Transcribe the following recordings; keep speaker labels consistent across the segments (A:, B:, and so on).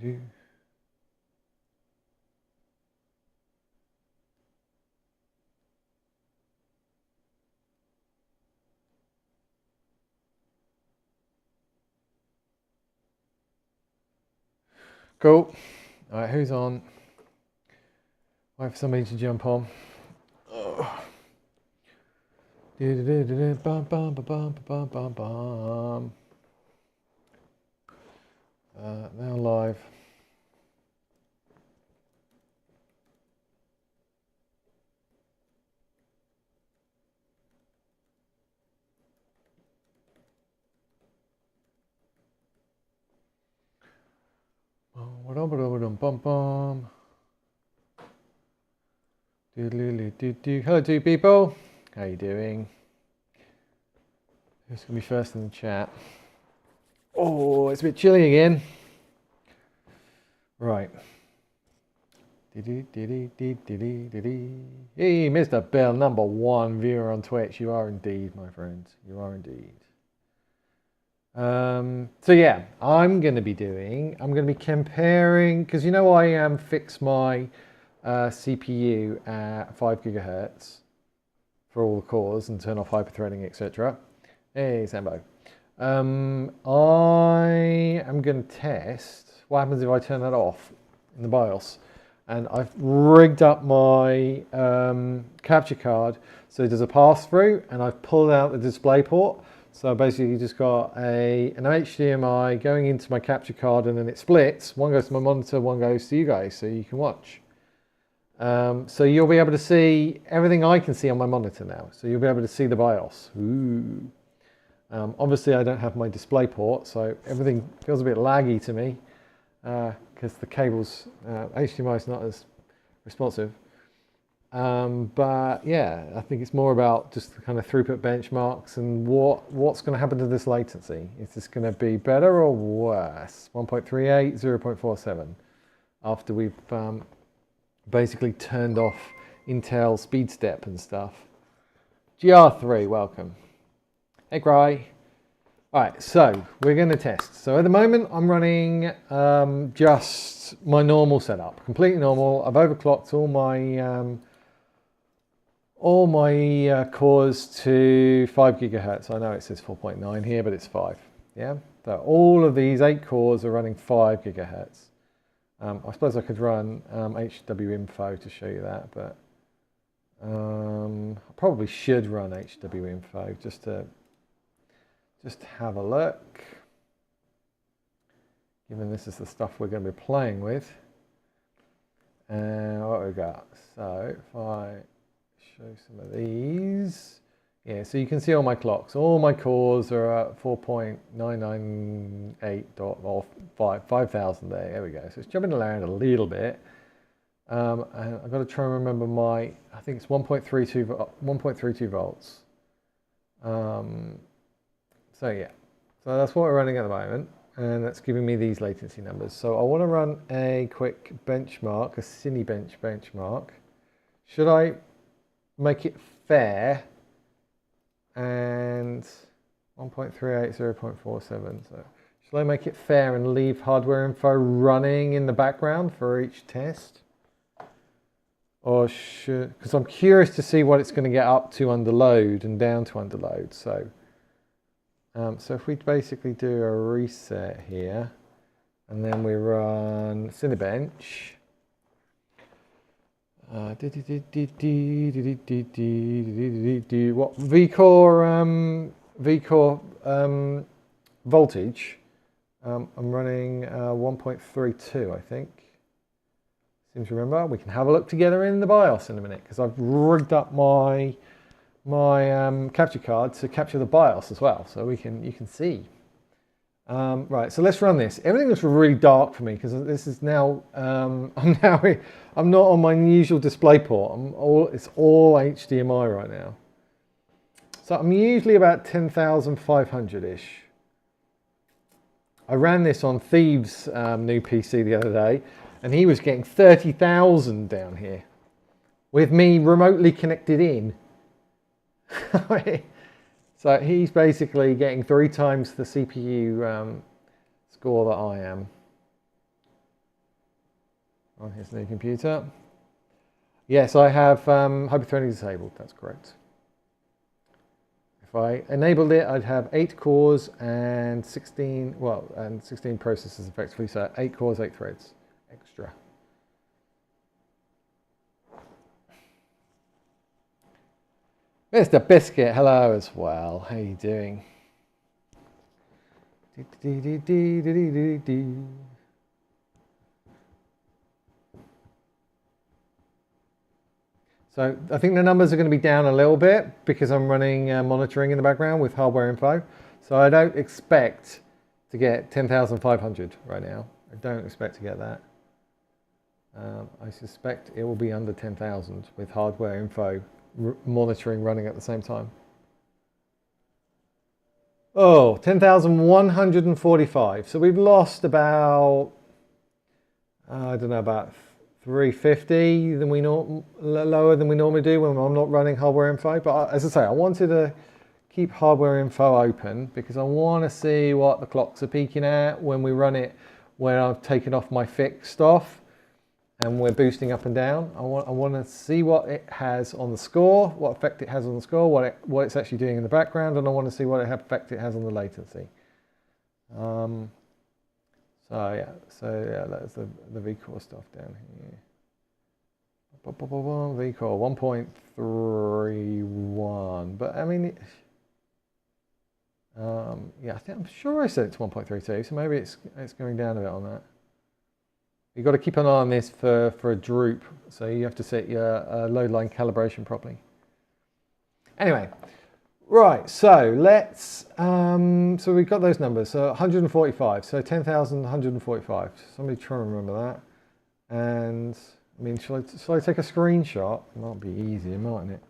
A: do. Cool. All right, who's on? Wait for somebody to jump on. Bum, bum, bum, bum, bum, bum. Now live. Bum, bum. Hello, two people. How you doing? Who's gonna be first in the chat? Oh, it's a bit chilly again. Right. Hey, Mr. Bell, #1 viewer on Twitch. You are indeed, my friend. You are indeed. So yeah, I'm going to be comparing, because you know I fix my CPU at 5 gigahertz for all the cores and turn off hyperthreading, etc. Hey, Sambo. I am going to test what happens if I turn that off in the BIOS. And I've rigged up my capture card so it does a pass-through, and I've pulled out the display port. So basically just got an HDMI going into my capture card, and then it splits. One goes to my monitor, one goes to you guys, so you can watch. So you'll be able to see everything I can see on my monitor now. So you'll be able to see the BIOS. Ooh. Obviously I don't have my display port, so everything feels a bit laggy to me because the cables, HDMI is not as responsive. But yeah, I think it's more about just the kind of throughput benchmarks and what's going to happen to this latency. Is this going to be better or worse? 1.38, 0.47 after we've basically turned off Intel speed step and stuff. GR3, welcome. Hey, Cry. All right, so we're going to test. So at the moment, I'm running just my normal setup, completely normal. I've overclocked all my cores to 5 gigahertz. I know it says 4.9 here, but it's 5. Yeah. So all of these 8 cores are running 5 gigahertz. I suppose I could run HWinfo to show you that, but I probably should run HWinfo just to have a look, given this is the stuff we're going to be playing with. And what we got? So if I show some of these, yeah, so you can see all my clocks. All my cores are at 4.998 or 5,000 there. There we go. So it's jumping around a little bit. And I've got to try and remember I think it's 1.32 volts. So yeah, so that's what we're running at the moment, and that's giving me these latency numbers. So I want to run a quick benchmark, a Cinebench benchmark. Should I make it fair? And 1.38, 0.47. So should I make it fair and leave hardware info running in the background for each test? Or should, because I'm curious to see what it's going to get up to under load and down to under load. So if we basically do a reset here, and then we run Cinebench. What vCore voltage? I'm running 1.32, I think. Seems to remember. We can have a look together in the BIOS in a minute, because I've rigged up my capture card to capture the BIOS as well, so you can see. Right, so let's run this. Everything looks really dark for me because this is now I'm not on my usual display port. It's all HDMI right now. So I'm usually about 10,500-ish. I ran this on Thieves' new PC the other day, and he was getting 30,000 down here with me remotely connected in. So he's basically getting 3 times the CPU score that I am. on his new computer. Yes, I have hyper-threading disabled, that's correct. If I enabled it, I'd have 8 cores and 16 processors effectively, so 8 cores, 8 threads extra. Mr. Biscuit, hello as well. How are you doing? So I think the numbers are going to be down a little bit because I'm running monitoring in the background with hardware info. So I don't expect to get 10,500 right now. I don't expect to get that. I suspect it will be under 10,000 with hardware info monitoring running at the same time. Oh, 10,145. So we've lost about, I don't know, about 350 than lower than we normally do when I'm not running hardware info. But as I say, I wanted to keep hardware info open because I want to see what the clocks are peaking at when we run it, when I've taken off my fixed off and we're boosting up and down. I want to see what it has on the score, what effect it has on the score, what it's actually doing in the background, and I want to see what effect it has on the latency. So yeah, that's the vCore stuff down here. vCore 1.31, but I mean, yeah, I'm sure I set it to 1.32, so maybe it's going down a bit on that. You've got to keep an eye on this for a droop, so you have to set your load line calibration properly. Anyway, right, so let's, so we've got those numbers, so 145, so 10,145. Somebody try and remember that. And, I mean, shall I take a screenshot? It might be easier, mightn't it?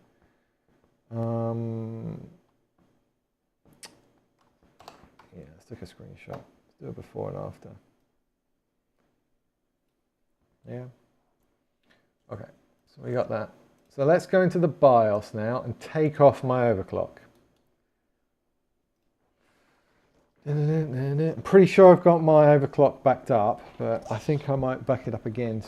A: Yeah, let's take a screenshot. Let's do it before and after. Yeah. Okay, so we got that. So let's go into the BIOS now and take off my overclock. I'm pretty sure I've got my overclock backed up, but I think I might back it up again.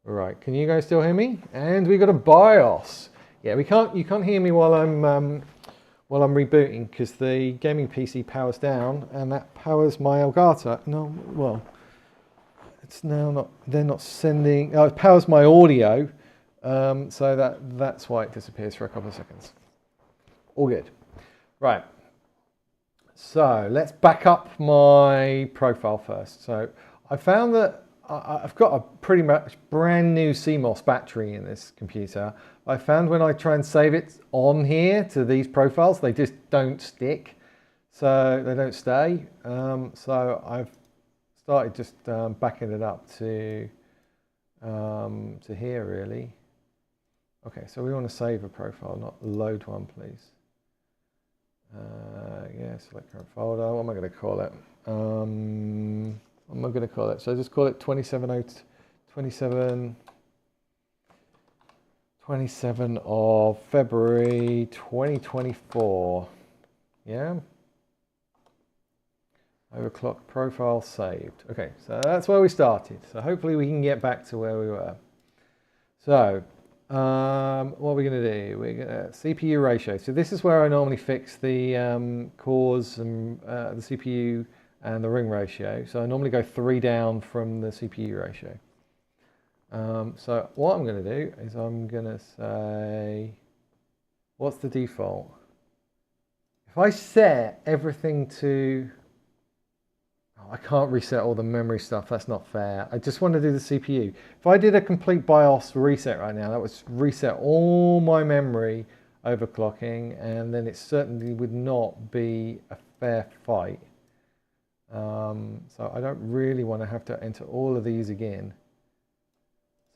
A: Right, can you guys still hear me? And we got a BIOS. Yeah, you can't hear me while I'm rebooting because the gaming PC powers down and that powers my Elgato. No, well, it's now not. They're not sending. Oh, it powers my audio, so that's why it disappears for a couple of seconds. All good. Right. So let's back up my profile first. So I found that I've got a pretty much brand new CMOS battery in this computer. I found when I try and save it on here to these profiles, they just don't stick. So they don't stay. So I've started just backing it up to here really. Okay, so we want to save a profile, not load one, please. Yeah, select current folder. What am I going to call it? What am I going to call it? So just call it 27 of February 2024. Yeah. Overclock profile saved. Okay, so that's where we started. So hopefully we can get back to where we were. So what are we going to do? We're going to CPU ratio. So this is where I normally fix the cores and the CPU and the ring ratio. So I normally go 3 down from the CPU ratio. So what I'm going to do is I'm going to say, what's the default? If I set everything to, oh, I can't reset all the memory stuff, that's not fair. I just want to do the CPU. If I did a complete BIOS reset right now, that would reset all my memory overclocking, and then it certainly would not be a fair fight. So I don't really want to have to enter all of these again.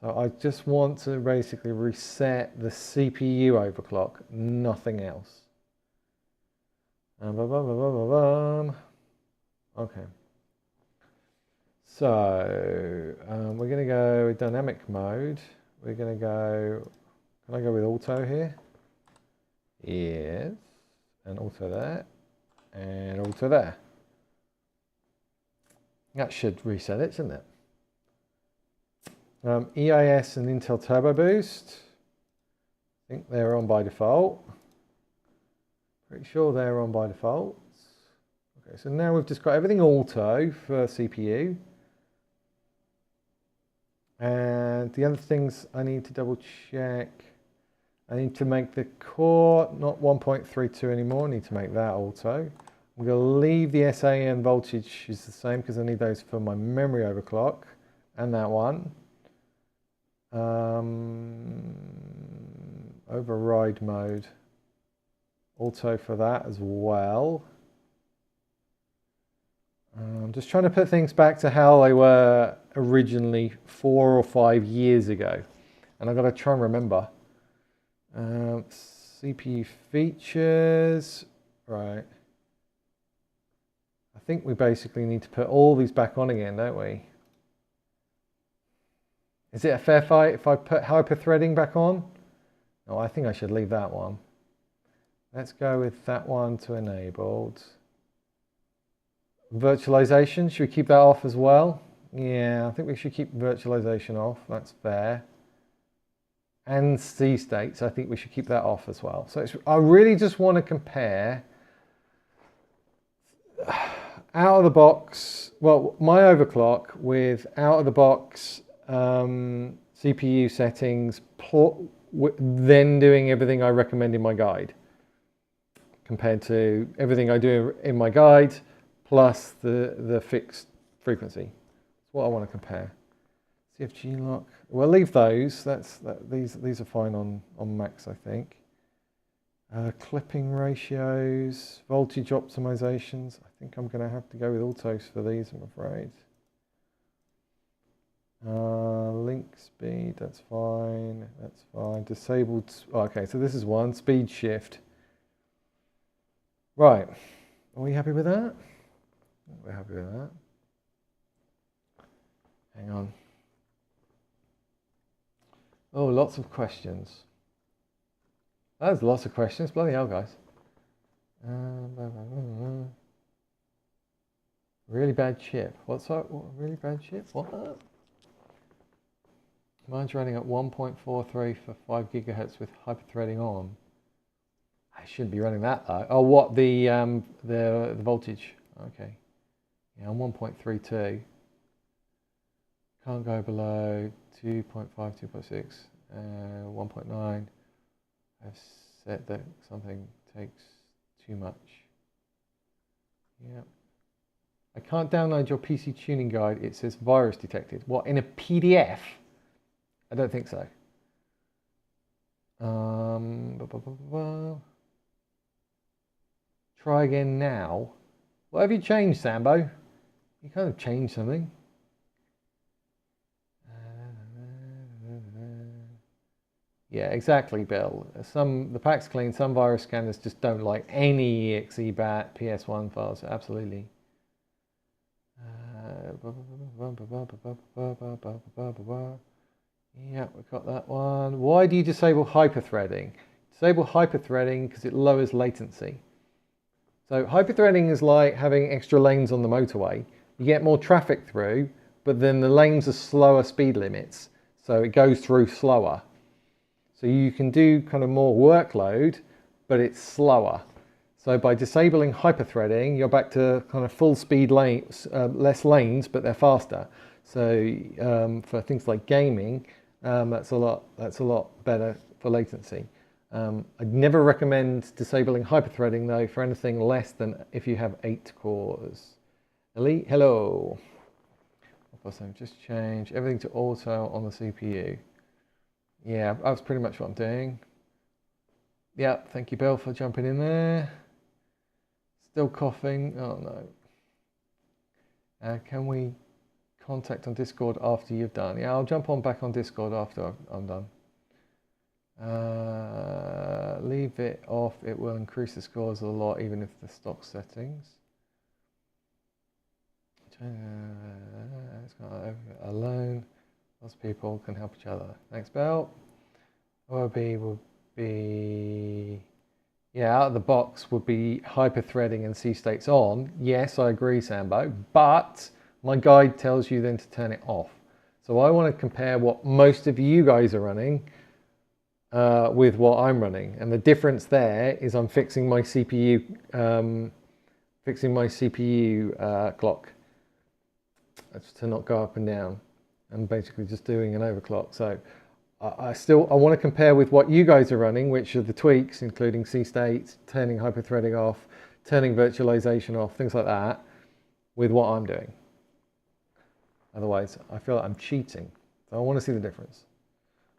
A: So I just want to basically reset the CPU overclock, nothing else. Okay. So we're going to go with dynamic mode. We're going to go, can I go with auto here? Yes, and auto there, and auto there. That should reset it, shouldn't it? EIS and Intel Turbo Boost. I think they're on by default. Pretty sure they're on by default. Okay, so now we've just got everything auto for CPU. And the other things I need to double check. I need to make the core not 1.32 anymore. I need to make that auto. I'm going to leave the SAN voltage is the same because I need those for my memory overclock and that one. Override mode. Auto for that as well. I'm just trying to put things back to how they were originally 4 or 5 years ago. And I've got to try and remember. CPU features. Right. I think we basically need to put all these back on again, don't we? Is it a fair fight if I put hyper-threading back on? No, I think I should leave that one. Let's go with that one to enabled. Virtualization, should we keep that off as well? Yeah, I think we should keep virtualization off. That's fair. And C states, I think we should keep that off as well. So I really just want to compare out of the box, well, my overclock with out of the box CPU settings, then doing everything I recommend in my guide, compared to everything I do in my guide, plus the fixed frequency. That's what I want to compare. CFG lock. We'll leave those. These are fine on Macs, I think. Clipping ratios, voltage optimizations. I think I'm going to have to go with autos for these, I'm afraid. Link speed, that's fine. That's fine. Disabled. Okay, so this is one. Speed shift. Right. Are we happy with that? We're happy with that. Hang on. Oh, lots of questions. There's lots of questions. Bloody hell, guys. Really bad chip. What's that? Really bad chip? What? Mine's running at 1.43 for 5 gigahertz with hyperthreading on. I shouldn't be running that though. Oh, what the voltage? Okay. Yeah, I'm 1.32. Can't go below 2.5, 2.6, 1.9. I've said that something takes too much. Yeah. I can't download your PC tuning guide. It says virus detected. What, in a PDF? I don't think so. Try again now. What have you changed, Sambo? You kind of changed something. Yeah, exactly, Bill. The pack's clean. Some virus scanners just don't like any exe bat PS1 files. Absolutely. Yeah, we've got that one. Why do you disable hyperthreading? Disable hyperthreading because it lowers latency. So hyperthreading is like having extra lanes on the motorway. You get more traffic through, but then the lanes are slower speed limits. So it goes through slower. So you can do kind of more workload, but it's slower. So by disabling hyperthreading, you're back to kind of full speed lanes, less lanes, but they're faster. So for things like gaming, that's a lot better for latency. I'd never recommend disabling hyperthreading though for anything less than if you have 8 cores. Elite, hello. So just change everything to auto on the CPU. Yeah, that's pretty much what I'm doing. Yeah, thank you, Bill, for jumping in there. Still coughing. Oh no. Can we contact on Discord after you've done? Yeah, I'll jump on back on Discord after I'm done. Leave it off. It will increase the scores a lot, even if the stock settings. It's got alone. Lots of people can help each other. Next belt. OOB would be, yeah, out of the box would be hyper-threading and C states on. Yes, I agree, Sambo, but my guide tells you then to turn it off. So I want to compare what most of you guys are running with what I'm running. And the difference there is I'm fixing my CPU, clock to not go up and down, and basically just doing an overclock. So I want to compare with what you guys are running, which are the tweaks, including C states, turning hyper-threading off, turning virtualization off, things like that, with what I'm doing. Otherwise, I feel like I'm cheating. So I want to see the difference.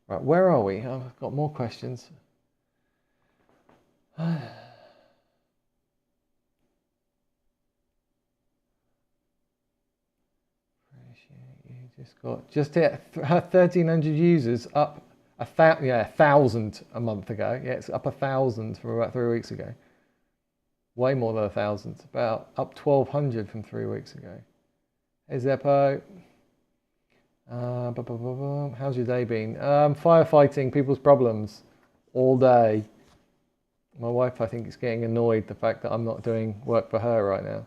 A: Right, where are we? I've got more questions. Just hit 1,300 users, up 1,000 a month ago. Yeah, it's up 1,000 from about 3 weeks ago. Way more than 1,000. About up 1,200 from 3 weeks ago. Hey Zeppo. How's your day been? Firefighting people's problems all day. My wife, I think, is getting annoyed the fact that I'm not doing work for her right now.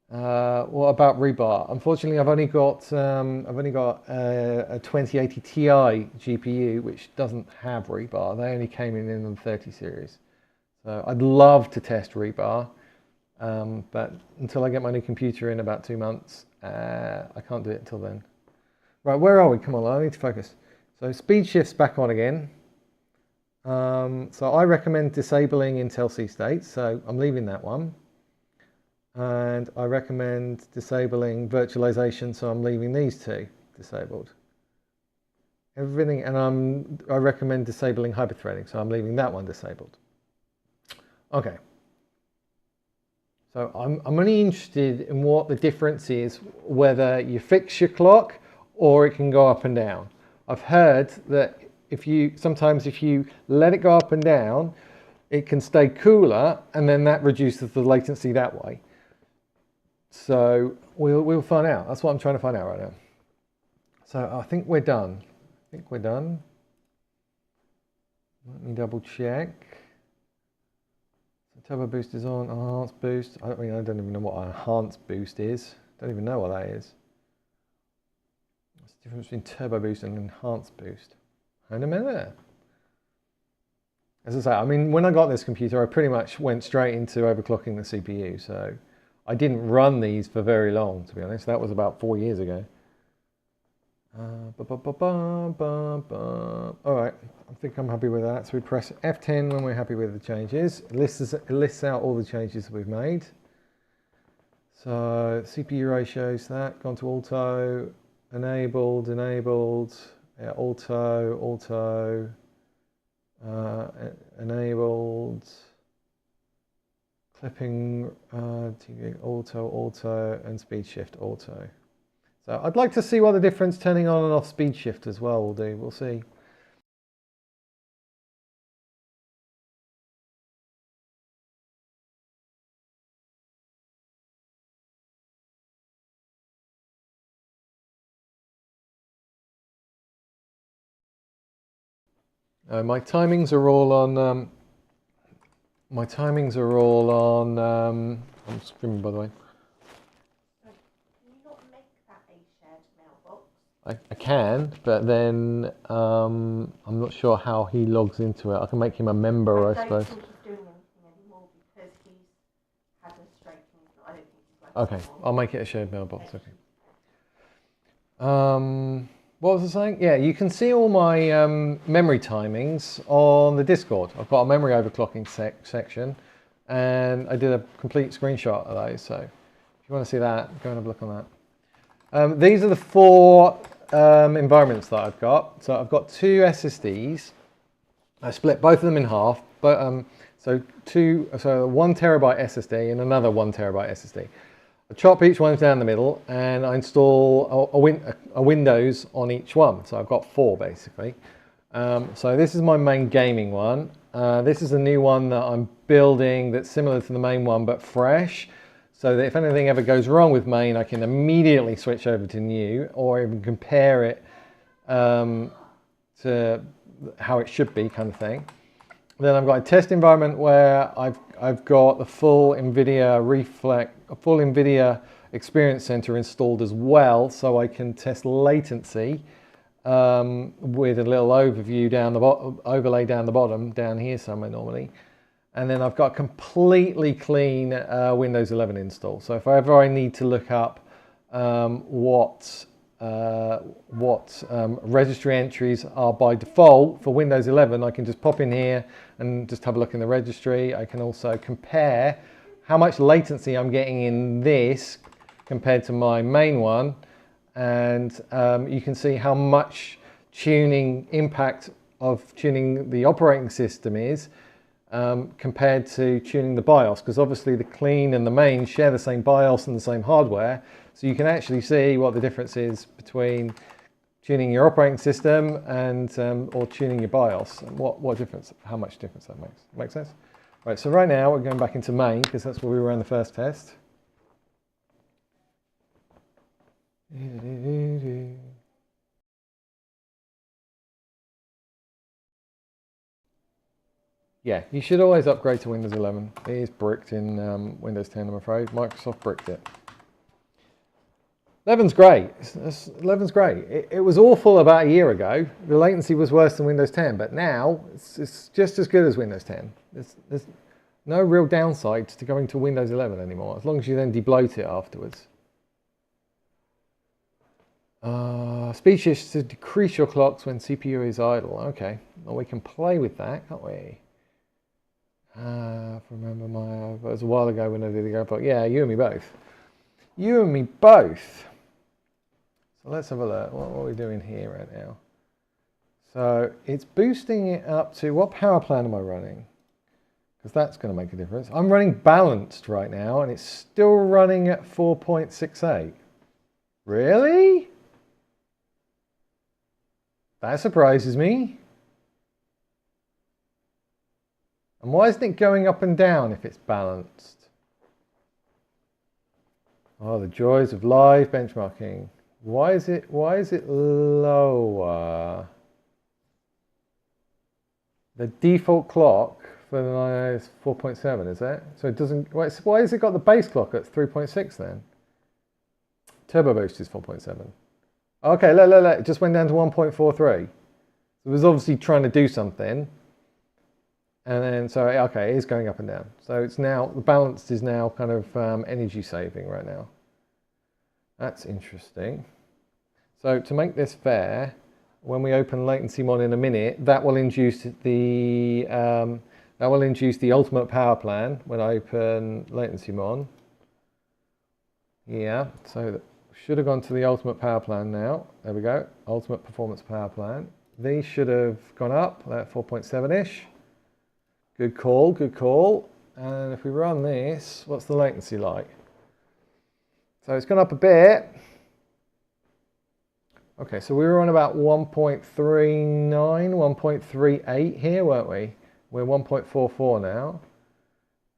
A: What about rebar? Unfortunately, I've only got a 2080 Ti GPU, which doesn't have rebar. They only came in the 30 series. So I'd love to test rebar, but until I get my new computer in about 2 months, I can't do it until then. Right, where are we? Come on, I need to focus. So speed shift's back on again. So I recommend disabling Intel C states. So I'm leaving that one. And I recommend disabling virtualization, so I'm leaving these two disabled. Everything, and I recommend disabling hyperthreading, so I'm leaving that one disabled. Okay. So I'm only interested in what the difference is, whether you fix your clock or it can go up and down. I've heard that sometimes if you let it go up and down, it can stay cooler, and then that reduces the latency that way. So we'll find out. That's what I'm trying to find out right now. So I think we're done. Let me double check. So turbo boost is on. Enhanced boost. I don't even know what enhanced boost is. Don't even know what that is. What's the difference between turbo boost and enhanced boost? Hang on a minute. As I say, I mean, when I got this computer, I pretty much went straight into overclocking the CPU. So I didn't run these for very long, to be honest. That was about 4 years ago. All right, I think I'm happy with that. So we press F10 when we're happy with the changes. It lists out all the changes that we've made. So CPU ratios, that gone to auto, enabled, yeah, auto, enabled. Clipping, TV auto, and speed shift auto. So I'd like to see what the difference turning on and off speed shift as well will do. We'll see. My timings are all on. I'm screaming, by the way.
B: Can you not make that a shared mailbox?
A: I can, but then I'm not sure how he logs into it. I can make him a member, I suppose.
B: I don't think he's doing anything anymore because he's had a stroke and I don't think he's working.
A: Okay, I'll make it a shared mailbox. Okay. What was I saying? Yeah, you can see all my memory timings on the Discord. I've got a memory overclocking section, and I did a complete screenshot of those. So if you want to see that, go and have a look on that. These are the 4 environments that I've got. So I've got 2 SSDs. I split both of them in half. But so 1 terabyte SSD and another 1 terabyte SSD. I chop each one down the middle, and I install a Windows on each one. So I've got 4 basically. So this is my main gaming one. This is a new one that I'm building that's similar to the main one but fresh. so that if anything ever goes wrong with main, I can immediately switch over to new, or even compare it to how it should be, kind of thing. Then I've got a test environment where I've got the full NVIDIA Experience Center installed as well, so I can test latency with a little overview down the overlay down the bottom, down here somewhere normally. And then I've got completely clean Windows 11 install. So if ever I need to look up what registry entries are by default for Windows 11, I can just pop in here and just have a look in the registry. I can also compare how much latency I'm getting in this compared to my main one, and you can see how much tuning impact of tuning the operating system is compared to tuning the BIOS, because obviously the clean and the main share the same BIOS and the same hardware, so you can actually see what the difference is between tuning your operating system and or tuning your BIOS, and what difference, how much difference that makes. Make sense? Right, so right now we're going back into main because that's where we were in the first test. Yeah, you should always upgrade to Windows 11. It is bricked in Windows 10, I'm afraid. Microsoft bricked it. 11's great. 11's great. It was awful about a year ago. The latency was worse than Windows 10, but now it's just as good as Windows 10. There's no real downsides to going to Windows 11 anymore, as long as you then debloat it afterwards. Speed shifts to decrease your clocks when CPU is idle. Okay, well, we can play with that, can't we? Remember it was a while ago when I did the overclock. Yeah, you and me both. You and me both. So let's have a look. What are we doing here right now? So it's boosting it up to, what power plan am I running? Because that's going to make a difference. I'm running balanced right now, and it's still running at 4.68. Really? That surprises me. And why isn't it going up and down if it's balanced? Oh, the joys of live benchmarking. Why is it lower? The default clock for the 9 is 4.7, is it? So it doesn't, why has it got the base clock at 3.6 then? Turbo boost is 4.7. Okay, look, it just went down to 1.43. It was obviously trying to do something. And then, so, okay, it is going up and down. So it's now, the balanced is now kind of energy saving right now. That's interesting. So to make this fair, when we open Latency Mon in a minute, that will induce the ultimate power plan when I open Latency Mon. Yeah, so that should have gone to the ultimate power plan now. There we go, ultimate performance power plan. These should have gone up, at 4.7-ish. Good call, good call. And if we run this, what's the latency like? So it's gone up a bit. Okay, so we were on about 1.39, 1.38 here, weren't we? We're 1.44 now.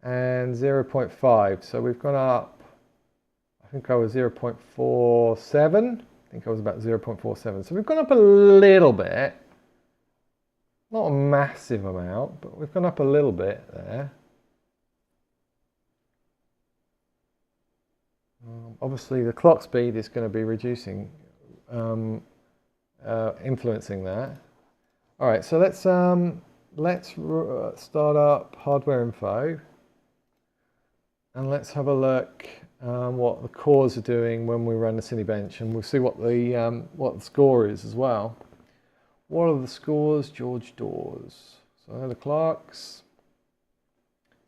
A: And 0.5, so we've gone up, I think I was 0.47. I think I was about 0.47. So we've gone up a little bit. Not a massive amount, but we've gone up a little bit there. Obviously, the clock speed is going to be reducing, influencing that. All right, so let's start up hardware info, and let's have a look what the cores are doing when we run the Cinebench, and we'll see what the score is as well. What are the scores? George Dawes. So they're the clocks.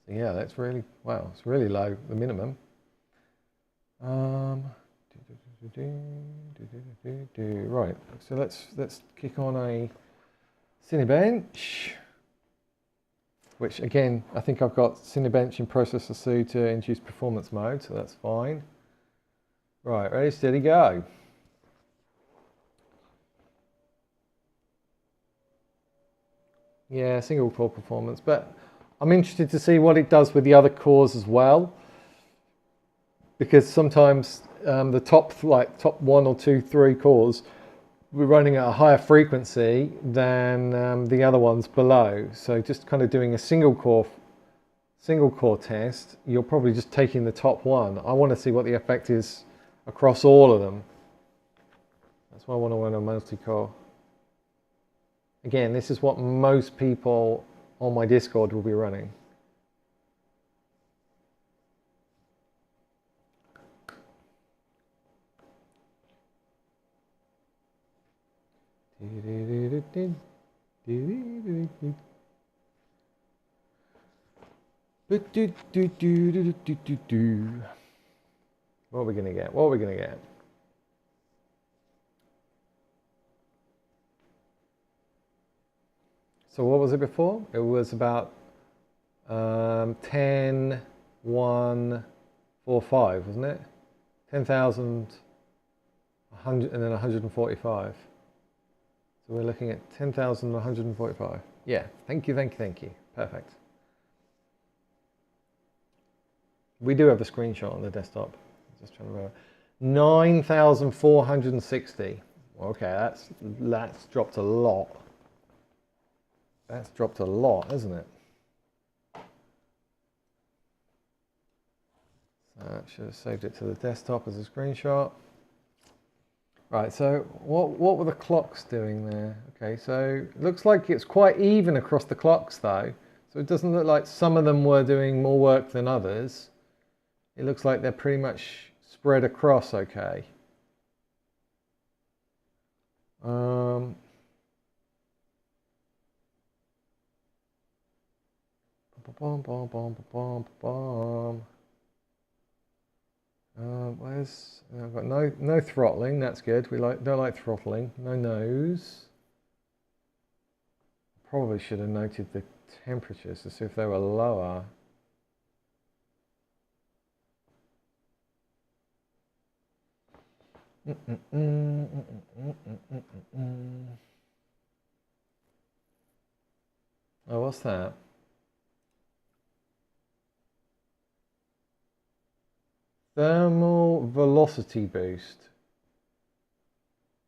A: So yeah, that's really, wow, it's really low, the minimum. Right, so let's kick on a Cinebench, which again, I think I've got Cinebench in processor C to induce performance mode, so that's fine. Right, ready, steady, go. Yeah, single core performance, but I'm interested to see what it does with the other cores as well. because sometimes the top 1 or 2, 3 cores we're running at a higher frequency than the other ones below. So just kind of doing a single core test, you're probably just taking the top one. I want to see what the effect is across all of them. That's why I want to run a multi-core. Again, this is what most people on my Discord will be running. What are we going to get? What are we going to get? So what was it before? It was about 10,145, wasn't it? 10,100 and then 145. So we're looking at 10,145. Yeah, thank you. Perfect. We do have a screenshot on the desktop. Just trying to remember. 9,460. Okay, that's dropped a lot. That's dropped a lot, isn't it? So I should have saved it to the desktop as a screenshot. Right, so what were the clocks doing there? Okay, so it looks like it's quite even across the clocks though. So it doesn't look like some of them were doing more work than others. It looks like they're pretty much spread across okay. I've got no throttling. That's good. We don't like throttling. No nose. Probably should have noted the temperatures to see if they were lower. Oh, what's that? Thermal velocity boost.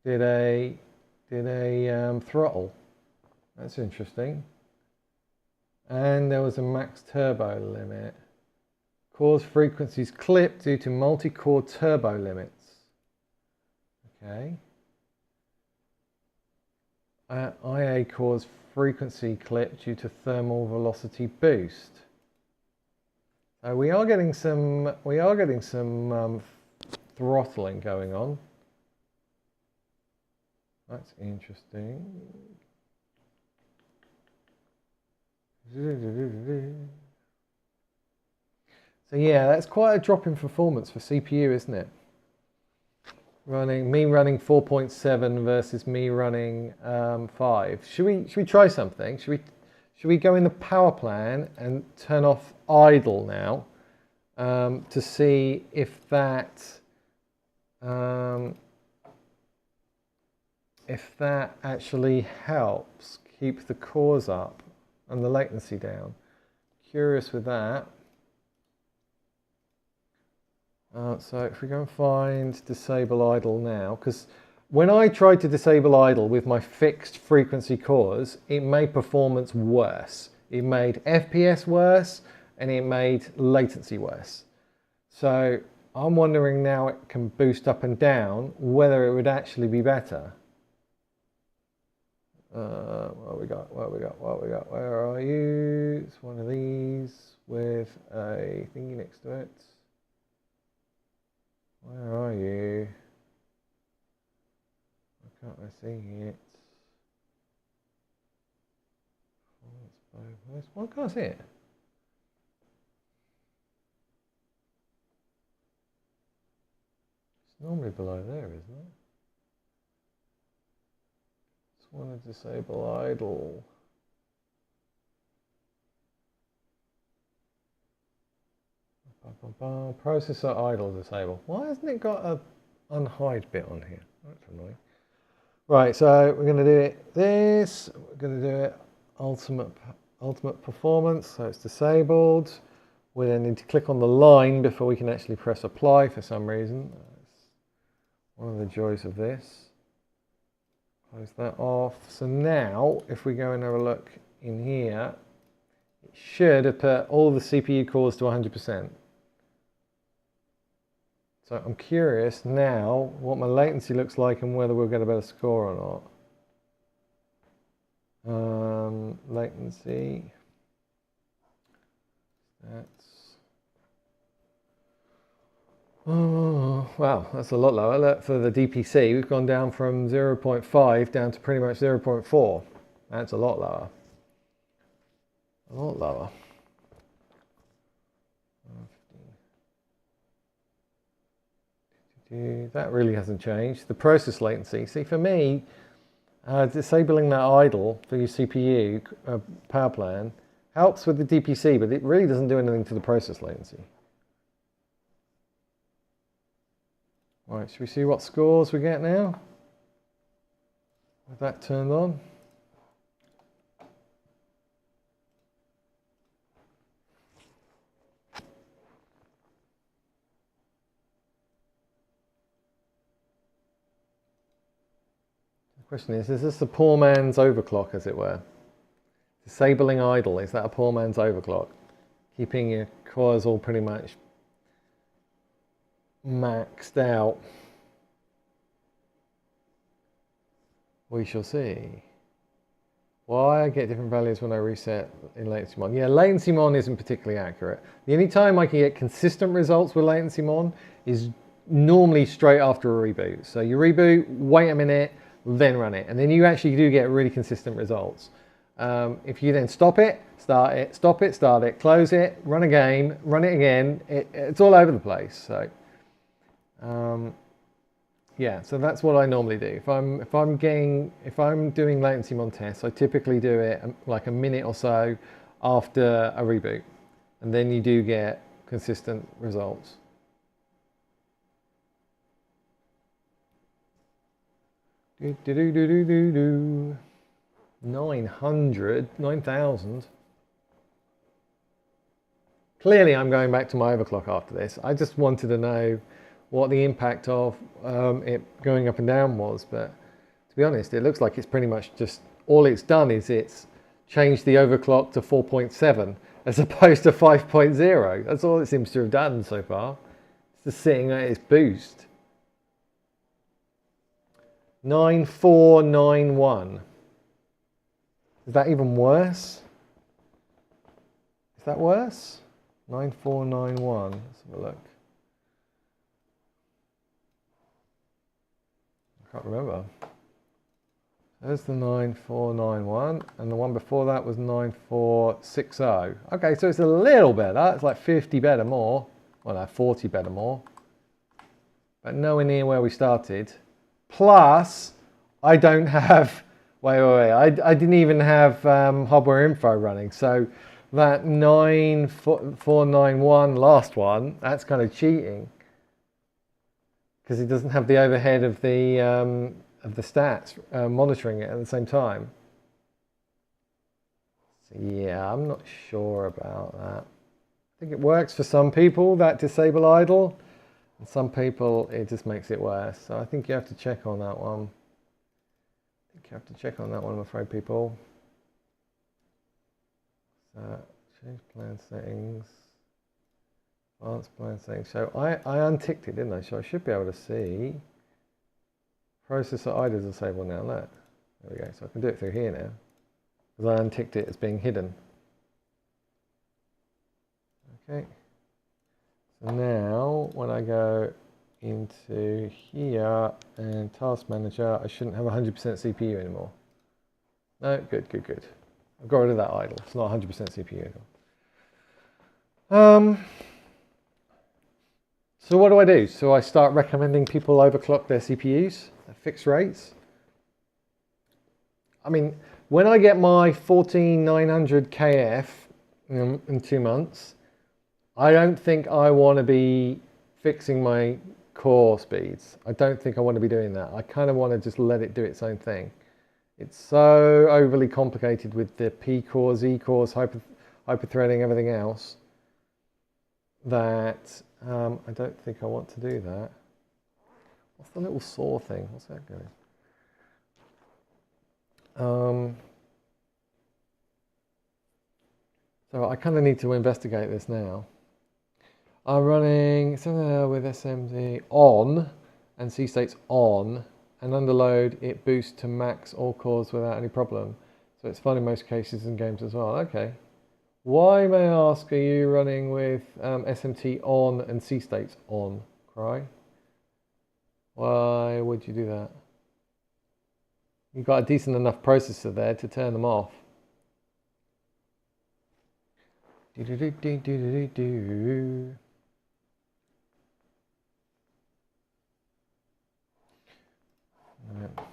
A: Did a throttle. That's interesting. And there was a max turbo limit. Cores frequencies clipped due to multi-core turbo limits. Okay. IA cores frequency clipped due to thermal velocity boost. We are getting some throttling going on. That's interesting. So yeah, that's quite a drop in performance for CPU, isn't it? Me running 4.7 versus me running 5. Should we try something? Should we go in the power plan and turn off idle now to see if that actually helps keep the cores up and the latency down? Curious with that. So if we go and find disable idle now, because when I tried to disable idle with my fixed frequency cores, it made performance worse. It made FPS worse and it made latency worse. So I'm wondering now it can boost up and down, whether it would actually be better. What we got? Where are you? It's one of these with a thingy next to it. Where are you? Why can't I see it? Why can't I see it? It's normally below there, isn't it? Just want to disable idle. Processor idle disable. Why hasn't it got a unhide bit on here? That's annoying. Right, so we're going to do it this. We're going to do it ultimate performance. So it's disabled. We then need to click on the line before we can actually press apply for some reason. That's one of the joys of this. Close that off. So now, if we go and have a look in here, it should have put all the CPU cores to 100%. So I'm curious now what my latency looks like and whether we'll get a better score or not. Latency. Oh, wow, that's a lot lower. Look, for the DPC, we've gone down from 0.5 down to pretty much 0.4. That's a lot lower. A lot lower. That really hasn't changed. The process latency. See, for me, disabling that idle for your CPU power plan helps with the DPC, but it really doesn't do anything to the process latency. Right, should we see what scores we get now? With that turned on. The question is this the poor man's overclock, as it were? Disabling idle, is that a poor man's overclock? Keeping your cores all pretty much maxed out. We shall see. Why I get different values when I reset in latency mon. Yeah, latency mon isn't particularly accurate. The only time I can get consistent results with latency mon is normally straight after a reboot. So you reboot, wait a minute, then run it, and then you actually do get really consistent results. If you then stop it, start it, stop it, start it, close it, run a game, run it again, it's all over the place. So yeah, so that's what I normally do. If I'm doing latency mon tests, I typically do it like a minute or so after a reboot, and then you do get consistent results. Do do do do do do do. 9,000. Clearly, I'm going back to my overclock after this. I just wanted to know what the impact of it going up and down was, but to be honest, it looks like it's pretty much just all it's done is it's changed the overclock to 4.7 as opposed to 5.0. That's all it seems to have done so far. It's just sitting at its boost. 9491. Is that even worse? Is that worse? 9491. Let's have a look. I can't remember. There's the 9491, and the one before that was 9460. Okay, so it's a little better. It's like 50 better more. Well, no, 40 better more. But nowhere near where we started. Plus, I don't have... Wait. I didn't even have hardware info running. So that 9491 last one, that's kind of cheating. Because it doesn't have the overhead of the stats monitoring it at the same time. So yeah, I'm not sure about that. I think it works for some people, that disable idle, and some people it just makes it worse. So I think you have to check on that one. I'm afraid, people. So change plan settings. Advanced plan settings. So I unticked it, didn't I? So I should be able to see. Processor idle is disabled now. Look. There we go. So I can do it through here now. Because I unticked it as being hidden. Okay. So now when I go into here and task manager, I shouldn't have 100% CPU anymore. No, good. I've got rid of that idle. It's not 100% CPU anymore. So what do I do? So I start recommending people overclock their CPUs at fixed rates. I mean, when I get my 14900KF in 2 months, I don't think I want to be fixing my core speeds. I don't think I want to be doing that. I kind of want to just let it do its own thing. It's so overly complicated with the P cores, E cores, hyperthreading, everything else. that I don't think I want to do that. What's the little saw thing? What's that going? So I kind of need to investigate this now. I'm running something with SMD on and C states on, and under load it boosts to max all cores without any problem. So it's fine in most cases in games as well. Okay. Why, may I ask, are you running with SMT on and C states on, Cry? Why would you do that? You've got a decent enough processor there to turn them off. Do do do do do do do. Yeah.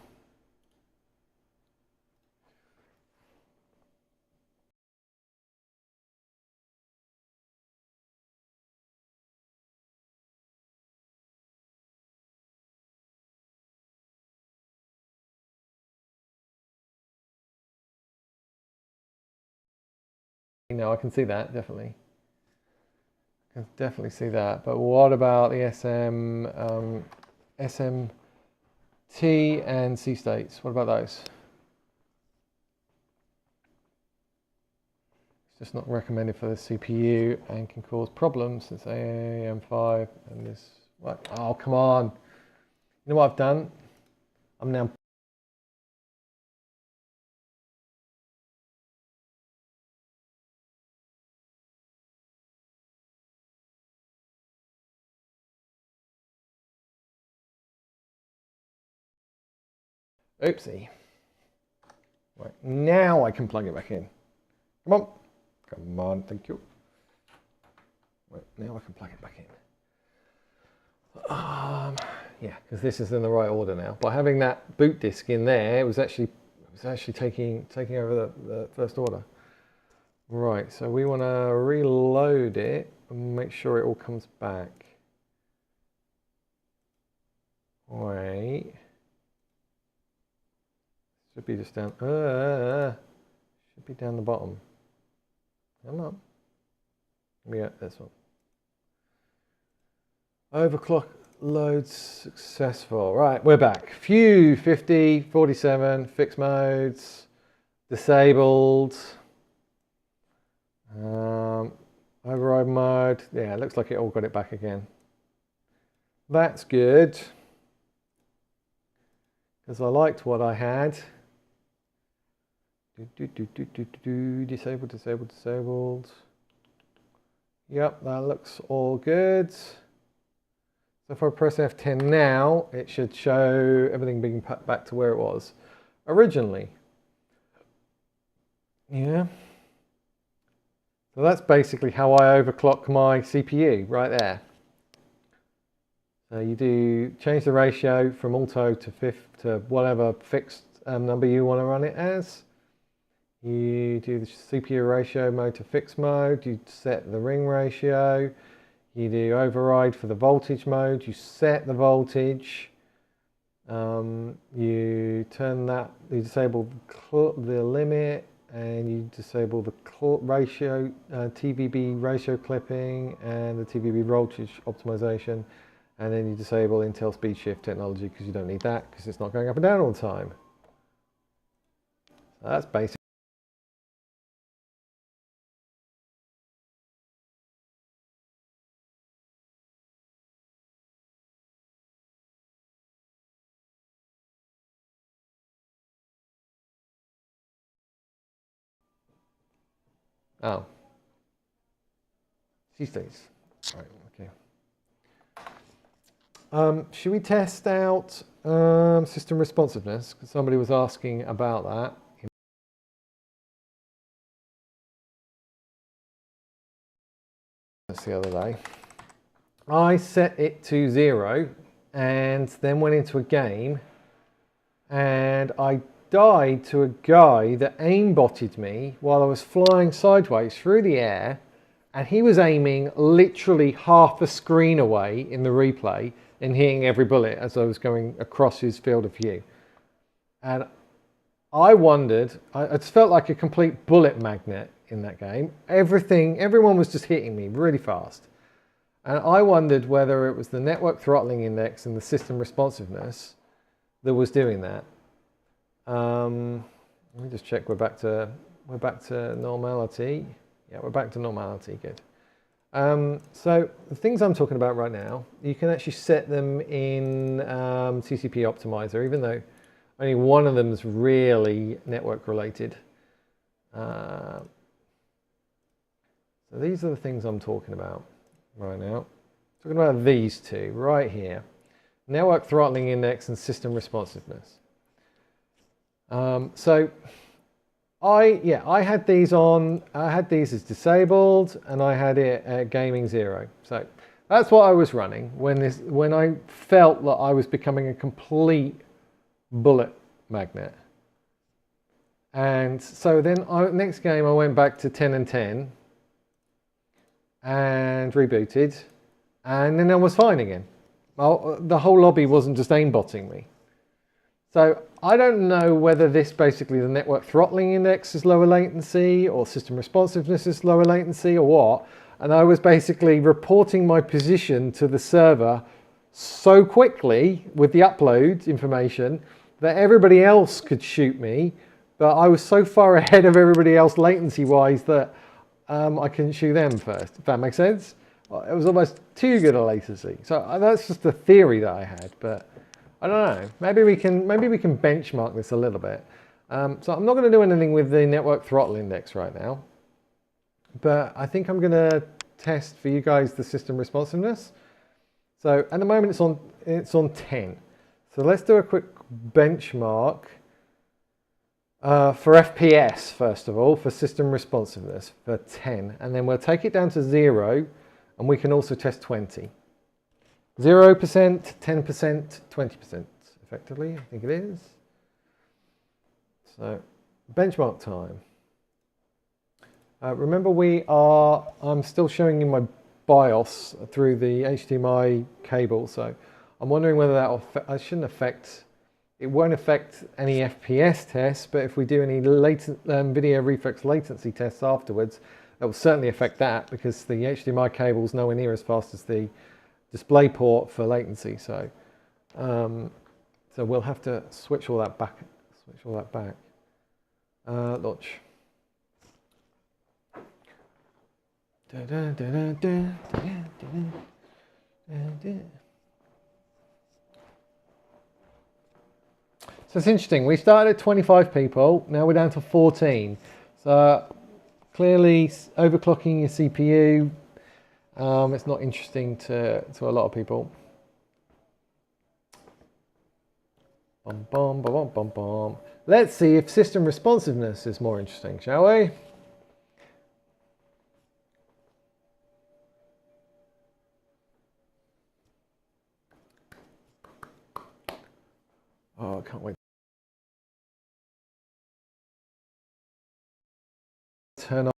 A: No, I can see that, definitely. I can definitely see that. But what about the SMT and C states? What about those? It's just not recommended for the CPU and can cause problems since AM5 and this. What? Oh, come on. You know what I've done? I'm now. Oopsie. Right, now I can plug it back in. Come on. Come on, thank you. Right, now I can plug it back in. Yeah, because this is in the right order now. By having that boot disk in there, it was actually taking over the first order. Right, so we want to reload it and make sure it all comes back. Wait. Should be just down. Should be down the bottom. Come on. Yeah, this one. Overclock loads successful. Right, we're back. Phew, 50, 47, fixed modes, disabled. Override mode. Yeah, it looks like it all got it back again. That's good. Because I liked what I had. Disabled, disabled, disabled. Yep, that looks all good. So if I press F10 now, it should show everything being put back to where it was originally. Yeah. So that's basically how I overclock my CPU right there. So you do change the ratio from auto to fifth to whatever fixed number you want to run it as. You do the CPU ratio mode to fixed mode. You set the ring ratio. You do override for the voltage mode. You set the voltage. You turn that. You disable the limit, and you disable the ratio, TVB ratio clipping, and the TVB voltage optimization. And then you disable Intel speed shift technology because you don't need that because it's not going up and down all the time. So that's basic. Oh. C states. Right, okay. Should we test out system responsiveness? Because somebody was asking about that the other day. I set it to 0 and then went into a game and I died to a guy that aimbotted me while I was flying sideways through the air, and he was aiming literally half a screen away in the replay and hitting every bullet as I was going across his field of view. And I wondered, I just felt like a complete bullet magnet in that game. Everyone was just hitting me really fast. And I wondered whether it was the network throttling index and the system responsiveness that was doing that. Let me just check. We're back to normality. Yeah, we're back to normality. Good. So the things I'm talking about right now, you can actually set them in TCP Optimizer, even though only one of them is really network related. So these are the things I'm talking about right now. Talking about these two right here. Network throttling index and system responsiveness. So I had these on, I had these as disabled and I had it at gaming 0. So that's what I was running when I felt that I was becoming a complete bullet magnet. And so then next game I went back to 10 and 10 and rebooted, and then I was fine again. Well, the whole lobby wasn't just aimbotting me. So I don't know whether this basically the network throttling index is lower latency or system responsiveness is lower latency or what. And I was basically reporting my position to the server so quickly with the upload information that everybody else could shoot me, but I was so far ahead of everybody else latency wise that I couldn't shoot them first, if that makes sense. It was almost too good a latency. So that's just a theory that I had, but I don't know. Maybe we can benchmark this a little bit. So I'm not going to do anything with the network throttle index right now, but I think I'm going to test for you guys the system responsiveness. So at the moment it's on 10. So let's do a quick benchmark for FPS first of all, for system responsiveness for 10, and then we'll take it down to 0, and we can also test 20. 0%, 10%, 20% effectively, I think it is. So benchmark time. Remember I'm still showing you my BIOS through the HDMI cable, so I'm wondering whether it won't affect any FPS tests, but if we do any video reflex latency tests afterwards, that will certainly affect that, because the HDMI cable is nowhere near as fast as the display port for latency. So so we'll have to switch all that back. Launch. So it's interesting, we started at 25 people, now we're down to 14. So clearly overclocking your CPU, it's not interesting to a lot of people. Bum, bum, bum, bum, bum, bum. Let's see if system responsiveness is more interesting, shall we? Oh, I can't wait. Turn on.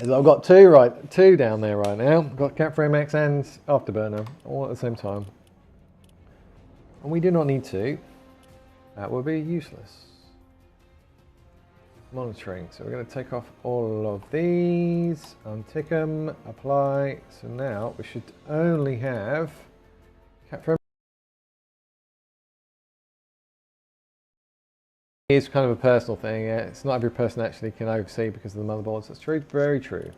A: I've got two down there right now. I've got CapFrame X and Afterburner all at the same time. And we do not need to. That would be useless. Monitoring. So we're going to take off all of these, untick them, apply. So now we should only have CapFrame. It's kind of a personal thing. It's not every person actually can oversee because of the motherboards. That's true. Very true.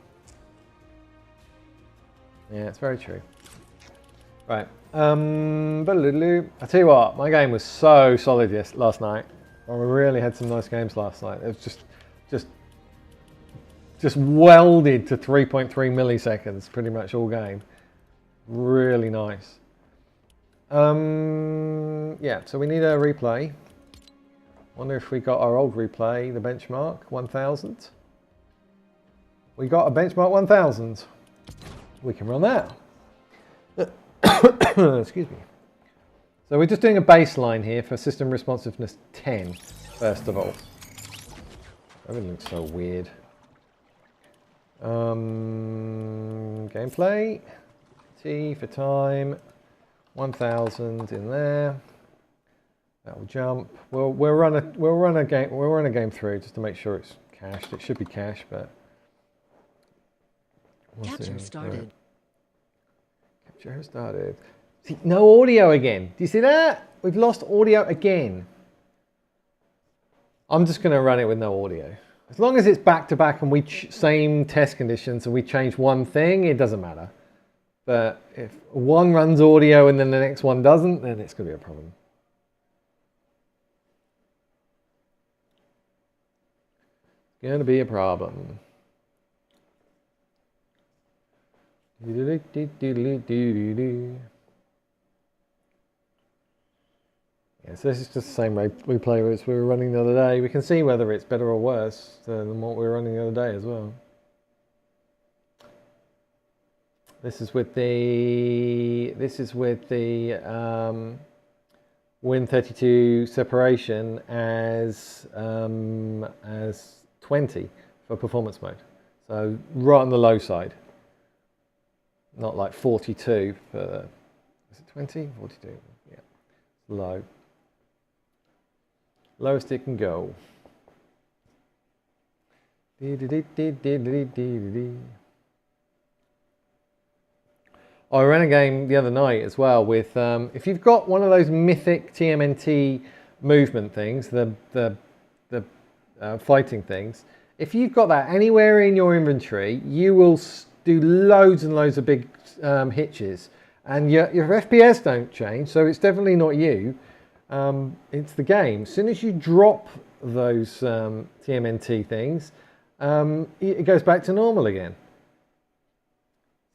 A: Yeah, it's very true. Right. I tell you what, my game was so solid last night. We really had some nice games last night. It was just welded to 3.3 milliseconds pretty much all game. Really nice. Yeah, so we need a replay. Wonder if we got our old replay, the benchmark 1000. We got a benchmark 1000. We can run that. Excuse me. So we're just doing a baseline here for system responsiveness 10, first of all. Everything looks so weird. Gameplay. T for time. 1000 in there. That will jump. We'll run a game through just to make sure it's cached. It should be cached, but we'll
C: Capture
A: see.
C: started.
A: Capture started. See, no audio again. Do you see that? We've lost audio again. I'm just going to run it with no audio. As long as it's back to back and we same test conditions and we change one thing, it doesn't matter. But if one runs audio and then the next one doesn't, then it's going to be a problem. It's going to be a problem. Yeah, so this is just the same replay as we were running the other day. We can see whether it's better or worse than what we were running the other day as well. This is with the Win32 separation as 20 for performance mode. So right on the low side. Not like 42 for, is it 20? 42, yeah, low. Lowest it can go. I ran a game the other night as well with, if you've got one of those mythic TMNT movement things, the fighting things, if you've got that anywhere in your inventory, you will do loads and loads of big hitches, and your FPS don't change, so it's definitely not you. It's the game. As soon as you drop those TMNT things, it goes back to normal again.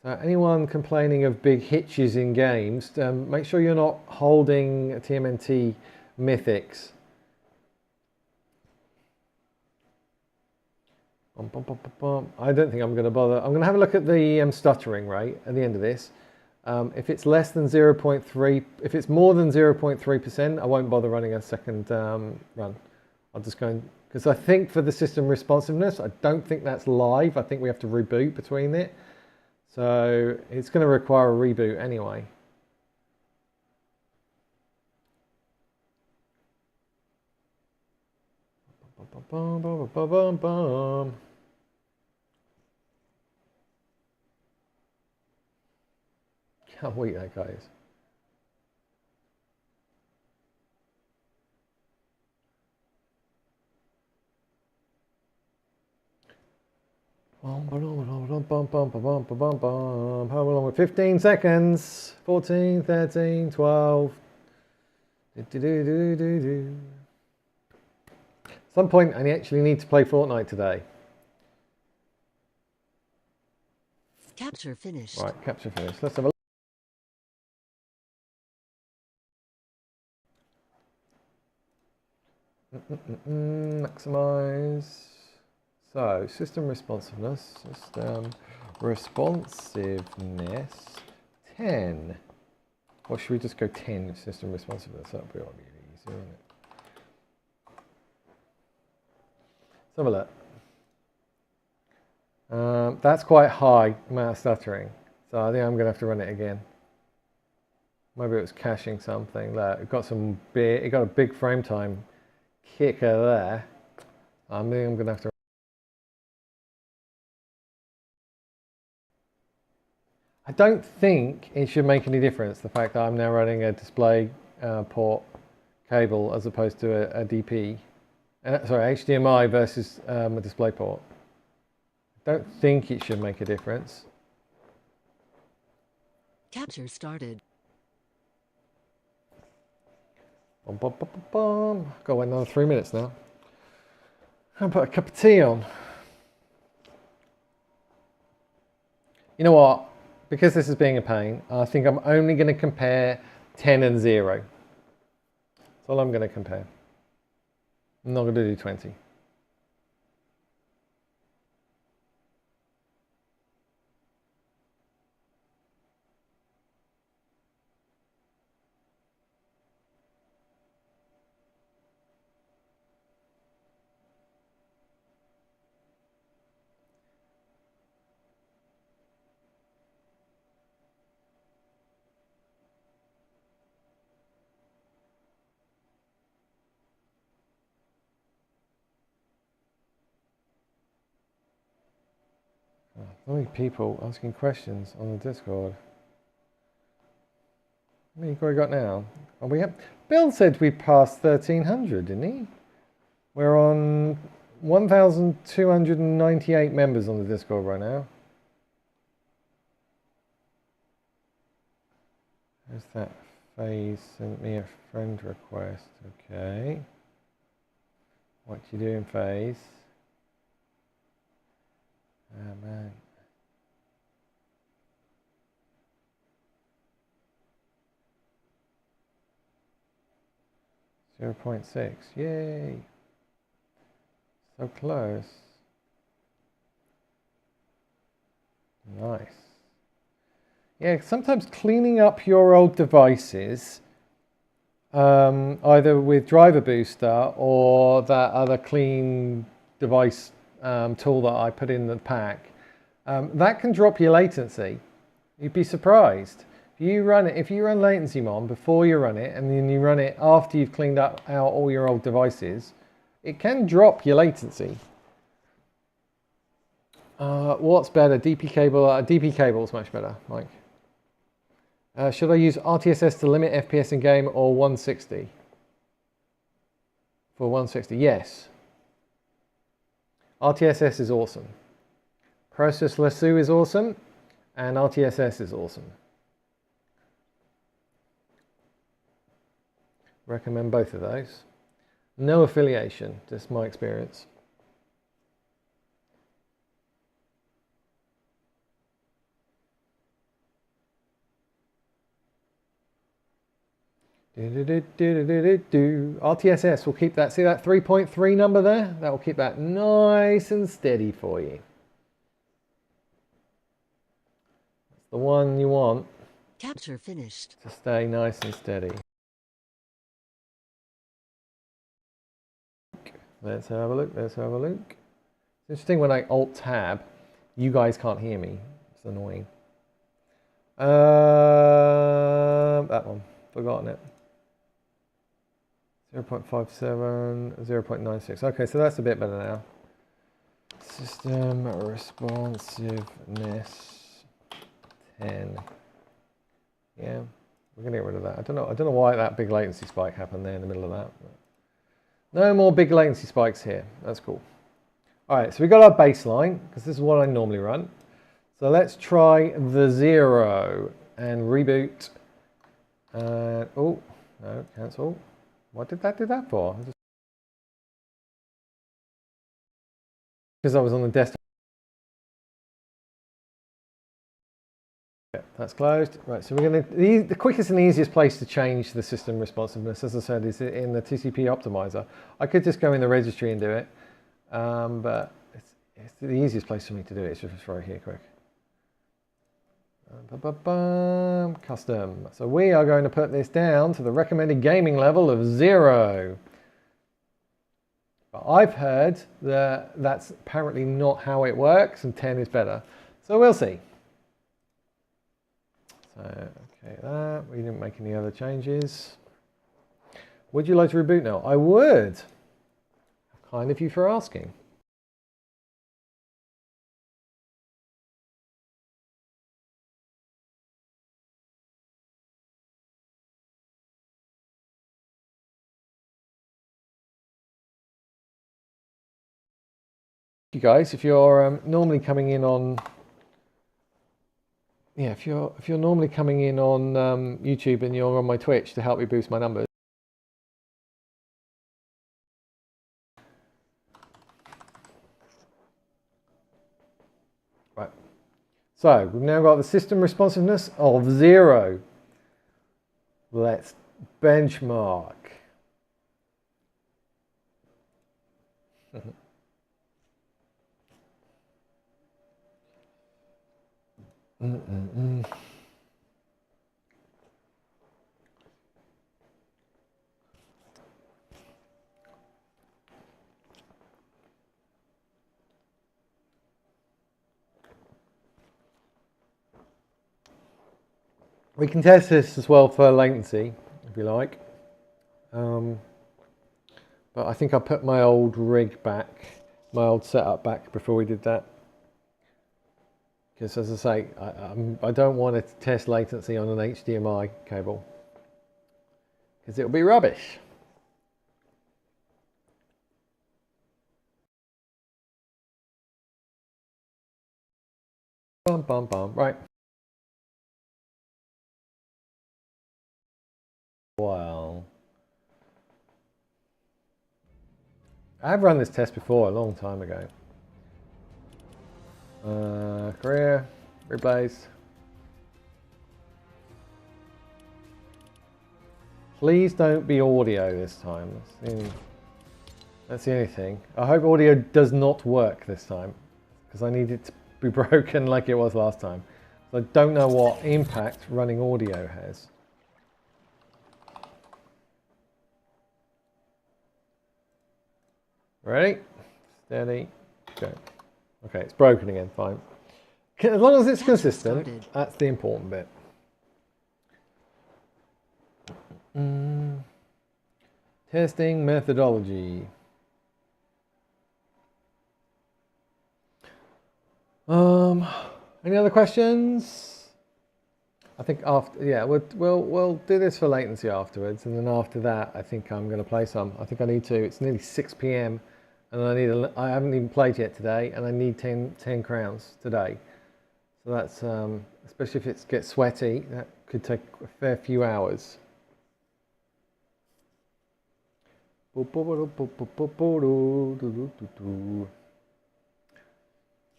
A: So anyone complaining of big hitches in games, make sure you're not holding TMNT mythics. I don't think I'm going to bother. I'm going to have a look at the stuttering rate at the end of this. If it's less than 0.3, if it's more than 0.3%, I won't bother running a second run. I'll just go and, because I think for the system responsiveness, I don't think that's live. I think we have to reboot between it. So it's going to require a reboot anyway. How weak that guy is. How long? 15 seconds. 14, 13, 12. At some point, I actually need to play Fortnite today.
C: Capture finished.
A: Right, capture finished. Let's have a look. Maximize. So, system responsiveness, 10. Or should we just go 10 system responsiveness? That'll be really easy, won't it? Let's have a look. That's quite high amount of stuttering. So I think I'm going to have to run it again. Maybe it was caching something. Look, it got a big frame time kicker there. I think I'm going to have to. I don't think it should make any difference, the fact that I'm now running a display port cable as opposed to a DP. Sorry, HDMI versus a display port. I don't think it should make a difference.
C: Capture started.
A: Got to wait another 3 minutes now. I'll put a cup of tea on. You know what? Because this is being a pain, I think I'm only going to compare 10 and 0. That's all I'm going to compare. I'm not going to do 20. So many people asking questions on the Discord. How many have we got now? Oh, we have. Bill said we passed 1,300, didn't he? We're on 1,298 members on the Discord right now. Where's that? Phase sent me a friend request. Okay. What you doing, Phase? Oh man. .6. Yay. So close. Nice. Yeah, sometimes cleaning up your old devices, either with Driver Booster or that other clean device tool that I put in the pack, that can drop your latency. You'd be surprised. If you run Latency Mon before you run it, and then you run it after you've cleaned out all your old devices, it can drop your latency. What's better, DP cable? DP cable is much better, Mike. Should I use RTSS to limit FPS in game or 160? For 160, yes. RTSS is awesome. Process Lasso is awesome, and RTSS is awesome. Recommend both of those. No affiliation, just my experience. RTSS will keep that, see that 3.3 number there? That will keep that nice and steady for you. That's the one you want.
C: Capture finished.
A: To stay nice and steady. Let's have a look, let's have a look. It's interesting when I Alt-Tab, you guys can't hear me. It's annoying. That one, forgotten it. 0.57, 0.96. Okay, so that's a bit better now. System responsiveness 10. Yeah, we're gonna get rid of that. I don't know why that big latency spike happened there in the middle of that. No more big latency spikes here. That's cool. All right, so we got our baseline because this is what I normally run. So let's try the 0 and reboot. Oh no, cancel. What did that do that for? Because I was on the desktop. Yeah, that's closed. Right, so we're going to, the quickest and easiest place to change the system responsiveness, as I said, is in the TCP optimizer. I could just go in the registry and do it, but it's the easiest place for me to do it. It's just right here, quick. Custom. So we are going to put this down to the recommended gaming level of 0. But I've heard that that's apparently not how it works, and 10 is better. So we'll see. So, okay, that. We didn't make any other changes. Would you like to reboot now? I would. Kind of you for asking. You guys, if you're normally coming in on, yeah, if you're normally coming in on YouTube and you're on my Twitch to help me boost my numbers. Right. So we've now got the system responsiveness of 0. Let's benchmark. We can test this as well for latency, if you like. But I think I put my old rig back, my old setup back before we did that. Because as I say, I don't want to test latency on an HDMI cable because it'll be rubbish. Bum, bum, bum. Right. Well, I've run this test before a long time ago. Career, replays. Please don't be audio this time. That's the only thing. I hope audio does not work this time because I need it to be broken like it was last time. So I don't know what impact running audio has. Ready? Steady. Go. Okay, it's broken again. Fine. As long as it's consistent, that's the important bit. Testing methodology. Any other questions? I think after, yeah, we'll do this for latency afterwards, and then after that, I think I'm going to play some. I think I need to. It's nearly 6 p.m. and I haven't even played yet today, and I need 10 crowns today. So that's especially if it gets sweaty, that could take a fair few hours.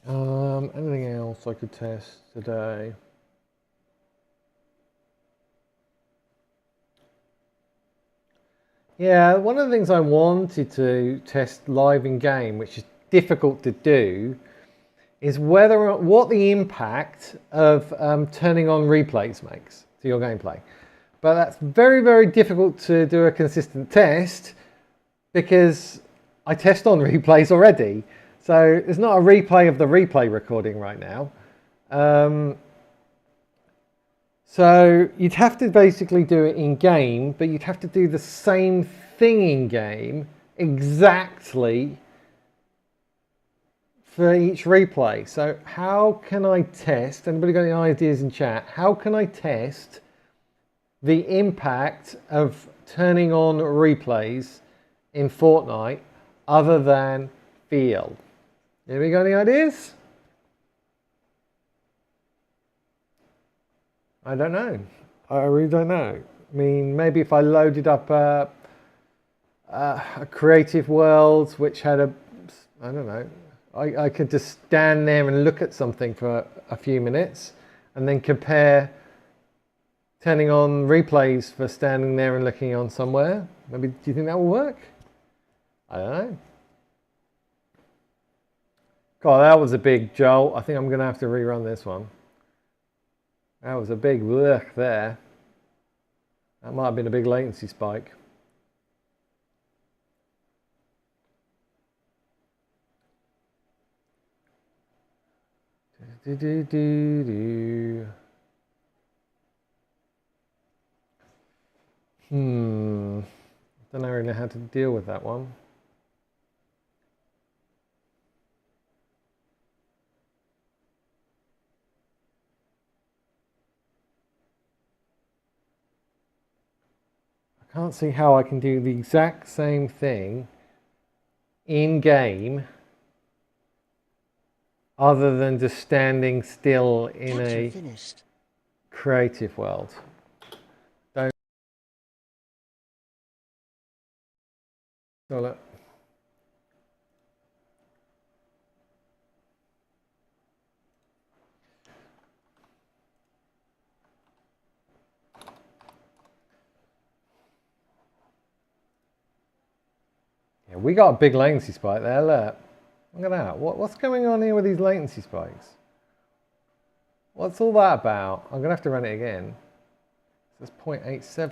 A: Anything else I could test today? Yeah, one of the things I wanted to test live in game, which is difficult to do, is what the impact of turning on replays makes to your gameplay. But that's very, very difficult to do a consistent test because I test on replays already. So there's not a replay of the replay recording right now. So you'd have to basically do it in game, but you'd have to do the same thing in game exactly for each replay. So how can I test, anybody got any ideas in chat, how can I test the impact of turning on replays in Fortnite other than feel? Anybody got any ideas? I don't know. I really don't know. I mean, maybe if I loaded up a creative world which had a, I don't know, I could just stand there and look at something for a few minutes and then compare turning on replays for standing there and looking on somewhere. Maybe, do you think that will work? I don't know. God, that was a big jolt. I think I'm going to have to rerun this one. That was a big look there. That might have been a big latency spike. Don't really know how to deal with that one. I can't see how I can do the exact same thing in game other than just standing still in a creative world. Don't. So look. Yeah, we got a big latency spike there. Look at that. What's going on here with these latency spikes? What's all that about? I'm gonna have to run it again. It's 0.87.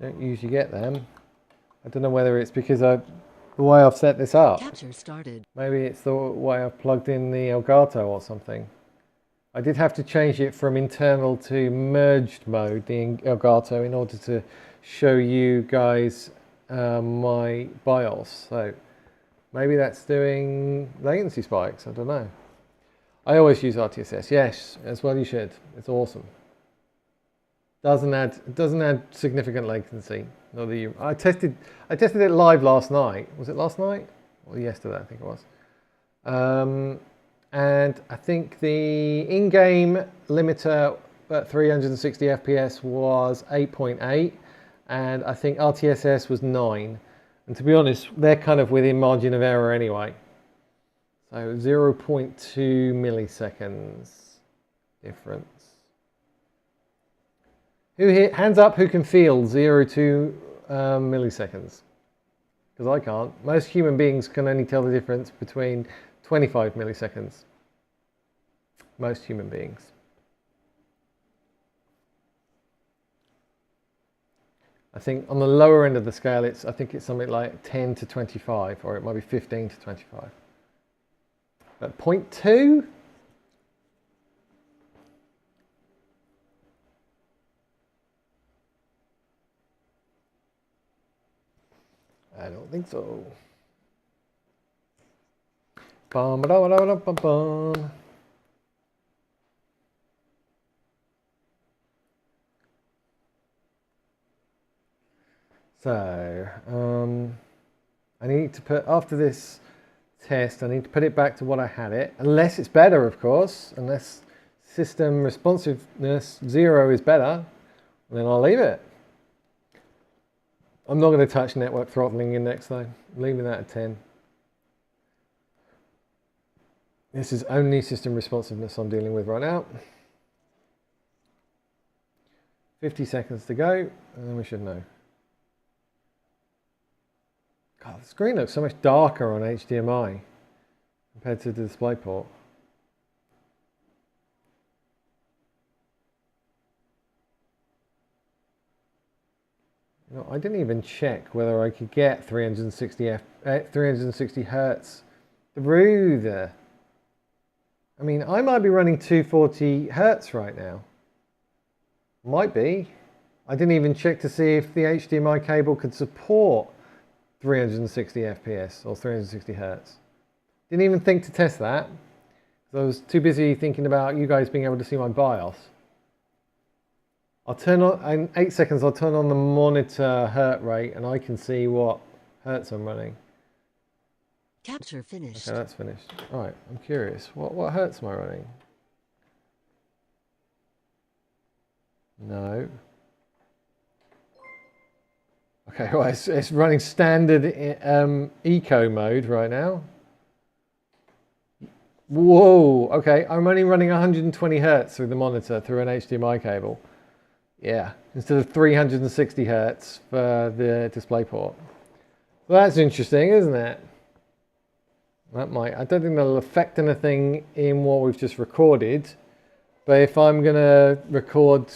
A: Don't usually get them. I don't know whether it's because the way I've set this up.
C: Capture started.
A: Maybe it's the way I've plugged in the Elgato or something. I did have to change it from internal to merged mode, the Elgato, in order to show you guys my BIOS. So maybe that's doing latency spikes, I don't know. I always use RTSS, yes, as well you should. It's awesome. It doesn't add significant latency. Not that I tested it live last night. Was it last night? Or yesterday, I think it was. And I think the in-game limiter at 360 FPS was 8.8, and I think RTSS was 9. And to be honest, they're kind of within margin of error anyway. So 0.2 milliseconds difference. Who here, hands up who can feel 0 to milliseconds? Because I can't. Most human beings can only tell the difference between 25 milliseconds. Most human beings. I think on the lower end of the scale, I think it's something like 10 to 25, or it might be 15 to 25. But 0.2? I don't think so. Bum, ba, da, da, da, bum, bum. So, I need to put, after this test, I need to put it back to what I had it, unless it's better, of course, unless system responsiveness 0 is better, then I'll leave it. I'm not going to touch network throttling index though, I'm leaving that at 10. This is only system responsiveness I'm dealing with right now. 50 seconds to go, and then we should know. God, the screen looks so much darker on HDMI compared to the DisplayPort. You know, I didn't even check whether I could get 360 hertz through the. I mean, I might be running 240 hertz right now. Might be. I didn't even check to see if the HDMI cable could support 360 FPS or 360 hertz. Didn't even think to test that. I was too busy thinking about you guys being able to see my BIOS. I'll turn on, in 8 seconds, I'll turn on the monitor hertz rate and I can see what hertz I'm running.
C: Capture finished.
A: Okay, that's finished. All right, I'm curious. What hertz am I running? No. Okay, well, it's running standard eco mode right now. Whoa, okay, I'm only running 120 hertz through the monitor through an HDMI cable. Yeah, instead of 360 hertz for the DisplayPort. Well, that's interesting, isn't it? That might, I don't think that'll affect anything in what we've just recorded, but if I'm going to record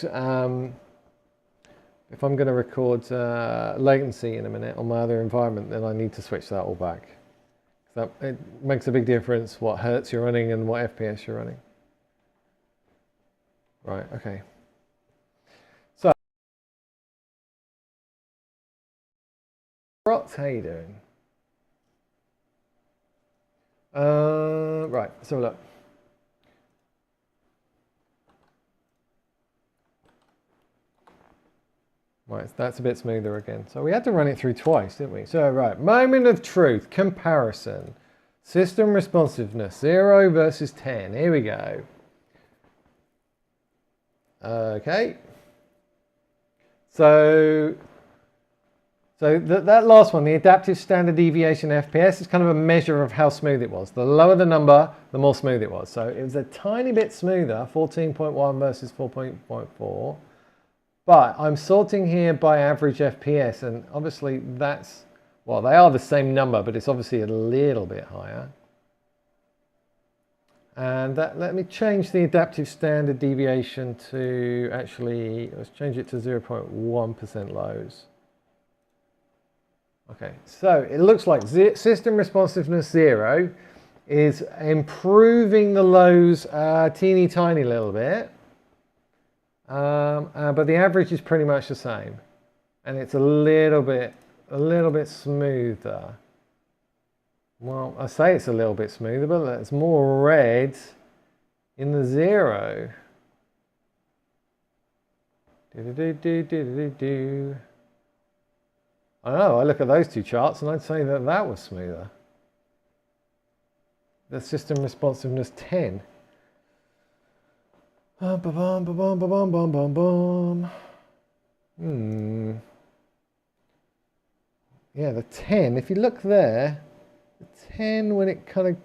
A: latency in a minute on my other environment, then I need to switch that all back. So it makes a big difference what hertz you're running and what FPS you're running. Right, okay. So, Rots, how you doing? Right, so look. Right, that's a bit smoother again. So we had to run it through twice, didn't we? So right, moment of truth, comparison. System responsiveness, 0 versus 10. Here we go. Okay. So that last one, the adaptive standard deviation FPS, is kind of a measure of how smooth it was. The lower the number, the more smooth it was. So it was a tiny bit smoother, 14.1 versus 4.4. But I'm sorting here by average FPS, and obviously that's, well, they are the same number, but it's obviously a little bit higher. And let me change the adaptive standard deviation to, actually, let's change it to 0.1% lows. Okay, so it looks like system responsiveness 0 is improving the lows teeny tiny little bit, but the average is pretty much the same, and it's a little bit smoother. Well, I say it's a little bit smoother, but there's more red in the 0. I know, I look at those two charts and I'd say that that was smoother. The system responsiveness 10. Yeah, the 10, if you look there, the 10 when it kind of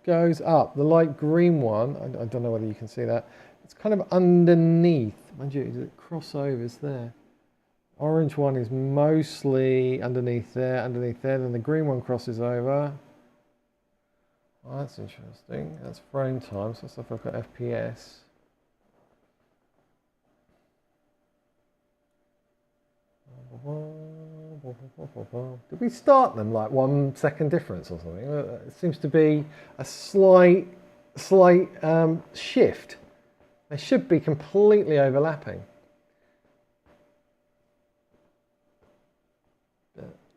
A: goes up, the light green one, I don't know whether you can see that, it's kind of underneath. Mind you, the crossovers there. Orange one is mostly underneath there, then the green one crosses over. Oh, that's interesting. That's frame time, so let's have a look at FPS. Did we start them like 1 second difference or something? It seems to be a slight shift. They should be completely overlapping.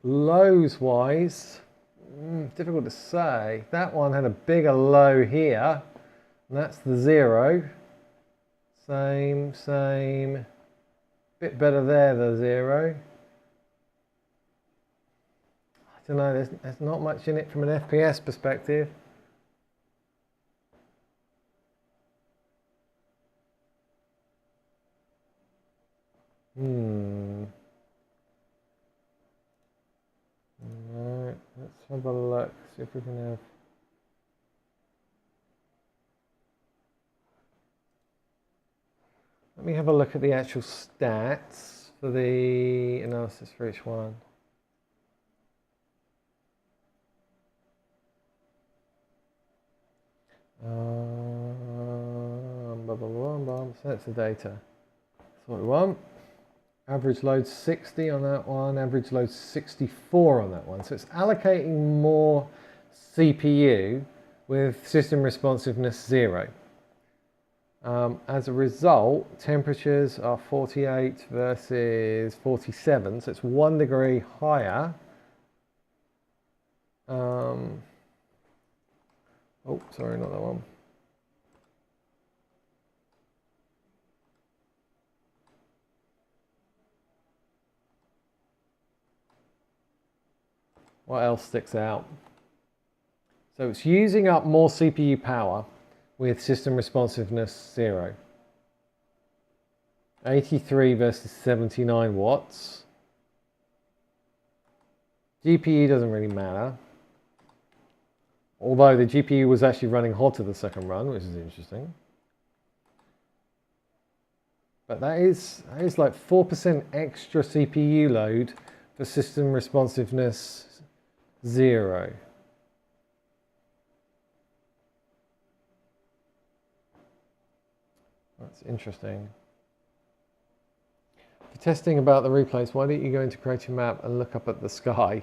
A: Lows wise, difficult to say. That one had a bigger low here, and that's the 0. Same. Bit better there, the 0. I don't know, there's not much in it from an FPS perspective. Alright, let's have a look, see if we can have... Let me have a look at the actual stats for the analysis for each one. So that's the data. That's what we want. Average load 60 on that one, average load 64 on that one. So it's allocating more CPU with system responsiveness 0. As a result, temperatures are 48 versus 47, so it's 1 degree higher. Oh, sorry, not that one. What else sticks out? So it's using up more CPU power with system responsiveness 0. 83 versus 79 watts. GPU doesn't really matter. Although the GPU was actually running hotter the second run, which is interesting. But that is like 4% extra CPU load for system responsiveness 0. That's interesting. For testing about the replays, why don't you go into create a map and look up at the sky?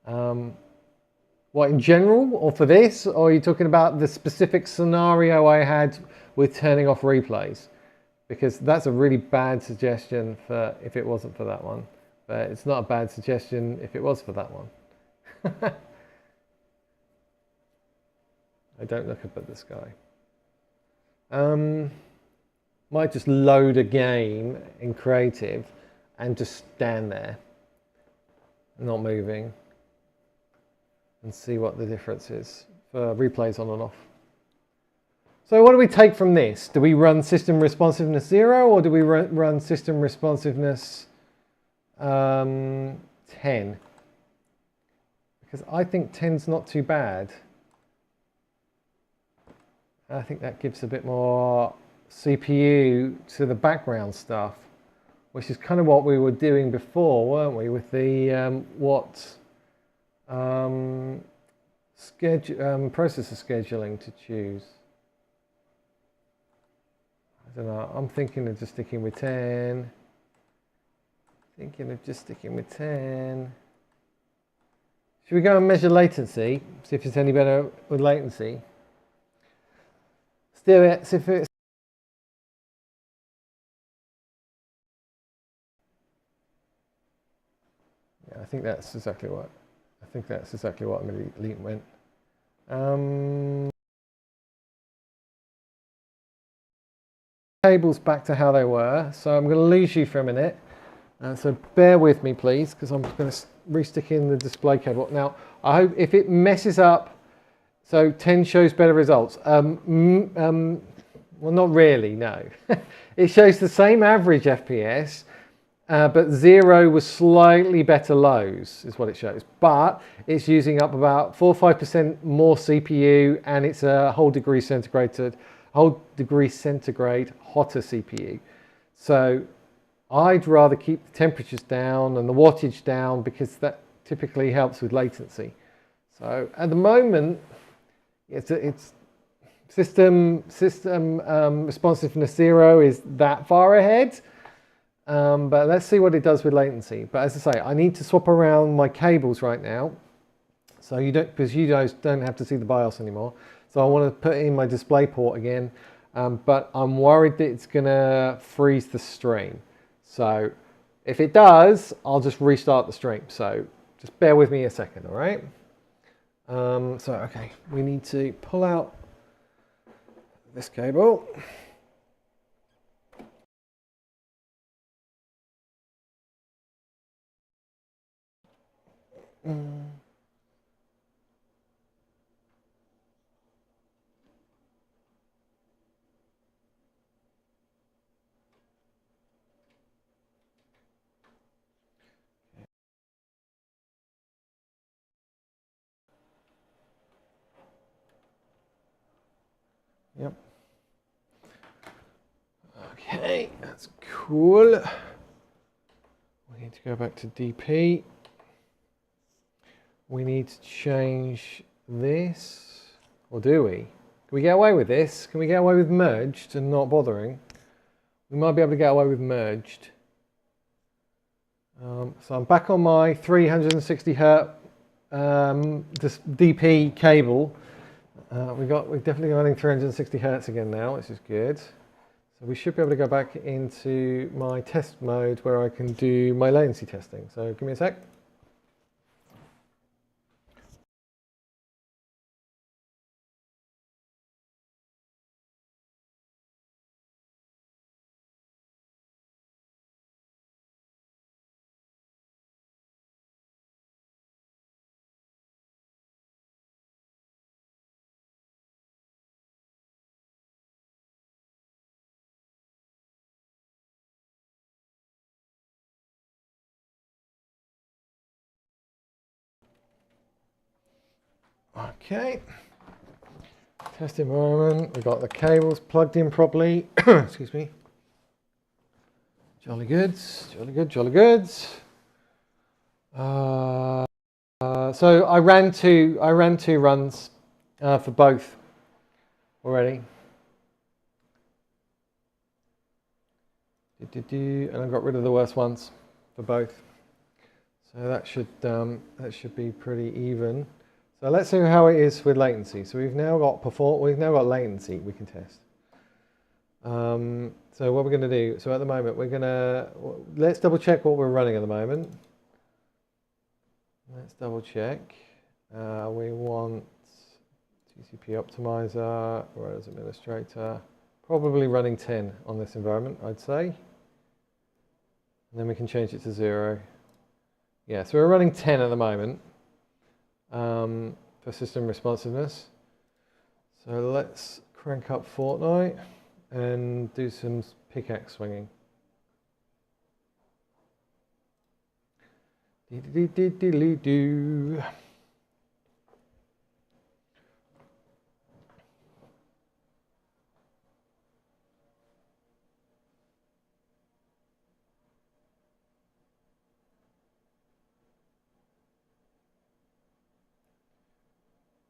A: What, in general, or for this? Or are you talking about the specific scenario I had with turning off replays? Because that's a really bad suggestion for if it wasn't for that one. But it's not a bad suggestion if it was for that one. I don't look up at the sky. Might just load a game in creative and just stand there, not moving, and see what the difference is for replays on and off. So what do we take from this? Do we run system responsiveness 0 or do we run system responsiveness 10? Because I think 10's not too bad. I think that gives a bit more CPU to the background stuff, which is kind of what we were doing before, weren't we, with the processor scheduling to choose. I don't know, I'm thinking of just sticking with 10. Should we go and measure latency? See if it's any better with latency. Let's do it. See if it's. Yeah, I think that's exactly what. I think that's exactly what I'm going to leave went. Cables back to how they were. So I'm going to lose you for a minute. So bear with me, please, because I'm going to re-stick in the display cable. Now, I hope if it messes up, so 10 shows better results. Well, not really, no. It shows the same average FPS, but 0 was slightly better lows, is what it shows. But it's using up about 4 or 5% more CPU, and it's a whole degree centigrade hotter CPU. So I'd rather keep the temperatures down and the wattage down because that typically helps with latency. So at the moment, it's system responsiveness 0 is that far ahead. But let's see what it does with latency. But as I say, I need to swap around my cables right now. So you don't, because you guys don't have to see the BIOS anymore. So I want to put in my display port again. But I'm worried that it's going to freeze the stream. So if it does, I'll just restart the stream. So just bear with me a second, all right? Okay, we need to pull out this cable. Yep. Okay, that's cool. We need to go back to DP. We need to change this, or do we? Can we get away with this? Can we get away with merged and not bothering? We might be able to get away with merged. So I'm back on my 360 hertz this DP cable. We're definitely running 360 hertz again now, which is good. So we should be able to go back into my test mode where I can do my latency testing. So give me a sec. Okay, test environment, we've got the cables plugged in properly, excuse me. Jolly goods, jolly good, jolly goods. So I ran two runs for both already. And I got rid of the worst ones for both. So that should be pretty even. So let's see how it is with latency. So we've now got latency we can test. So what we're going to do, so at the moment let's double check what we're running at the moment. Let's double check. We want TCP optimizer, whereas administrator, probably running 10 on this environment, I'd say. And then we can change it to 0. Yeah, so we're running 10 at the moment. For system responsiveness. So let's crank up Fortnite and do some pickaxe swinging. Do.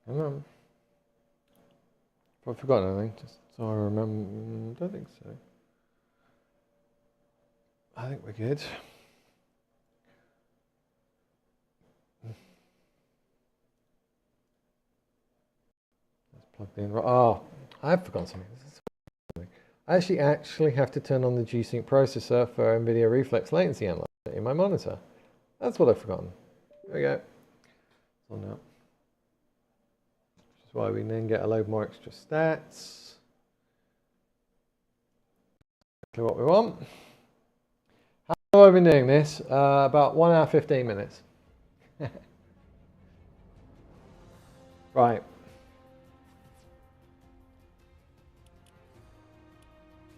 A: Come on. I've forgotten anything, just so I remember. Don't think so. I think we're good. Plugged in. Oh, I've forgotten something. I actually have to turn on the G-Sync processor for NVIDIA Reflex latency analyzer in my monitor. That's what I've forgotten. There we go. It's on now. Which is why we then get a load more extra stats. Exactly what we want. How long have I been doing this? About 1 hour 15 minutes. Right.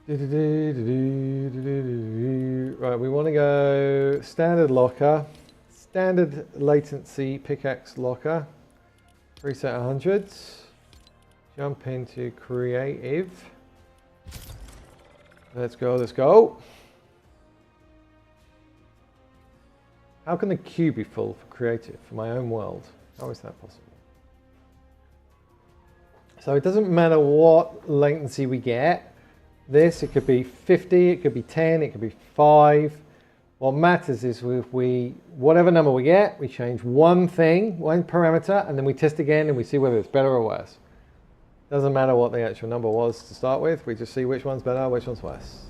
A: Right, we want to go standard locker, standard latency pickaxe locker, preset 100s, jump into creative. Let's go, let's go. How can the queue be full for creative, for my own world? How is that possible? So it doesn't matter what latency we get. This, it could be 50, it could be 10, it could be 5. What matters is if whatever number we get, we change one thing, one parameter, and then we test again and we see whether it's better or worse. Doesn't matter what the actual number was to start with, we just see which one's better, which one's worse.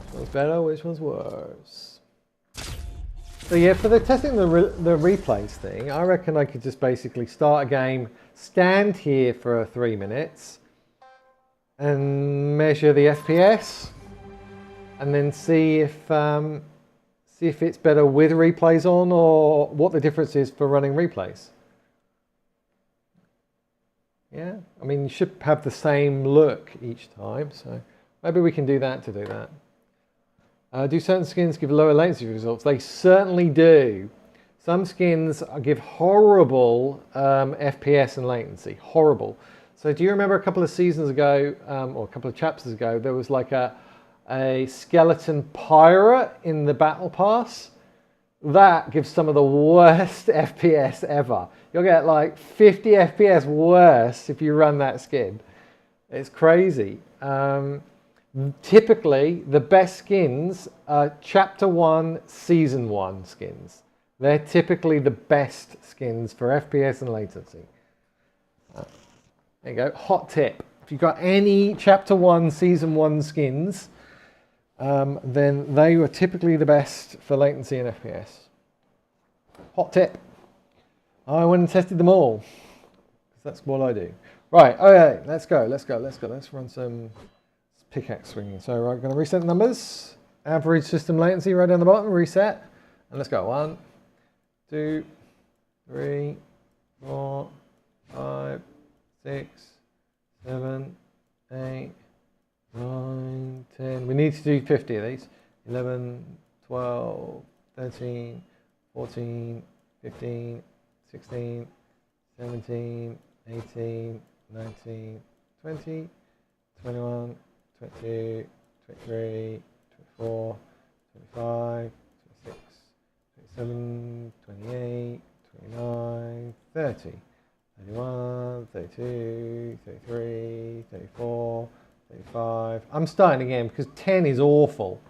A: Which one's better, which one's worse. So yeah, for the testing the replays thing, I reckon I could just basically start a game, stand here for 3 minutes, and measure the FPS, and then see if it's better with replays on, or what the difference is for running replays. Yeah, I mean, you should have the same look each time, so maybe we can do that to do that. Do certain skins give lower latency results? They certainly do. Some skins give horrible FPS and latency, horrible. So do you remember a couple of seasons ago, or a couple of chapters ago, there was like a skeleton pirate in the battle pass? That gives some of the worst FPS ever. You'll get like 50 FPS worse if you run that skin. It's crazy. Typically, the best skins are Chapter 1, Season 1 skins. They're typically the best skins for FPS and latency. There you go, hot tip. If you've got any Chapter 1, Season 1 skins, then they were typically the best for latency and FPS. Hot tip. I went and tested them all, because that's what I do. Right, okay, let's go. Let's run some pickaxe swinging. So we're going to reset the numbers. Average system latency right down the bottom, reset. And let's go. 1, 2, 3, 4, 5, 6, 7, 8, 9, 10. We need to do 50 of these. 11, 12, 13, 14, 15, 16, 17, 18, 19, 20, 21, 22, 23, 24, 25, 26, 27, 28, 29, 30. 31, 32, 33, 34, 35. I'm starting again because 10 is awful.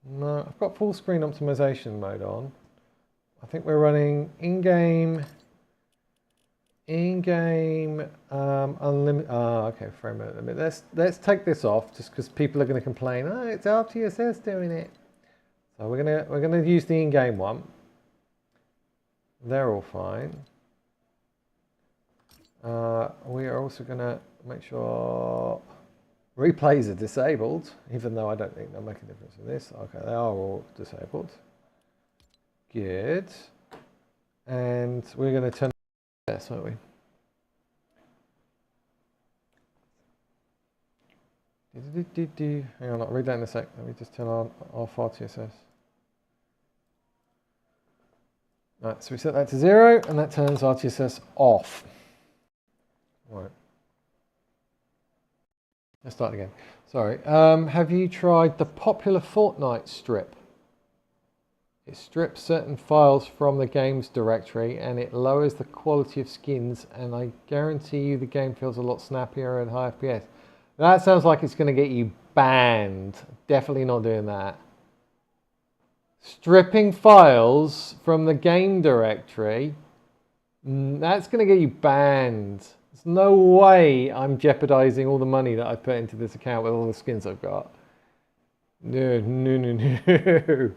A: No, I've got full screen optimization mode on. I think we're running in-game unlimited. Okay, frame rate limit. Let's take this off just because people are going to complain. Oh, it's RTSS doing it. So we're gonna use the in-game one. They're all fine. We are also going to make sure replays are disabled, even though I don't think they'll make a difference in this. Okay, they are all disabled. Good. And we're going to turn this, aren't we? Hang on, I'll read that in a sec. Let me just turn on off RTSS. Right, so we set that to 0, and that turns RTSS off. Right. Let's start again. Sorry. Have you tried the popular Fortnite strip? It strips certain files from the game's directory and it lowers the quality of skins, and I guarantee you the game feels a lot snappier and high FPS. That sounds like it's going to get you banned. Definitely not doing that. Stripping files from the game directory. That's going to get you banned. There's no way I'm jeopardizing all the money that I've put into this account with all the skins I've got. No, no, no,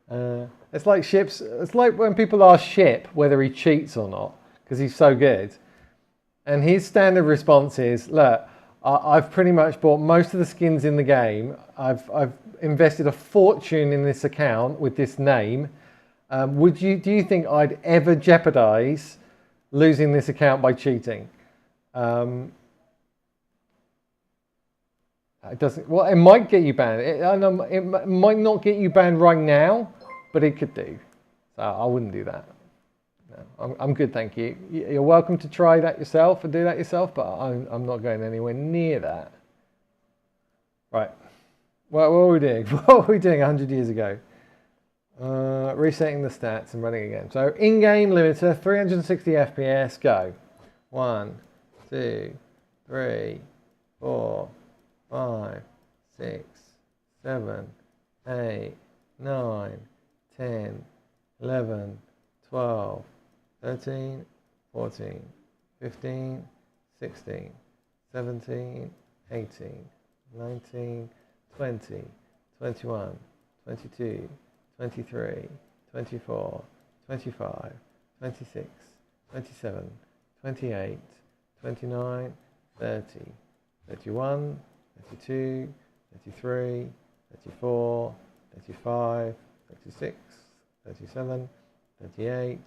A: no. It's like Ship's. It's like when people ask Ship whether he cheats or not because he's so good, and his standard response is, "Look, I've pretty much bought most of the skins in the game. I've invested a fortune in this account with this name. Do you think I'd ever jeopardize losing this account by cheating?" It doesn't. Well, it might get you banned. It might not get you banned right now, but it could do. So I wouldn't do that. No, I'm good, thank you. You're welcome to try that yourself and do that yourself, but I'm not going anywhere near that. Right. What were we doing? What were we doing 100 years ago? Resetting the stats and running again. So in-game limiter, 360 FPS, go. 1, 2, 3, 4, 5, 6, 7, 8, 9, 10, 11, 12, 13, 14, 15, 16, 17, 18, 19, 20, 21, 22, 23, 24, 25, 26, 27, 28, 29, 30, 31, 32, 33, 34, 35, 36, 37, 38,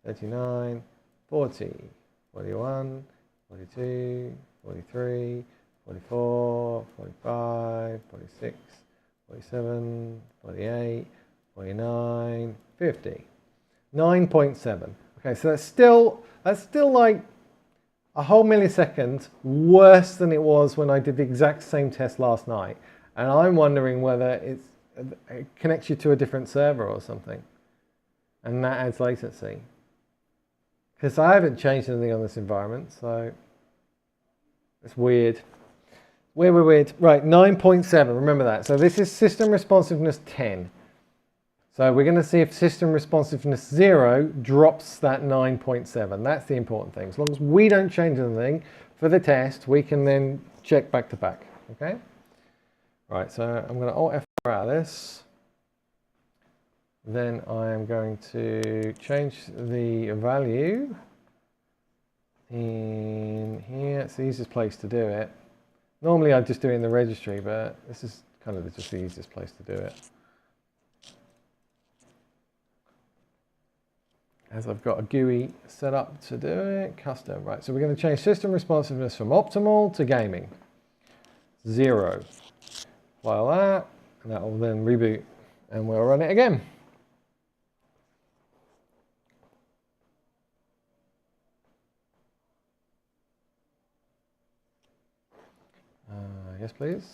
A: 39, 40, 41, 42, 43, 44, 45, 46, 47, 48, 49, 50. 9.7. Okay, so that's still like a whole millisecond worse than it was when I did the exact same test last night. And I'm wondering whether it connects you to a different server or something. And that adds latency. Because I haven't changed anything on this environment, so it's weird. Weird. Right, 9.7, remember that. So this is system responsiveness 10. So we're going to see if system responsiveness 0 drops that 9.7. That's the important thing. As long as we don't change anything for the test, we can then check back to back. Okay? Right, so I'm going to Alt F4 out of this. Then I am going to change the value in here. It's the easiest place to do it. Normally I'd just do it in the registry, but this is kind of just the easiest place to do it. As I've got a GUI set up to do it, custom. Right, so we're going to change system responsiveness from optimal to gaming. 0. File that, and that will then reboot, and we'll run it again. Yes, please.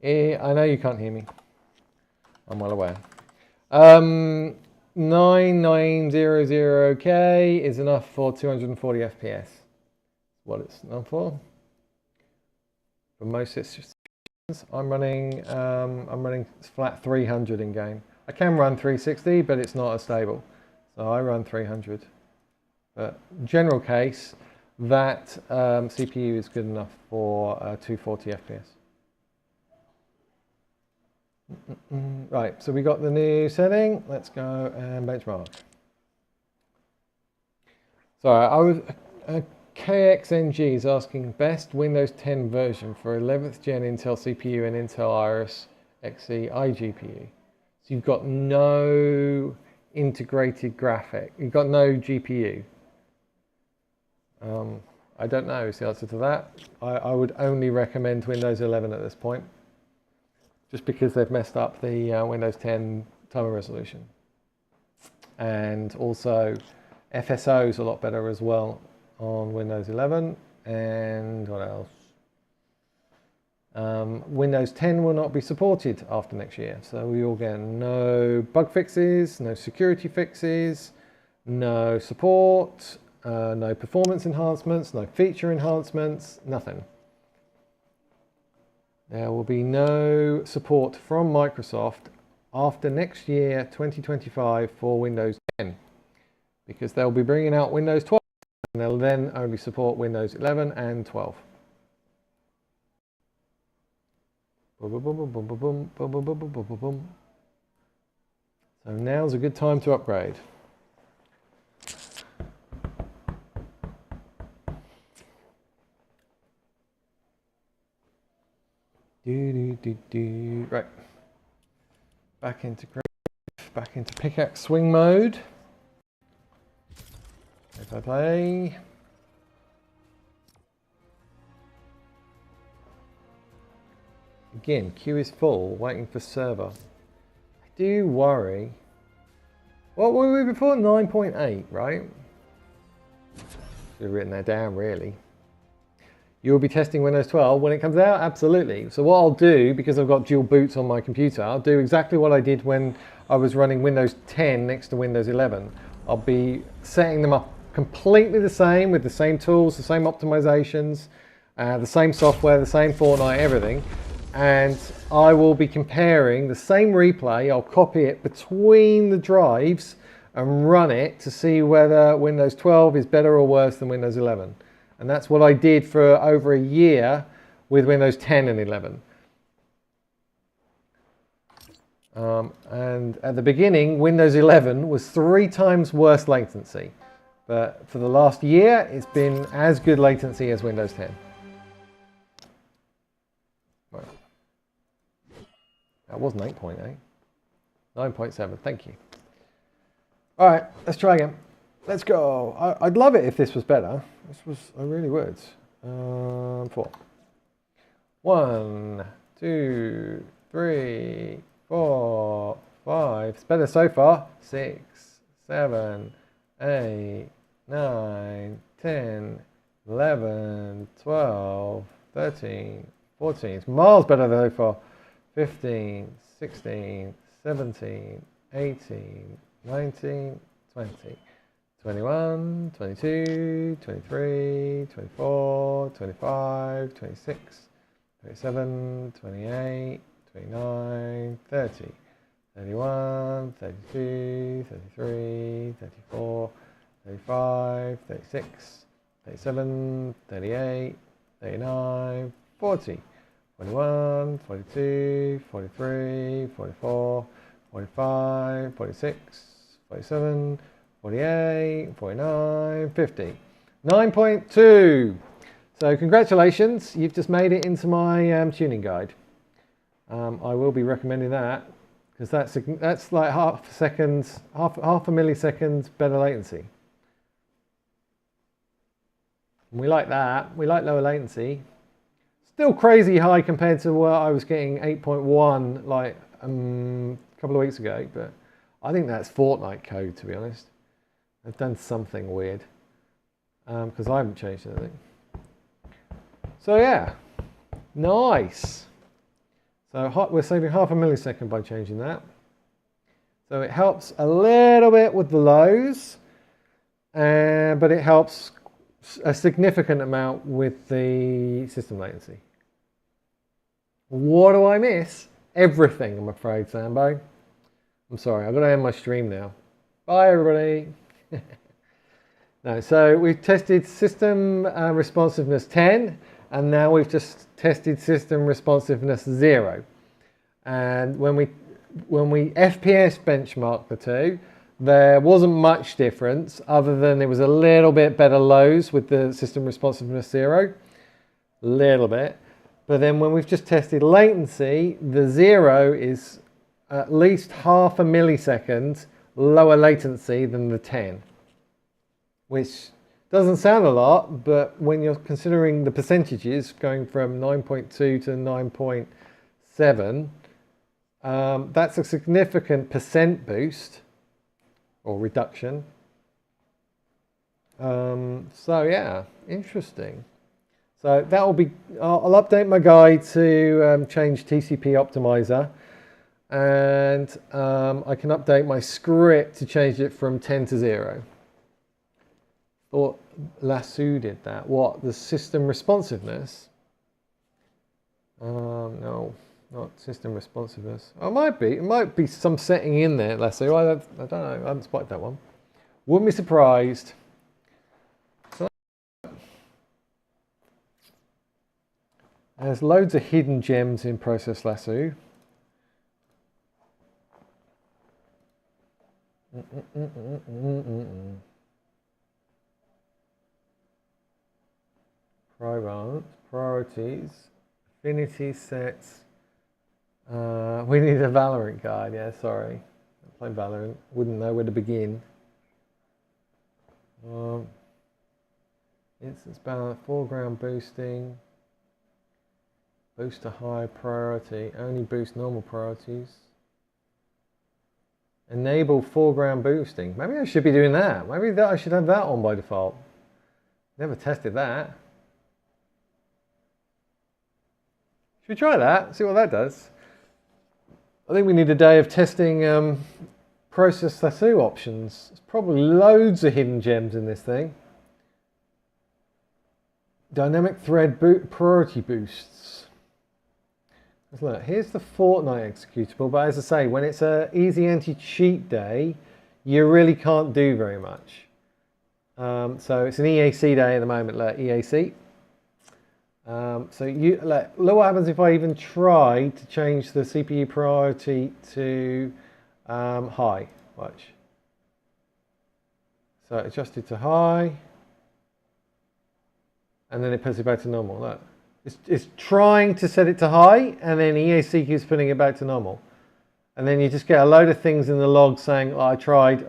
A: I know you can't hear me. I'm well aware. 9900K is enough for 240 FPS. What it's enough for most systems. I'm running flat 300 in game. I can run 360, but it's not as stable. So I run 300. But general case, that CPU is good enough for 240 FPS. Right, so we got the new setting. Let's go and benchmark. So KXNG is asking best Windows 10 version for 11th gen Intel CPU and Intel Iris Xe iGPU. So you've got no integrated graphic. You've got no GPU. I don't know is the answer to that. I would only recommend Windows 11 at this point. just because they've messed up the Windows 10 timer resolution. And also FSO is a lot better as well on Windows 11. And what else? Windows 10 will not be supported after next year. So we will get no bug fixes, no security fixes, no support, no performance enhancements, no feature enhancements, nothing. There will be no support from Microsoft after next year, 2025, for Windows 10, because they'll be bringing out Windows 12 and they'll then only support Windows 11 and 12. So now's a good time to upgrade. Right. Back into pickaxe swing mode. If I play. Again, queue is full, waiting for server. I do worry. What were we before? 9.8, right? Should have written that down, really. You will be testing Windows 12 when it comes out? Absolutely. So what I'll do, because I've got dual boots on my computer, I'll do exactly what I did when I was running Windows 10 next to Windows 11. I'll be setting them up completely the same, with the same tools, the same optimizations, the same software, the same Fortnite, everything. And I will be comparing the same replay. I'll copy it between the drives and run it to see whether Windows 12 is better or worse than Windows 11. And that's what I did for over a year with Windows 10 and 11. And at the beginning, Windows 11 was 3 times worse latency. But for the last year, it's been as good latency as Windows 10. Right. That wasn't 8.8. 9.7, thank you. All right, let's try again. Let's go. I'd love it if this was better. I really would. 4. 1, 2, 3, 4, 5. It's better so far. 6, 7, 8, 9, 10, 11, 12, 13, 14. It's miles better so far. 15, 16, 17, 18, 19, 20. 21, 22, 23, 24, 25, 26, 27, 28, 29, 30, 31, 32, 33, 34, 35, 36, 37, 38, 39, 40, 41, 42, 43, 44, 45, 46, 47, 48, 49, 50. 9.2. So congratulations, you've just made it into my tuning guide. I will be recommending that because that's like half a millisecond better latency. And we like that. We like lower latency. Still crazy high compared to what I was getting 8.1 like a couple of weeks ago, but I think that's Fortnite code, to be honest. They've done something weird because I haven't changed anything. So yeah, nice. So we're saving half a millisecond by changing that. So it helps a little bit with the lows, but it helps a significant amount with the system latency. What do I miss? Everything, I'm afraid, Sambo. I'm sorry, I've got to end my stream now. Bye, everybody. No, so we've tested system responsiveness 10, and now we've just tested system responsiveness 0. And when we FPS benchmarked the two, there wasn't much difference other than it was a little bit better lows with the system responsiveness 0, little bit. But then when we've just tested latency, the 0 is at least half a millisecond lower latency than the 10, which doesn't sound a lot, but when you're considering the percentages going from 9.2 to 9.7, That's a significant percent boost or reduction. So yeah, interesting. So that will be, I'll update my guide to change TCP optimizer, and I can update my script to change it from 10 to 0. Thought Lasso did that. What, the system responsiveness? No, not system responsiveness. Oh, it might be some setting in there, Lasso. I don't know, I haven't spotted that one. Wouldn't be surprised. So, there's loads of hidden gems in Process Lasso. Priorities, affinity sets. We need a Valorant guide. Yeah, sorry, I play Valorant. Wouldn't know where to begin. Instance balance, foreground boosting. Boost to high priority. Only boost normal priorities. Enable foreground boosting. Maybe I should be doing that. Maybe I should have that on by default. Never tested that. Should we try that? See what that does. I think we need a day of testing Process Lasso options. There's probably loads of hidden gems in this thing. Dynamic thread priority boosts. Look, here's the Fortnite executable, but as I say, when it's an easy anti-cheat day, you really can't do very much. So it's an EAC day at the moment, look, EAC. So look what happens if I even try to change the CPU priority to high. Watch. So adjusted to high, and then it puts it back to normal. Look, it's trying to set it to high, and then EAC keeps putting it back to normal. And then you just get a load of things in the log saying, oh, I tried.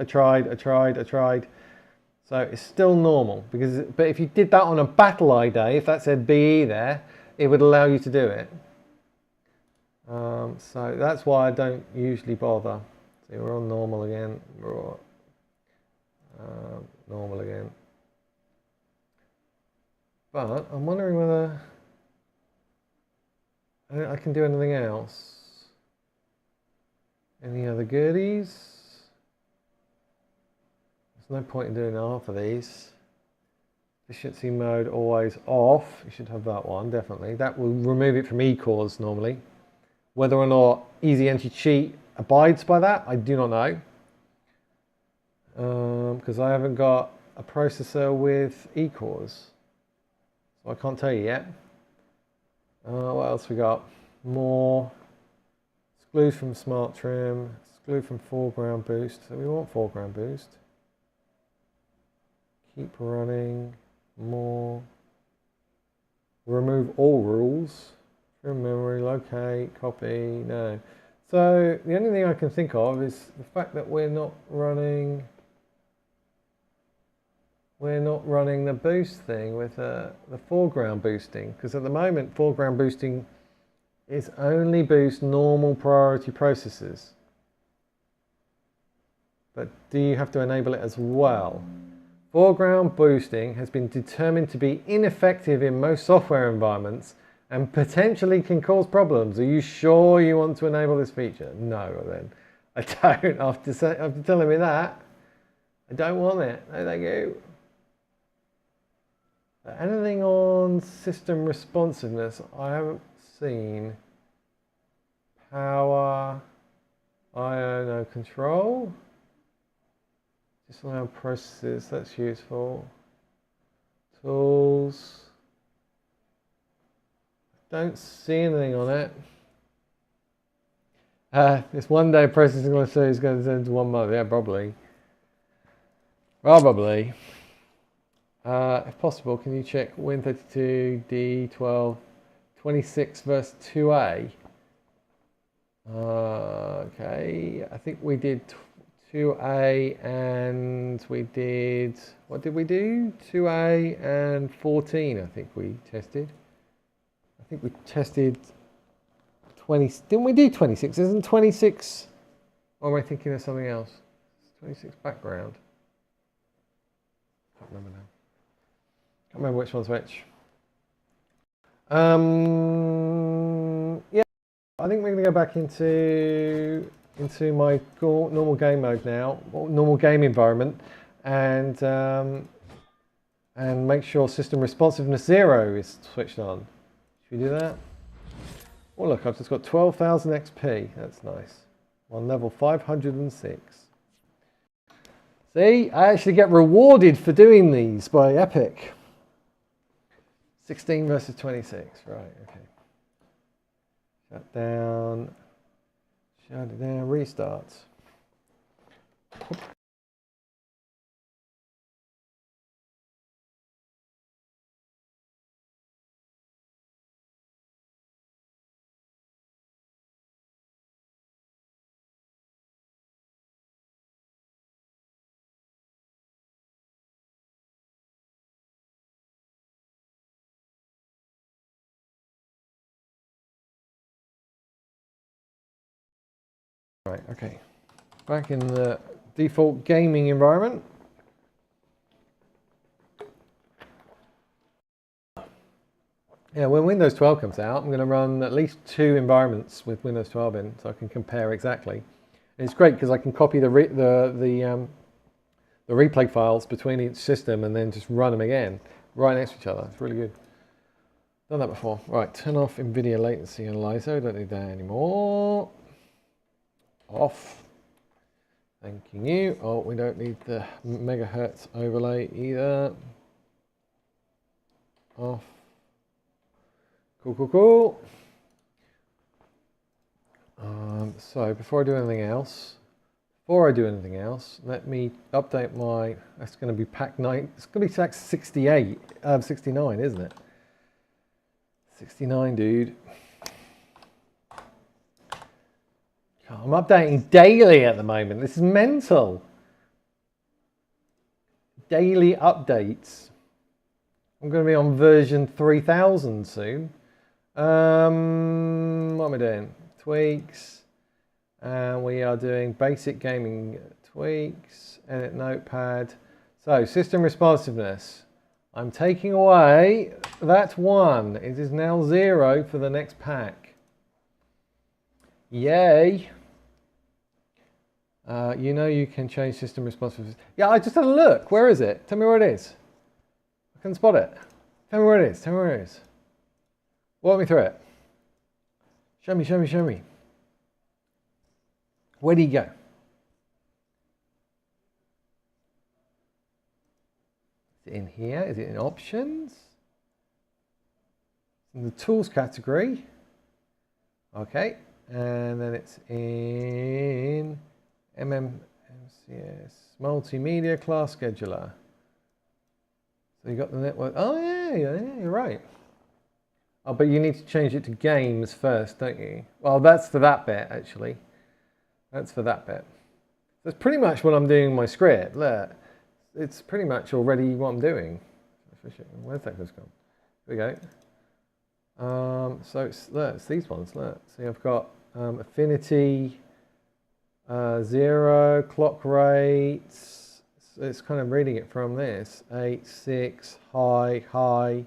A: So it's still normal, but if you did that on a battle eye day, if that said BE there, it would allow you to do it. So that's why I don't usually bother. See, we're on normal again. Normal again. But I'm wondering whether I can do anything else. Any other goodies? There's no point in doing half of these. Efficiency mode always off. You should have that one, definitely. That will remove it from eCores normally. Whether or not Easy Anti-Cheat abides by that, I do not know. Because I haven't got a processor with eCores. So I can't tell you yet. What else we got? More. Exclude from Smart Trim. Exclude from Foreground Boost. So we want Foreground Boost. Keep running. More. Remove all rules. From memory, locate, copy, no. So the only thing I can think of is the fact that we're not running the boost thing with the foreground boosting, because at the moment foreground boosting is only boost normal priority processes. But do you have to enable it as well? Foreground boosting has been determined to be ineffective in most software environments and potentially can cause problems. Are you sure you want to enable this feature? No, then. I don't. After telling me that, I don't want it. No, thank you. Anything on system responsiveness? I haven't seen. Power, I/O, no control. Just allow processes, that's useful. Tools. Don't see anything on it. This one day processing, let's say, is going to turn to 1 month. Yeah, probably. Probably. If possible, can you check Win32 D12 26 verse 2A? Okay, I think we did 2A and we did, what did we do? 2A and 14, I think we tested. I think we tested 20, didn't we do 26? Isn't 26, or am I thinking of something else? 26 background. Can't remember now. Can't remember which one's which. Yeah, I think we're going to go back into my normal game mode now, or normal game environment, and make sure system responsiveness 0 is switched on. Should we do that? Oh look, I've just got 12,000 XP. That's nice. On level 506. See, I actually get rewarded for doing these by Epic. 16 versus 26. Right, okay. Shut down. Shut it down. Restarts. Right, okay. Back in the default gaming environment. Yeah, when Windows 12 comes out, I'm going to run at least 2 environments with Windows 12 in, so I can compare exactly. And it's great because I can copy the replay files between each system and then just run them again right next to each other. It's really good. Done that before. Right, turn off NVIDIA latency analyzer. Don't need that anymore. Off. Thanking you. Oh, we don't need the megahertz overlay either. Off. Cool, cool, cool. So before I do anything else, let me update my. That's going to be pack 9. It's going to be pack 68, 69, isn't it? 69, dude. I'm updating daily at the moment. This is mental. Daily updates. I'm going to be on version 3000 soon. What am I doing? Tweaks. And we are doing basic gaming tweaks. Edit notepad. So, system responsiveness. I'm taking away that 1. It is now 0 for the next pack. Yay. You know you can change system responsiveness. Yeah, I just had a look. Where is it? Tell me where it is. I can spot it. Tell me where it is. Tell me where it is. Walk me through it. Show me, show me, show me. Where do you go? Is it in here? Is it in options? In the tools category. Okay. And then it's in MCS multimedia class scheduler. So you got the network. Oh yeah, you're right. Oh, but you need to change it to games first, don't you? Well, that's for that bit actually. That's for that bit. That's pretty much what I'm doing in my script. Look, it's pretty much already what I'm doing. Where's that gone? Here we go. So it's these ones. Look, see, I've got affinity, 0, clock rates. It's kind of reading it from this. 8, 6, high,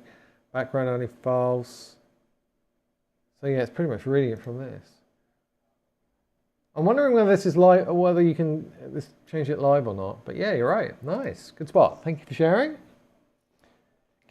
A: background only false. So yeah, it's pretty much reading it from this. I'm wondering whether this is live, or whether you can change it live or not. But yeah, you're right. Nice, good spot. Thank you for sharing.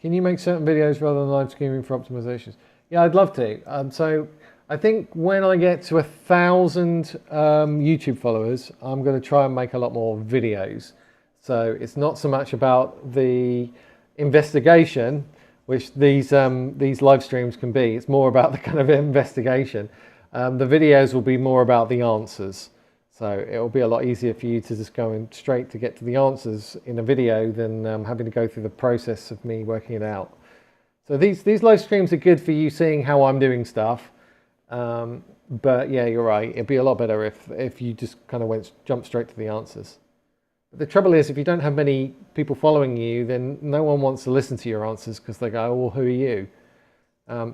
A: Can you make certain videos rather than live streaming for optimizations? Yeah, I'd love to. So I think when I get to 1,000 YouTube followers, I'm going to try and make a lot more videos. So it's not so much about the investigation, which these live streams can be. It's more about the kind of investigation. The videos will be more about the answers. So it will be a lot easier for you to just go in straight to get to the answers in a video than having to go through the process of me working it out. So these live streams are good for you seeing how I'm doing stuff. But yeah, you're right. It'd be a lot better if you just kind of jumped straight to the answers. But the trouble is, if you don't have many people following you, then no one wants to listen to your answers because they go, "Oh, well, who are you?"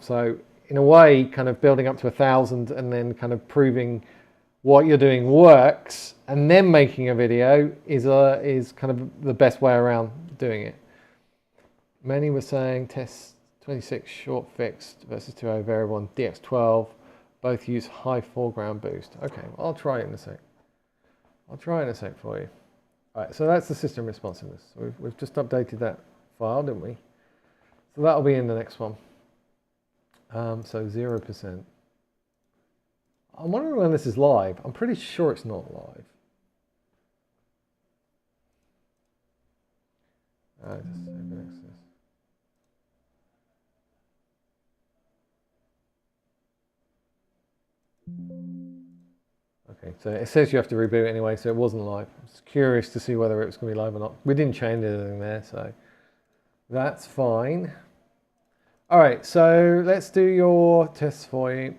A: So in a way, kind of building up to 1,000 and then kind of proving what you're doing works and then making a video is kind of the best way around doing it. Many were saying test 26 short fixed versus 2.0 variable on DX12. Both use high foreground boost. Okay, well, I'll try it in a sec. I'll try it in a sec for you. All right, so that's the system responsiveness. We've just updated that file, didn't we? So that'll be in the next one. So 0%. I'm wondering when this is live. I'm pretty sure it's not live. Just open access. Okay, so it says you have to reboot anyway, so it wasn't live. I was curious to see whether it was going to be live or not. We didn't change anything there, so that's fine. All right, so let's do your tests for you.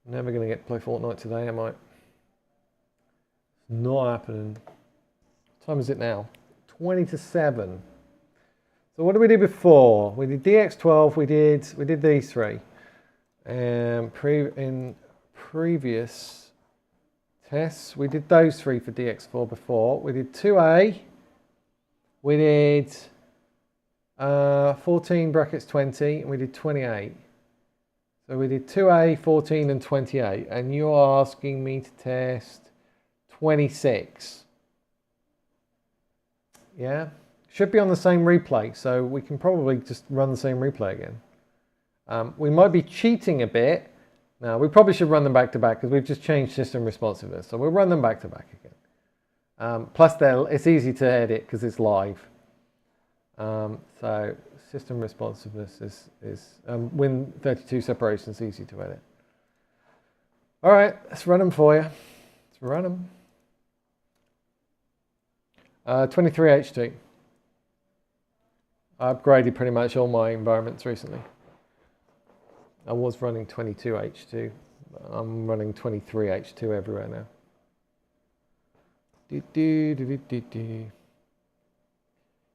A: Never going to get to play Fortnite today, am I? Not happening. What time is it now? 20 to 7. So what did we do before? We did DX12. We did these three. In previous tests, we did those three for DX4 before. We did 2A. We did 14 brackets 20, and we did 28. So we did 2A, 14, and 28, and you're asking me to test 26. Yeah, should be on the same replay, so we can probably just run the same replay again. We might be cheating a bit. Now, we probably should run them back to back because we've just changed system responsiveness, so we'll run them back to back again. Plus, it's easy to edit because it's live. So system responsiveness is Win32 separation is easy to edit. All right, let's run them for you. Let's run them. 23H2. I upgraded pretty much all my environments recently. I was running 22H2. I'm running 23H2 everywhere now.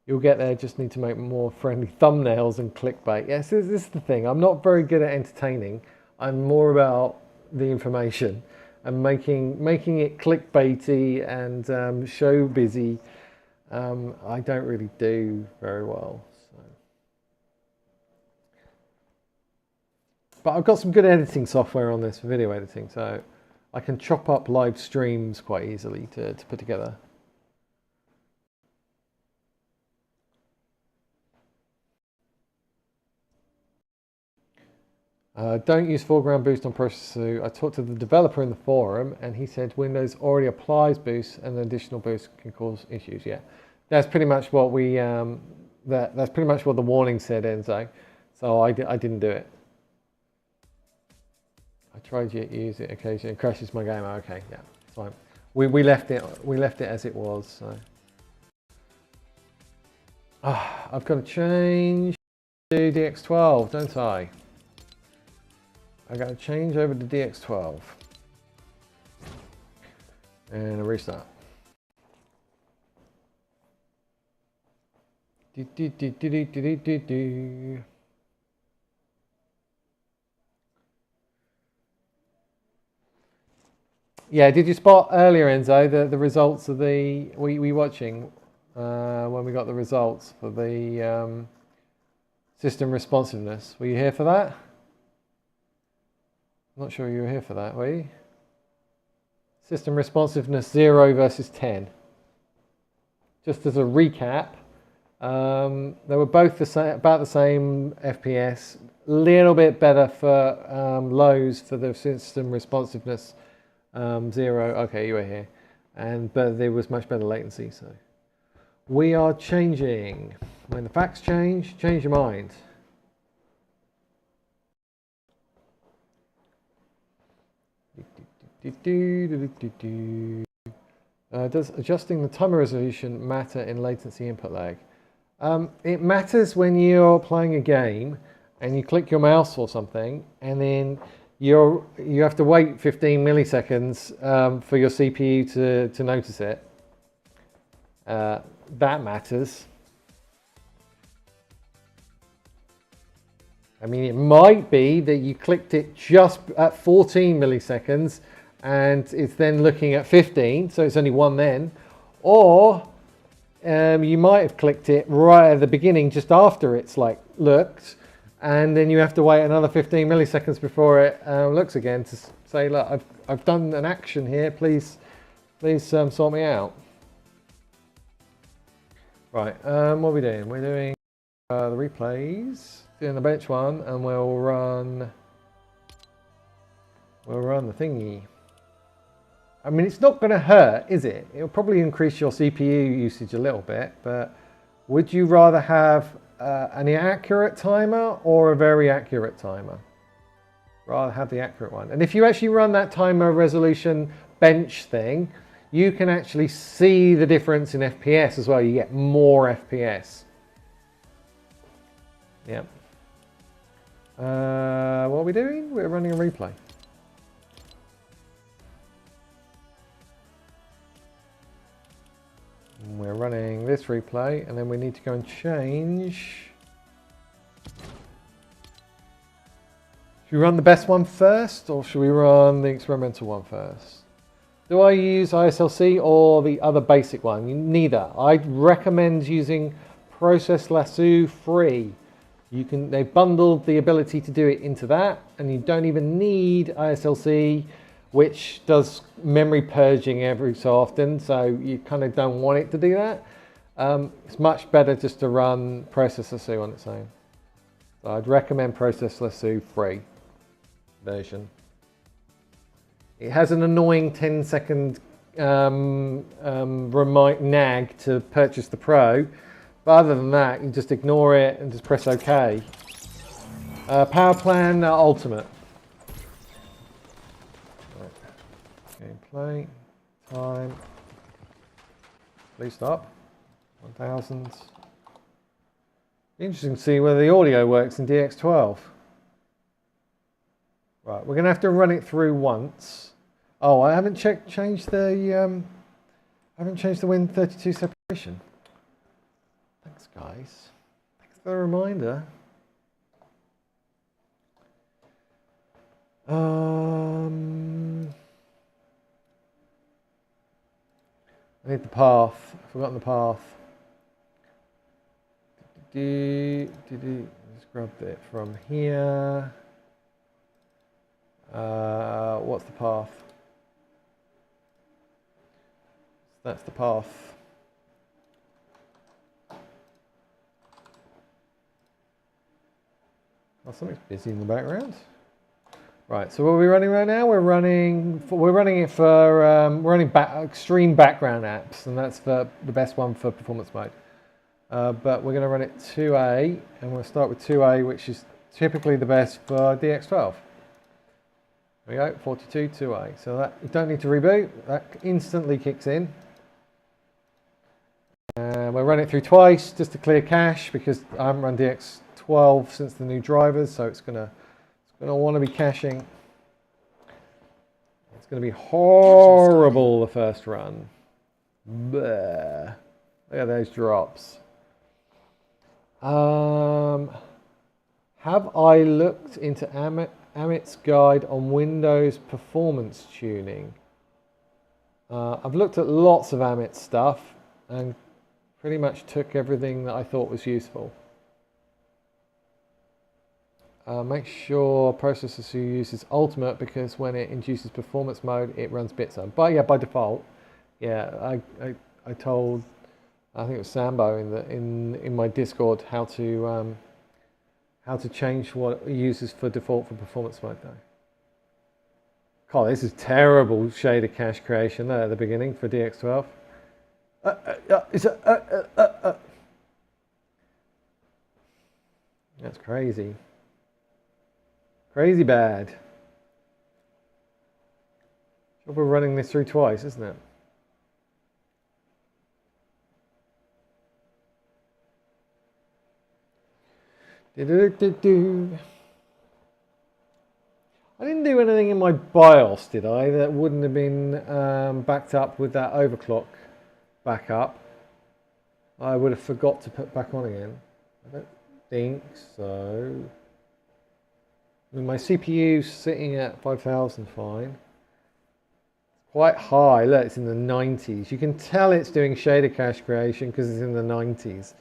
A: You'll get there, just need to make more friendly thumbnails and clickbait. Yes, this is the thing. I'm not very good at entertaining. I'm more about the information and making it clickbaity and show busy. I don't really do very well. So. But I've got some good editing software on this for video editing, so I can chop up live streams quite easily to put together. Don't use foreground boost on processor. I talked to the developer in the forum, and he said Windows already applies boost, and an additional boost can cause issues. Yeah, that's pretty much what we that's pretty much what the warning said, Enzo. So I didn't do it. I tried to use it occasionally. It crashes my game. Okay, yeah, fine. We left it as it was. So I've got to change to DX12, don't I? I got to change over to DX12 and a restart. Yeah, did you spot earlier, Enzo, the results of the we watching when we got the results for the system responsiveness? Were you here for that? I'm not sure you were here for that, were you? System responsiveness 0 versus 10. Just as a recap, they were both about the same FPS. A little bit better for lows for the system responsiveness 0. Okay, you were here, but there was much better latency. So we are changing. When the facts change your mind. Does adjusting the timer resolution matter in latency input lag? It matters when you're playing a game and you click your mouse or something, and then you have to wait 15 milliseconds for your CPU to notice it. That matters. I mean, it might be that you clicked it just at 14 milliseconds and it's then looking at 15, so it's only one then. Or you might have clicked it right at the beginning, just after it's like looked, and then you have to wait another 15 milliseconds before it looks again to say, look, I've done an action here, please sort me out. Right, what are we doing? We're doing the replays, doing the bench one, and we'll run the thingy. I mean, it's not going to hurt, is it? It'll probably increase your CPU usage a little bit, but would you rather have an accurate timer or a very accurate timer? Rather have the accurate one. And if you actually run that timer resolution bench thing, you can actually see the difference in FPS as well. You get more FPS. Yeah. What are we doing? We're running a replay. We're running this replay, and then we need to go and change. Should we run the best one first, or should we run the experimental one first? Do I use ISLC or the other basic one? Neither. I'd recommend using Process Lasso Free. They've bundled the ability to do it into that, and you don't even need ISLC, which does memory purging every so often, so you kind of don't want it to do that. It's much better just to run Process Lasso on its own. So I'd recommend Process Lasso Free version. It has an annoying 10-second nag to purchase the Pro, but other than that, you just ignore it and just press OK. Power plan Ultimate. Gameplay, time, please stop, 1000. Interesting to see whether the audio works in DX12. Right, we're going to have to run it through once. Oh, I haven't changed the Win32 separation. Thanks, guys. Thanks for the reminder. I need the path. I've forgotten the path. Let's grab it from here. What's the path? That's the path. Oh, something's busy in the background. Right, so what are we running right now? We're running extreme background apps, and that's the best one for performance mode. But we're going to run it 2A, and we'll start with 2A, which is typically the best for DX12. There we go, 42 2A. So that you don't need to reboot. That instantly kicks in. And we'll run it through twice just to clear cache, because I haven't run DX12 since the new drivers, so it's gonna want to be caching. It's going to be horrible the first run. Bleh. Look at those drops. Have I looked into Amit's guide on Windows performance tuning? I've looked at lots of Amit's stuff and pretty much took everything that I thought was useful. Make sure processor uses Ultimate, because when it induces performance mode, it runs Bitzo. But yeah, by default, yeah, I told, I think it was Sambo in my Discord how to change what it uses for default for performance mode though. God, this is terrible shader cache creation there at the beginning for DX12. That's crazy. Crazy bad. Sure, we're running this through twice, isn't it? I didn't do anything in my BIOS, did I? That wouldn't have been backed up with that overclock backup. I would have forgot to put back on again. I don't think so. My CPU sitting at 5,000 fine. Quite high, look, it's in the 90s. You can tell it's doing shader cache creation because it's in the 90s.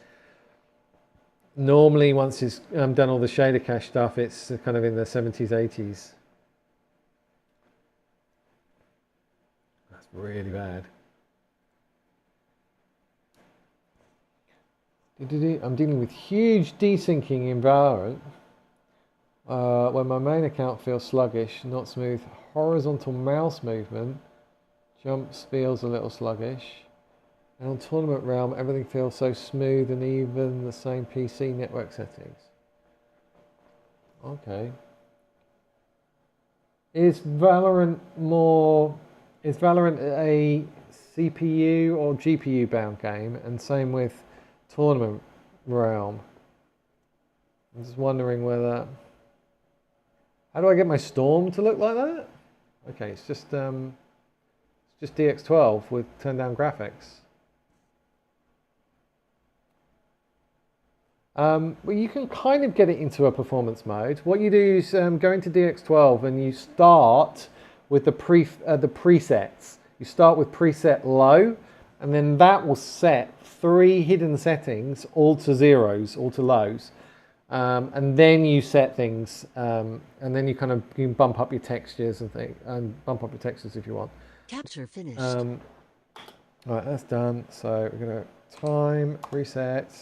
A: Normally, once it's done all the shader cache stuff, it's kind of in the 70s, 80s. That's really bad. I'm dealing with huge desyncing in Valorant. When my main account feels sluggish, not smooth, horizontal mouse movement, jumps feels a little sluggish, and on Tournament Realm everything feels so smooth and even the same PC network settings. Okay. Is Valorant a CPU or GPU bound game? And same with Tournament Realm. I'm just wondering whether... How do I get my Storm to look like that? Okay, it's just DX12 with turned down graphics. Well, you can kind of get it into a performance mode. What you do is go into DX12 and you start with the presets. You start with preset low, and then that will set 3 hidden settings, all to zeros, all to lows. And then you set things, and then you can bump up your textures and bump up your textures if you want.
C: Capture finished.
A: Right, that's done. So we're gonna time reset.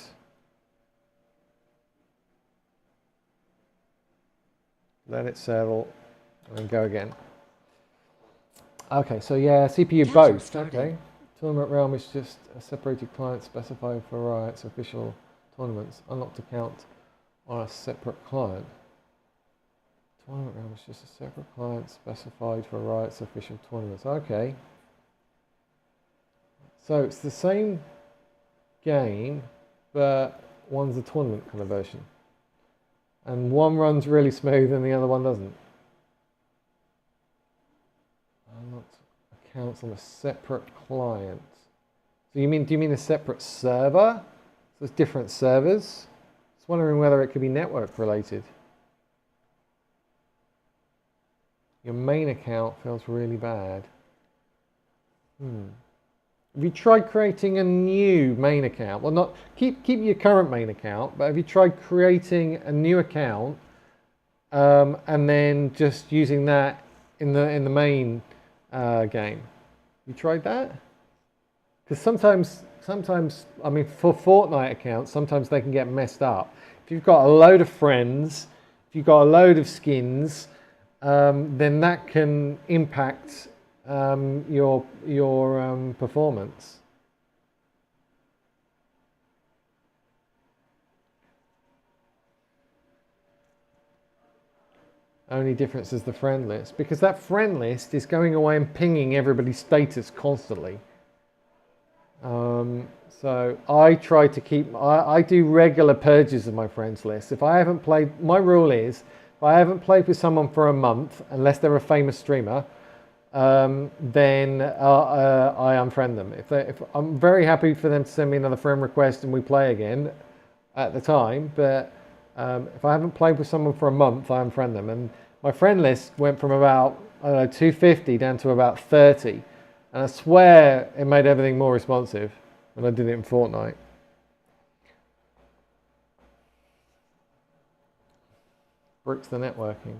A: Let it settle, and then go again. Okay, so yeah, CPU
C: Capture
A: both.
C: started.
A: Okay, Tournament Realm is just a separated client specified for Riot's official tournaments. Unlocked account on a separate client. Tournament Realm is just a separate client specified for Riot's official tournaments. Okay. So it's the same game, but one's a tournament kind of version. And one runs really smooth and the other one doesn't. Unlocked accounts on a separate client. So do you mean a separate server? So it's different servers? Just wondering whether it could be network related. Your main account feels really bad. Have you tried creating a new main account? Well, not keep your current main account, but have you tried creating a new account and then just using that in the main game? You tried that? Because sometimes, I mean, for Fortnite accounts, sometimes they can get messed up. If you've got a load of friends, if you've got a load of skins, then that can impact your performance. Only difference is the friend list, because that friend list is going away and pinging everybody's status constantly. So I try to keep, I do regular purges of my friends list. If I haven't played, my rule is, if I haven't played with someone for a month, unless they're a famous streamer, then I unfriend them. If I'm very happy for them to send me another friend request and we play again at the time, but if I haven't played with someone for a month, I unfriend them. And my friend list went from about 250 down to about 30, and I swear it made everything more responsive when I did it in Fortnite. Bricks the networking.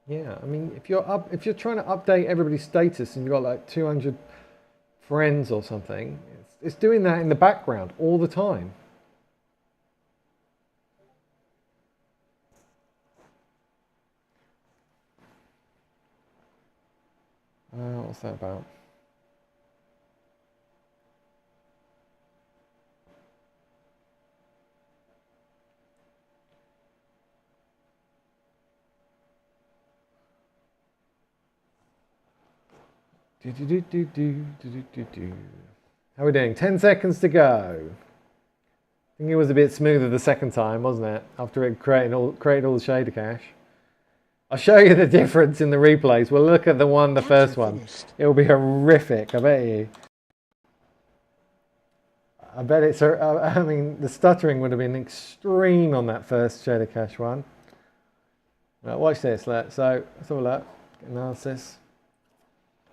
A: Yeah, I mean, if you're trying to update everybody's status and you've got like 200 friends or something, it's doing that in the background all the time. What's that about? How are we doing? 10 seconds to go. I think it was a bit smoother the second time, wasn't it? After it created all the shader cache. I'll show you the difference in the replays. We'll look at the first one. It'll be horrific, I bet you. I bet it's, I mean, the stuttering would have been extreme on that first shader cache one. Right, watch this, so let's have a look, analysis.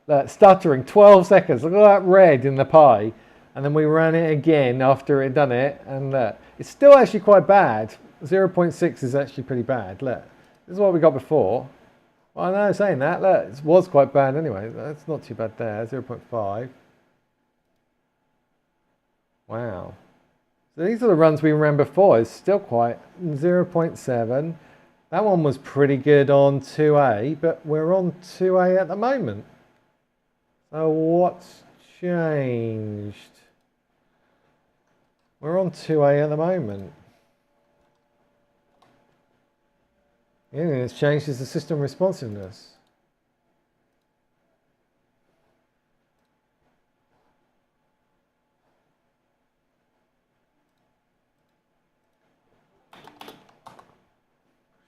A: Look, stuttering, 12 seconds, look at that red in the pie. And then we ran it again after it had done it, and look, it's still actually quite bad. 0.6 is actually pretty bad, look. This is what we got before. Well, I know, saying that, look, it was quite bad anyway. That's not too bad there, 0.5. Wow. So these are the runs we ran before. It's still quite 0.7. That one was pretty good on 2A, but we're on 2A at the moment. So what's changed? We're on 2A at the moment. The only thing that's changed is the system responsiveness.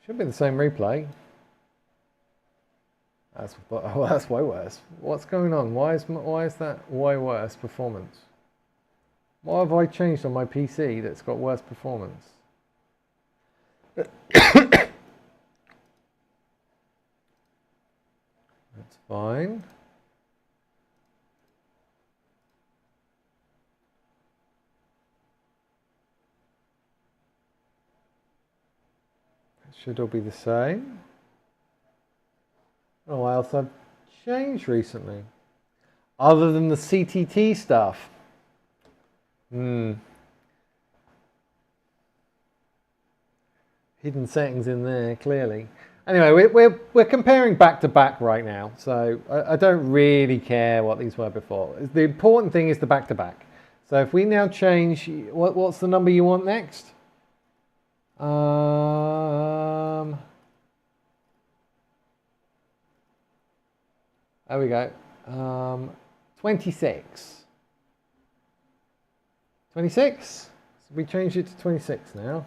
A: Should be the same replay. That's way worse. What's going on? Why is that way worse performance? What have I changed on my PC that's got worse performance? That's fine. It should all be the same. Oh, what else I've changed recently? Other than the CTT stuff. Hidden settings in there, clearly. Anyway, we're comparing back to back right now, so I don't really care what these were before. The important thing is the back to back. So if we now change, what's the number you want next? There we go. 26. 26? So we changed it to 26 now.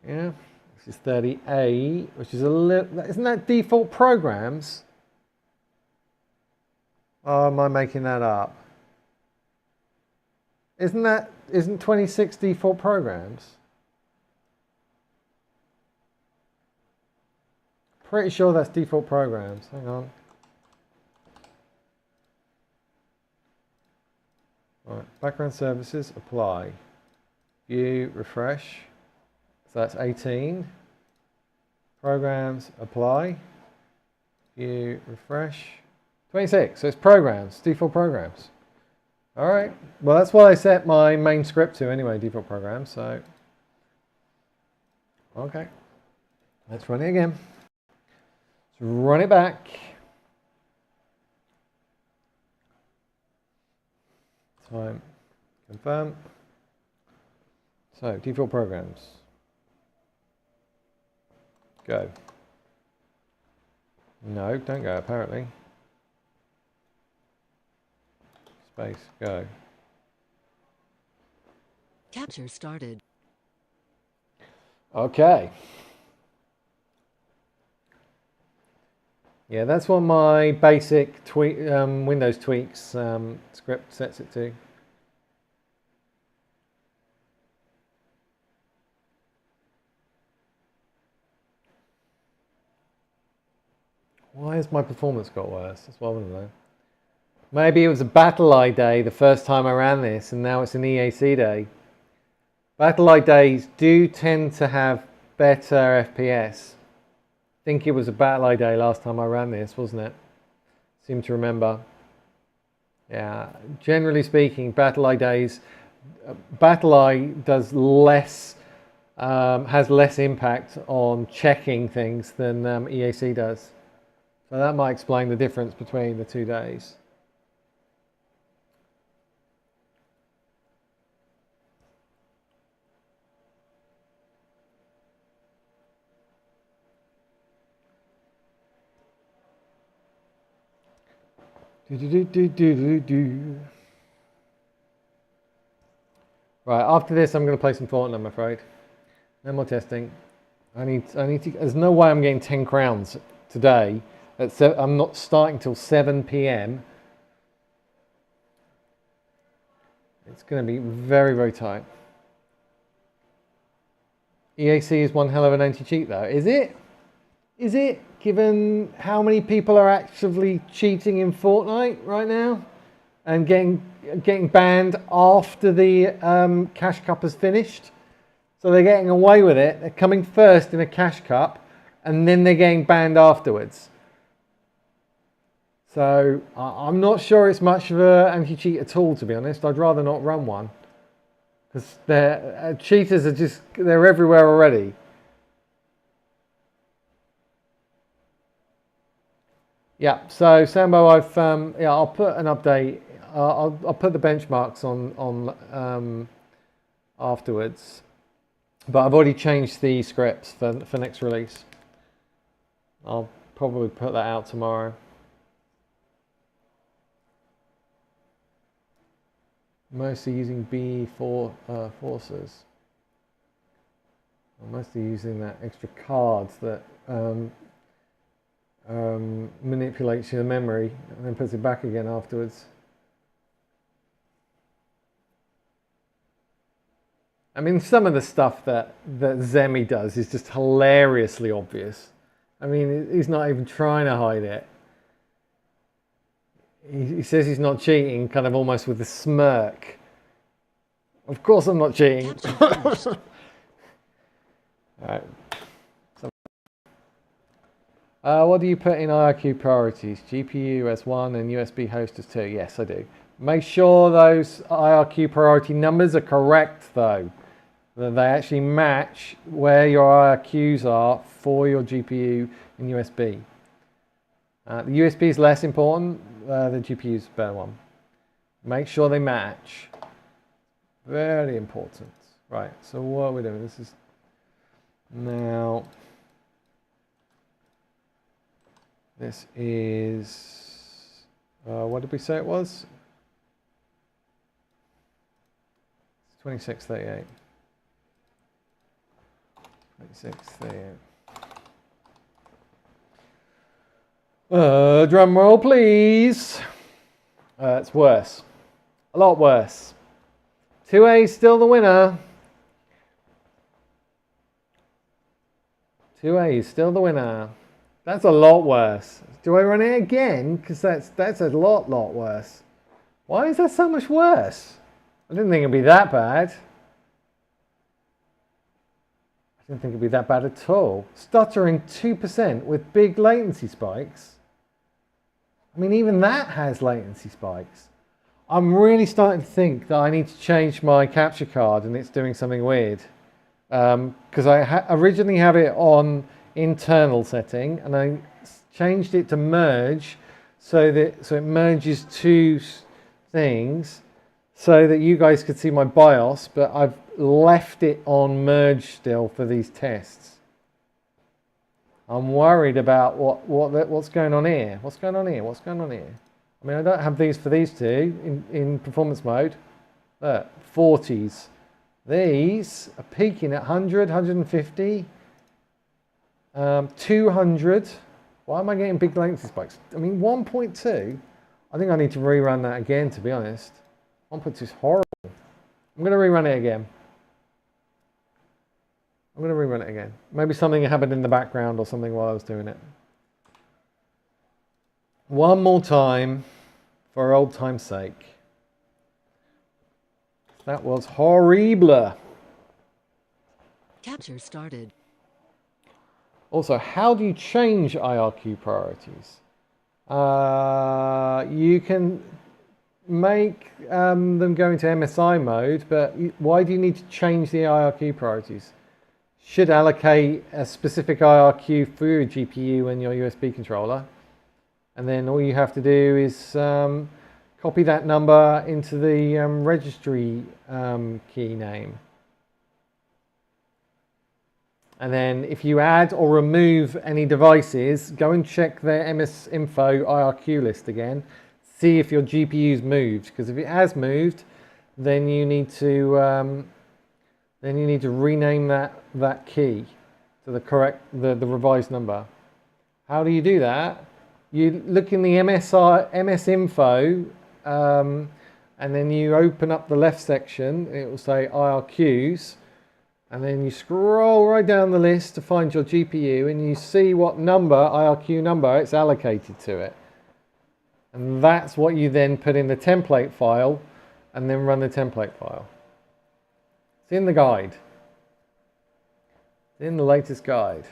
A: Yeah, this is 30A, which is a little, isn't that default programs? Oh, am I making that up? Isn't 26 default programs? Pretty sure that's default programs. Hang on. All right, background services, apply. View, refresh. So that's 18. Programs, apply. View, refresh. 26, so it's programs, default programs. All right, well that's what I set my main script to anyway, default programs, so. Okay, let's run it again. Let's run it back. Time, confirm. So, default programs. Go. No, don't go, apparently. Space, go.
C: Capture started.
A: Okay. Yeah, that's what my basic Windows tweaks script sets it to. Why has my performance got worse? That's what I want to know. Maybe it was a BattleEye day the first time I ran this, and now it's an EAC day. BattleEye days do tend to have better FPS. I think it was a BattleEye day last time I ran this, wasn't it? Seem to remember. Yeah, generally speaking, BattleEye days, BattleEye does less, has less impact on checking things than EAC does. So that might explain the difference between the 2 days. Right, after this I'm going to play some Fortnite, I'm afraid. No more testing. I need to, there's no way I'm getting 10 crowns today. I'm not starting till 7 p.m. It's going to be very, very tight. EAC is one hell of an anti-cheat though. Is it? Is it? Given how many people are actively cheating in Fortnite right now and getting banned after the cash cup has finished. So they're getting away with it. They're coming first in a cash cup and then they're getting banned afterwards. So I'm not sure it's much of an anti-cheat at all, to be honest. I'd rather not run one. Because cheaters are they're everywhere already. Yeah, so Sambo, I'll put an update. I'll put the benchmarks on afterwards. But I've already changed the scripts for next release. I'll probably put that out tomorrow. Mostly using B4 forces. I'm mostly using that extra cards that manipulates your memory and then puts it back again afterwards. I mean, some of the stuff that Zemi does is just hilariously obvious. I mean, he's not even trying to hide it. He says he's not cheating, kind of almost with a smirk. Of course I'm not cheating. All right. What do you put in IRQ priorities? GPU as 1 and USB host as 2. Yes, I do. Make sure those IRQ priority numbers are correct, though. That they actually match where your IRQs are for your GPU and USB. The USB is less important. The GPU is a better one. Make sure they match. Very important. Right, so what are we doing? This is now... This is... what did we say it was? 2638. 2638. Drum roll, please. It's worse. A lot worse. 2A is still the winner. 2A is still the winner. That's a lot worse. Do I run it again? Because that's a lot worse. Why is that so much worse? I didn't think it'd be that bad. I didn't think it'd be that bad at all. Stuttering 2% with big latency spikes. I mean, even that has latency spikes. I'm really starting to think that I need to change my capture card and it's doing something weird. Because I originally have it on internal setting and I changed it to merge so it merges two things so that you guys could see my BIOS, but I've left it on merge still for these tests. I'm worried about what's going on here. What's going on here? What's going on here? I mean, I don't have these for these two in performance mode. Look, 40s. These are peaking at 100, 150, 200. Why am I getting big latency spikes? I mean, 1.2. I think I need to rerun that again, to be honest. 1.2 is horrible. I'm going to rerun it again. Maybe something happened in the background or something while I was doing it. One more time, for old time's sake. That was horrible.
C: Capture started.
A: Also, how do you change IRQ priorities? You can make them go into MSI mode, but why do you need to change the IRQ priorities? Should allocate a specific IRQ for your GPU and your USB controller. And then all you have to do is copy that number into the registry key name. And then if you add or remove any devices, go and check their MS Info IRQ list again. See if your GPU's moved, because if it has moved, then you need to rename that key to the correct the revised number. How do you do that? You look in the MS Info and then you open up the left section, it will say IRQs, and then you scroll right down the list to find your GPU, and you see what number, IRQ number, it's allocated to it. And that's what you then put in the template file, and then run the template file. It's in the guide. It's in the latest guide.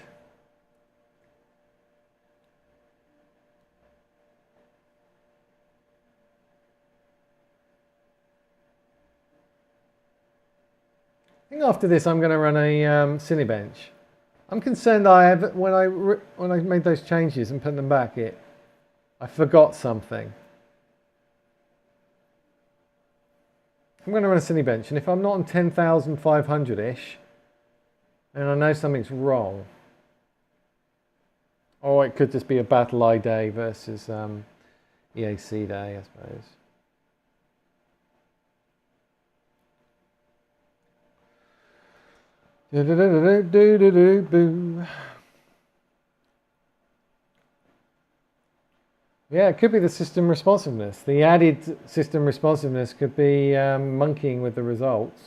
A: I think after this I'm going to run a Cinebench. I'm concerned when I made those changes and put them back, I forgot something. I'm going to run a Cinebench, and if I'm not on 10,500-ish, then I know something's wrong. Or it could just be a battle eye day versus EAC day, I suppose. Yeah, it could be the system responsiveness. The added system responsiveness could be monkeying with the results.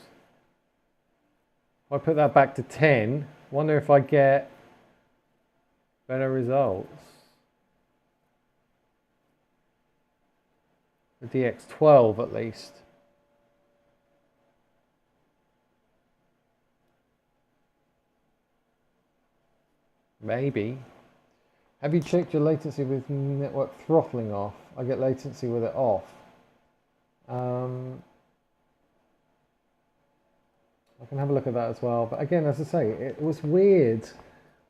A: If I put that back to 10, wonder if I get better results. The DX12 at least. Maybe. Have you checked your latency with network throttling off? I get latency with it off. I can have a look at that as well. But again, as I say, it was weird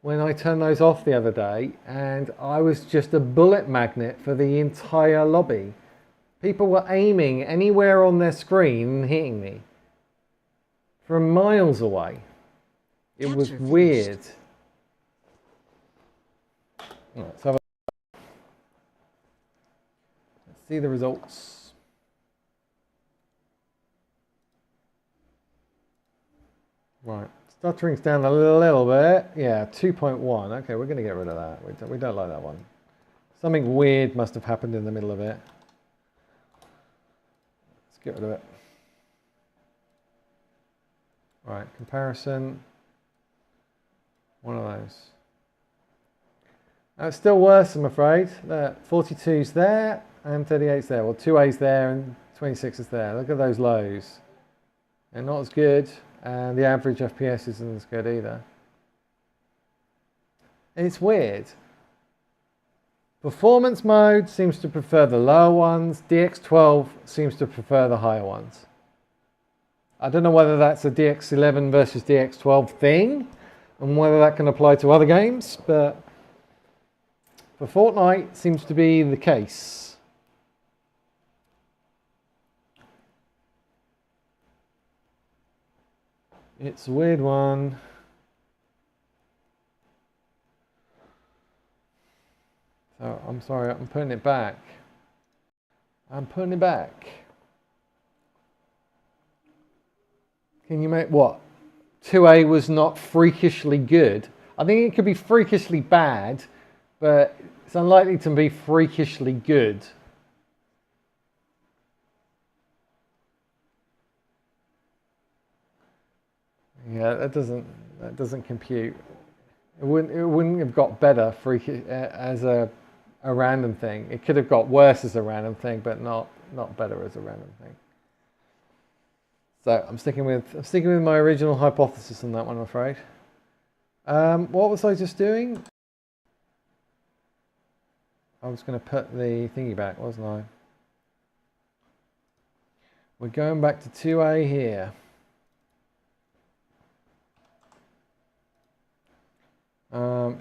A: when I turned those off the other day, and I was just a bullet magnet for the entire lobby. People were aiming anywhere on their screen and hitting me from miles away. It was weird. Let's see the results. Right, stuttering's down a little bit. Yeah, 2.1. Okay, we're going to get rid of that. We don't like that one. Something weird must have happened in the middle of it. Let's get rid of it. Right, comparison. One of those. It's still worse, I'm afraid. 42's there and 38's there. Well, 2A's there and 26 is there. Look at those lows. They're not as good, and the average FPS isn't as good either. And it's weird. Performance mode seems to prefer the lower ones. DX12 seems to prefer the higher ones. I don't know whether that's a DX11 versus DX12 thing, and whether that can apply to other games, but for Fortnite, seems to be the case. It's a weird one. So I'm sorry, I'm putting it back. I'm putting it back. Can you make what? 2A was not freakishly good. I think it could be freakishly bad, but it's unlikely to be freakishly good. Yeah, that doesn't compute. It wouldn't have got better as a random thing. It could have got worse as a random thing, but not better as a random thing. So I'm sticking with my original hypothesis on that one, I'm afraid. What was I just doing? I was going to put the thingy back, wasn't I? We're going back to 2A here.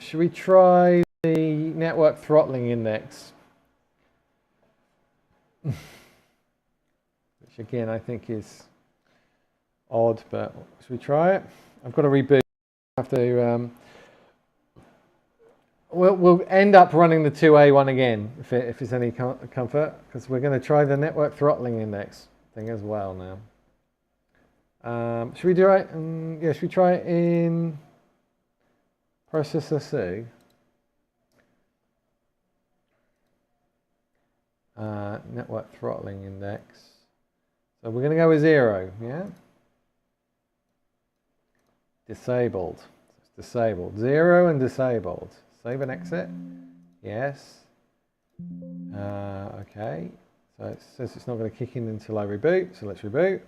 A: Should we try the network throttling index? Which again I think is odd, but should we try it? I've got to reboot. I have to. We'll end up running the 2A one again if it's any comfort, because we're going to try the network throttling index thing as well now. Should we do it? Yeah, should we try it in processor C? Network throttling index. So we're going to go with 0, yeah? Disabled. It's disabled. 0 and disabled. Save and exit. Yes. Okay. So it says it's not going to kick in until I reboot. So let's reboot.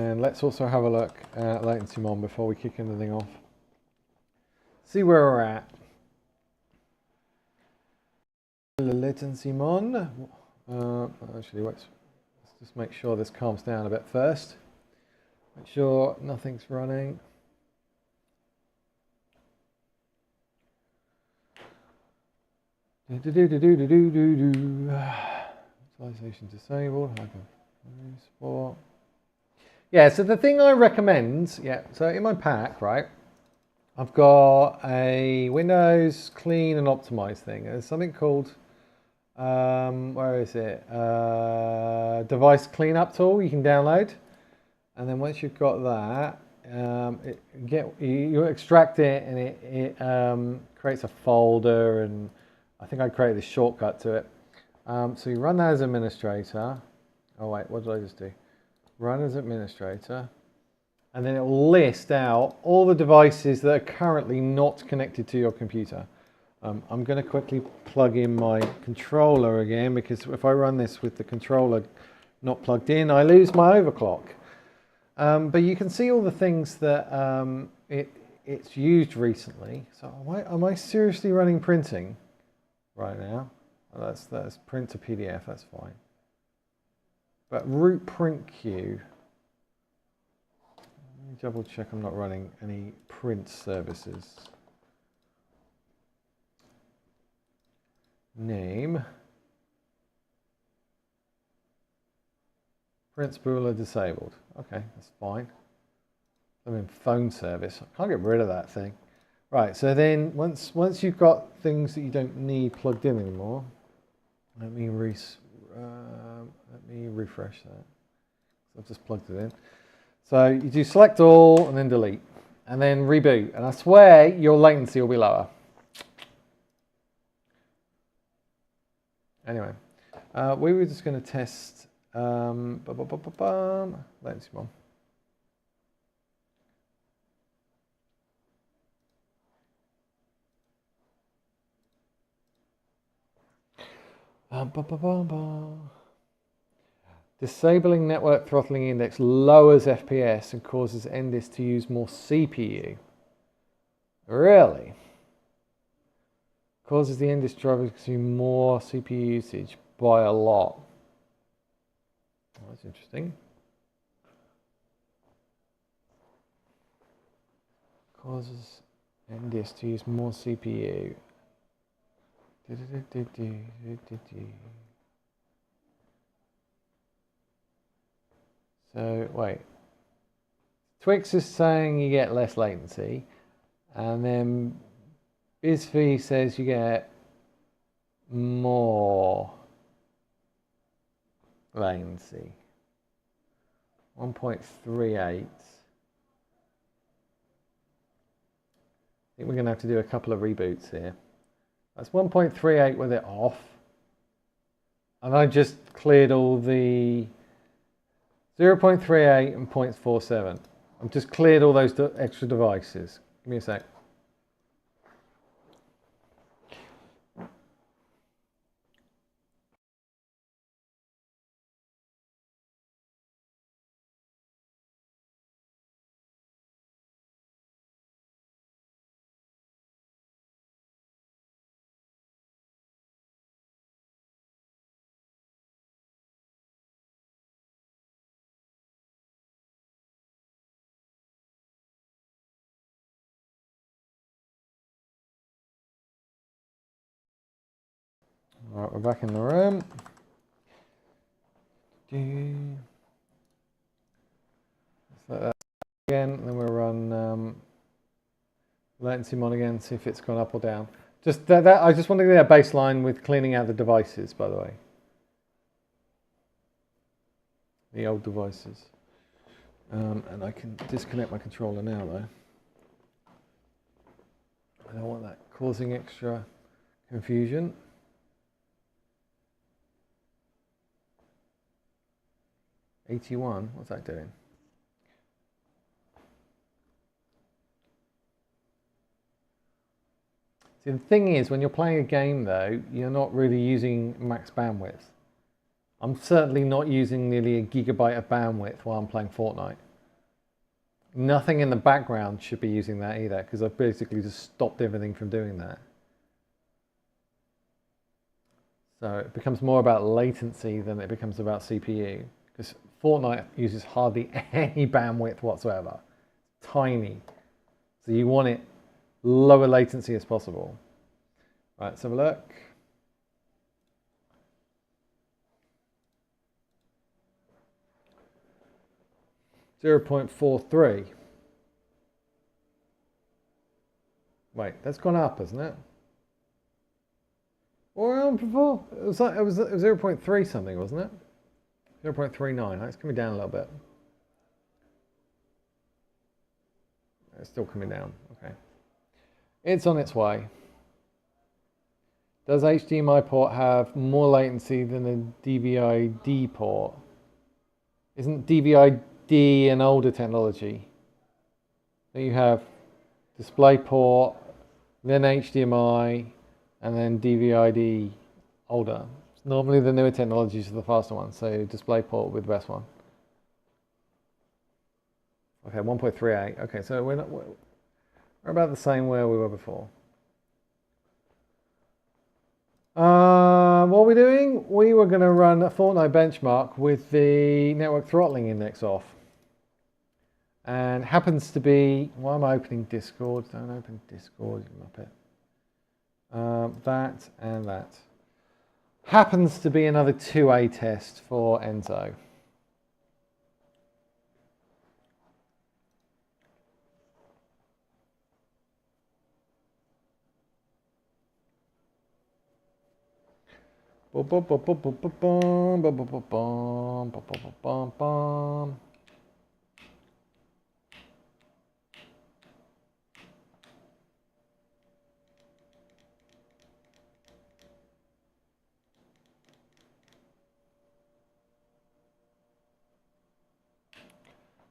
A: And let's also have a look at latency mon before we kick anything off. See where we're at. Latency mon. Actually, let's just make sure this calms down a bit first. Make sure nothing's running. Visualization disabled. Sport. Yeah, so the thing I recommend, so in my pack, right, I've got a Windows clean and optimize thing. There's something called, where is it? Device cleanup tool you can download. And then once you've got that, you extract it and it creates a folder, and I think I created a shortcut to it. So you run that as administrator. Oh wait, what did I just do? Run as administrator, and then it will list out all the devices that are currently not connected to your computer. I'm going to quickly plug in my controller again, because if I run this with the controller not plugged in, I lose my overclock. But you can see all the things that it's used recently. So am I seriously running printing right now? Oh, that's print to PDF, that's fine. But root print queue, let me double check I'm not running any print services. Name, print spooler disabled. Okay, that's fine. I'm in phone service. I can't get rid of that thing. Right, so then once you've got things that you don't need plugged in anymore, let me refresh that. So I've just plugged it in. So you do select all and then delete and then reboot, and I swear your latency will be lower. Anyway, we were just going to test latency mon. Disabling network throttling index lowers FPS and causes NDIS to use more CPU. Really? Causes the NDIS driver to consume more CPU usage by a lot. Oh, that's interesting. Causes NDIS to use more CPU. So wait, Twix is saying you get less latency, and then BizFee says you get more latency. 1.38. I think we're going to have to do a couple of reboots here. That's 1.38 with it off. And I just cleared all the 0.38 and 0.47. I've just cleared all those extra devices. Give me a sec. Alright, we're back in the room. Let's let that again, and then we'll run latency mod again, see if it's gone up or down. Just that I just want to get a baseline with cleaning out the devices, by the way. The old devices. And I can disconnect my controller now, though. I don't want that causing extra confusion. $81, what's that doing? See, the thing is, when you're playing a game, though, you're not really using max bandwidth. I'm certainly not using nearly a gigabyte of bandwidth while I'm playing Fortnite. Nothing in the background should be using that either, because I've basically just stopped everything from doing that. So it becomes more about latency than it becomes about CPU, because Fortnite uses hardly any bandwidth whatsoever. Tiny. So you want it lower latency as possible. Right, let's have a look. .43. Wait, that's gone up, hasn't it? Or before it was 0.3 something, wasn't it? 0.39. It's coming down a little bit. It's still coming down. Okay. It's on its way. Does HDMI port have more latency than a DVI-D port? Isn't DVI-D an older technology? So you have DisplayPort, then HDMI, and then DVI-D older. Normally the newer technologies are the faster ones, so DisplayPort with the best one. Okay, 1.38. Okay, so we're about the same where we were before. What are we doing? We were going to run a Fortnite benchmark with the network throttling index off. And happens to be, why am I opening Discord? Don't open Discord, you muppet. That and that. Happens to be another 2A test for Enzo.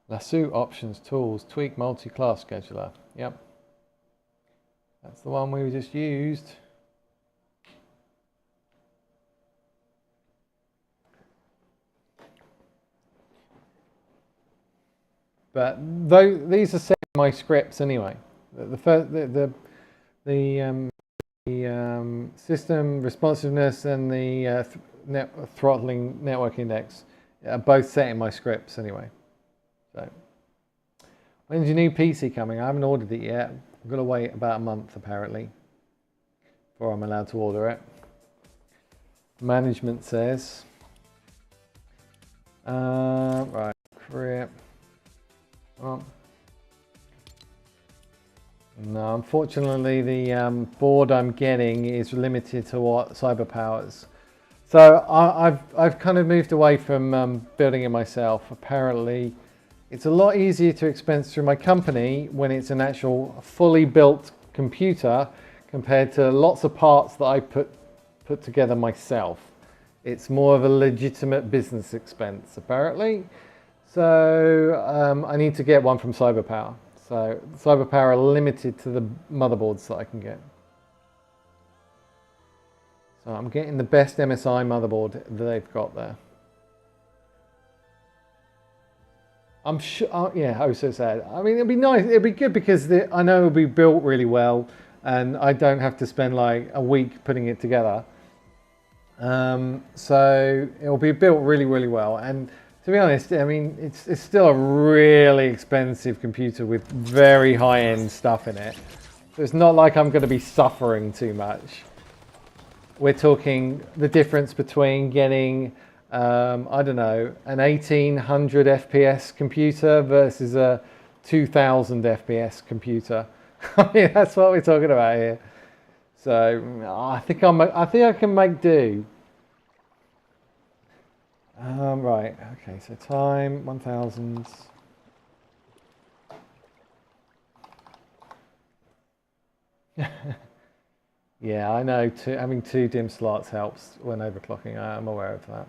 A: Lasso options, tools, tweak multi-class scheduler. Yep. That's the one we just used. But though these are set in my scripts anyway. The system responsiveness and the throttling network index are both set in my scripts anyway. So, when's your new PC coming? I haven't ordered it yet. I've got to wait about a month apparently before I'm allowed to order it. Management says. Right, create. Oh. No, unfortunately the board I'm getting is limited to what CyberPowers. So I've kind of moved away from building it myself. Apparently, it's a lot easier to expense through my company when it's an actual fully built computer compared to lots of parts that I put together myself. It's more of a legitimate business expense, apparently. So I need to get one from CyberPower. So CyberPower are limited to the motherboards that I can get. So I'm getting the best MSI motherboard that they've got there. I'm sure, yeah, oh so sad. I mean, it'd be nice, it'd be good because I know it'll be built really well and I don't have to spend like a week putting it together. So it'll be built really, really well. And to be honest, I mean, it's still a really expensive computer with very high-end stuff in it. So it's not like I'm going to be suffering too much. we're talking the difference between getting, I don't know, an 1800 FPS computer versus a 2000 FPS computer. I mean, that's what we're talking about here. So I think I can make do. Right. Okay. So time 1000. Yeah, I know. Having two DIMM slots helps when overclocking. I am aware of that.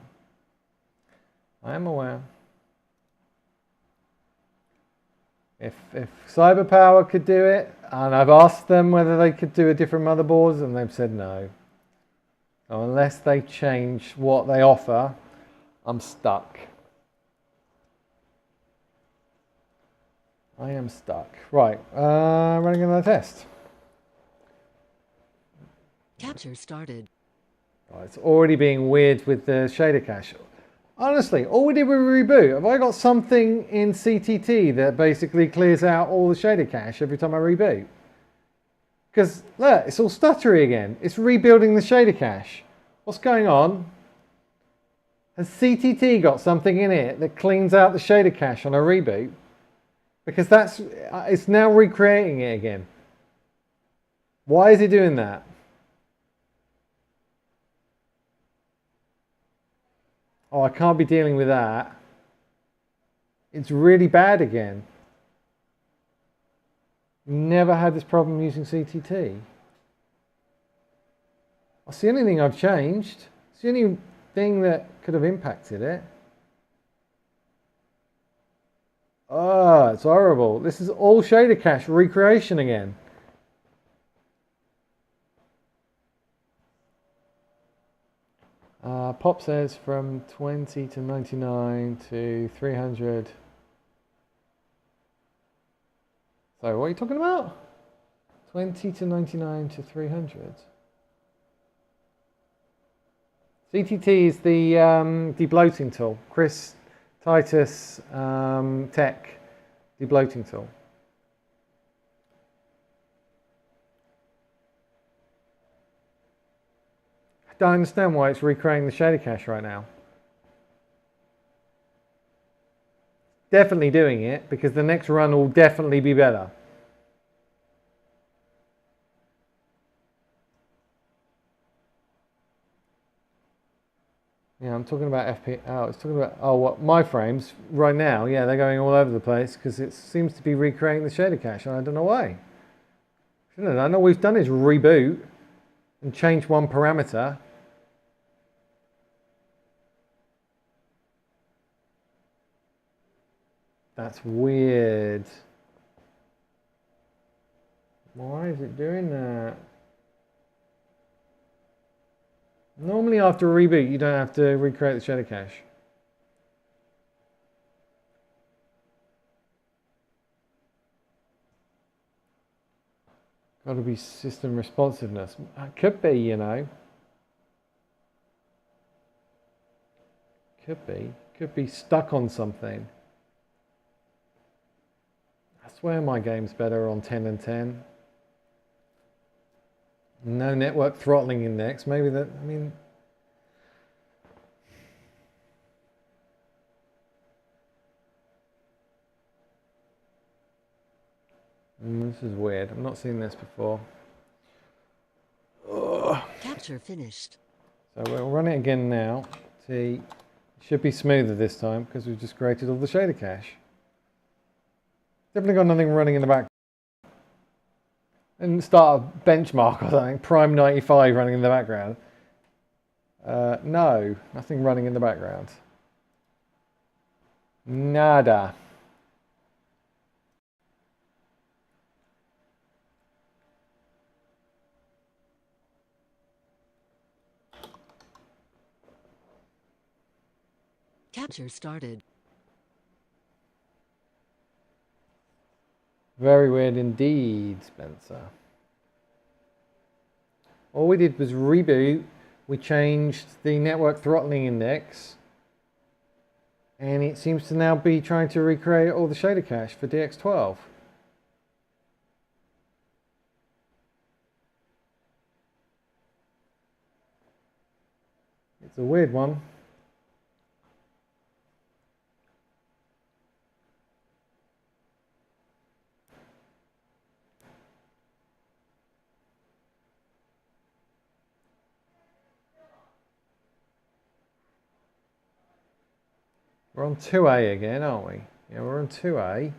A: I am aware. If CyberPower could do it, and I've asked them whether they could do a different motherboards, and they've said no. So unless they change what they offer, I'm stuck. I am stuck. Right, running another test.
C: Capture started.
A: Oh, it's already being weird with the shader cache. Honestly, all we did was reboot. Have I got something in CTT that basically clears out all the shader cache every time I reboot? Because look, it's all stuttery again. It's rebuilding the shader cache. What's going on? Has CTT got something in it that cleans out the shader cache on a reboot? Because it's now recreating it again. Why is it doing that? Oh, I can't be dealing with that. It's really bad again. Never had this problem using CTT. That's the only thing I've changed. It's the only thing that could have impacted it. Oh, it's horrible. This is all shader cache recreation again. Pop says from 20 to 99 to 300. So what are you talking about? 20 to 99 to 300. CTT is the debloating tool. Chris Titus Tech debloating tool. I don't understand why it's recreating the shader cache right now. Definitely doing it because the next run will definitely be better. Yeah, I'm talking about FP. Oh, it's talking about what my frames right now. Yeah, they're going all over the place because it seems to be recreating the shader cache, and I don't know why. Shouldn't I know what we've done is reboot and change one parameter. That's weird. Why is it doing that? Normally after a reboot you don't have to recreate the shader cache. Got to be system responsiveness. Could be, you know. Could be. Could be stuck on something. I swear my game's better on 10 and 10. No network throttling index. Maybe that, I mean... This is weird. I've not seen this before. Ugh.
C: Capture finished.
A: So we'll run it again now. See, it should be smoother this time because we've just created all the shader cache. Definitely got nothing running in the back. And start a benchmark or something. Prime 95 running in the background. No, nothing running in the background. Nada.
C: Capture started.
A: Very weird indeed, Spencer. All we did was reboot. We changed the network throttling index. And it seems to now be trying to recreate all the shader cache for DX12. It's a weird one. We're on 2A again, aren't we? Yeah, we're on 2A.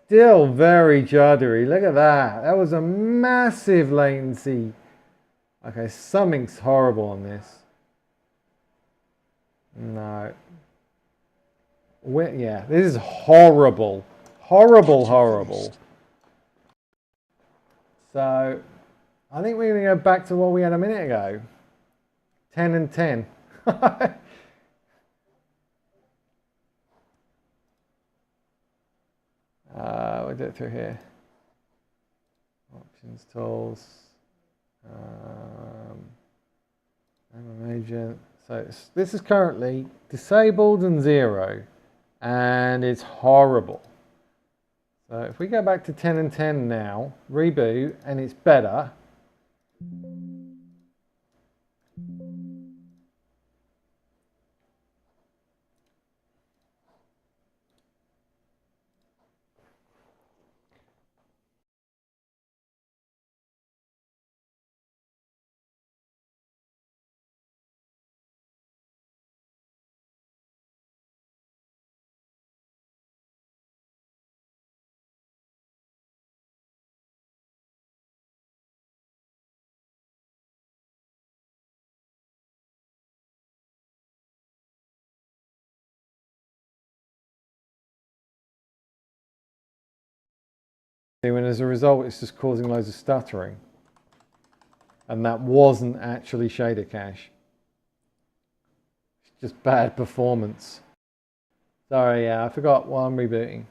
A: Still very juddery. Look at that. That was a massive latency. Okay, something's horrible on this. No. Yeah, this is horrible. Horrible, horrible. So, I think we're going to go back to what we had a minute ago. 10 and 10. We'll do it through here. Options, tools. Agent. So this is currently disabled and 0, and it's horrible. So if we go back to 10 and 10 now, reboot, and it's better. And as a result, it's just causing loads of stuttering. And that wasn't actually shader cache. It's just bad performance. Sorry, yeah, I forgot while I'm rebooting.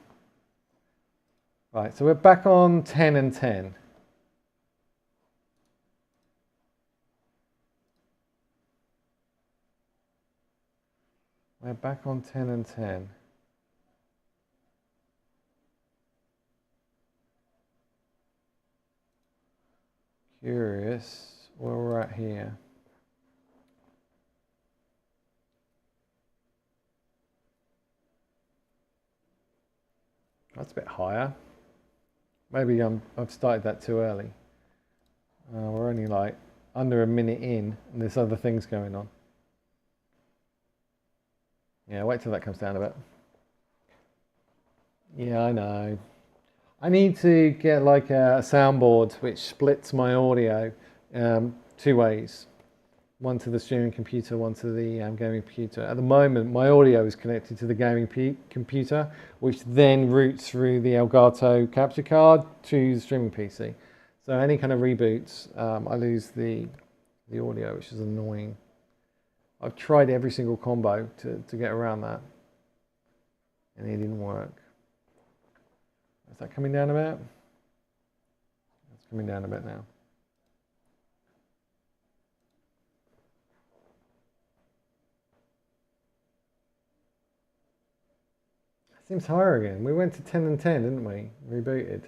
A: Right, so we're back on 10 and 10. We're back on 10 and 10. Curious where we're at here. That's a bit higher. Maybe I've started that too early. We're only like under a minute in, and there's other things going on. Yeah, wait till that comes down a bit. Yeah, I know. I need to get like a soundboard which splits my audio two ways. One to the streaming computer, one to the gaming computer. At the moment, my audio is connected to the gaming computer, which then routes through the Elgato capture card to the streaming PC. So any kind of reboots, I lose the audio, which is annoying. I've tried every single combo to get around that, and it didn't work. Is that coming down a bit? It's coming down a bit now. Seems higher again. We went to 10 and 10, didn't we? Rebooted.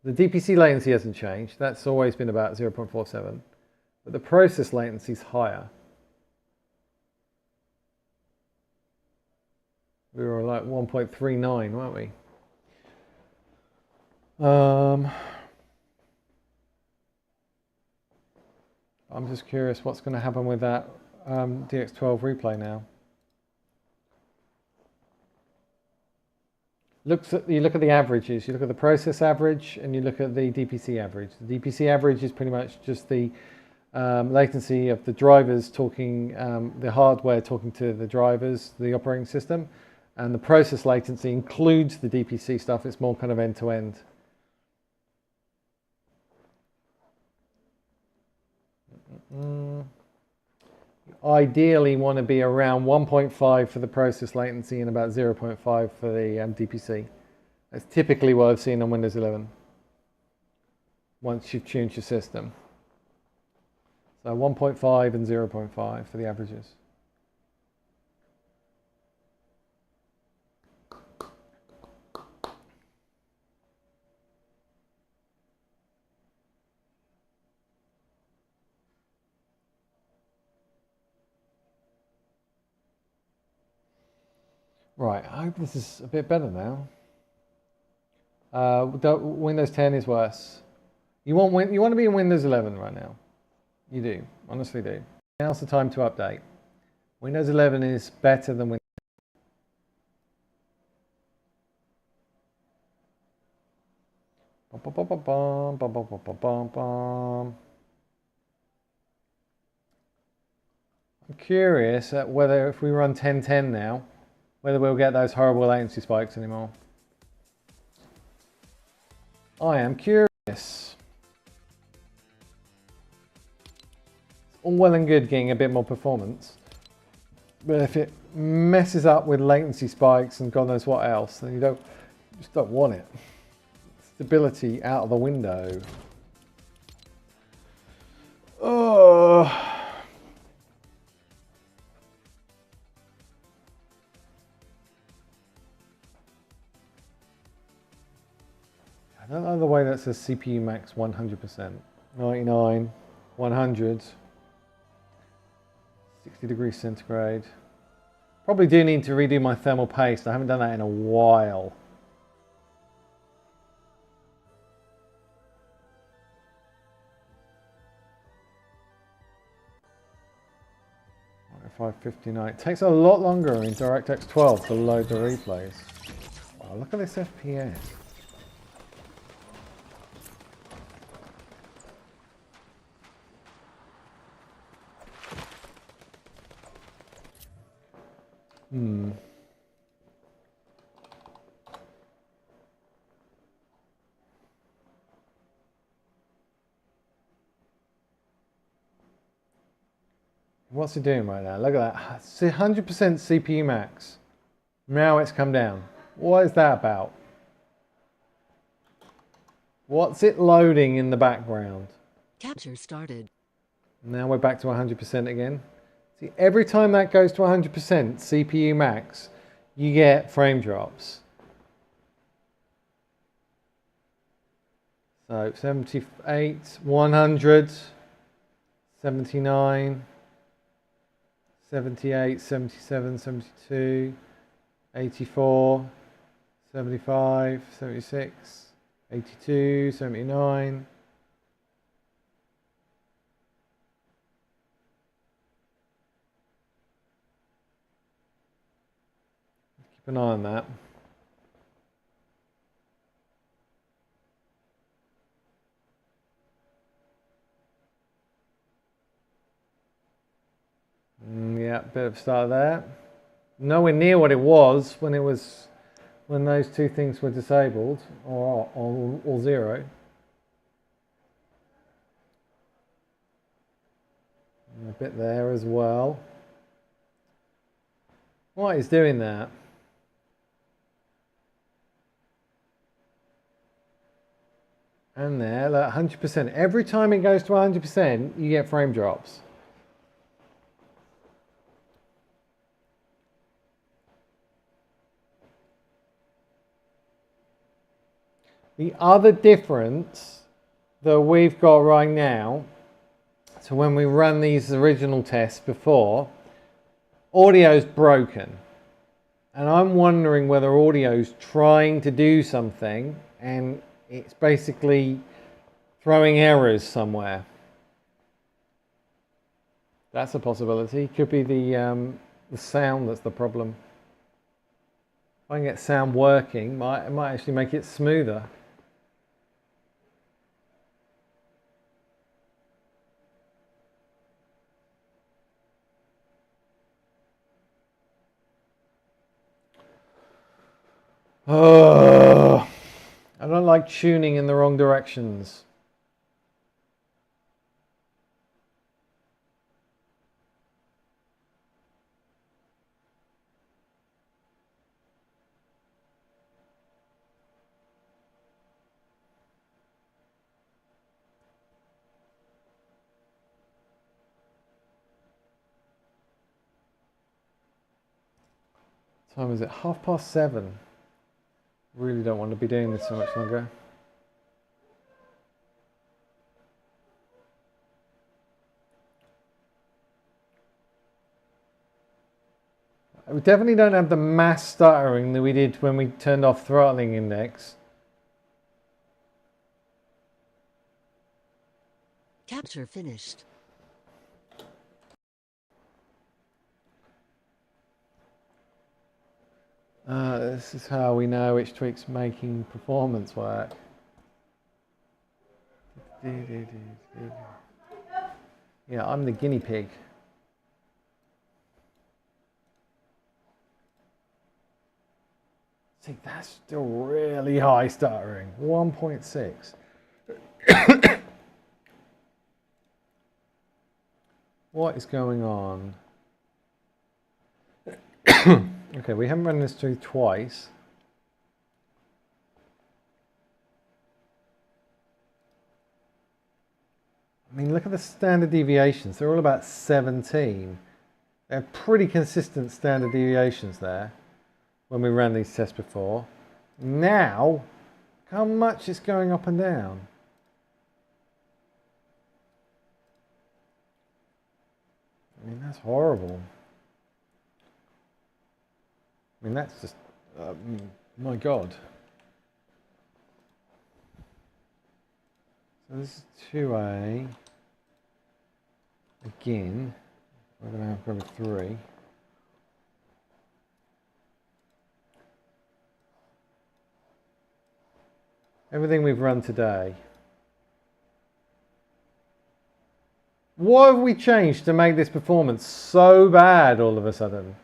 A: The DPC latency hasn't changed. That's always been about 0.47. But the process latency is higher. We were like 1.39, weren't we? I'm just curious what's going to happen with that DX12 replay now. You look at the averages. You look at the process average and you look at the DPC average. The DPC average is pretty much just the latency of the drivers talking, the hardware talking to the drivers, the operating system, and the process latency includes the DPC stuff. It's more kind of end to end. Ideally want to be around 1.5 for the process latency and about 0.5 for the DPC. That's typically what I've seen on Windows 11 once you've tuned your system. So 1.5 and 0.5 for the averages. Right, I hope this is a bit better now. Windows 10 is worse. You want to be in Windows 11 right now. You do, honestly do. Now's the time to update. Windows 11 is better than Windows. I'm curious at whether if we run 1010 now, whether we'll get those horrible latency spikes anymore. I am curious. It's all well and good getting a bit more performance, but if it messes up with latency spikes and God knows what else, then you just don't want it. Stability out of the window. Oh. I don't know the way that says CPU max 100%. 99, 100, 60 degrees centigrade. Probably do need to redo my thermal paste. I haven't done that in a while. If 559. It takes a lot longer in DirectX 12 to load the replays. Wow, look at this FPS. What's it doing right now? Look at that. It's 100% CPU max. Now it's come down. What is that about? What's it loading in the background?
C: Capture started.
A: Now we're back to 100% again. See, every time that goes to 100% CPU max, you get frame drops. So 78, 100, 79, 78, 77, 72, 84, 75, 76, 82, 79. Keep an eye on that. Yeah, bit of start there. Nowhere near what it was when those two things were disabled or zero. And a bit there as well. Why is doing that? And there, like 100%. Every time it goes to 100%, you get frame drops. The other difference that we've got right now, so when we run these original tests before, audio's broken. And I'm wondering whether audio's trying to do something and it's basically throwing errors somewhere. That's a possibility. Could be the sound that's the problem. If I can get sound working, it might actually make it smoother. Oh, I don't like tuning in the wrong directions. What time is it? 7:30. Really don't want to be doing this so much longer. We definitely don't have the mass stuttering that we did when we turned off throttling index.
C: Capture finished.
A: This is how we know which tweak's making performance work. Yeah, I'm the guinea pig. See, that's still really high stuttering. 1.6. What is going on? Okay, we haven't run this through twice. I mean, look at the standard deviations. They're all about 17. They're pretty consistent standard deviations there when we ran these tests before. Now, how much it's going up and down. I mean, that's horrible. I mean, that's just, my God. So this is 2A. Again, we're going to have to go to 3. Everything we've run today. What have we changed to make this performance so bad all of a sudden?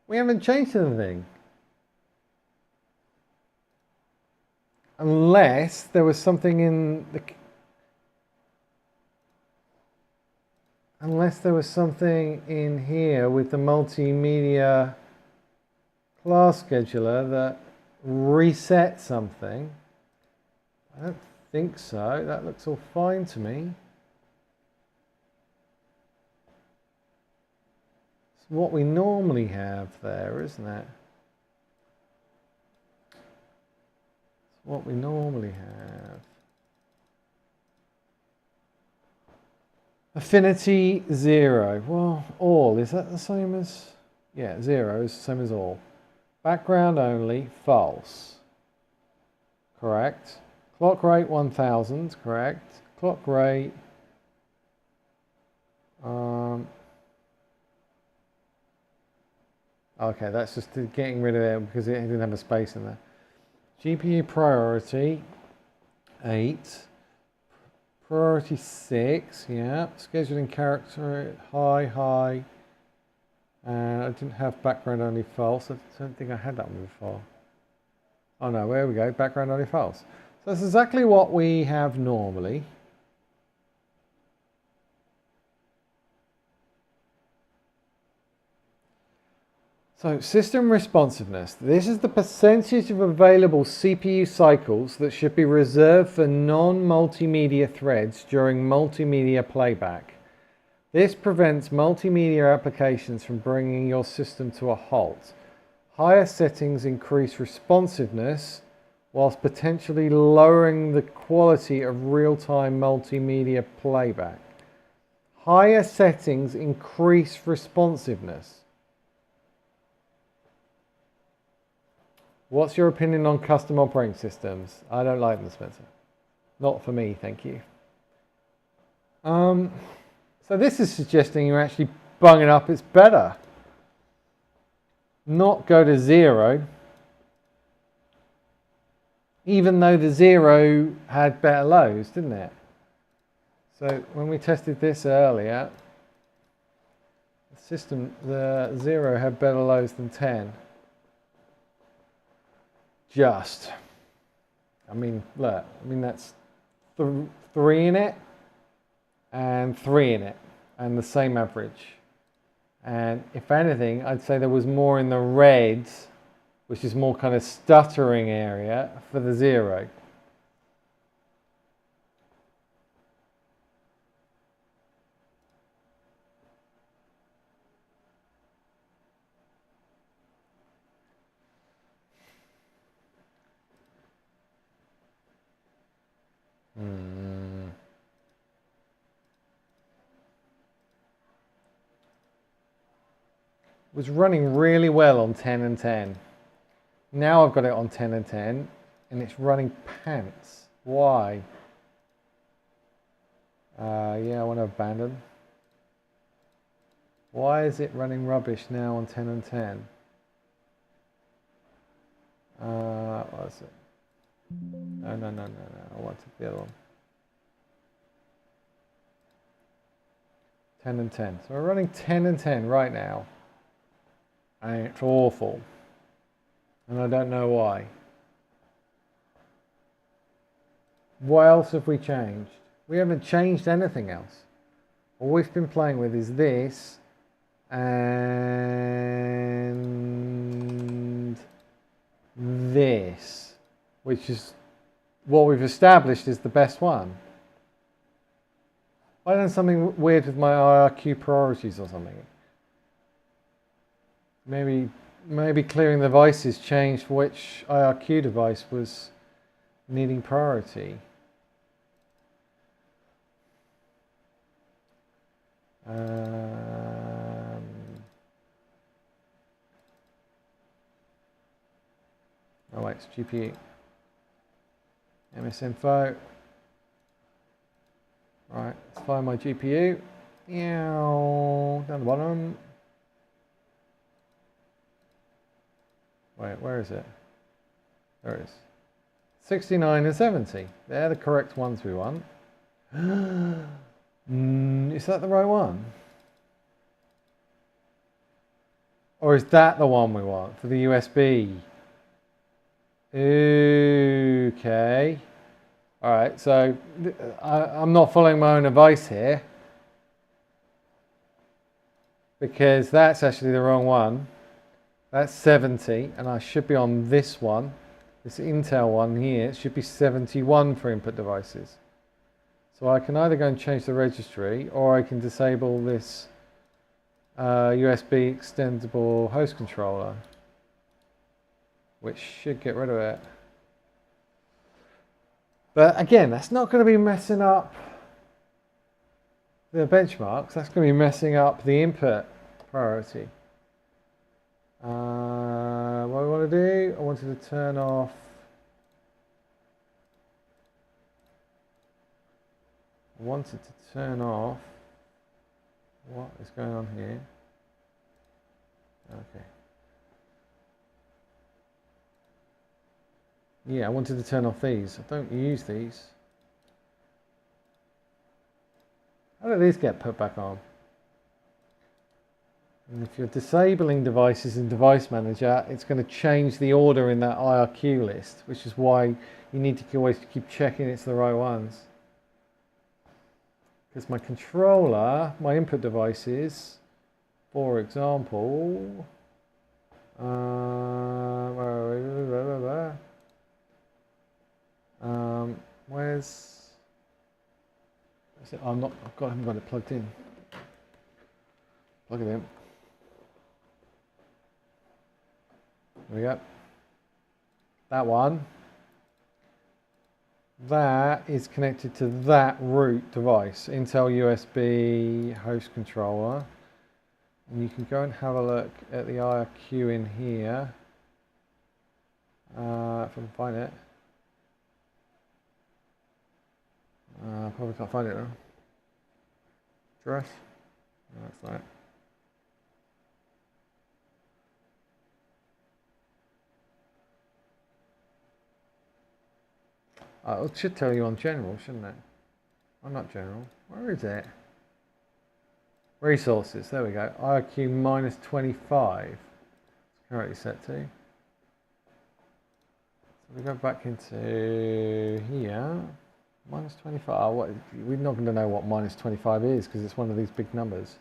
A: We haven't changed anything. Unless there was something in the... Unless there was something in here with the multimedia class scheduler that reset something. I don't think so. That looks all fine to me. It's what we normally have there, isn't it? It's what we normally have. Affinity 0. Well, all, is that the same as? Yeah, 0 is the same as all. Background only, false. Correct. Clock rate 1000, correct. Clock rate. Okay, that's just getting rid of it because it didn't have a space in there. GPU priority 8. Priority 6, yeah. Scheduling character high. And I didn't have background only false. I don't think I had that one before. Oh no, there we go, background only false. So that's exactly what we have normally. So system responsiveness. This is the percentage of available CPU cycles that should be reserved for non-multimedia threads during multimedia playback. This prevents multimedia applications from bringing your system to a halt. Higher settings increase responsiveness whilst potentially lowering the quality of real-time multimedia playback. Higher settings increase responsiveness. What's your opinion on custom operating systems? I don't like them, Spencer. Not for me, thank you. So this is suggesting you're actually bunging up it's better. Not go to 0, even though the 0 had better lows, didn't it? So when we tested this earlier, the 0 had better lows than 10. Just. I mean, look, that's 3 in it and 3 in it, and the same average. And if anything, I'd say there was more in the reds, which is more kind of stuttering area for the 0. was running really well on 10 and 10. Now I've got it on 10 and 10 and it's running pants. Why? Yeah, I want to abandon. Why is it running rubbish now on 10 and 10? What is it? No, I wanted the other one. 10 and 10. So we're running 10 and 10 right now. And it's awful. And I don't know why. What else have we changed? We haven't changed anything else. All we've been playing with is this and this, which is what we've established is the best one. Why done something weird with my IRQ priorities or something? Maybe clearing the devices changed which IRQ device was needing priority. Oh wait, it's GPU. MS info. Right, let's find my GPU. Down the bottom. Wait, where is it? There it is. 69 and 70. They're the correct ones we want. Is that the right one? Or is that the one we want for the USB? Okay. Alright, so I'm not following my own advice here. Because that's actually the wrong one. That's 70, and I should be on this one. This Intel one here, it should be 71 for input devices. So I can either go and change the registry, or I can disable this USB extendable host controller, which should get rid of it. But again, that's not going to be messing up the benchmarks. That's going to be messing up the input priority. What I want to do, I wanted to turn off what is going on here. Okay. Yeah, I wanted to turn off these. I don't use these. How do these get put back on? And if you're disabling devices in Device Manager, it's going to change the order in that IRQ list, which is why you need to always keep checking it's the right ones. Because my controller, my input devices, for example, where's it? I haven't got it plugged in. Plug it in. There we go. That one. That is connected to that root device, Intel USB host controller. And you can go and have a look at the IRQ in here. If I can find it. Probably can't find it now. Address? No, that's not it. It should tell you on general, shouldn't it? Oh, not general. Where is it? Resources. There we go. IRQ minus 25. It's currently set to. So we go back into here. Minus 25. Oh, what, we're not going to know what minus 25 is because it's one of these big numbers.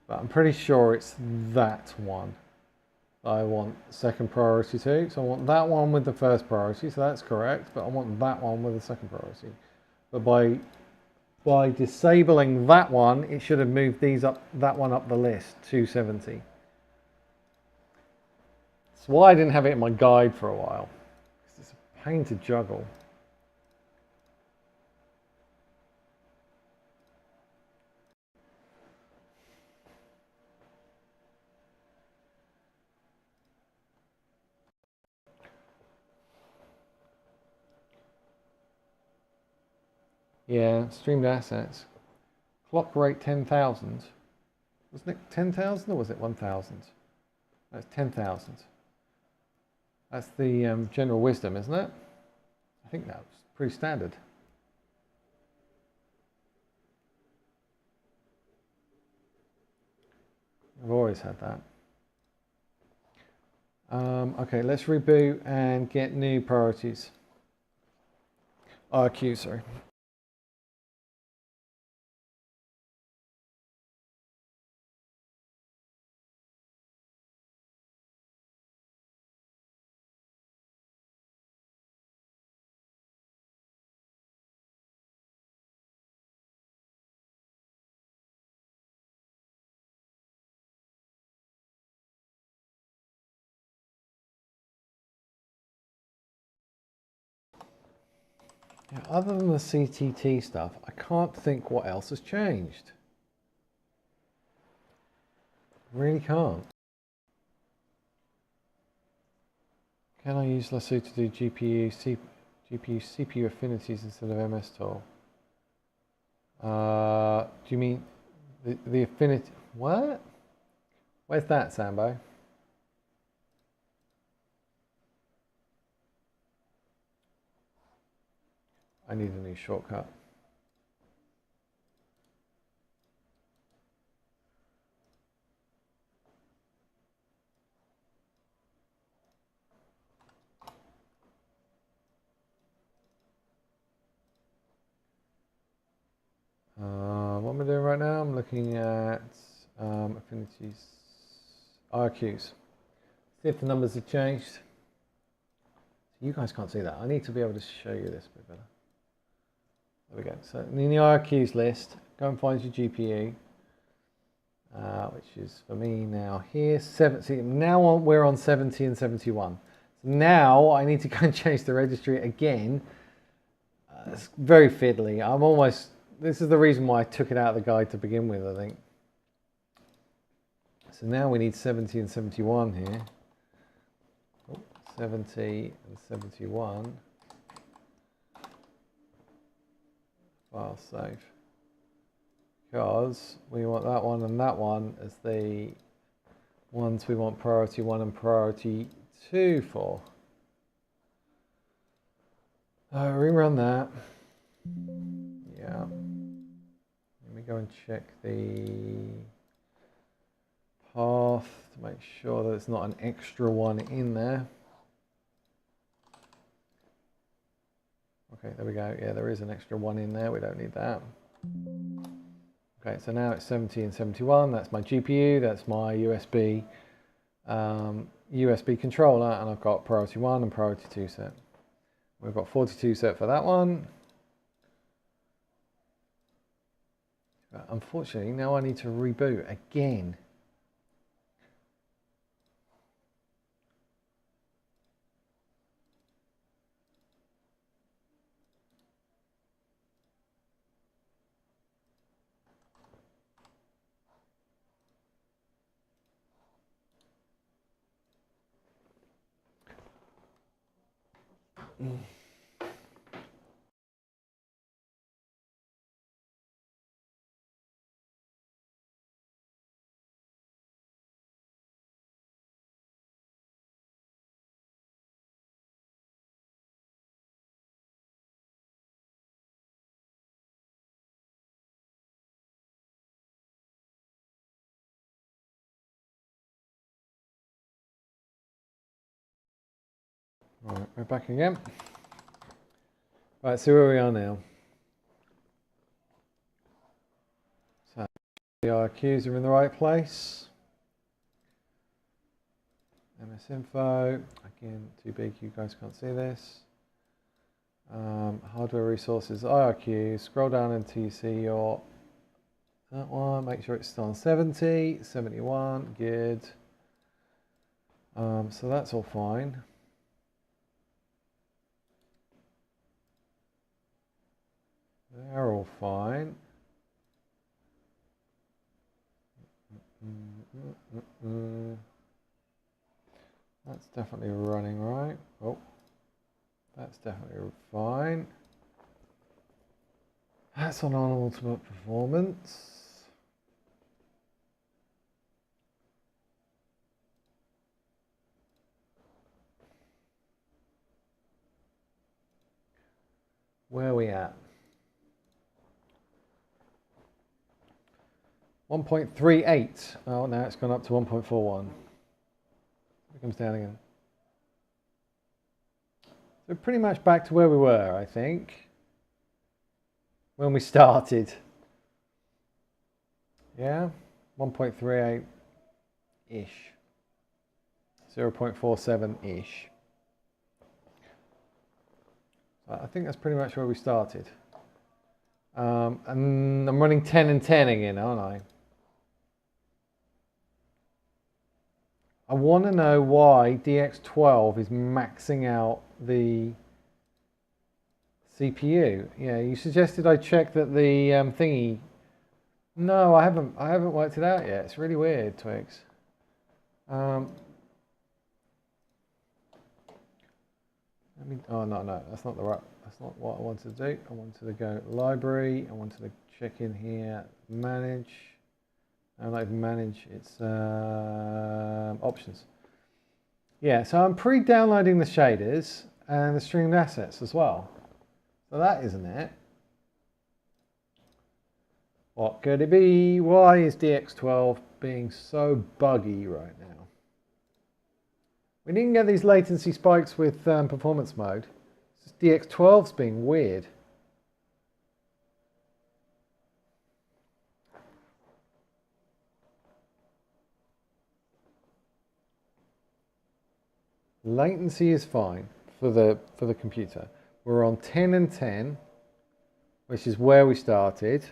A: But I'm pretty sure it's that one I want second priority to. So I want that one with the first priority, so that's correct, but I want that one with the second priority. But by disabling that one, it should have moved that one up the list, 270. That's why I didn't have it in my guide for a while. It's a pain to juggle. Yeah, streamed assets. Clock rate 10,000. Wasn't it 10,000 or was it 1,000? That's 10,000. That's the general wisdom, isn't it? I think that's pretty standard. I've always had that. Okay, let's reboot and get new priorities. RQ, sorry. Yeah, other than the CTT stuff, I can't think what else has changed. Really can't. Can I use Lasso to do GPU, CPU affinities instead of MS tool? Do you mean the affinity? What? Where's that, Sambo? I need a new shortcut. What am I doing right now? I'm looking at affinities, RQs. See if the numbers have changed. You guys can't see that. I need to be able to show you this a bit better. There we go. So in the RQs list, go and find your GPU, which is for me now here. 70. Now we're on 70 and 71. So now I need to go and change the registry again. It's very fiddly. I'm almost. This is the reason why I took it out of the guide to begin with, I think. So now we need 70 and 71 here. Oh, 70 and 71. File save. Because we want that one and that one as the ones we want priority 1 and priority 2 for. Rerun that. Yeah. Let me go and check the path to make sure that it's not an extra one in there. Okay, there we go. Yeah, there is an extra one in there. We don't need that. Okay, so now it's 70 and 71. That's my GPU. That's my USB controller, and I've got priority 1 and priority 2 set. We've got 42 set for that one. But unfortunately, now I need to reboot again. Right, we're back again. Right, so where we are now. So the RQs are in the right place. MS info, again, too big, you guys can't see this. Hardware resources, IRQ, scroll down until you see your, that one, make sure it's still on 70, 71, good. So that's all fine. They're all fine. That's definitely running right. Oh, that's definitely fine. That's on ultimate performance. Where are we at? 1.38. Oh, now it's gone up to 1.41. It comes down again. So pretty much back to where we were, I think, when we started. Yeah, 1.38-ish. 0.47-ish. I think that's pretty much where we started. And I'm running 10 and 10 again, aren't I? I want to know why DX12 is maxing out the CPU. Yeah, you suggested I check that the thingy. No, I haven't worked it out yet. It's really weird, Twigs. Oh no, that's not that's not what I wanted to do. I wanted to go library. I wanted to check in here, manage. I don't even manage, it's options. Yeah, so I'm pre-downloading the shaders and the streamed assets as well. So that isn't it. What could it be? Why is DX12 being so buggy right now? We didn't get these latency spikes with performance mode. DX12's being weird. Latency is fine for the computer. We're on 10 and 10, which is where we started.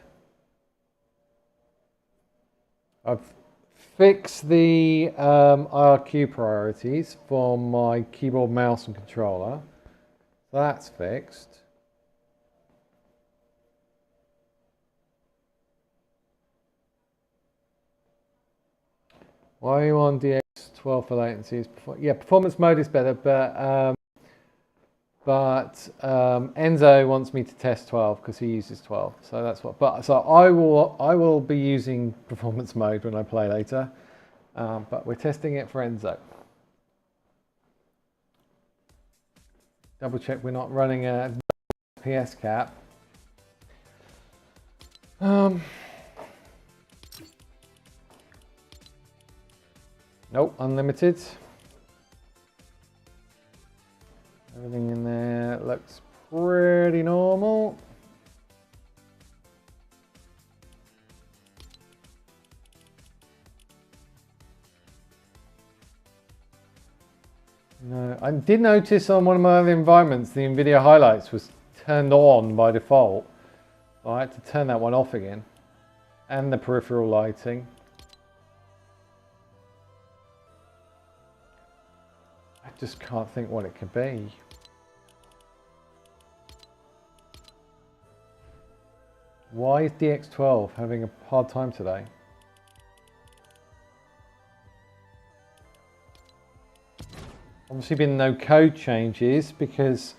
A: I've fixed the IRQ priorities for my keyboard, mouse, and controller. That's fixed. Why are you on DX12 for latency? Yeah, performance mode is better, but Enzo wants me to test 12 because he uses 12. So that's what. But so I will be using performance mode when I play later. But we're testing it for Enzo. Double check we're not running a PS cap. Nope, unlimited. Everything in there looks pretty normal. No, I did notice on one of my other environments the NVIDIA highlights was turned on by default. I had to turn that one off again. And the peripheral lighting. I just can't think what it could be. Why is DX12 having a hard time today? Obviously been no code changes because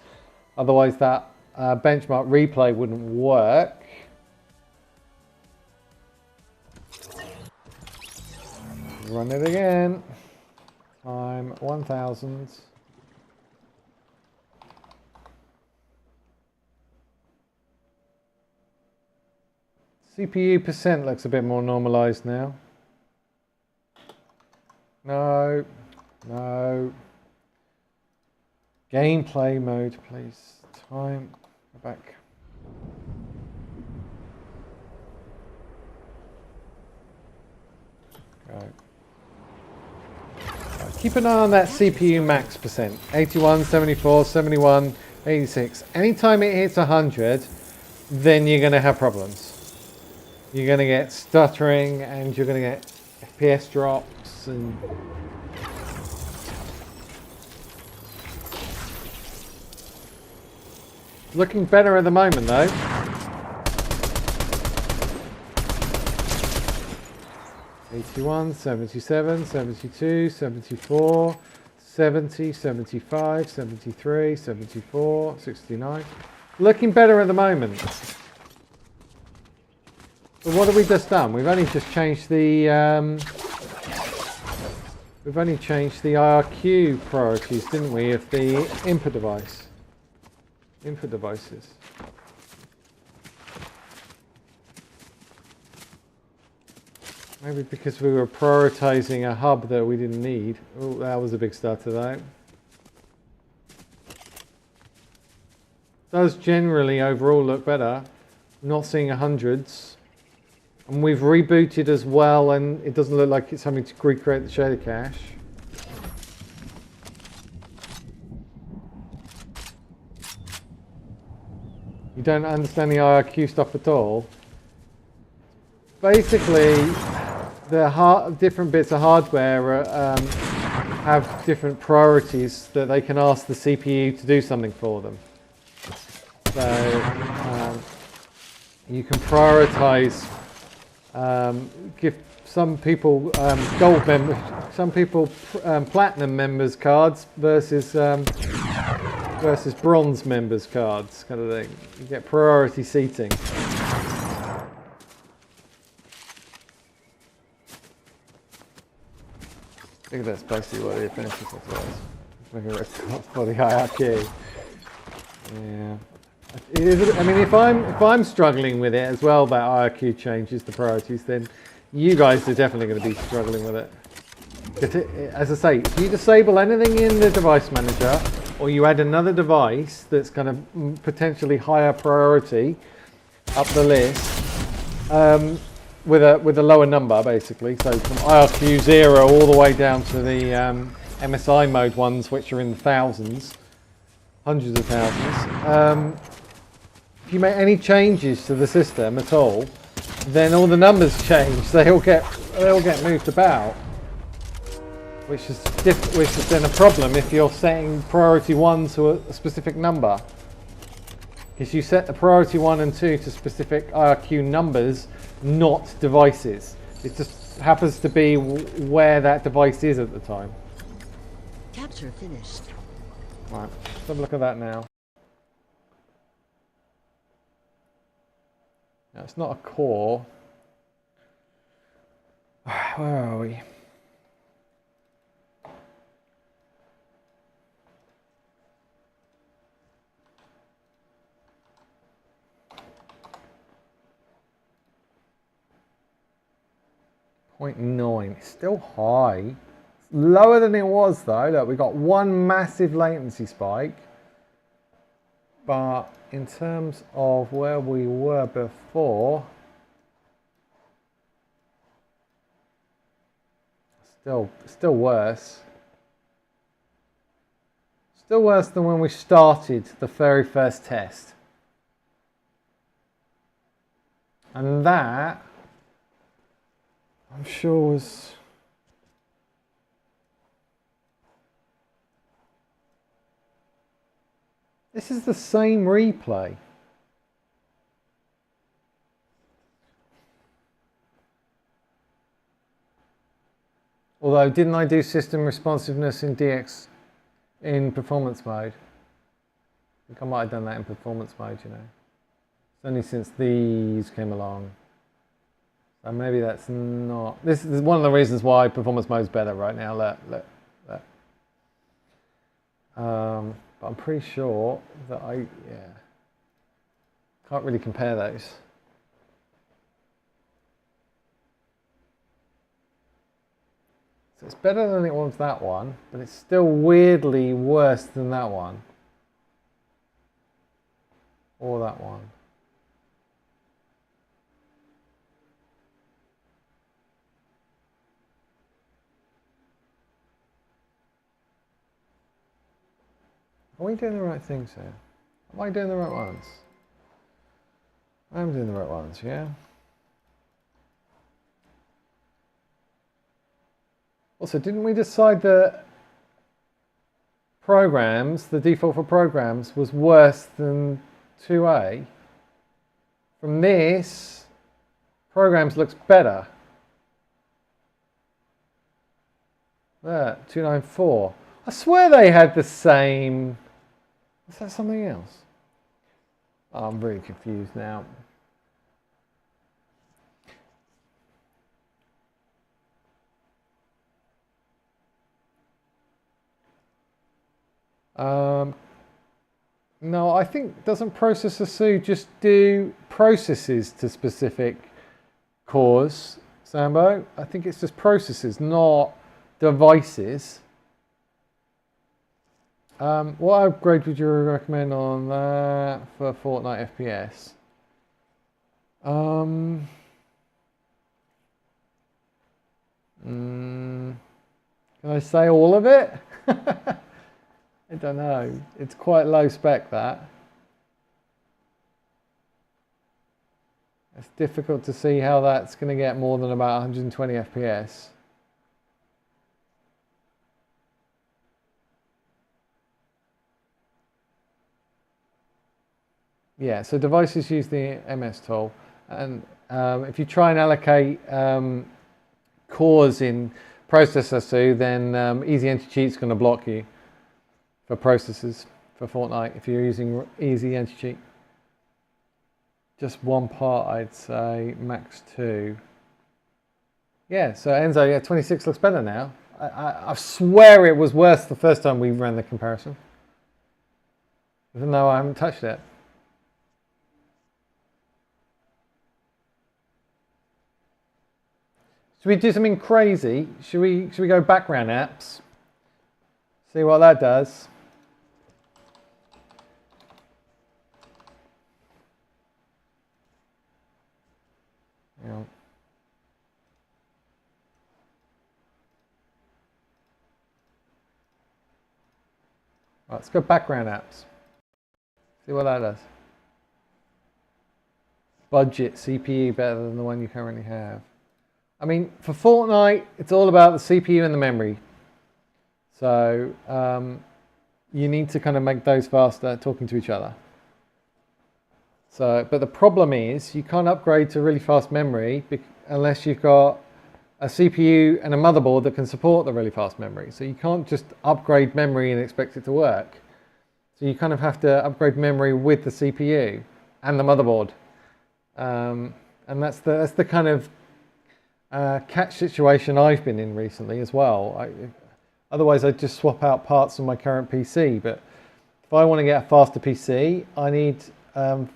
A: otherwise that benchmark replay wouldn't work. Run it again. Time 1000. CPU percent looks a bit more normalized now. No, no. Gameplay mode, please. Time, go back. Go. Right, keep an eye on that CPU max percent. 81, 74, 71, 86. Anytime it hits 100, then you're going to have problems. You're going to get stuttering and you're going to get FPS drops and... Looking better at the moment though. $81, $77, $72, $74, $70, $75, $73, $74, $69. Looking better at the moment. So what have we just done? We've only just changed the IRQ priorities, didn't we, of the input devices. Maybe because we were prioritizing a hub that we didn't need. Oh, that was a big stutter though. Does generally overall look better. Not seeing hundreds. And we've rebooted as well, and it doesn't look like it's having to recreate the shader cache. You don't understand the IRQ stuff at all. Basically, the different bits of hardware have different priorities that they can ask the CPU to do something for them. So you can prioritize, give some people gold members, some people platinum members cards versus bronze members cards, kind of thing. You get priority seating. I think that's basically what the affinity was. For the IRQ. Yeah. It is, I mean, if I'm struggling with it as well, that IRQ changes the priorities, then you guys are definitely going to be struggling with it. As I say, if you disable anything in the device manager, or you add another device that's kind of potentially higher priority up the list, with a lower number, basically, so from IRQ 0 all the way down to the MSI mode ones, which are in the thousands, hundreds of thousands. If you make any changes to the system at all, then all the numbers change. They all get moved about, which is then a problem if you're setting priority 1 to a specific number. Because you set the priority 1 and 2 to specific IRQ numbers, not devices. It just happens to be where that device is at the time.
C: Capture finished.
A: Right, let's have a look at that now. Now it's not a core. Where are we? .9, it's still high. Lower than it was though. Look, we got one massive latency spike. But in terms of where we were before, still worse. Still worse than when we started the very first test. And that, I'm sure, was this is the same replay. Although, didn't I do system responsiveness in DX in performance mode? I think I might have done that in performance mode, you know. It's only since these came along. So maybe that's not... This is one of the reasons why performance mode is better right now. Look. But I'm pretty sure that can't really compare those. So it's better than it was that one, but it's still weirdly worse than that one. Or that one. Are we doing the right things here? Am I doing the right ones? I'm doing the right ones, yeah? Also, didn't we decide that programs, the default for programs, was worse than 2A? From this, programs looks better. There, 294. I swear they had the same... Is that something else? Oh, I'm really confused now. No, I think doesn't processor Sue just do processes to specific cores, Sambo? I think it's just processes, not devices. What upgrade would you recommend on that for Fortnite FPS? Can I say all of it? I don't know. It's quite low spec, that. It's difficult to see how that's going to get more than about 120 FPS. Yeah, so devices use the MS tool, and if you try and allocate cores in processor Sue, then Easy Anti-Cheat is going to block you for processors for Fortnite if you're using Easy Anti-Cheat. Just one part, I'd say, max 2. Yeah, so Enzo, yeah, 26 looks better now. I swear it was worse the first time we ran the comparison, even though I haven't touched it. Should we do something crazy? Should we go background apps? See what that does. Yeah. Right, let's go background apps. See what that does. Budget CPU better than the one you currently have. I mean, for Fortnite, it's all about the CPU and the memory. So you need to kind of make those faster, talking to each other. So, but the problem is you can't upgrade to really fast memory unless you've got a CPU and a motherboard that can support the really fast memory. So you can't just upgrade memory and expect it to work. So you kind of have to upgrade memory with the CPU and the motherboard. And that's the kind of catch situation I've been in recently as well. Otherwise, I'd just swap out parts of my current PC. But if I want to get a faster PC, I need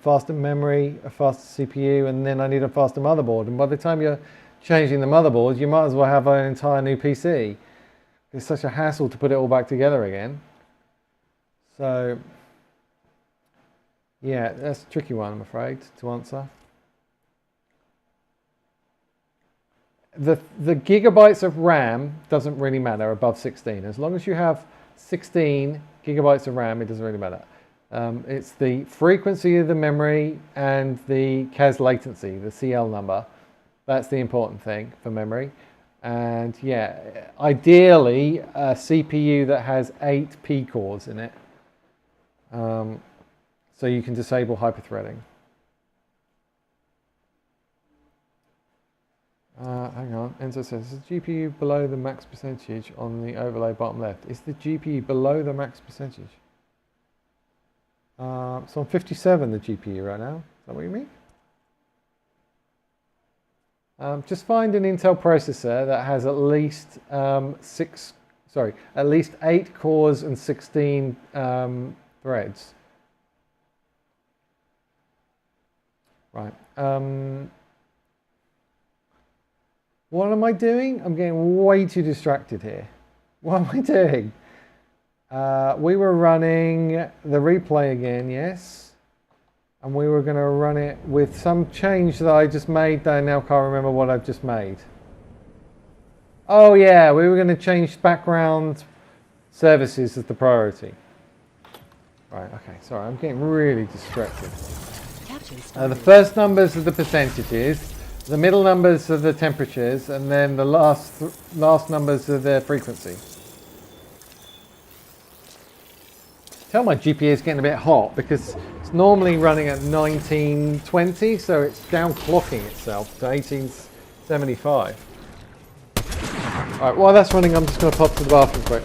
A: faster memory, a faster CPU, and then I need a faster motherboard. And by the time you're changing the motherboard, you might as well have an entire new PC. It's such a hassle to put it all back together again. So, yeah, that's a tricky one, I'm afraid, to answer. The gigabytes of RAM doesn't really matter above 16. As long as you have 16 gigabytes of RAM, it doesn't really matter. It's the frequency of the memory and the CAS latency, the CL number. That's the important thing for memory. And yeah, ideally a CPU that has 8 P cores in it. So you can disable hyperthreading. Hang on, Enzo says, is the GPU below the max percentage on the overlay bottom left? Is the GPU below the max percentage? So I'm 57, the GPU right now. Is that what you mean? Just find an Intel processor that has at least at least 8 cores and 16 threads. Right. What am I doing? I'm getting way too distracted here. What am I doing? We were running the replay again, yes. And we were going to run it with some change that I just made that I now can't remember what I've just made. Oh yeah, we were going to change background services as the priority. Right, okay, sorry, I'm getting really distracted. The first numbers are the percentages, the middle numbers are the temperatures, and then the last numbers are the frequency. Tell my GPU is getting a bit hot because it's normally running at 1920, so it's downclocking itself to 1875. Alright, while that's running, I'm just going to pop to the bathroom quick.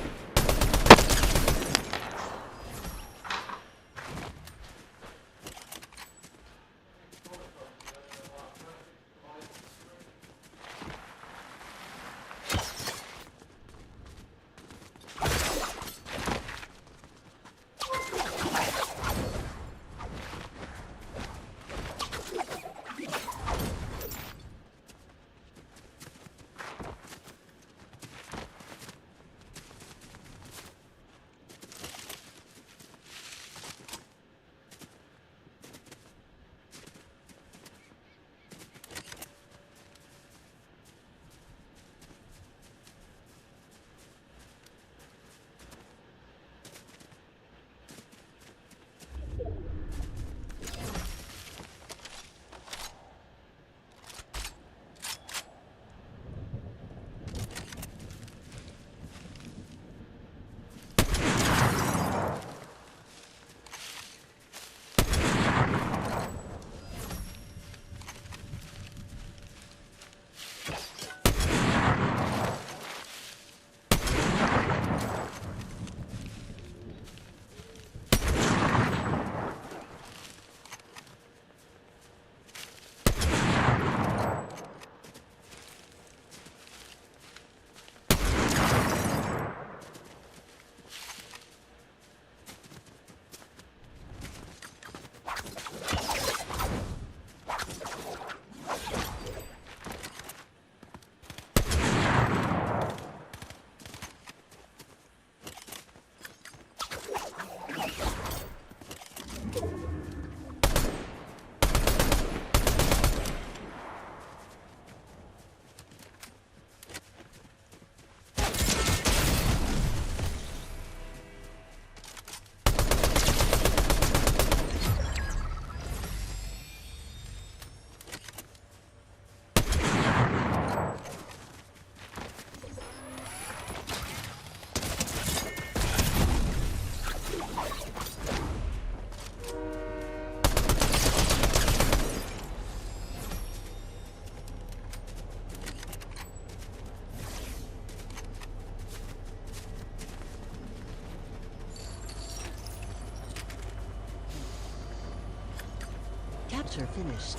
C: Capture finished.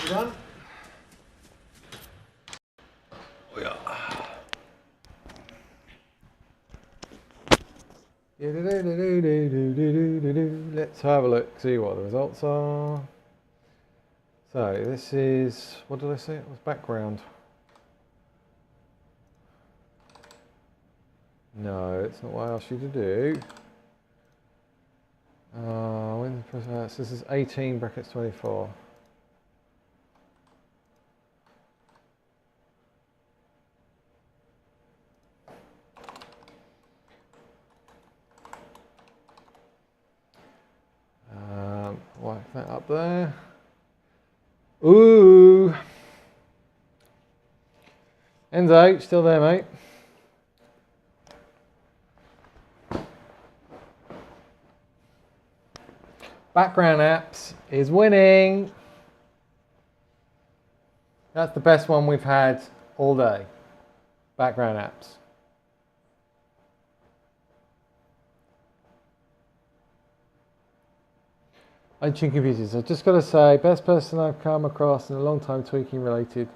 A: Done? Let's have a look, see what the results are. So this is, what did I say? It was background. No, it's not what I asked you to do. This is 18 brackets 24. Wipe that up there. Ooh. Enzo, still there, mate? Background apps is winning. That's the best one we've had all day. Background apps. Ancient computers. I've just got to say, best person I've come across in a long time tweaking related.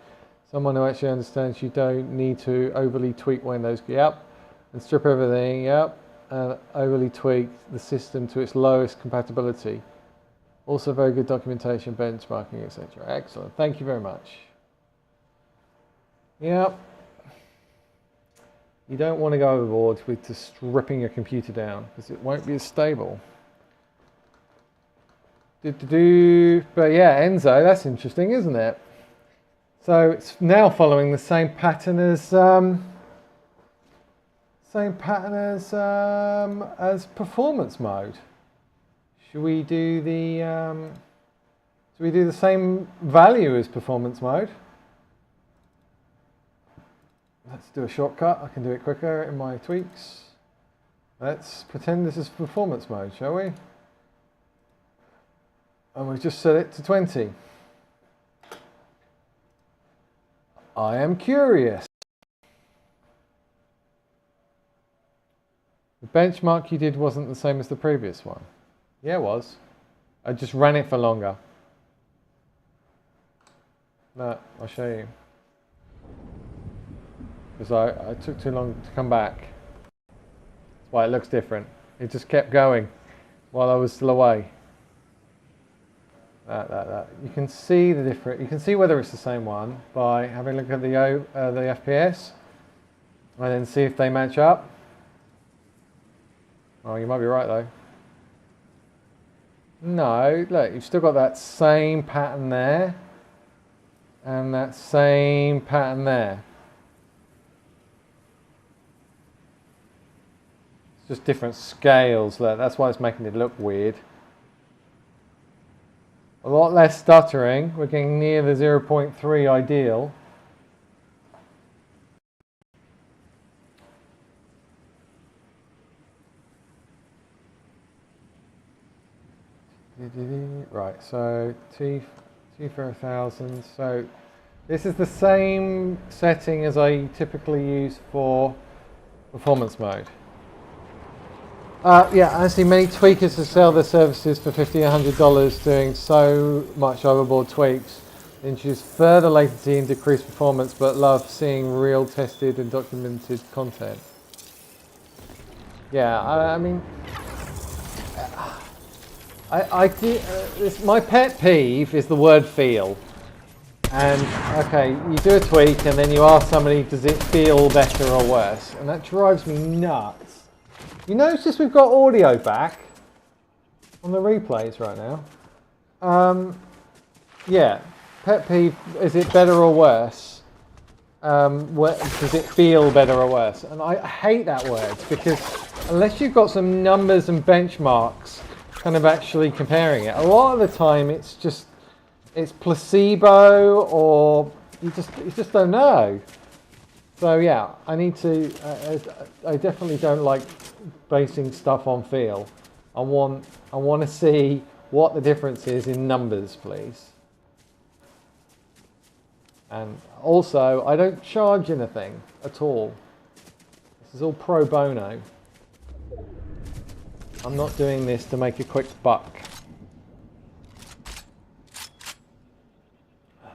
A: Someone who actually understands you don't need to overly tweak Windows. Yep. And strip everything. Yep. And overly tweak the system to its lowest compatibility. Also very good documentation, benchmarking, etc. Excellent. Thank you very much. Yep. You don't want to go overboard with just stripping your computer down because it won't be as stable. But yeah, Enzo, that's interesting, isn't it? So it's now following the same pattern as performance mode. Should we do the same value as performance mode? Let's do a shortcut. I can do it quicker in my tweaks. Let's pretend this is performance mode, shall we? And we've just set it to 20. I am curious. The benchmark you did wasn't the same as the previous one. Yeah, it was. I just ran it for longer. No, I'll show you. Because I took too long to come back. That's why it looks different. It just kept going while I was still away. You can see the difference. You can see whether it's the same one by having a look at the FPS and then see if they match up. Oh, you might be right though. No, look, you've still got that same pattern there and that same pattern there. It's just different scales. Look, that's why it's making it look weird. A lot less stuttering. We're getting near the 0.3 ideal. Right, so T for 1000. So this is the same setting as I typically use for performance mode. Yeah, I see many tweakers who sell their services for $50 and $100 doing so much overboard tweaks. They introduce further latency and decreased performance, but love seeing real tested and documented content. Yeah, I mean, I do, my pet peeve is the word feel. And okay, you do a tweak and then you ask somebody, does it feel better or worse? And that drives me nuts. You notice we've got audio back on the replays right now. Yeah, pet peeve, is it better or worse? Does it feel better or worse? And I hate that word because unless you've got some numbers and benchmarks kind of actually comparing it, a lot of the time it's placebo, or you just don't know. So yeah, I need to. I definitely don't like basing stuff on feel. I want to see what the difference is in numbers, please. And also, I don't charge anything at all. This is all pro bono. I'm not doing this to make a quick buck.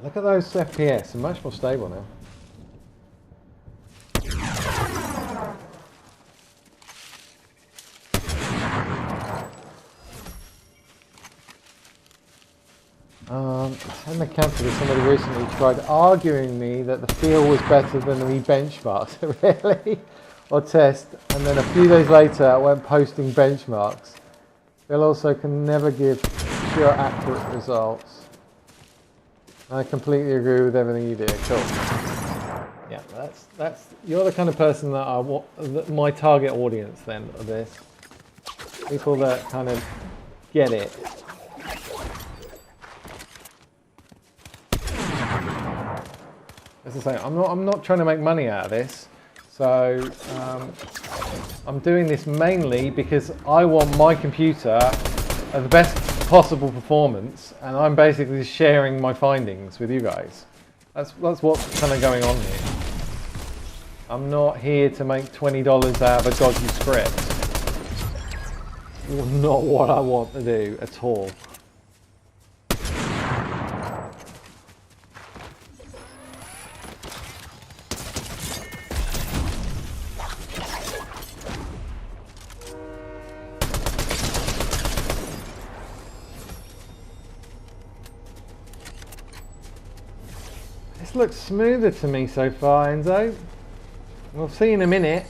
A: Look at those FPS, they're much more stable now. In the camp that somebody recently tried arguing me that the feel was better than the benchmarks, really, or test, and then a few days later I went posting benchmarks. Phil also can never give sure accurate results. I completely agree with everything you do. Cool. Yeah, that's you're the kind of person that I want, my target audience then of this. People that kind of get it. As I say, I'm not trying to make money out of this. So I'm doing this mainly because I want my computer at the best possible performance, and I'm basically sharing my findings with you guys. That's what's kind of going on here. I'm not here to make $20 out of a dodgy script. Not what I want to do at all. This looks smoother to me so far, Enzo. We'll see in a minute.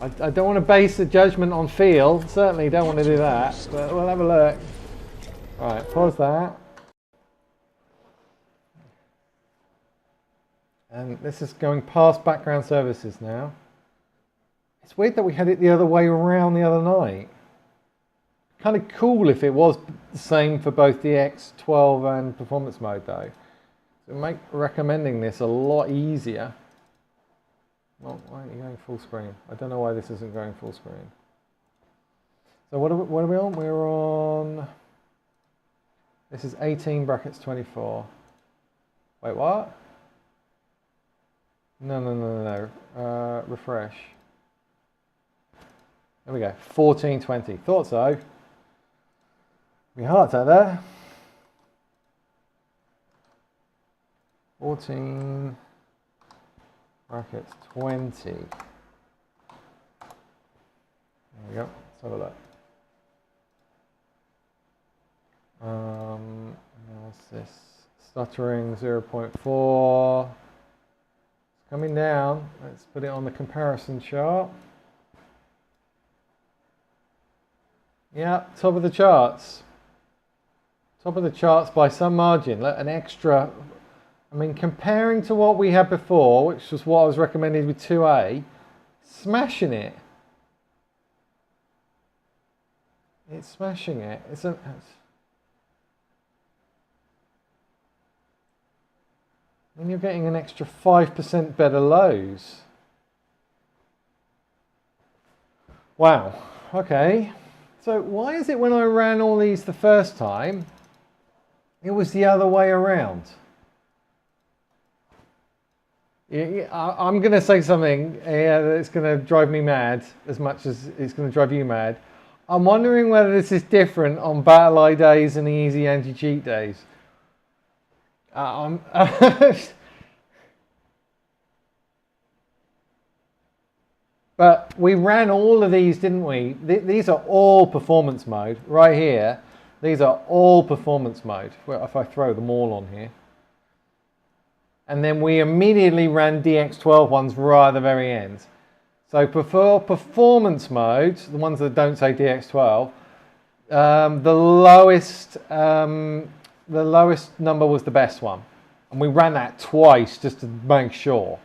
A: I don't want to base a judgment on feel. Certainly don't want to do that, but we'll have a look. Alright, pause that. And this is going past background services now. It's weird that we had it the other way around the other night. Kind of cool if it was the same for both the X12 and performance mode though. So make recommending this a lot easier. Well, why aren't you going full screen? I don't know why this isn't going full screen. So what are we on? We're on... This is 18 brackets 24. Wait, what? No. Refresh. There we go. 1420. Thought so. My heart's out there. 14 brackets 20. There we go. Let's have a look. What's this? Stuttering 0.4. It's coming down. Let's put it on the comparison chart. Yeah, top of the charts. Top of the charts by some margin. Look, an extra. I mean, comparing to what we had before, which was what I was recommending with 2A, smashing it. It's smashing it. And you're getting an extra 5% better lows. Wow. Okay. So why is it when I ran all these the first time, it was the other way around? I'm going to say something that's going to drive me mad as much as it's going to drive you mad. I'm wondering whether this is different on battle eye days and the easy anti-cheat days. But we ran all of these, didn't we? These are all performance mode right here. These are all performance mode. Well, if I throw them all on here. And then we immediately ran DX12 ones right at the very end. So for performance mode, the ones that don't say DX12, the lowest number was the best one. And we ran that twice just to make sure.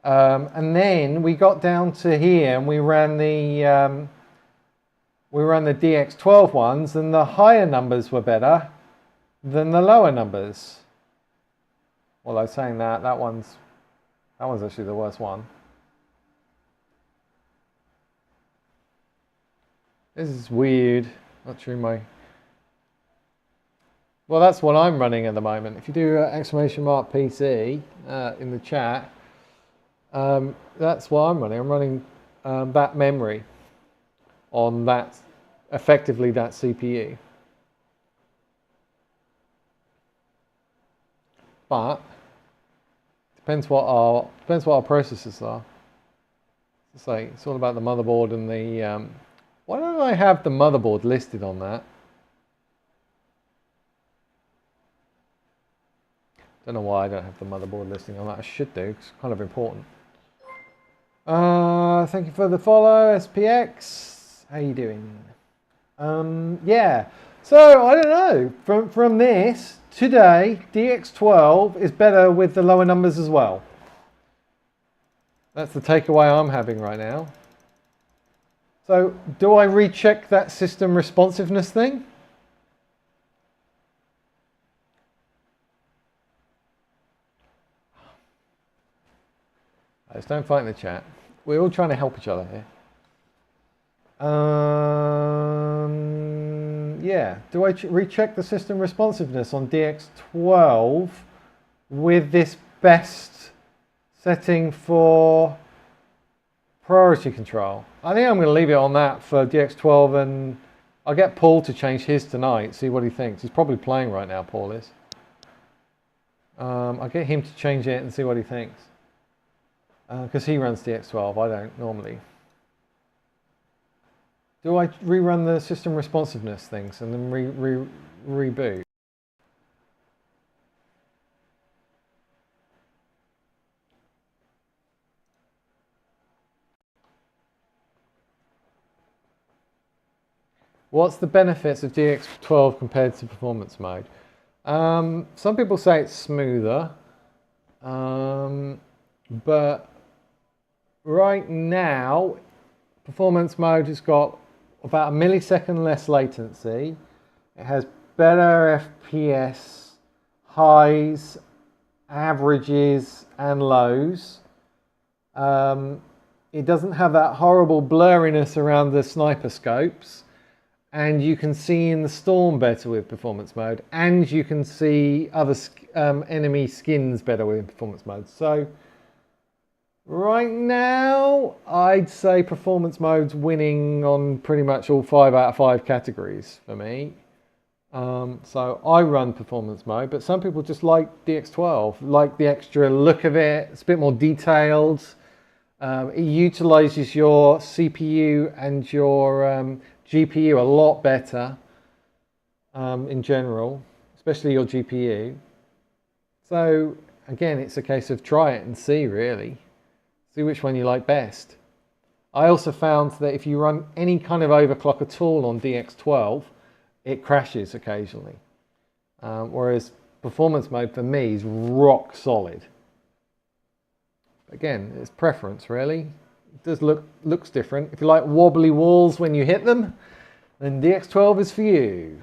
A: And then we got down to here and we ran the DX12 ones, and the higher numbers were better than the lower numbers. Well, I was saying that one's actually the worst one. This is weird. Not true, well, that's what I'm running at the moment. If you do !PC in the chat, that's what I'm running. I'm running that memory on that, effectively that CPU. But depends what our processors are. It's all about the motherboard and the. Why don't I have the motherboard listed on that? Don't know why I don't have the motherboard listing on that. I should do. It's kind of important. Thank you for the follow, SPX. How you doing? Yeah. So I don't know. From this today, DX12 is better with the lower numbers as well. That's the takeaway I'm having right now. So do I recheck that system responsiveness thing? Just don't fight in the chat. We're all trying to help each other here. Yeah. Do I recheck the system responsiveness on DX12 with this best setting for priority control? I think I'm going to leave it on that for DX12, and I'll get Paul to change his tonight, see what he thinks. He's probably playing right now, Paul is. I'll get him to change it and see what he thinks. Because he runs DX12, I don't normally. Do I rerun the system responsiveness things and then reboot? What's the benefits of DX12 compared to performance mode? Some people say it's smoother, but right now, performance mode has got about a millisecond less latency. It has better FPS, highs, averages, and lows. It doesn't have that horrible blurriness around the sniper scopes. And you can see in the storm better with performance mode. And you can see other enemy skins better with performance mode. So right now, I'd say performance mode's winning on pretty much all 5 out of 5 categories for me. So I run performance mode, but some people just like DX12, like the extra look of it. It's a bit more detailed. It utilizes your CPU and your GPU a lot better in general, especially your GPU. So again, it's a case of try it and see, really. See which one you like best. I also found that if you run any kind of overclock at all on DX12, it crashes occasionally. Whereas performance mode for me is rock solid. Again, it's preference, really. It does looks different. If you like wobbly walls when you hit them, then DX12 is for you.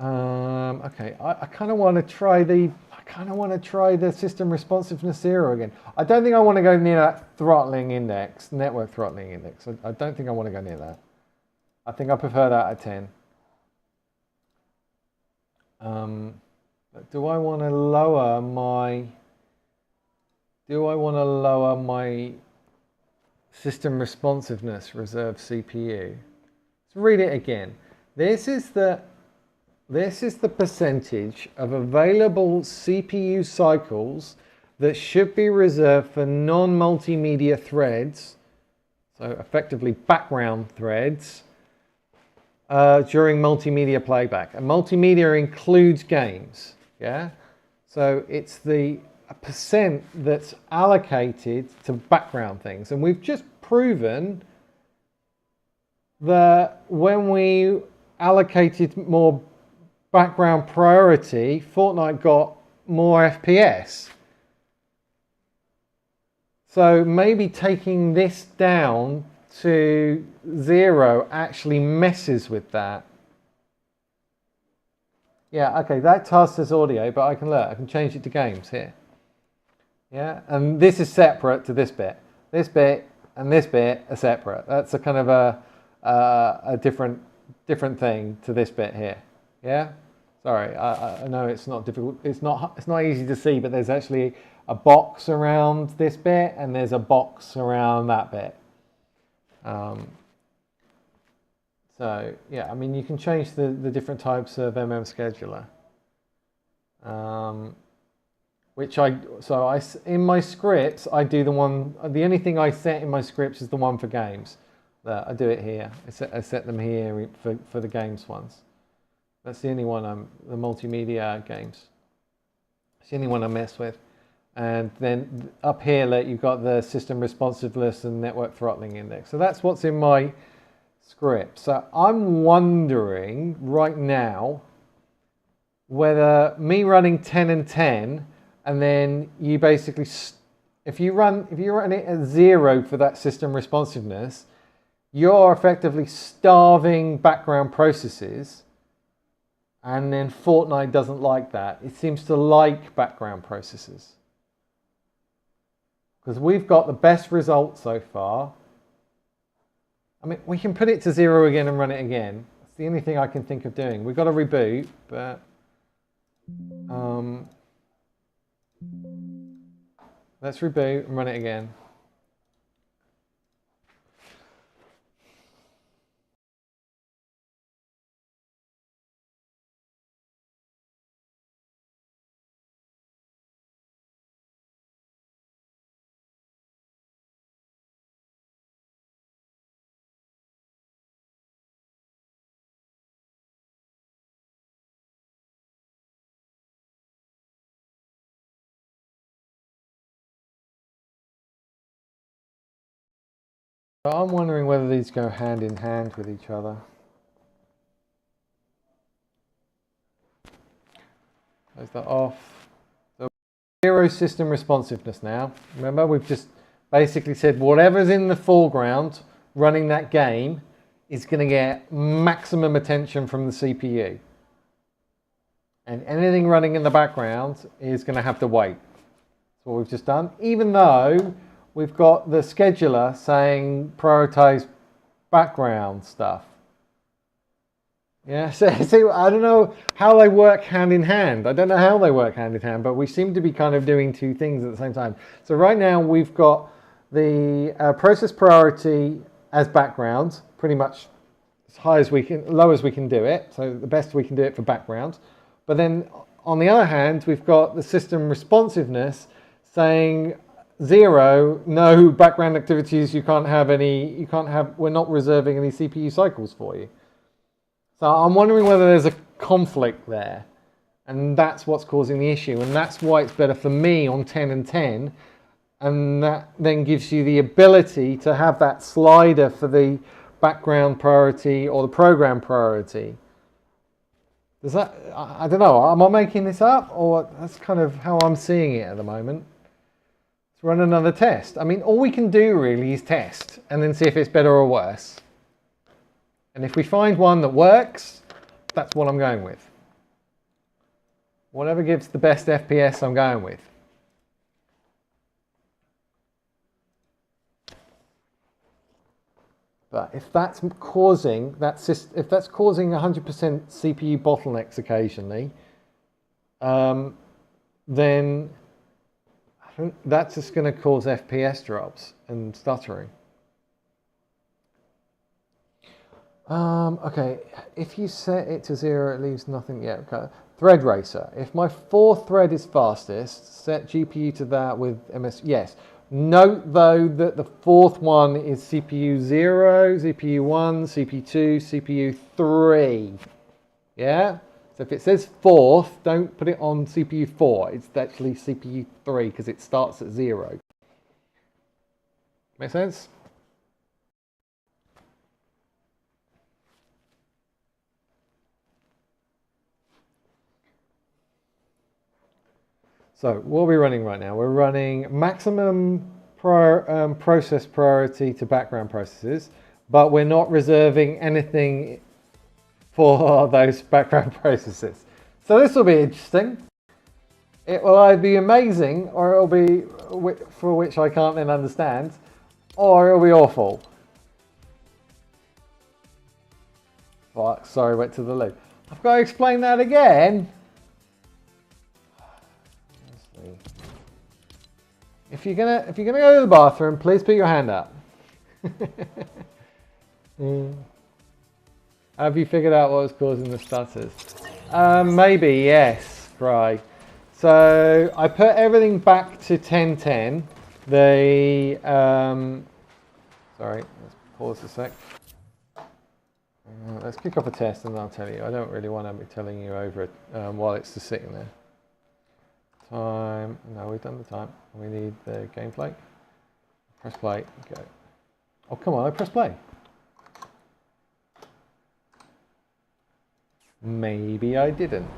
A: Okay, I kind of want to try the. I kind of want to try the system responsiveness 0 again. I don't think I want to go near that throttling index, network throttling index. I don't think I want to go near that. I think I prefer that at 10. But do I want to lower my system responsiveness reserve CPU? Let's read it again. This is the percentage of available CPU cycles that should be reserved for non-multimedia threads, so effectively background threads, during multimedia playback. And multimedia includes games, yeah? So it's the percent that's allocated to background things. And we've just proven that when we allocated more background priority, Fortnite got more FPS. So maybe taking this down to 0 actually messes with that. Yeah, okay, that task says audio, but I can change it to games here. Yeah, and this is separate to this bit. This bit and this bit are separate. That's a kind of a different thing to this bit here. Yeah. Sorry, I know it's not difficult. It's not easy to see, but there's actually a box around this bit, and there's a box around that bit. So yeah, I mean, you can change the different types of scheduler. Which in my scripts I do the only thing I set in my scripts is the one for games. I do it here. I set them here for the games ones. That's the only one the multimedia games. It's the only one I mess with. And then up here, you've got the system responsiveness and network throttling index. So that's what's in my script. So I'm wondering right now whether me running 10 and 10, and then you basically, if you run it at 0 for that system responsiveness, you're effectively starving background processes. And then Fortnite doesn't like that. It seems to like background processes. Because we've got the best result so far. I mean, we can put it to 0 again and run it again. That's the only thing I can think of doing. We've got to reboot, but let's reboot and run it again. So I'm wondering whether these go hand in hand with each other. Close that off. So 0 system responsiveness now. Remember, we've just basically said whatever's in the foreground running that game is going to get maximum attention from the CPU. And anything running in the background is going to have to wait. That's what we've just done. Even though we've got the scheduler saying prioritize background stuff. Yeah, so I don't know how they work hand in hand. I don't know how they work hand in hand, but we seem to be kind of doing two things at the same time. So right now we've got the process priority as background, pretty much as high as we can, low as we can do it. So the best we can do it for background. But then on the other hand, we've got the system responsiveness saying 0, no background activities, we're not reserving any CPU cycles for you. So I'm wondering whether there's a conflict there, and that's what's causing the issue, and that's why it's better for me on 10 and 10, and that then gives you the ability to have that slider for the background priority or the program priority. Does that, I don't know, am I making this up, or that's kind of how I'm seeing it at the moment? Run another test. I mean, all we can do really is test and then see if it's better or worse. And if we find one that works, that's what I'm going with. Whatever gives the best FPS I'm going with. But if that's causing if that's causing 100% CPU bottlenecks occasionally, then that's just going to cause FPS drops and stuttering. Okay, if you set it to 0, it leaves nothing yet. Okay. Thread racer. If my 4th thread is fastest, set GPU to that with MS. Yes. Note though that the 4th one is CPU 0, CPU 1, CPU 2, CPU 3. Yeah? So if it says 4th, don't put it on CPU 4. It's actually CPU 3 because it starts at 0. Make sense? So what are we running right now? We're running maximum process priority to background processes, but we're not reserving anything for those background processes. So this will be interesting. It will either be amazing, or it'll be for which I can't then understand, or it'll be awful. Fuck, sorry, went to the loo. I've got to explain that again. If you're gonna go to the bathroom, please put your hand up. Have you figured out what was causing the stutters? Maybe, yes, Cry. So I put everything back to 1010. Sorry, let's pause a sec. Let's kick off a test and I'll tell you. I don't really want to be telling you over it while it's just sitting there. Time, no, we've done the time. We need the gameplay. Press play, go. Oh, come on, I press play. Maybe I didn't.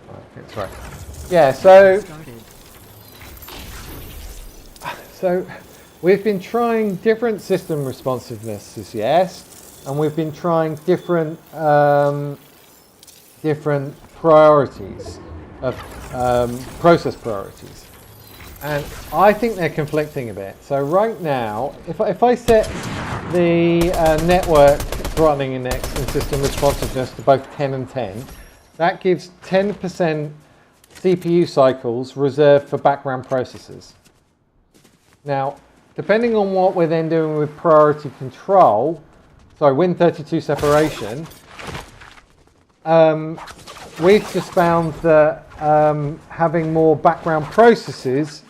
A: Right, that's right. Yeah, so we've been trying different system responsivenesses, yes. And we've been trying different priorities of process priorities, and I think they're conflicting a bit. So right now, if I set the network throttling index and system responsiveness to both 10 and 10, that gives 10% CPU cycles reserved for background processes. Now, depending on what we're then doing with priority control, sorry, Win32 separation, we've just found that having more background processes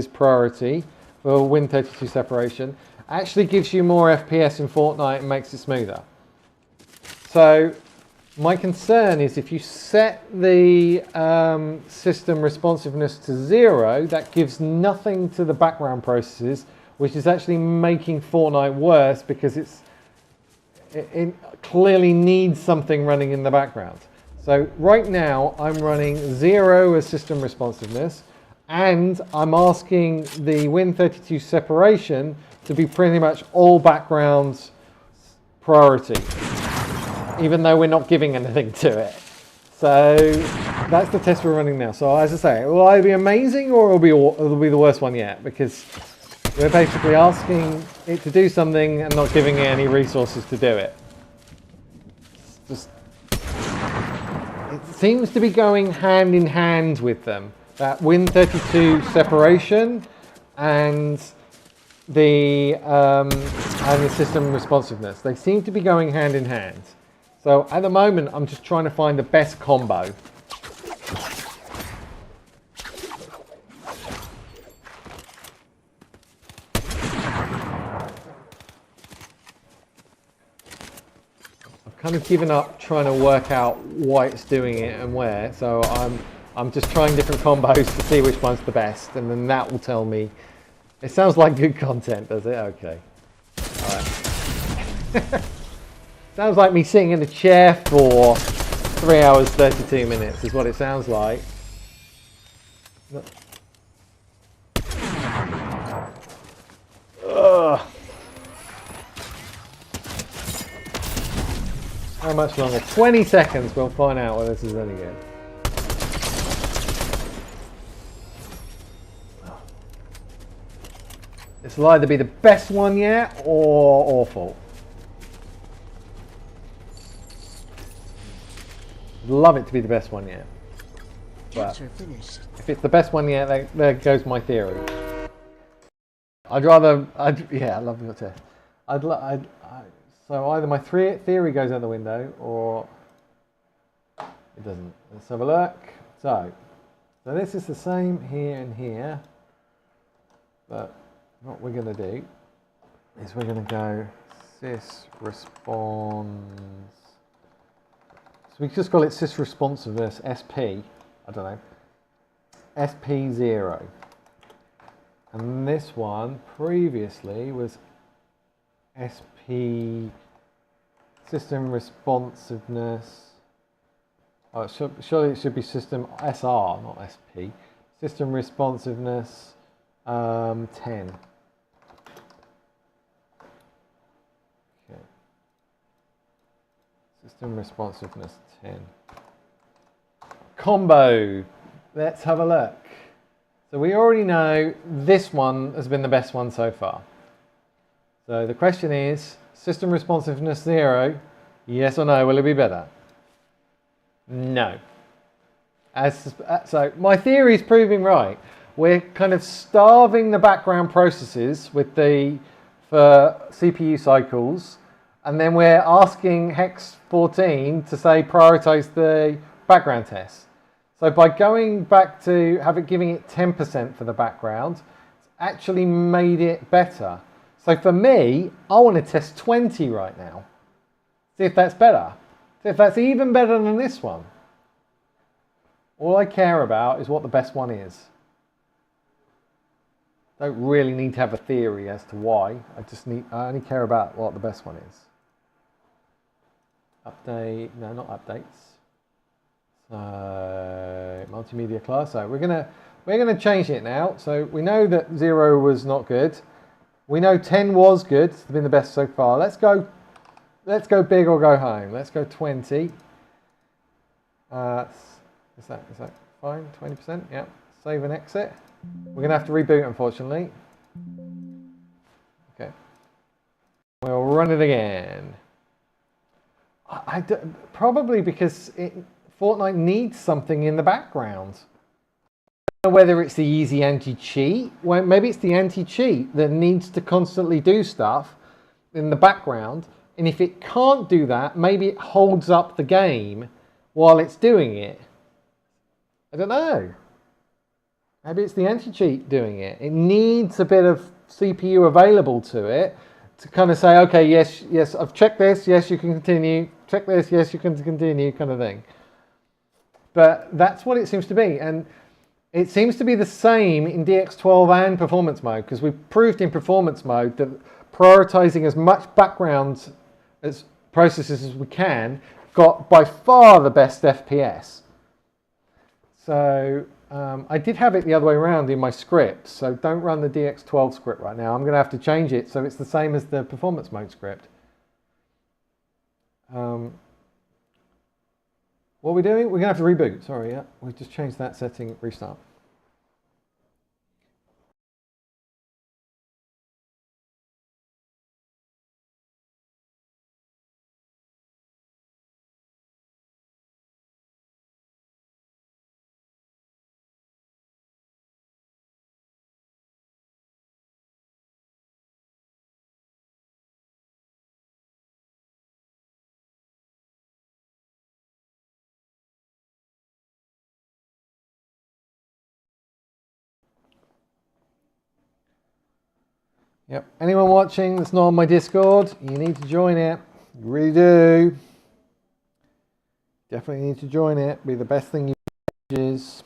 A: priority for Win32 separation actually gives you more FPS in Fortnite and makes it smoother. So my concern is if you set the system responsiveness to 0, that gives nothing to the background processes, which is actually making Fortnite worse because it clearly needs something running in the background. So right now I'm running 0 as system responsiveness, and I'm asking the Win32 separation to be pretty much all background priority, even though we're not giving anything to it. So that's the test we're running now. So as I say, it will either be amazing or it'll be the worst one yet, because we're basically asking it to do something and not giving it any resources to do it. It seems to be going hand in hand with them. That Win32 separation and the system responsiveness. They seem to be going hand in hand. So at the moment, I'm just trying to find the best combo. Kind of given up trying to work out why it's doing it and where, so I'm just trying different combos to see which one's the best, and then that will tell me. It sounds like good content, does it? Okay. Alright. Sounds like me sitting in a chair for 3 hours 32 minutes is what it sounds like. Ugh. How much longer? 20 seconds, we'll find out whether this is any good. This will either be the best one yet or awful. I'd love it to be the best one yet.
C: Capture finished.
A: If it's the best one yet, there goes my theory. Yeah, I love your test. So either my theory goes out the window or it doesn't. Let's have a look. So this is the same here and here, but what we're going to do is we're going to go sys response. So we just call it sys responsiveness SP. I don't know. SP0. And this one previously was SP system responsiveness. Oh, surely it should be system SR, not SP. System responsiveness 10. Okay. System responsiveness 10. Combo. Let's have a look. So we already know this one has been the best one so far. So the question is, system responsiveness 0, yes or no, will it be better? No. So my theory is proving right. We're kind of starving the background processes for CPU cycles, and then we're asking Hex 14 to say prioritize the background test. So by going back to giving it 10% for the background, it's actually made it better. So for me, I want to test 20 right now. See if that's better. See if that's even better than this one. All I care about is what the best one is. Don't really need to have a theory as to why. I only care about what the best one is. Update, no, not updates. So multimedia class. So we're gonna change it now. So we know that 0 was not good. We know 10 was good. It's been the best so far. Let's go big or go home. Let's go 20. Is that fine? 20%? Yeah. Save and exit. We're gonna have to reboot, unfortunately. Okay. We'll run it again. Probably because Fortnite needs something in the background. I don't know whether it's the easy anti-cheat. Well, maybe it's the anti-cheat that needs to constantly do stuff in the background. And if it can't do that, maybe it holds up the game while it's doing it. I don't know. Maybe it's the anti-cheat doing it. It needs a bit of CPU available to it to kind of say, okay, yes, I've checked this, yes, you can continue. Check this, yes, you can continue, kind of thing. But that's what it seems to be. And it seems to be the same in DX12 and performance mode, because we've proved in performance mode that prioritizing as much background as processes as we can got by far the best FPS. So I did have it the other way around in my script, so don't run the DX12 script right now. I'm going to have to change it so it's the same as the performance mode script. What are we doing? We're going to have to reboot. Sorry, yeah. We just changed that setting, restart. Yep. Anyone watching that's not on my Discord, you need to join it. You really do. Definitely need to join it. Be the best thing you is.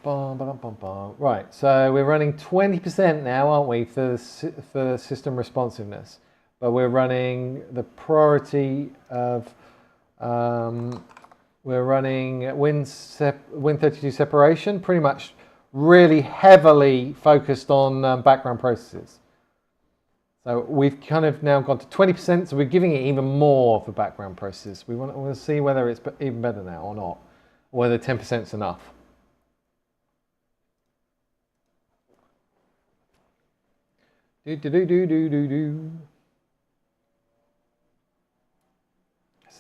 A: Right, so we're running 20% now, aren't we, for system responsiveness? But we're running the priority of we're running Win32 separation, pretty much really heavily focused on background processes. So we've kind of now gone to 20%, so we're giving it even more for background processes. We want to see whether it's even better now or not, or whether 10% is enough.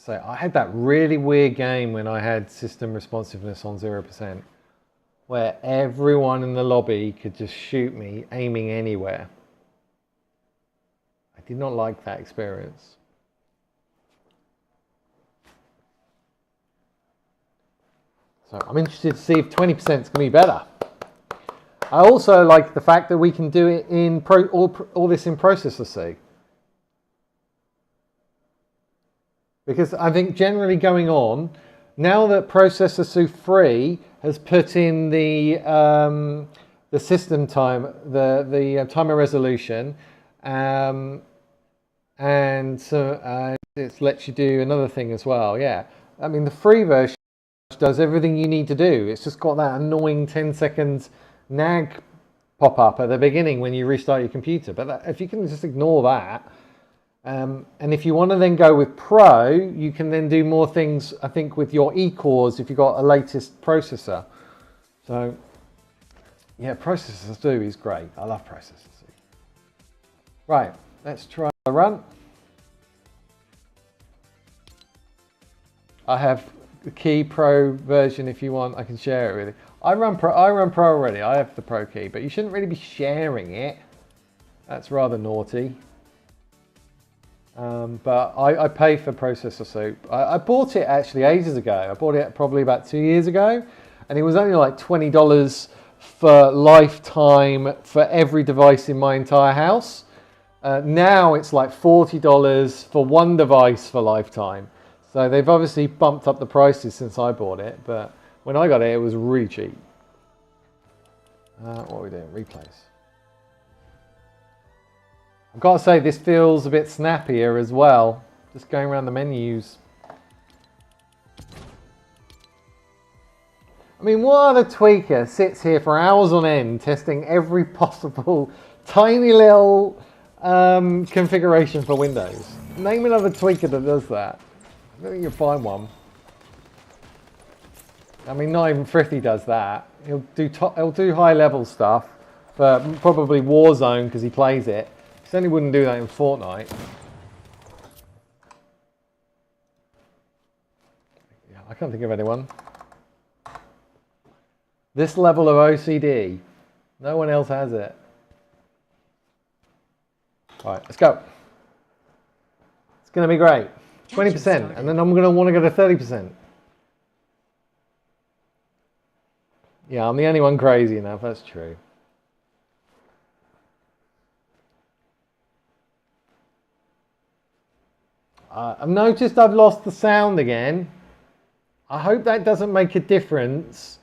A: So I had that really weird game when I had system responsiveness on 0%, where everyone in the lobby could just shoot me aiming anywhere. I did not like that experience. So I'm interested to see if 20% is going to be better. I also like the fact that we can do it in all this in processor C. Because I think generally going on, now that processor C 3 has put in the system time, the timer resolution, and so it lets you do another thing as well. Yeah, I mean the free version does everything you need to do. It's just got that annoying 10 seconds nag pop up at the beginning when you restart your computer. But if you can just ignore that, and if you want to then go with Pro, you can then do more things, I think, with your E-cores if you've got a latest processor. So, yeah, processor C is great. I love processor C. Right, let's try a run. I have the key Pro version. If you want, I can share it with you. I run Pro already. I have the Pro key, but you shouldn't really be sharing it. That's rather naughty. But I pay for processor C. I bought it actually ages ago. I bought it probably about 2 years ago, and it was only like $20 for lifetime for every device in my entire house. Now it's like $40 for one device for lifetime. So they've obviously bumped up the prices since I bought it, but when I got it, it was really cheap. What are we doing? Replays. I've got to say, this feels a bit snappier as well. Just going around the menus. I mean, what other tweaker sits here for hours on end testing every possible tiny little configuration for Windows? Name another tweaker that does that. I don't think you'll find one. I mean, not even Thrifty does that. He'll do high level stuff for probably Warzone because he plays it. He certainly wouldn't do that in Fortnite. Yeah, I can't think of anyone. This level of OCD, no one else has it. All right, let's go. It's going to be great. 20%, and then I'm going to want to go to 30%. Yeah, I'm the only one crazy enough, that's true. I've noticed I've lost the sound again. I hope that doesn't make a difference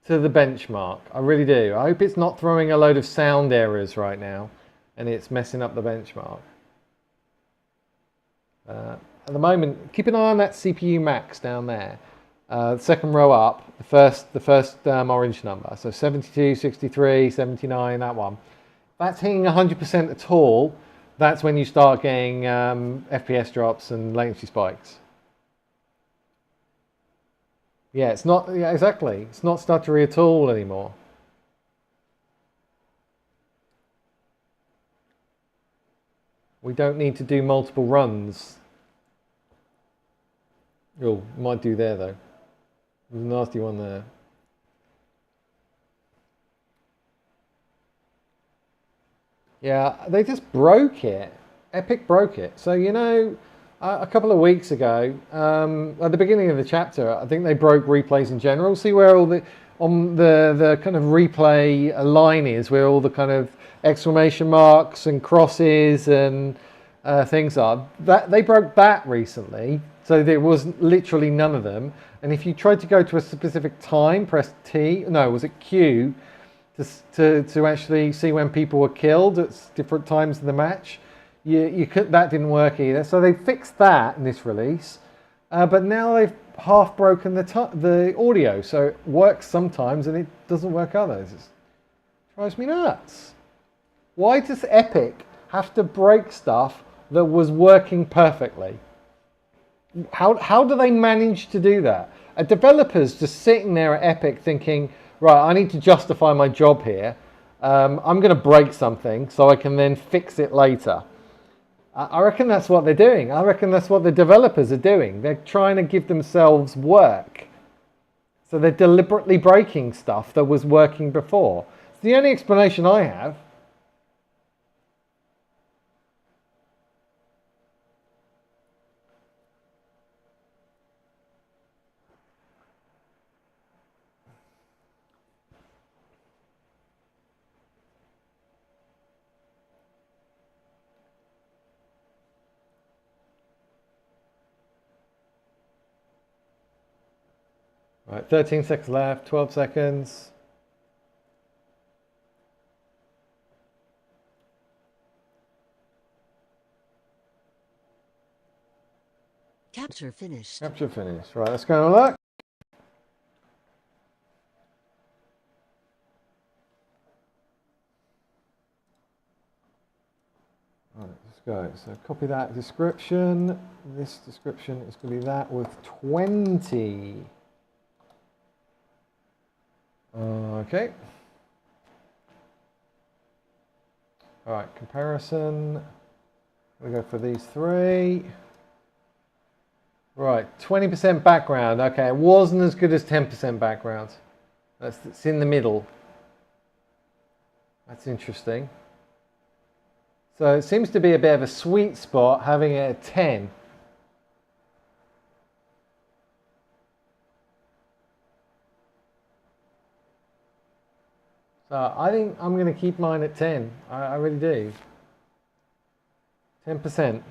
A: to the benchmark. I really do. I hope it's not throwing a load of sound errors right now and it's messing up the benchmark. At the moment, keep an eye on that CPU max down there. The second row up, the first orange number. So 72, 63, 79, that one. If that's hitting 100% at all, that's when you start getting FPS drops and latency spikes. Yeah, it's not, yeah, exactly. It's not stuttery at all anymore. We don't need to do multiple runs. Oh, might do there though. There's a nasty one there. Yeah, they just broke it. Epic broke it. So, you know, a couple of weeks ago, at the beginning of the chapter, I think they broke replays in general. See where all the, on the kind of replay line is, where all the kind of exclamation marks and crosses and things are. That they broke that recently. So there was literally none of them. And if you tried to go to a specific time, press T, no, was it Q, to actually see when people were killed at different times in the match, you could, that didn't work either. So they fixed that in this release, but now they've half broken the audio. So it works sometimes and it doesn't work others. It drives me nuts. Why does Epic have to break stuff that was working perfectly? How do they manage to do that? A developer's just sitting there at Epic thinking, right, I need to justify my job here. I'm going to break something so I can then fix it later. I reckon that's what they're doing. I reckon that's what the developers are doing. They're trying to give themselves work. So they're deliberately breaking stuff that was working before. It's the only explanation I have. Right, 13 seconds left, 12 seconds.
C: Capture finished.
A: Capture finished. Right, let's go and look. Right, let's go. So copy that description. This description is going to be that with 20. Okay. All right, comparison. We go for these three. Right, 20% background. Okay, it wasn't as good as 10% background. It's in the middle. That's interesting. So it seems to be a bit of a sweet spot having it at 10. So I think I'm going to keep mine at 10. I really do. 10%.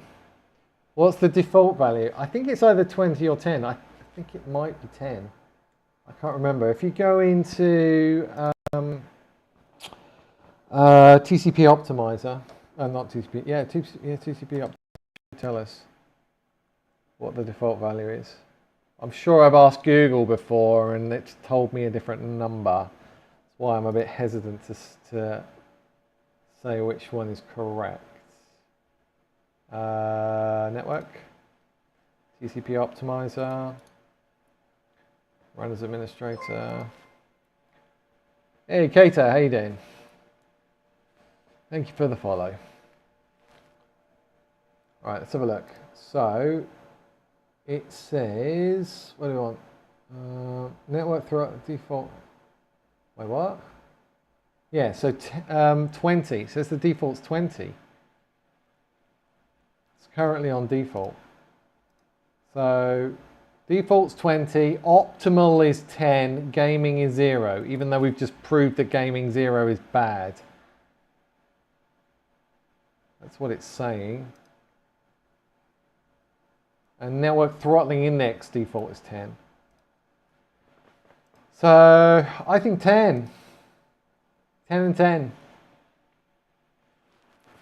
A: What's the default value? I think it's either 20 or 10. I think it might be 10. I can't remember. If you go into TCP optimizer, not TCP, TCP optimizer, tell us what the default value is. I'm sure I've asked Google before and it's told me a different number. That's why I'm a bit hesitant to say which one is correct. Network, TCP optimizer, run as administrator. Hey Kato, how you doing? Thank you for the follow. All right, let's have a look. So it says, what do we want? Network throughout default. Wait, what? Yeah, so 20. It says the default's 20. Currently on default. So default's 20, optimal is 10, gaming is 0, even though we've just proved that gaming 0 is bad. That's what it's saying. And network throttling index default is 10. So I think 10. 10 and 10.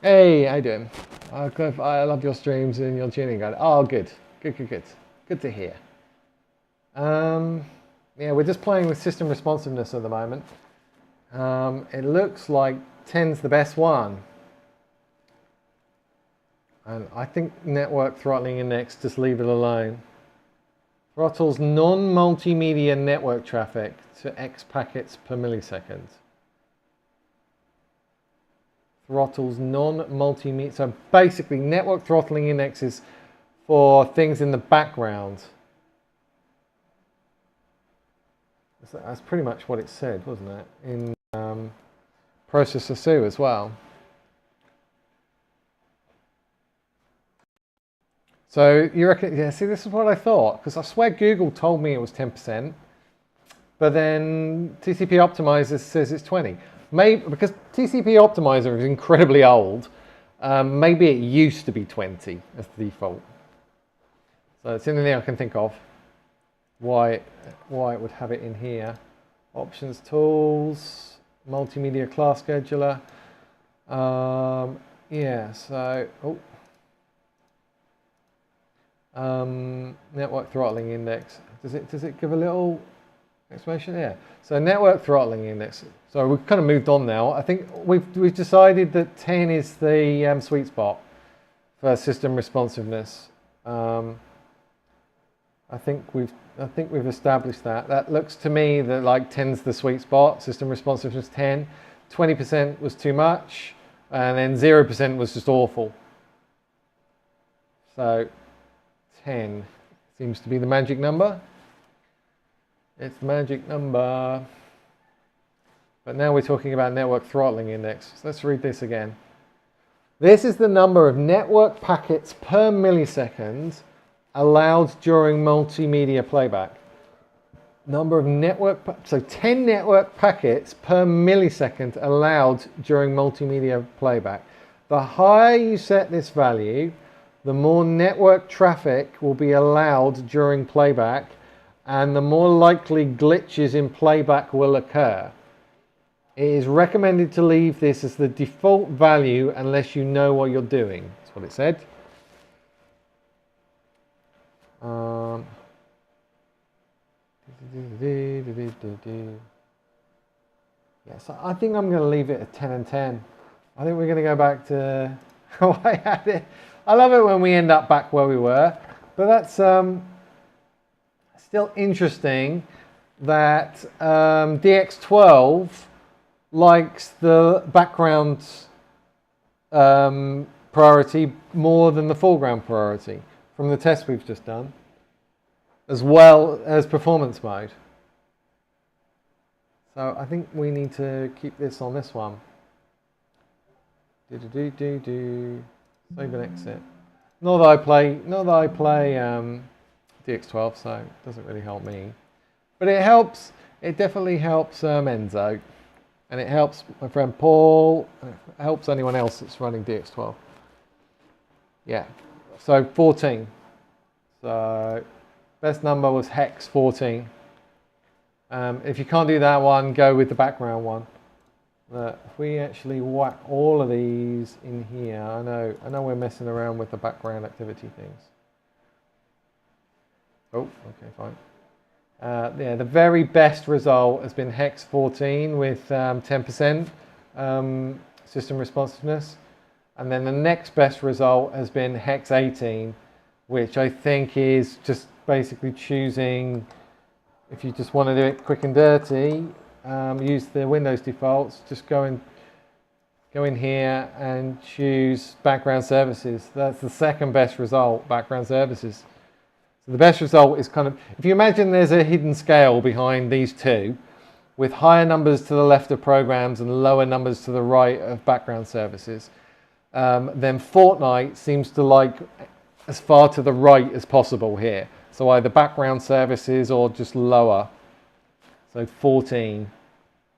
A: Hey, how you doing? I love your streams and your tuning guide. Oh, good. Good to hear. Yeah, we're just playing with system responsiveness at the moment. It looks like 10's the best one. And I think network throttling index, just leave it alone. Throttles non-multimedia network traffic to X packets per millisecond. Throttles non-multimedia. So basically, network throttling index is for things in the background. That's pretty much what it said, wasn't it? In processor Sue as well. So you reckon? Yeah. See, this is what I thought, because I swear Google told me it was 10%, but then TCP Optimizer says it's 20. Maybe because TCP Optimizer is incredibly old, maybe it used to be 20 as the default. So it's the only thing I can think of why it would have it in here. Options, tools, multimedia class scheduler. Yeah. So network throttling index. Does it give a little Exclamation, yeah. So network throttling index. So we've kind of moved on now. I think we've decided that 10 is the sweet spot for system responsiveness. I think we've established that. That looks to me that like 10's the sweet spot. System responsiveness 10. 20% was too much, and then 0% was just awful. So 10 seems to be the magic number. It's the magic number. But now we're talking about network throttling index. So let's read this again. This is the number of network packets per millisecond allowed during multimedia playback. Number of so 10 network packets per millisecond allowed during multimedia playback. The higher you set this value, the more network traffic will be allowed during playback, and the more likely glitches in playback will occur. It is recommended to leave this as the default value unless you know what you're doing. That's what it said. Yes, I think I'm going to leave it at 10 and 10. I think we're going to go back to how I had it. I love it when we end up back where we were, but that's still interesting that DX12 likes the background priority more than the foreground priority from the test we've just done, as well as performance mode. So I think we need to keep this on this one. Save and exit. Not that I play DX12, so it doesn't really help me. But it helps, it definitely helps Enzo. And it helps my friend Paul, and it helps anyone else that's running DX12. Yeah, so 14. So best number was hex 14. If you can't do that one, go with the background one. If we actually whack all of these in here, I know we're messing around with the background activity things. Oh, okay, fine. Yeah, the very best result has been hex 14 with 10% system responsiveness, and then the next best result has been hex 18, which I think is just basically choosing, if you just want to do it quick and dirty, use the Windows defaults, just go in here and choose background services. That's the second best result, background services. So the best result is kind of, if you imagine there's a hidden scale behind these two, with higher numbers to the left of programs and lower numbers to the right of background services, then Fortnite seems to like as far to the right as possible here. So either background services or just lower. So 14.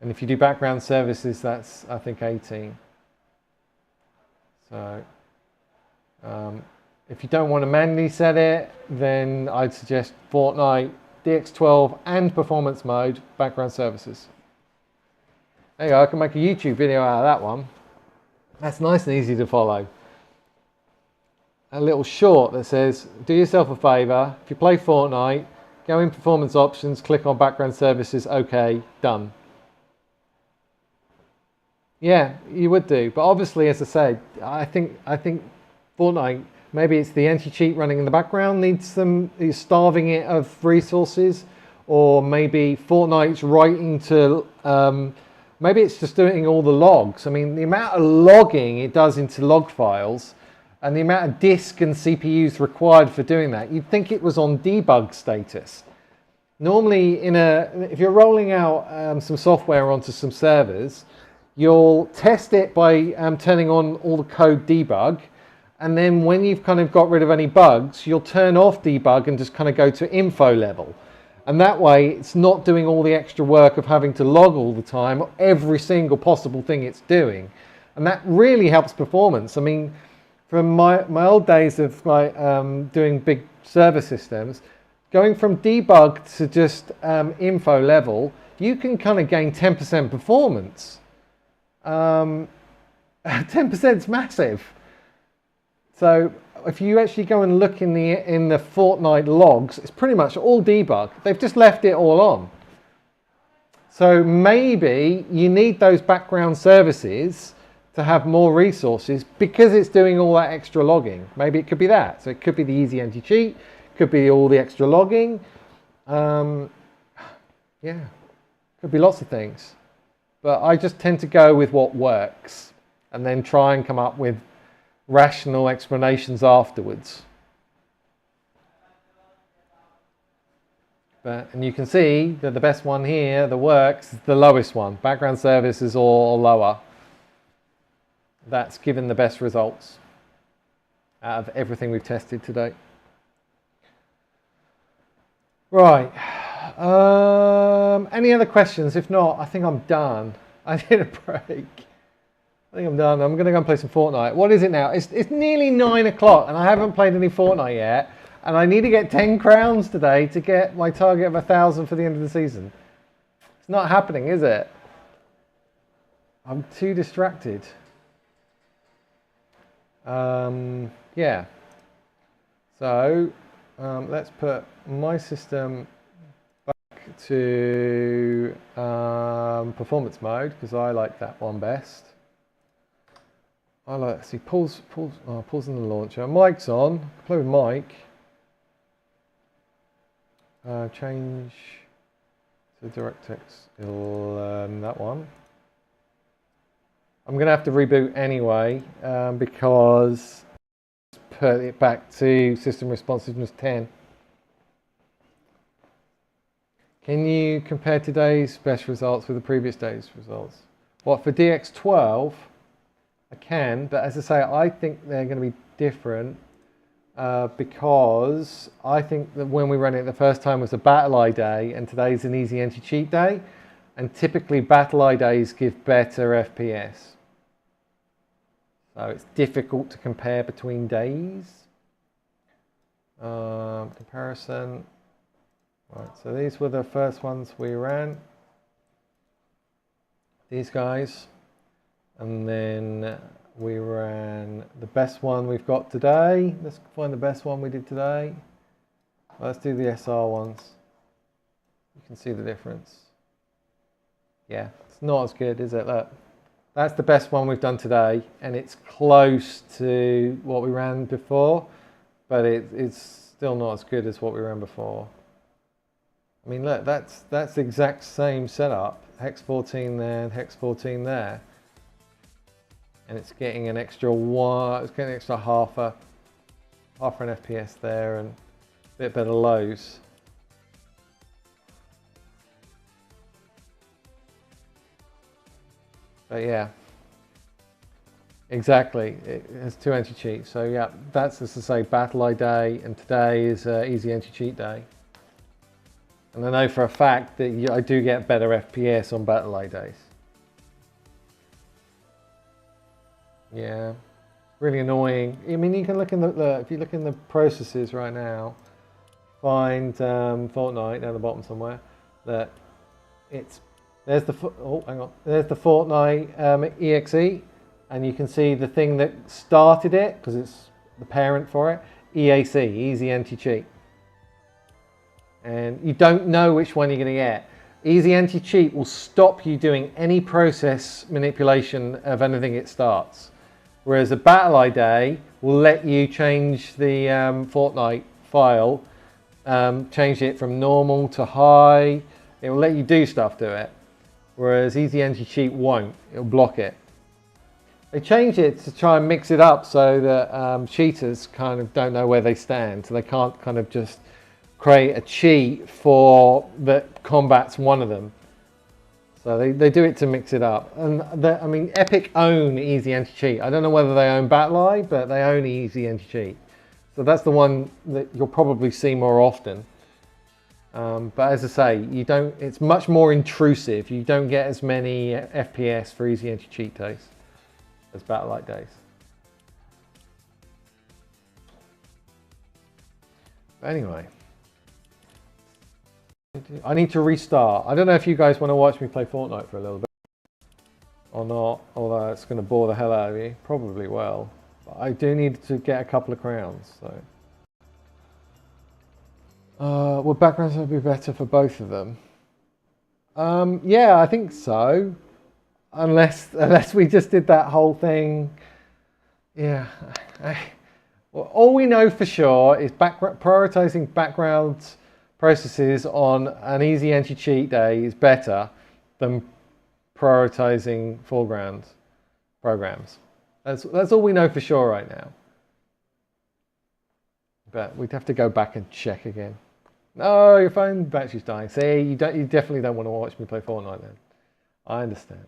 A: And if you do background services, that's, I think, 18. So if you don't want to manually set it, then I'd suggest Fortnite, DX12 and performance mode, background services. There you go, I can make a YouTube video out of that one. That's nice and easy to follow. A little short that says, do yourself a favor, if you play Fortnite, go in performance options, click on background services, okay, done. Yeah, you would do, but obviously, as I said, I think Fortnite, maybe it's the anti-cheat running in the background is starving it of resources, or maybe Fortnite's writing to, maybe it's just doing all the logs. I mean, the amount of logging it does into log files, and the amount of disk and CPUs required for doing that, you'd think it was on debug status. Normally, if you're rolling out some software onto some servers, you'll test it by turning on all the code debug, and then when you've kind of got rid of any bugs, you'll turn off debug and just kind of go to info level. And that way, it's not doing all the extra work of having to log all the time, every single possible thing it's doing. And that really helps performance. I mean, from my old days of like doing big server systems, going from debug to just info level, you can kind of gain 10% performance. 10% is massive. So if you actually go and look in the Fortnite logs, it's pretty much all debug. They've just left it all on. So maybe you need those background services to have more resources because it's doing all that extra logging. Maybe it could be that. So it could be the easy anti-cheat, could be all the extra logging. Yeah, could be lots of things. But I just tend to go with what works and then try and come up with rational explanations afterwards. And you can see that the best one here that works is the lowest one. Background service is all lower. That's given the best results out of everything we've tested today. Right. Any other questions? If not, I think I'm done. I need a break. I think I'm done. I'm going to go and play some Fortnite. What is it now? It's nearly 9 o'clock and I haven't played any Fortnite yet. And I need to get 10 crowns today to get my target of 1,000 for the end of the season. It's not happening, is it? I'm too distracted. Yeah. So let's put my system back to performance mode because I like that one best. I like, see, pulls in the launcher. Mic's on. Play with mic. Change to DirectX 11, that one. I'm going to have to reboot anyway because put it back to system responsiveness 10. Can you compare today's best results with the previous day's results? What, for DX12? I can, but as I say, I think they're going to be different. Because I think that when we ran it the first time was a battle eye day and today's an easy anti-cheat day, and typically battle eye days give better FPS. So it's difficult to compare between days. Comparison. Right, so these were the first ones we ran. These guys. And then we ran the best one we've got today. Let's find the best one we did today. Let's do the SR ones. You can see the difference. Yeah, it's not as good, is it? Look, that's the best one we've done today, and it's close to what we ran before, but it's still not as good as what we ran before. I mean, look, that's the exact same setup. Hex 14 there and Hex 14 there. And it's getting an extra one, it's getting an extra half an FPS there and a bit better lows. But yeah, exactly, it has 2 anti-cheats. So yeah, that's as I say, battle eye day, and today is easy anti-cheat day. And I know for a fact that I do get better FPS on battle eye days. Yeah, really annoying. I mean, you can look in the if you look in the processes right now, find Fortnite down the bottom somewhere. That there's the there's the Fortnite exe, and you can see the thing that started it because it's the parent for it. EAC, easy anti-cheat, and you don't know which one you're going to get. Easy anti-cheat will stop you doing any process manipulation of anything it starts. Whereas a battle eye day will let you change the Fortnite file, change it from normal to high. It will let you do stuff to it. Whereas easy anti-cheat won't. It'll block it. They changed it to try and mix it up so that cheaters kind of don't know where they stand. So they can't kind of just create a cheat for that combats one of them. So they do it to mix it up. And I mean, Epic own easy anti-cheat. I don't know whether they own battle eye, but they own easy anti-cheat. So that's the one that you'll probably see more often. But as I say, it's much more intrusive. You don't get as many FPS for easy anti-cheat days as battle eye days. But anyway, I need to restart. I don't know if you guys want to watch me play Fortnite for a little bit or not, although it's going to bore the hell out of you. Probably will. But I do need to get a couple of crowns. So, would backgrounds be better for both of them? Yeah, I think so. Unless we just did that whole thing. Yeah. Well, all we know for sure is prioritizing background processes on an easy anti-cheat day is better than prioritizing foreground programs. That's all we know for sure right now. But we'd have to go back and check again. No, your phone battery's dying. See, you definitely don't want to watch me play Fortnite then. I understand.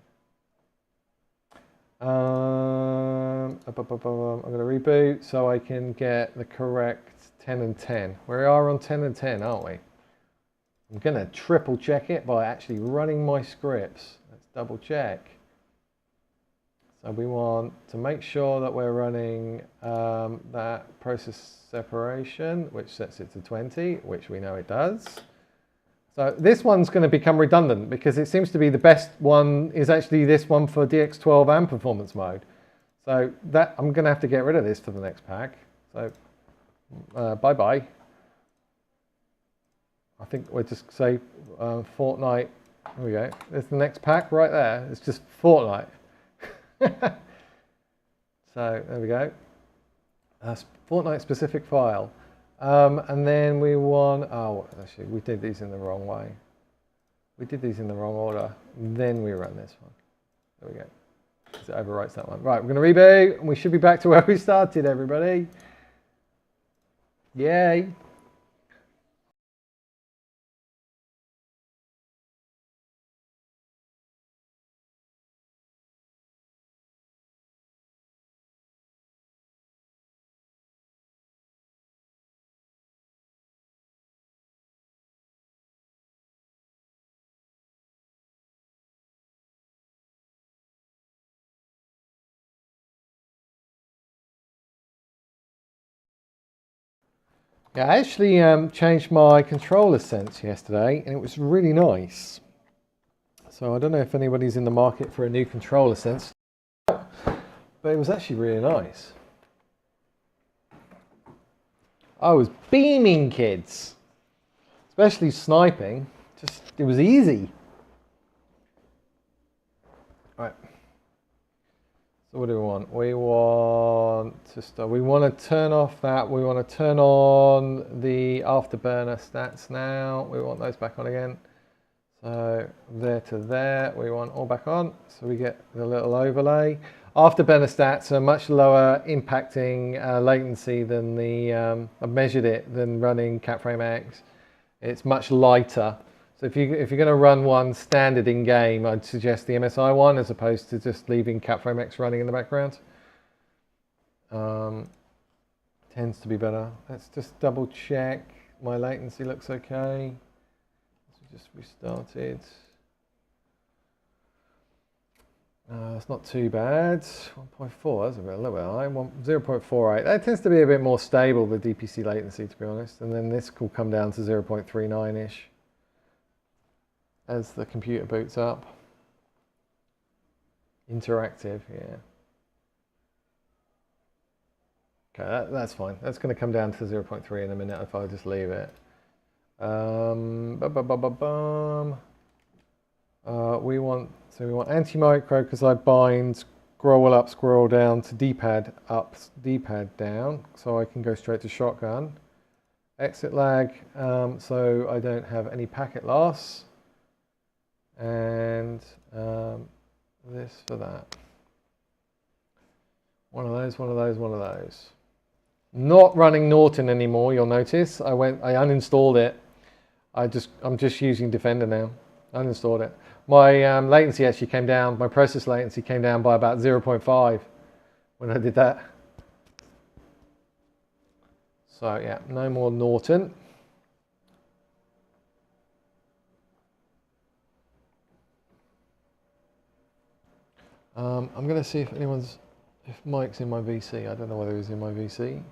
A: I'm going to reboot so I can get the correct 10 and 10. We are on 10 and 10, aren't we? I'm going to triple check it by actually running my scripts. Let's double check. So we want to make sure that we're running that process separation, which sets it to 20, which we know it does. So this one's going to become redundant because it seems to be the best one is actually this one for DX12 and performance mode. So that I'm going to have to get rid of this for the next pack. So bye-bye. I think we'll just say Fortnite. Here we go. There's the next pack right there. It's just Fortnite. So there we go. Fortnite specific file. And then we want, oh, actually, we did these in the wrong way. We did these in the wrong order. Then we run this one. There we go. So it overwrites that one. Right, we're going to reboot, and we should be back to where we started, everybody. Yay. Yeah, I actually changed my controller sense yesterday, and it was really nice. So I don't know if anybody's in the market for a new controller sense, but it was actually really nice. I was beaming, kids, especially sniping. Just it was easy. Right. So what do we want? We want to start. We want to turn off that. We want to turn on the afterburner stats now. We want those back on again. So there to there. We want all back on. So we get the little overlay. Afterburner stats are much lower impacting latency than the. I've measured it than running CapFrameX. It's much lighter. So if you're going to run one standard in game, I'd suggest the MSI one as opposed to just leaving CapFrameX running in the background. Tends to be better. Let's just double check. My latency looks okay. So just restarted. It's not too bad. 1.4, that's a little bit high. 0.48. That tends to be a bit more stable with DPC latency, to be honest. And then this will come down to 0.39-ish. As the computer boots up. Interactive, yeah. Okay, that's fine. That's going to come down to 0.3 in a minute if I just leave it. We want anti-micro because I bind scroll up, scroll down to D-pad up, D-pad down, so I can go straight to shotgun. Exit lag, so I don't have any packet loss. And this for that. One of those, one of those, one of those. Not running Norton anymore, you'll notice. I uninstalled it. I'm just using Defender now. I uninstalled it. My latency actually came down, my process latency came down by about 0.5 when I did that. So yeah, no more Norton. I'm going to see if Mike's in my VC. I don't know whether he's in my VC.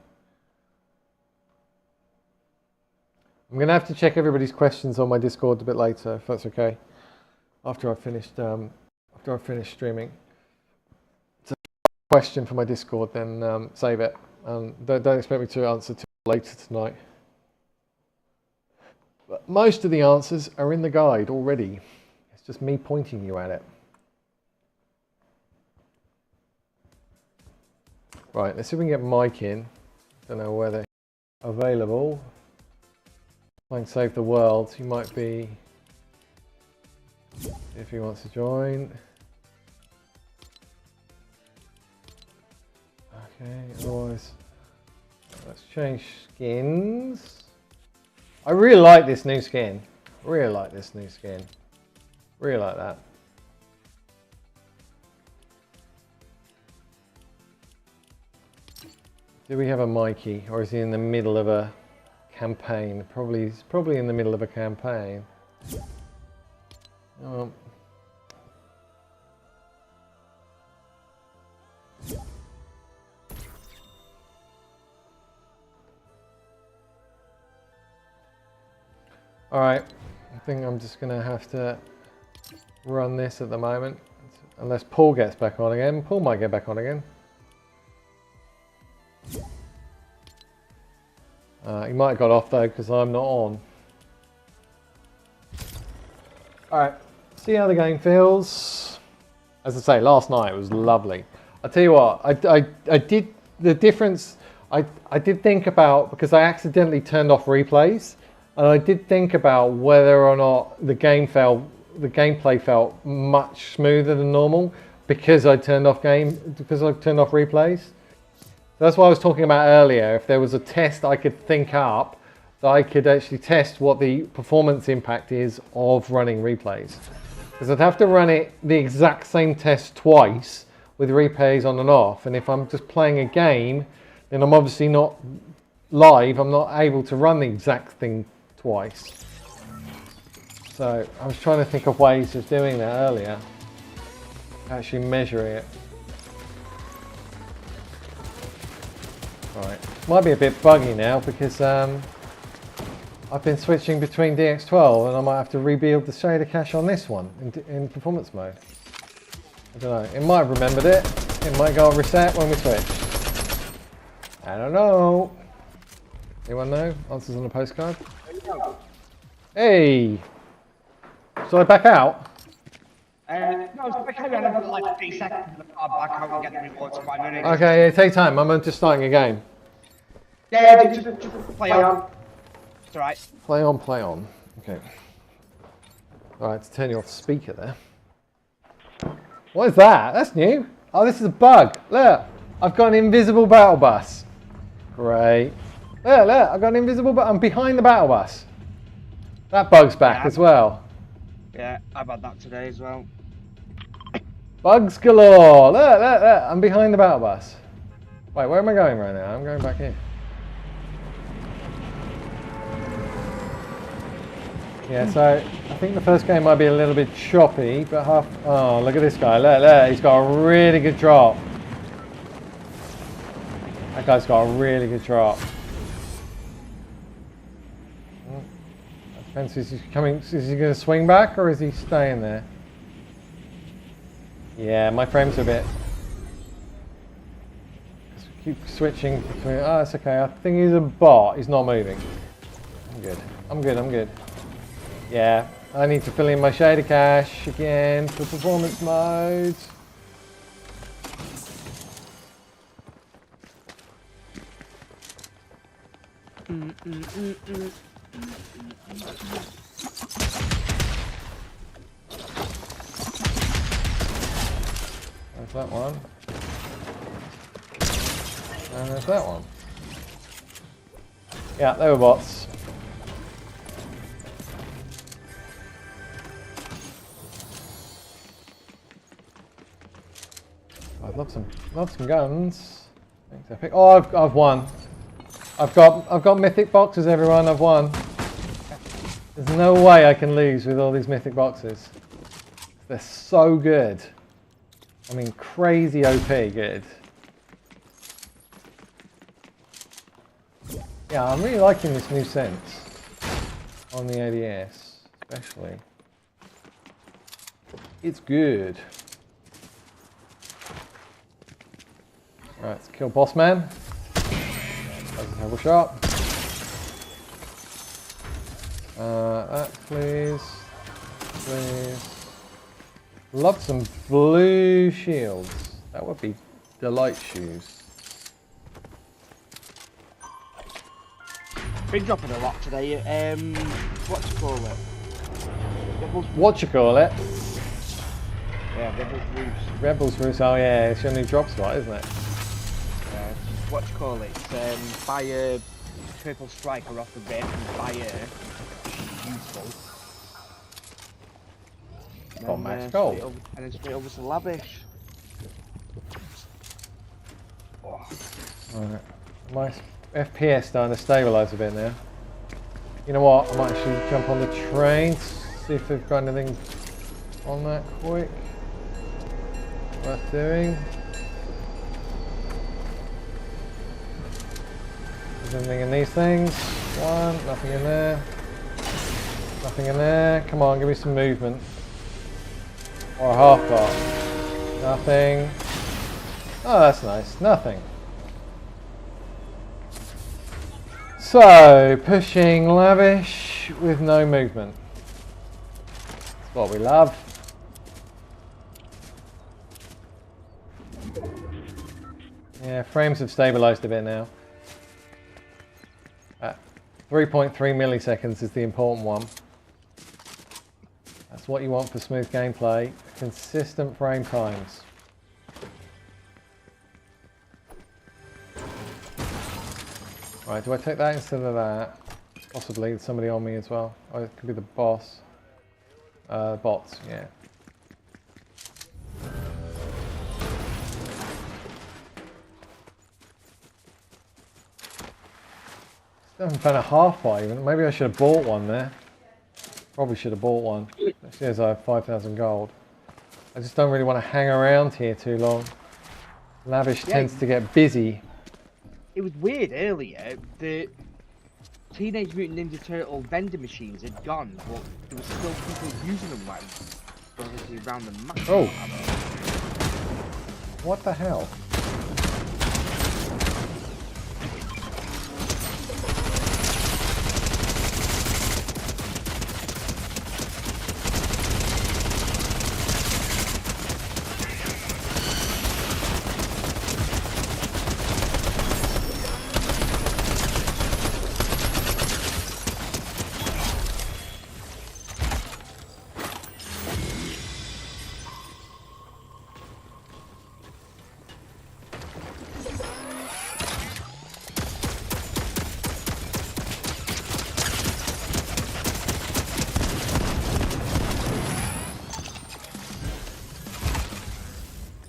A: I'm going to have to check everybody's questions on my Discord a bit later, if that's okay. After I've finished streaming. It's a question for my Discord, then save it. Don't expect me to answer till later tonight. But most of the answers are in the guide already. just me pointing you at it. Right, let's see if we can get Mike in. Don't know whether available. Try and save the world. He might be, if he wants to join. Okay, otherwise, let's change skins. I really like this new skin. Really like this new skin. Really like that. Do we have a Mikey, or is he in the middle of a campaign? He's probably in the middle of a campaign. Oh. All right, I think I'm just gonna have to run this at the moment, unless Paul gets back on again. Paul might get back on again. He might have got off though, because I'm not on. Alright, see how the game feels. As I say, last night was lovely. I'll tell you what, I did the difference, I did think about, because I accidentally turned off replays, and I did think about whether or not the gameplay felt much smoother than normal because I turned off replays. That's what I was talking about earlier. If there was a test I could think up, that I could actually test what the performance impact is of running replays. Because I'd have to run it the exact same test twice with replays on and off. And if I'm just playing a game, then I'm obviously not live. I'm not able to run the exact thing twice. So I was trying to think of ways of doing that earlier. Actually measuring it. Right, might be a bit buggy now because I've been switching between DX12 and I might have to rebuild the shader cache on this one in performance mode. I don't know, it might have remembered it, it might go on reset when we switch. I don't know. Anyone know? Answers on a postcard? Hey! Shall I back out?
D: No, so I carry on another like 3 seconds and I'll back out and get the rewards for 5 minutes.
A: Okay, yeah, take time. I'm just starting a game.
D: Yeah, just play on. It's alright.
A: Play on, play on. Okay. Alright, to turn you off the speaker there. What is that? That's new. Oh, this is a bug. Look, I've got an invisible battle bus. Great. Look, I've got an invisible bus. I'm behind the battle bus. That bug's back as well.
D: Yeah, I've had that today as well.
A: Bugs galore. Look, I'm behind the battle bus. Wait, where am I going right now? I'm going back here. Yeah, so I think the first game might be a little bit choppy, but oh, look at this guy. Look, he's got a really good drop. That guy's got a really good drop. Depends, is he going to swing back or is he staying there? Yeah, my frames are a bit. Keep switching between. Oh, it's okay. I think he's a bot. He's not moving. I'm good. Yeah, I need to fill in my shader cache again for performance mode. There's that one. And there's that one. Yeah, they were bots. I'd love some guns. Oh, I've won. I've got mythic boxes, everyone. I've won. There's no way I can lose with all these mythic boxes. They're so good. I mean, crazy OP good. Yeah, I'm really liking this new sense on the ADS, especially. It's good. Right, let's kill boss man. That's a terrible shot. That, please. Please. Love some blue shields. That would be delight shoes.
D: Been dropping a lot today. What to call it? Rebels.
A: What you call it?
D: Yeah, Rebels Roofs.
A: Rebels Roost. Oh yeah, it's your new drop spot, isn't it?
D: What to call it? Buy a purple striker off the rip and buy a useful.
A: Got max gold.
D: And then straight over to Lavish. Oh.
A: Alright. My FPS starting to stabilise a bit now. You know what? I might actually jump on the train, see if they've got anything on that quick. Worth doing. Is there anything in these things? One, nothing in there. Nothing in there. Come on, give me some movement. Or a half bar. Nothing. Oh, that's nice. Nothing. So, pushing Lavish with no movement. That's what we love. Yeah, frames have stabilised a bit now. 3.3 milliseconds is the important one. That's what you want for smooth gameplay. Consistent frame times. Right, do I take that instead of that? Possibly, there's somebody on me as well. Oh, it could be the boss. Bots, yeah. I haven't found a half bar even. Maybe I should have bought one there. Probably should have bought one. It says I have 5,000 gold. I just don't really want to hang around here too long. Lavish tends to get busy.
D: It was weird earlier. The Teenage Mutant Ninja Turtle vending machines had gone, but there were still people using them like obviously around the map.
A: Oh! What the hell?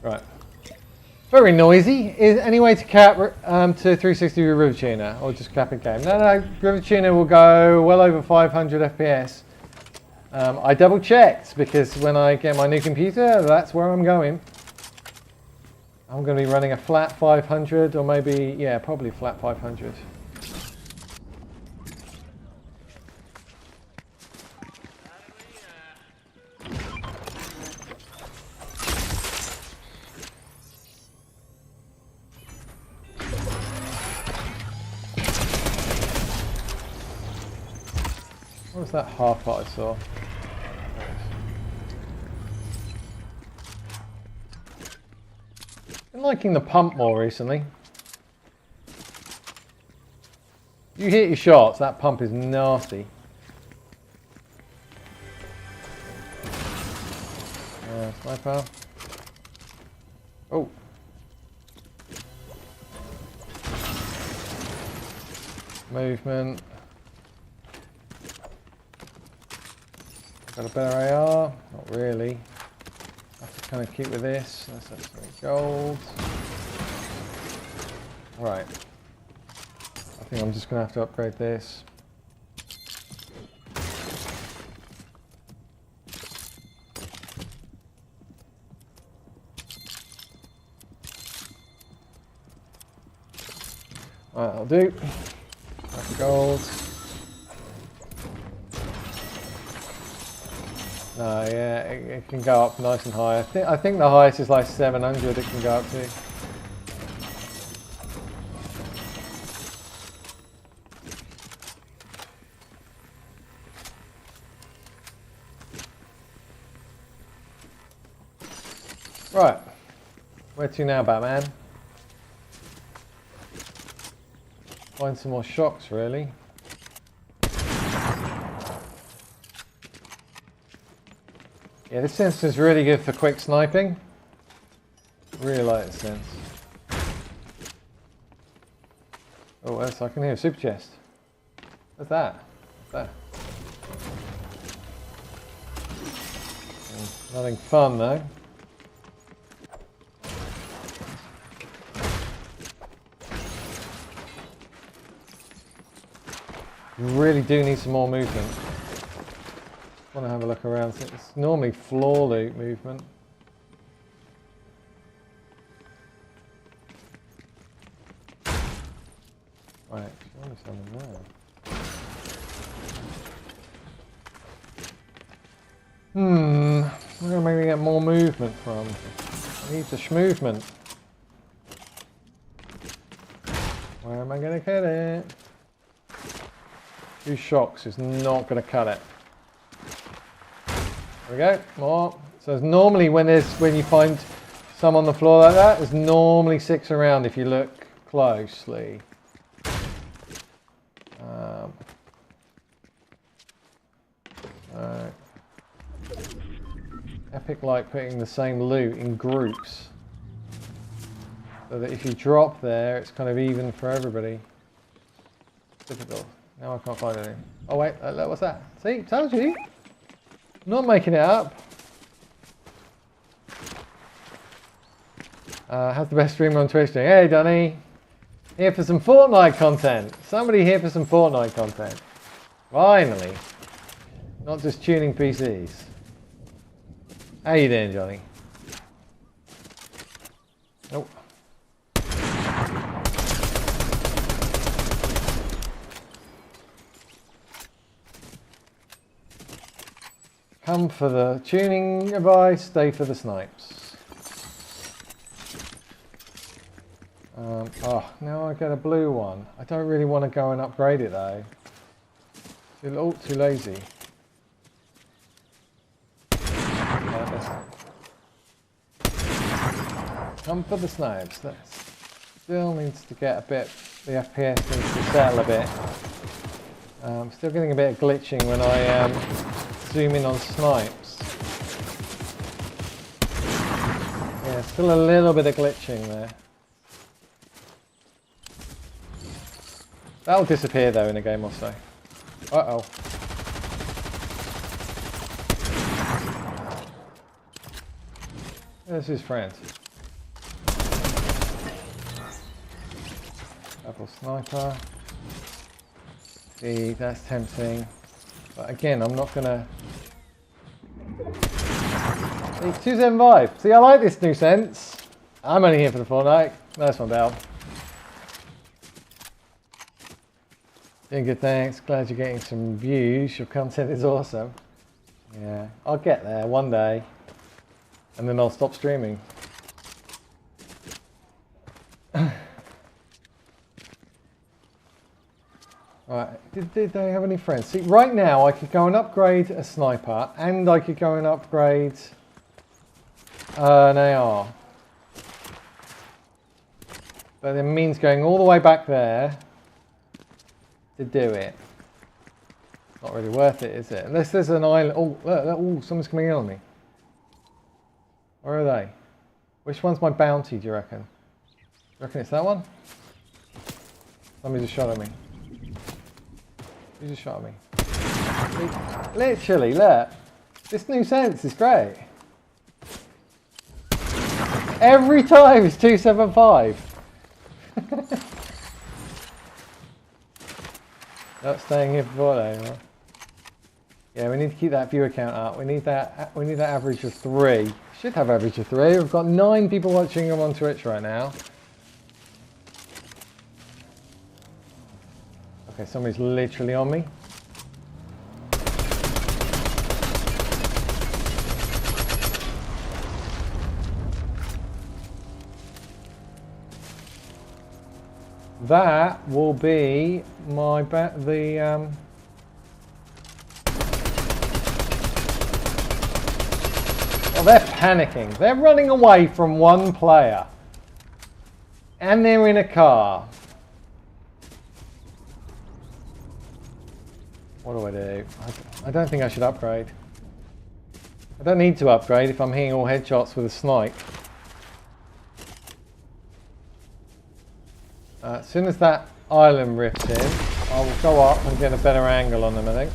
A: Right. Very noisy. Is any way to cap to 360 with River Tuner, or just cap in game? No, River Tuner will go well over 500 FPS. I double checked because when I get my new computer, that's where I'm going. I'm going to be running a flat 500, or maybe, yeah, probably flat 500. What was that half that I saw? Been liking the pump more recently. You hit your shots, that pump is nasty. Sniper. Oh. Movement. Got a better AR? Not really. Have to kind of keep with this. Let's have some gold. Right. I think I'm just going to have to upgrade this. Right, I'll do. Have the gold. No, yeah, it can go up nice and high. I think the highest is like 700 it can go up to. Right. Where to now, Batman? Find some more shocks, really. Yeah, this sense is really good for quick sniping. Really like this sense. Oh, I can hear a super chest. What's that? What's that? Nothing fun though. You really do need some more movement. Want to have a look around. It's normally floor loot movement. Right, surely something there. Where am I going to get more movement from? I need the schmovement. Where am I going to get it? 2 shocks is not going to cut it. There we go, more. So it's normally when you find some on the floor like that, there's normally 6 around if you look closely. Right. Epic like putting the same loot in groups, so that if you drop there, it's kind of even for everybody. Difficult. Now I can't find anything. Oh wait, what's that? See, told you. Not making it up. How's the best streamer on Twitch doing? Hey Donny, here for some Fortnite content. Somebody here for some Fortnite content. Finally. Not just tuning PCs. How you doing, Johnny? Nope. Come for the tuning advice, stay for the snipes. Oh, now I get a blue one. I don't really want to go and upgrade it though. Too lazy. Come for the snipes. That still needs to get a bit, the FPS needs to settle a bit. Still getting a bit of glitching when I zoom in on snipes. Yeah, still a little bit of glitching there. That'll disappear though in a game or so. Uh-oh. There's his friend. Double sniper. See, that's tempting. But again, I'm not gonna... It's 275. See, I like this new sense. I'm only here for the Fortnite. Nice one, Bell. Doing good, thanks. Glad you're getting some views. Your content is awesome. Yeah, I'll get there one day. And then I'll stop streaming. Right, did they have any friends? See, right now I could go and upgrade a sniper, and I could go and upgrade an AR. But it means going all the way back there to do it. Not really worth it, is it? Unless there's an island. Oh, look, oh, someone's coming in on me. Where are they? Which one's my bounty, do you reckon? Do you reckon it's that one? Somebody just shot at me. Who just shot at me? Literally, look. This new sense is great. Every time it's 275. Not staying here for though. Yeah, we need to keep that viewer count up. We need that average of 3. Should have average of 3. We've got 9 people watching them on Twitch right now. Okay, somebody's literally on me. That will be my Well, they're panicking. They're running away from one player. And they're in a car. What do I do? I don't think I should upgrade. I don't need to upgrade if I'm hitting all headshots with a snipe. As soon as that island rift's in, I will go up and get a better angle on them, I think.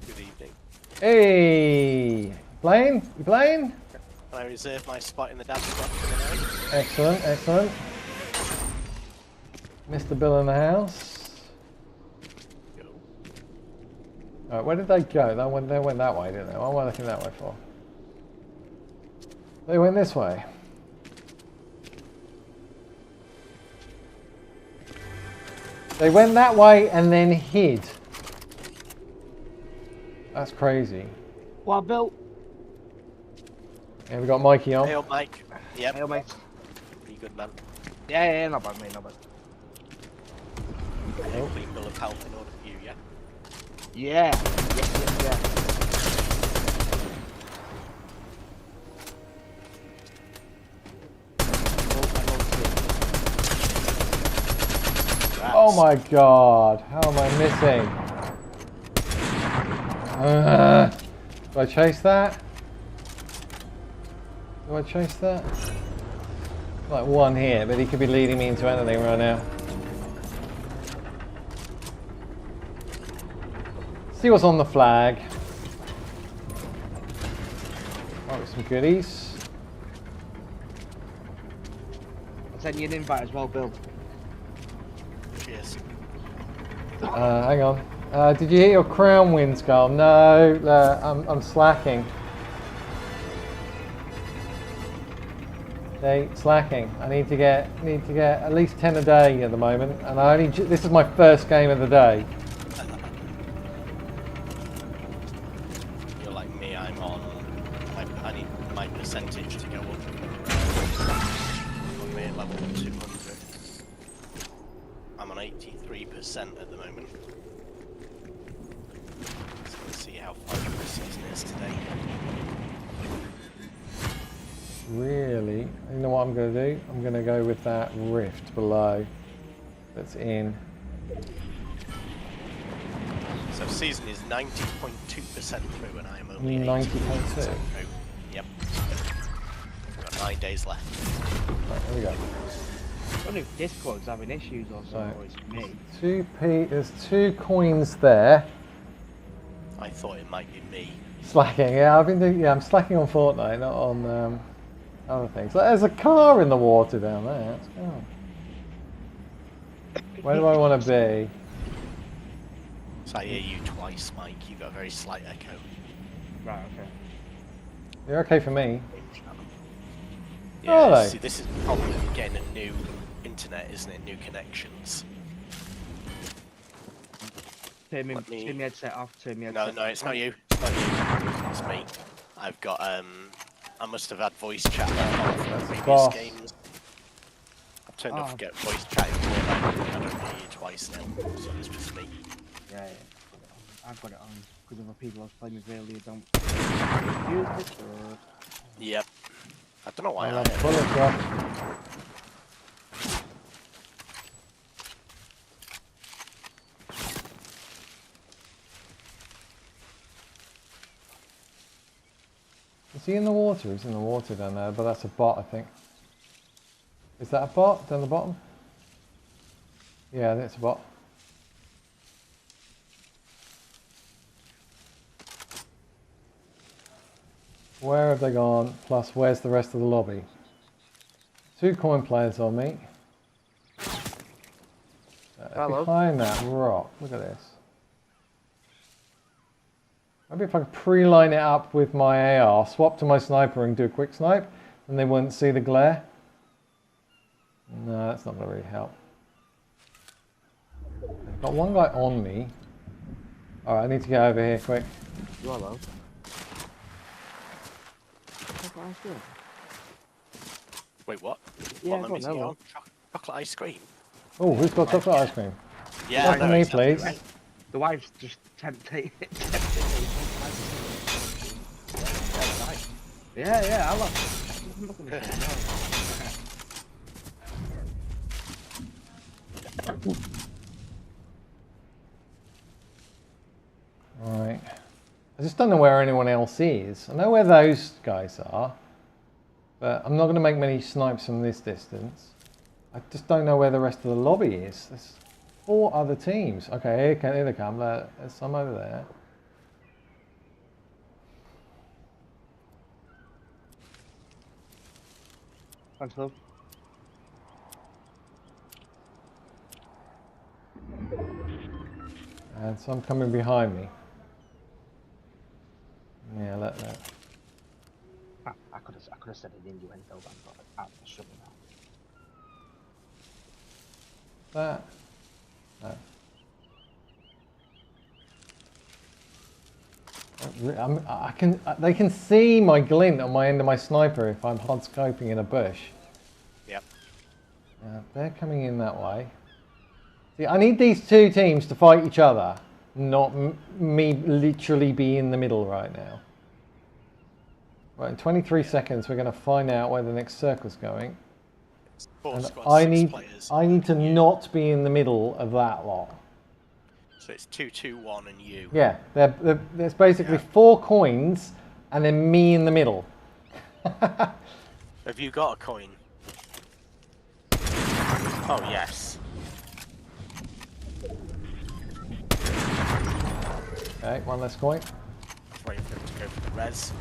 E: Good evening.
A: Hey! Playing? You playing?
E: Can I reserve my spot in the dance spot for the night?
A: Excellent, excellent. Mr. Bill in the house.
E: Go.
A: Alright, where did they go? They went that way, didn't they? What am I looking that way for? They went this way. They went that way and then hid. That's crazy.
D: Well, Bill.
A: Yeah, we got Mikey on.
E: Hey, old Mike. Yep.
D: Hey, mate.
E: Pretty good, man.
D: Yeah, not bad, mate, not bad.
E: A clean bill of health in order for you, yeah?
D: Yeah.
A: Oh my god, how am I missing? Do I chase that? Do I chase that? Like one here, but he could be leading me into anything right now. See what's on the flag. Oh, some goodies.
D: I'll send you an invite as well, Bill.
E: Cheers.
A: Hang on. Did you hit your crown win, Skull? No, I'm slacking. Okay, slacking. I need to get at least 10 a day at the moment, and this is my first game of the day.
E: You're like me, I'm on. I need my percentage to go up. I'm at level 200. I'm on 83% at the moment. So let's see how far the season is today.
A: Really? You know what I'm going to do? I'm going to go with that rift below that's in.
E: So season is 90.2% through, and I am only
A: 90.2.
E: through. Yep. I've got 9 days left.
A: Right, here we go.
D: I wonder if Discord's having issues or something, or it's me.
A: 2p, there's 2 coins there.
E: I thought it might be me.
A: Slacking, yeah, I'm slacking on Fortnite, not on other things. There's a car in the water down there. Let's go. Where do I want to be?
E: So I hear you twice, Mike. You've got a very slight echo.
D: Right, okay.
A: You're okay for me.
E: Yeah,
A: Are they?
E: see, this is the problem with getting a new internet, isn't it? New connections.
D: Turn my
E: Let me-
D: headset off, turn my
E: No,
D: headset
E: no, it's not you. It's not you. It's me. I've got, I must have had voice chat on from previous
A: boss.
E: games. I've turned off get voice chat in Fortnite. I don't hear you twice now, so it's just me.
D: Yeah. I've got it on, because other people I was playing with earlier don't use it, or...
E: Yep. I don't know why
A: I'll
E: I
A: have bullets left. Is he in the water? He's in the water down there, but that's a bot, I think. Is that a bot down the bottom? Yeah, I think it's a bot. Where have they gone? Plus, where's the rest of the lobby? 2 coin players on me.
D: Hello.
A: Behind that rock, look at this. Maybe if I could pre-line it up with my AR, swap to my sniper and do a quick snipe, and they wouldn't see the glare. No, that's not going to really help. I've got one guy on me. Alright, I need to get over here quick.
D: You hello?
E: Wait, what?
D: Yeah,
E: What am I
D: go on,
E: missing
D: hello.
E: out on? Chocolate ice cream?
A: Oh, who's got chocolate ice cream?
E: Yeah,
A: Back
E: I
A: to
E: know
A: me,
E: exactly
A: please.
E: right.
D: The wife's just tempted. Yeah, I love. I'm not gonna say
A: Right. I just don't know where anyone else is. I know where those guys are, but I'm not going to make many snipes from this distance. I just don't know where the rest of the lobby is. There's 4 other teams. Okay, here they come. There's some over there.
D: Thanks, love.
A: And some coming behind me. Yeah, that.
D: I could have said an innuendo, but I shouldn't have.
A: That. They can see my glint on my end of my sniper if I'm hard scoping in a bush.
E: Yep.
A: Yeah, they're coming in that way. See, I need these 2 teams to fight each other, not me literally be in the middle right now. Right, in 23 seconds we're going to find out where the next circle's going.
E: 4
A: And
E: squads,
A: I
E: 6
A: need
E: players.
A: to not be in the middle of that lot.
E: So it's 2, 2, 1 and you.
A: Yeah, there's basically 4 coins and then me in the middle.
E: Have you got a coin? Oh, yes.
A: Okay, 1 less coin.
E: Waiting for him to go for the res.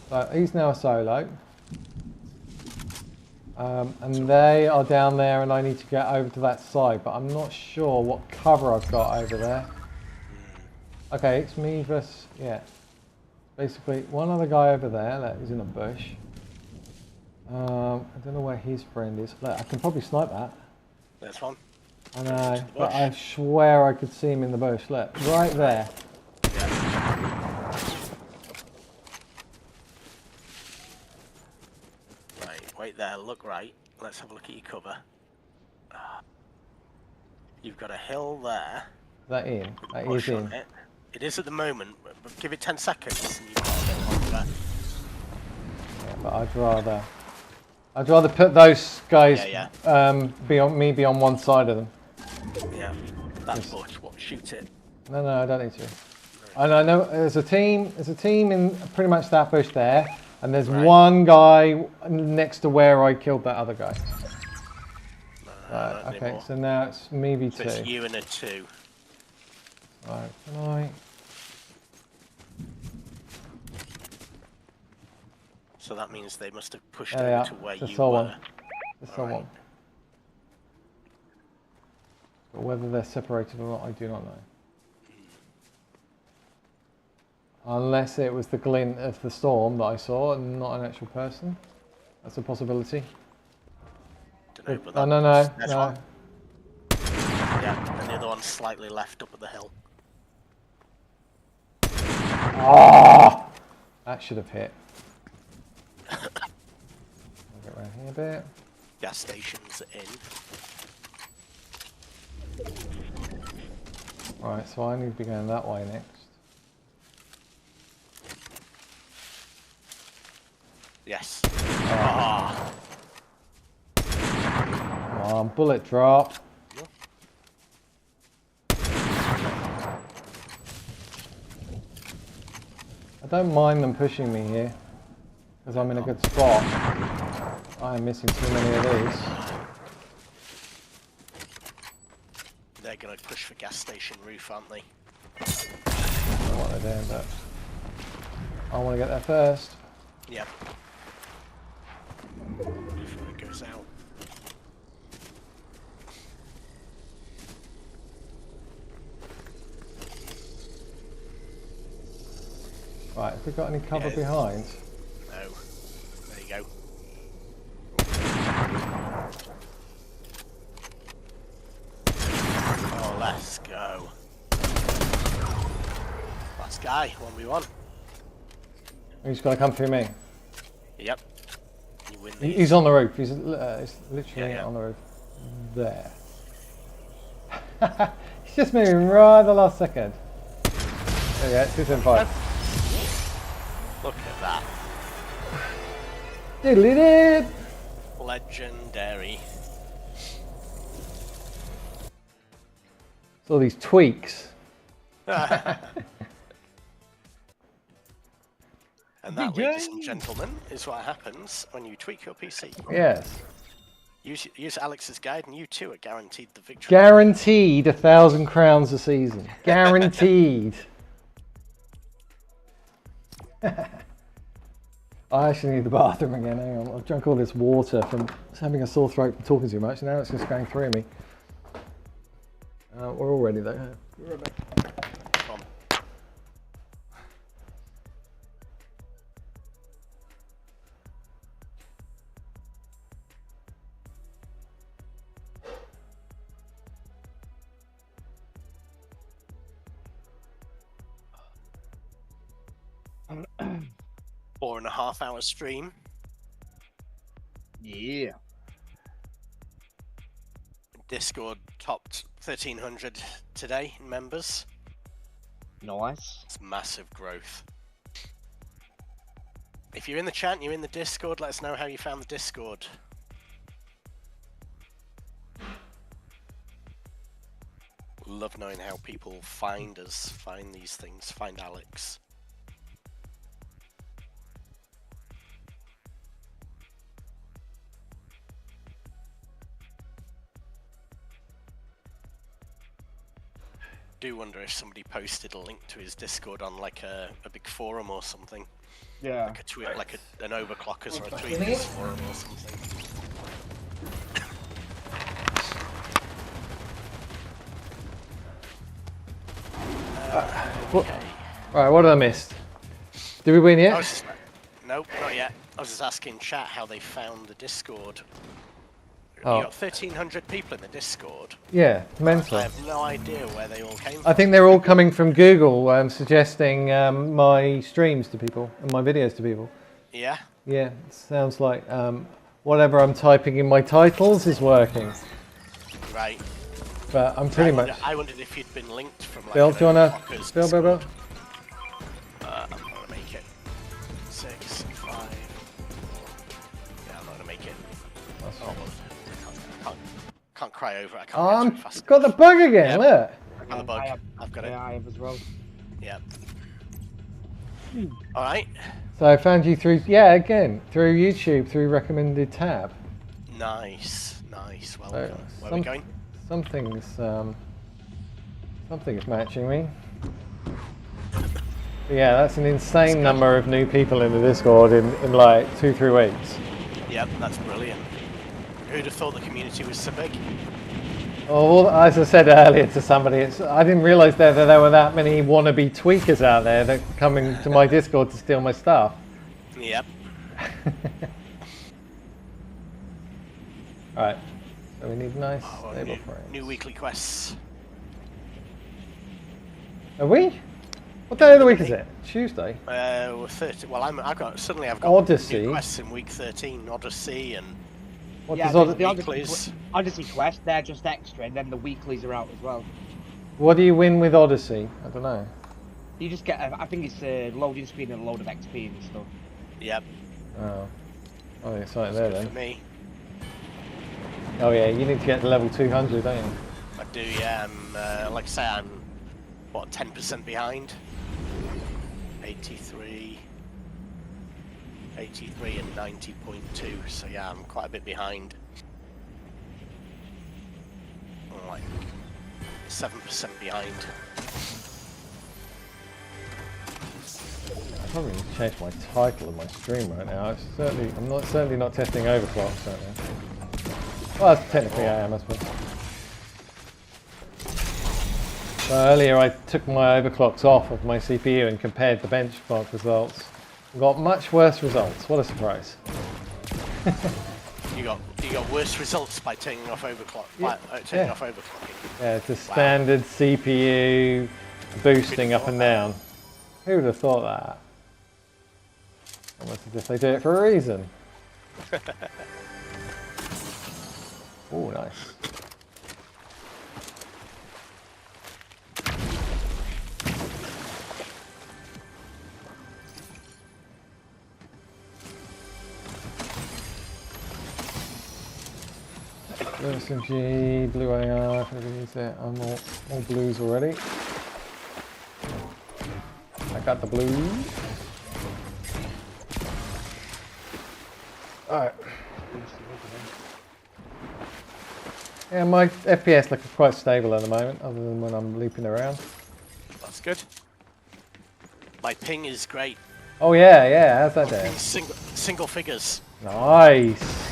A: So he's now a solo. And they are down there and I need to get over to that side, but I'm not sure what cover I've got over there. Okay, it's me versus, yeah. Basically, one other guy over there, that is in a bush. I don't know where his friend is. Look, I can probably snipe that.
E: There's one.
A: I know, but I swear I could see him in the bush. Look, right there.
E: Right, wait there, look right. Let's have a look at your cover. You've got a hill there.
A: Is that in? That is
E: Push
A: in.
E: on it. It is at the moment, but give it 10 seconds and you've got a bit longer.
A: Yeah, but I'd rather put those guys be on one side of them.
E: Yeah, that's bush. What? Shoot it.
A: No, I don't need to. And I know there's a team in pretty much that bush there, and there's one guy next to where I killed that other guy. Okay,
E: anymore.
A: so now it's maybe 2.
E: So it's you and a 2.
A: Right, can I?
E: So that means they must have pushed
A: There they
E: over
A: are.
E: to where
A: Just
E: you
A: saw
E: were.
A: one. Just saw one. But whether they're separated or not, I do not know. Unless it was the glint of the storm that I saw and not an actual person. That's a possibility.
E: Dunno, but
A: Oh, no.
E: One. Yeah, and the other one's slightly left up at the hill.
A: Oh! That should have hit. I'll get around here a bit.
E: Gas station's in.
A: Right, so I need to be going that way next.
E: Yes.
A: Come on, bullet drop. I don't mind them pushing me here, because I'm in a good spot. I am missing too many of these.
E: They're going to push for gas station roof, aren't they?
A: I don't know what they're doing, but I want to get there first.
E: Yep. Before it goes out.
A: Right, have we got any cover behind?
E: No. There you go. Oh, let's go. Last guy, 1v1.
A: He's going to come through me.
E: Yep. You win these.
A: He's on the roof. He's literally on the roof. There. He's just moving right at the last second. There you go, 275.
E: Look at that.
A: Diddly-did!
E: Legendary.
A: It's all these tweaks.
E: And that, ladies and gentlemen, is what happens when you tweak your PC.
A: Yes.
E: Use Alex's guide and you too are guaranteed the victory.
A: Guaranteed 1,000 crowns a season. Guaranteed. I actually need the bathroom again. Hang on. I've drunk all this water from having a sore throat from talking too much. Now it's just going through me. We're all ready though. Be right back.
E: Come on. 4.5 hour stream.
D: Yeah.
E: Discord topped 1,300 today in members.
D: Nice.
E: It's massive growth. If you're in the chat and you're in the Discord, let us know how you found the Discord. Love knowing how people find us, find these things, find Alex. Do wonder if somebody posted a link to his Discord on like a big forum or something.
D: Yeah.
E: Like a tweet, like an overclockers or a tweeters forum or something. Okay.
A: Right, what did I miss? Did we win yet?
E: Nope, not yet. I was just asking chat how they found the Discord.
A: Oh.
E: You got 1,300 people in the Discord.
A: Yeah, mental.
E: I have no idea where they all came from.
A: I think they're all coming from Google, suggesting my streams to people and my videos to people.
E: Yeah?
A: Yeah, it sounds like whatever I'm typing in my titles is working.
E: Right.
A: But I'm pretty much...
E: I wondered if you'd been linked from like
A: Bill, do you wanna... Bill.
E: I'm gonna make it 6, 5... Yeah, I'm not gonna make it. Can't cry over it. I can't get fast
A: got the bug again,
E: yep.
A: Look.
E: I got the bug. I've got it.
D: Yeah, I have as well.
E: Yep. Alright.
A: So I found you through, again, through YouTube, through recommended tab.
E: Nice, nice. Well,
A: So,
E: where are we going?
A: Something's matching me. But yeah, that's an insane number of new people in the Discord in like 2-3 weeks.
E: Yep, that's brilliant. Who'd have thought the community was so big?
A: Oh, well, as I said earlier to somebody, I didn't realise that there were that many wannabe tweakers out there that coming to my Discord to steal my stuff.
E: Yep.
A: Right, so we need nice stable frames.
E: New weekly quests.
A: Are we? What day of the week is it? Tuesday?
E: We're 30. Well, I've got
A: Odyssey.
E: new quests in week 13. Odyssey and
A: What
D: Yeah,
A: does
D: the
E: weeklies.
D: Odyssey quest, they're just extra, and then the weeklies are out as well.
A: What do you win with Odyssey? I don't know.
D: You just get, I think it's a loading screen and a load of XP and stuff.
E: Yep.
A: Oh, I think it's something
E: That's
A: there
E: good
A: then.
E: for me.
A: Oh yeah, you need to get to level 200, don't you?
E: I do, yeah. I'm, like I say, I'm, what, 10% behind? 83 and 90.2, so yeah, I'm quite a bit behind. I'm like 7% behind.
A: I probably need to change my title of my stream right now. I'm certainly not testing overclock, certainly. Well, technically I am, I suppose. So earlier I took my overclocks off of my CPU and compared the benchmark results. Got much worse results. What a surprise.
E: You got worse results by turning off overclock. Turning off overclocking.
A: Yeah, it's a standard CPU boosting up and down. Who would have thought that? Almost as if they do it for a reason. Oh, nice. SMG, blue AR, if anybody needs it. I'm all blues already. I got the blues. Alright. Yeah, my FPS looks quite stable at the moment, other than when I'm looping around.
E: That's good. My ping is great.
A: Oh yeah, how's that there?
E: Single figures.
A: Nice!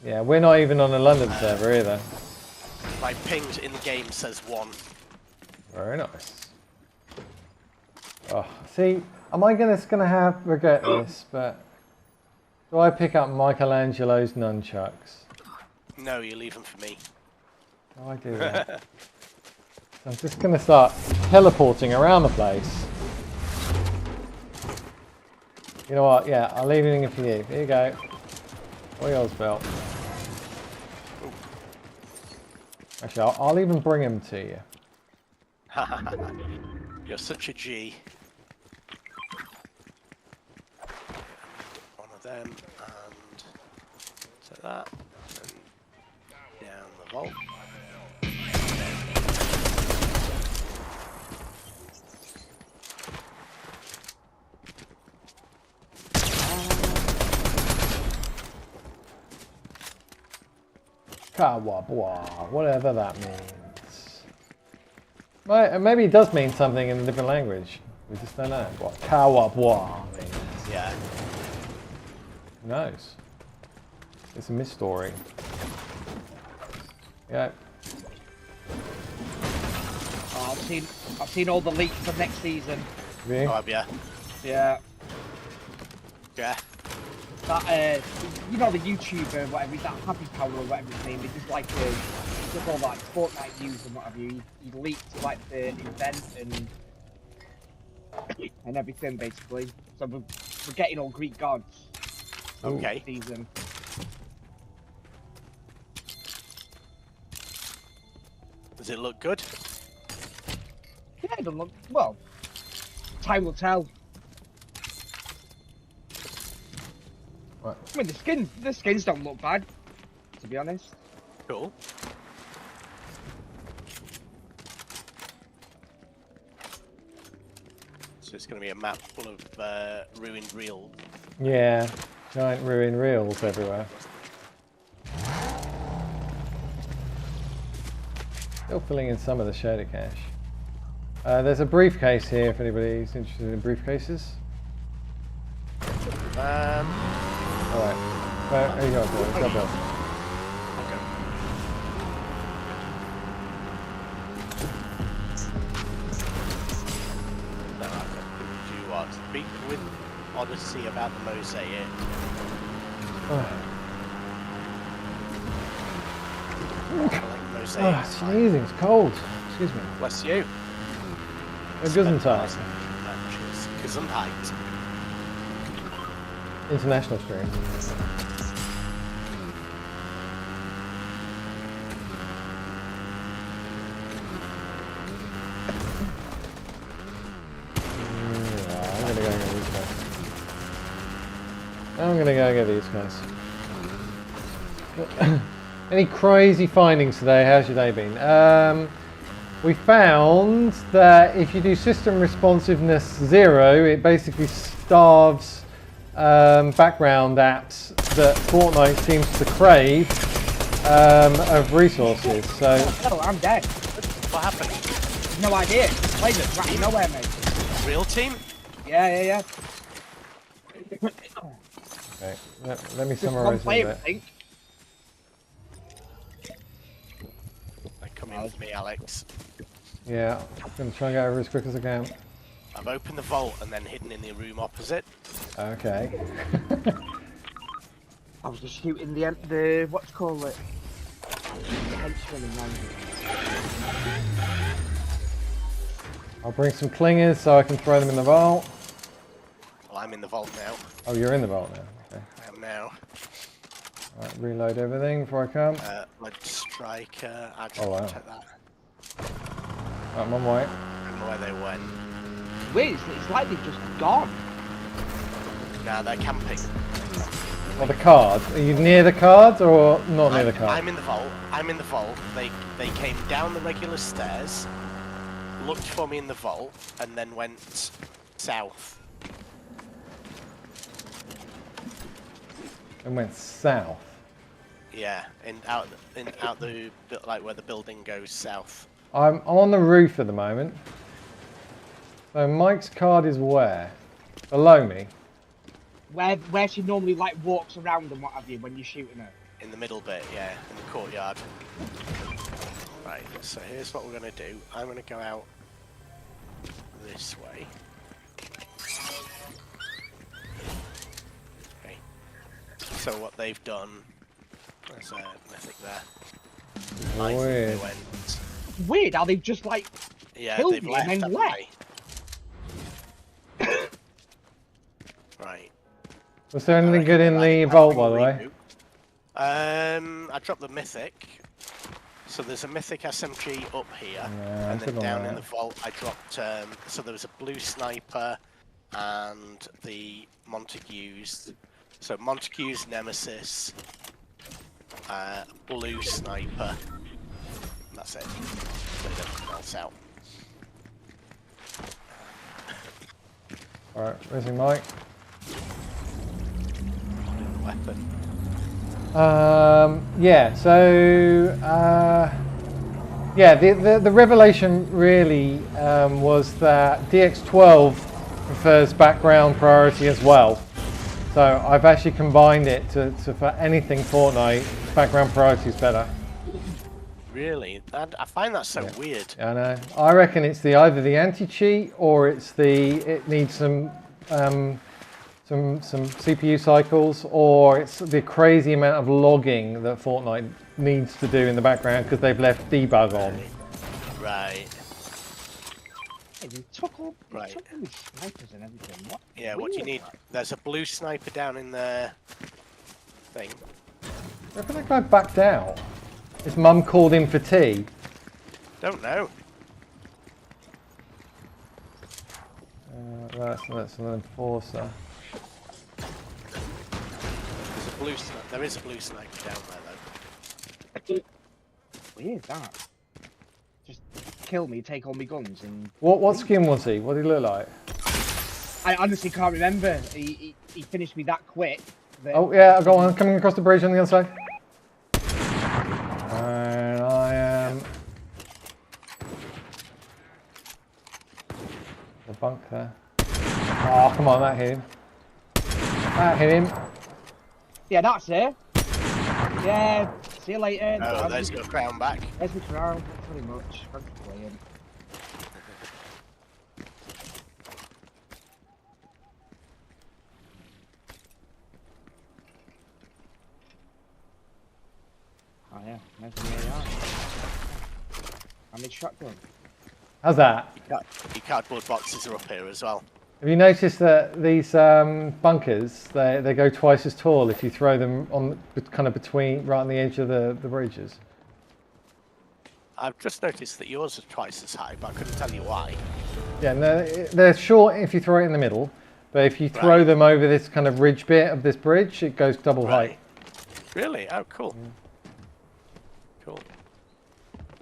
A: Yeah, we're not even on a London server either.
E: My ping in the game says 1.
A: Very nice. Oh, see, am I just gonna have regret this? But do I pick up Michelangelo's nunchucks?
E: No, you leave them for me.
A: Do I do that? So I'm just gonna start teleporting around the place. You know what? Yeah, I'll leave it for you. Here you go. All yours, Bill. Actually, I'll even bring them to you.
E: You're such a G. One of them, and take that, and down the vault.
A: Kawabwa, whatever that means. Maybe it does mean something in a different language. We just don't know what Kawabwa means.
E: Yeah.
A: Who knows? It's a mystery. Yeah.
D: Oh, I've seen all the leaks for next season.
A: Really?
E: Oh, yeah.
D: Yeah.
E: Yeah.
D: That you know the YouTuber, whatever, that Happy Power or whatever his name is, just like just all like Fortnite news and whatever. He leaked like the event and everything basically. So we're getting all Greek gods.
E: Okay.
D: Season.
E: Does it look good?
D: Yeah, it doesn't look well. Time will tell.
A: Right.
D: I mean, the skins don't look bad, to be honest.
E: Cool. So it's going to be a map full of ruined reels.
A: Yeah, giant ruin reels everywhere. Still filling in some of the shader cache. There's a briefcase here if anybody's interested in briefcases. Alright. There you go, Bill. Let's go, Bill.
E: Okay. No, I've got to do what? Speak with Odyssey about the mosaic. Mosaic.
A: Sneezing, it's cold. Excuse me.
E: Bless you.
A: Gesundheit.
E: Gesundheit.
A: International stream. I'm gonna go get these guys. Any crazy findings today? How's your day been? We found that if you do system responsiveness 0, it basically starves background apps that Fortnite seems to crave of resources. So.
D: Oh, I'm dead.
E: What happened?
D: No idea. Played it right nowhere, mate.
E: Real team?
D: Yeah.
A: Okay, let me
D: Just one
A: summarize a
D: player, I
A: bit.
D: think.
E: Come in with me, Alex.
A: Yeah, I'm gonna try and get over as quick as I can.
E: I've opened the vault and then hidden in the room opposite.
A: Okay.
D: I was just shooting the what's called it.
A: I'll bring some clingers so I can throw them in the vault.
E: Well, I'm in the vault now.
A: Oh, you're in the vault now. Okay.
E: I am now.
A: Right, reload everything before I come.
E: Blood striker. Actually,
A: Oh, wow.
E: check that.
A: I'm on my way.
E: I don't know where they went.
D: Wait, it's like they've just gone.
E: Nah, they're camping.
A: Or the card? Are you near the card or not near the card?
E: I'm in the vault. I'm in the vault. They came down the regular stairs, looked for me in the vault, and then went south.
A: And went south.
E: Yeah, out the like where the building goes south.
A: I'm on the roof at the moment. So Mike's card is where? Below me.
D: Where she normally like walks around and what have you when you're shooting her.
E: In the middle bit, yeah, in the courtyard. Right, so here's what we're gonna do. I'm gonna go out this way. Okay. So what they've done, there's a mythic there. I think they
A: Weird.
E: went.
D: Weird how they've just like
E: Yeah,
D: killed
E: they've
D: me
E: left,
D: and then
E: haven't
D: left.
E: they? Right.
A: Was there anything
E: I
A: good in
E: reckon
A: the
E: I
A: vault,
E: think
A: by the
E: we'll
A: way?
E: reboot. I dropped the mythic. So there's a mythic SMG up here,
A: Yeah,
E: and
A: good
E: then
A: on
E: down
A: that.
E: in the vault I dropped. So there was a blue sniper and the Montague's. So Montague's Nemesis, blue sniper. That's it. Leave everything else out.
A: Alright, where's your Mike?
E: Weapon.
A: Yeah, so yeah, the revelation really was that DX12 prefers background priority as well. So I've actually combined it to for anything Fortnite, background priority is better.
E: Really? I find that so weird.
A: I know. I reckon it's either the anti-cheat or it needs some CPU cycles, or it's the crazy amount of logging that Fortnite needs to do in the background because they've left debug on.
E: Right.
D: Hey, they took all
E: Right.
D: the snipers and everything. What?
E: Yeah, what do you
D: Weird.
E: need? There's a blue sniper down in the thing.
A: I reckon that guy backed out. His mum called him for tea.
E: Don't know.
A: That's an enforcer.
E: There's a blue sniper. There is a blue sniper down there though.
D: Weird that. Just kill me, take all my guns, and
A: What skin was he? What did he look like?
D: I honestly can't remember. He finished me that quick. That
A: Oh yeah, I've got one coming across the bridge on the other side. And I am the bunk there. Oh come on, that hit him. That hit him.
D: Yeah, that's it. Yeah, see you later.
E: Oh, there's your crown back.
D: There's my crown. Thanks very much. Thanks for playing. Oh yeah, nice to AR. I made shotgun.
A: How's that?
E: Your cardboard boxes are up here as well.
A: Have you noticed that these bunkers, they go twice as tall if you throw them on kind of between, right on the edge of the bridges?
E: I've just noticed that yours are twice as high, but I couldn't tell you why.
A: Yeah, no, they're short if you throw it in the middle, but if you throw them over this kind of ridge bit of this bridge, it goes double height.
E: Really? Oh, cool. Cool.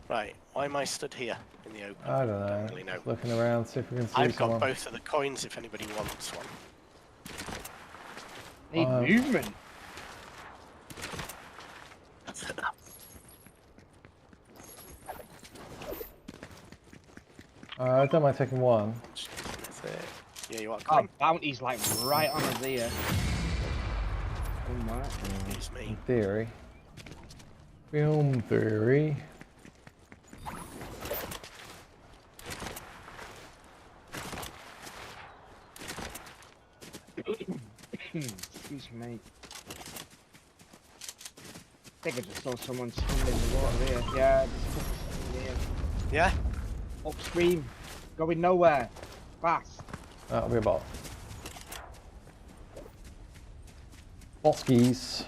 E: Right, why am I stood here in the open?
A: I don't know.
E: Really know.
A: Looking around, see if we can see
E: I've
A: someone.
E: got both of the coins if anybody wants one.
D: Need movement.
A: I don't mind taking one.
E: That's it. Yeah, you want a
D: Oh,
E: coin?
D: bounty's like right on us here. Oh my.
E: Excuse me.
A: In theory. Film theory.
D: Excuse me. I think I just saw someone swimming in the water here. Yeah, there's a couple swimming here.
E: Yeah?
D: Upstream. Going nowhere. Fast.
A: That'll be a bot. Botskis.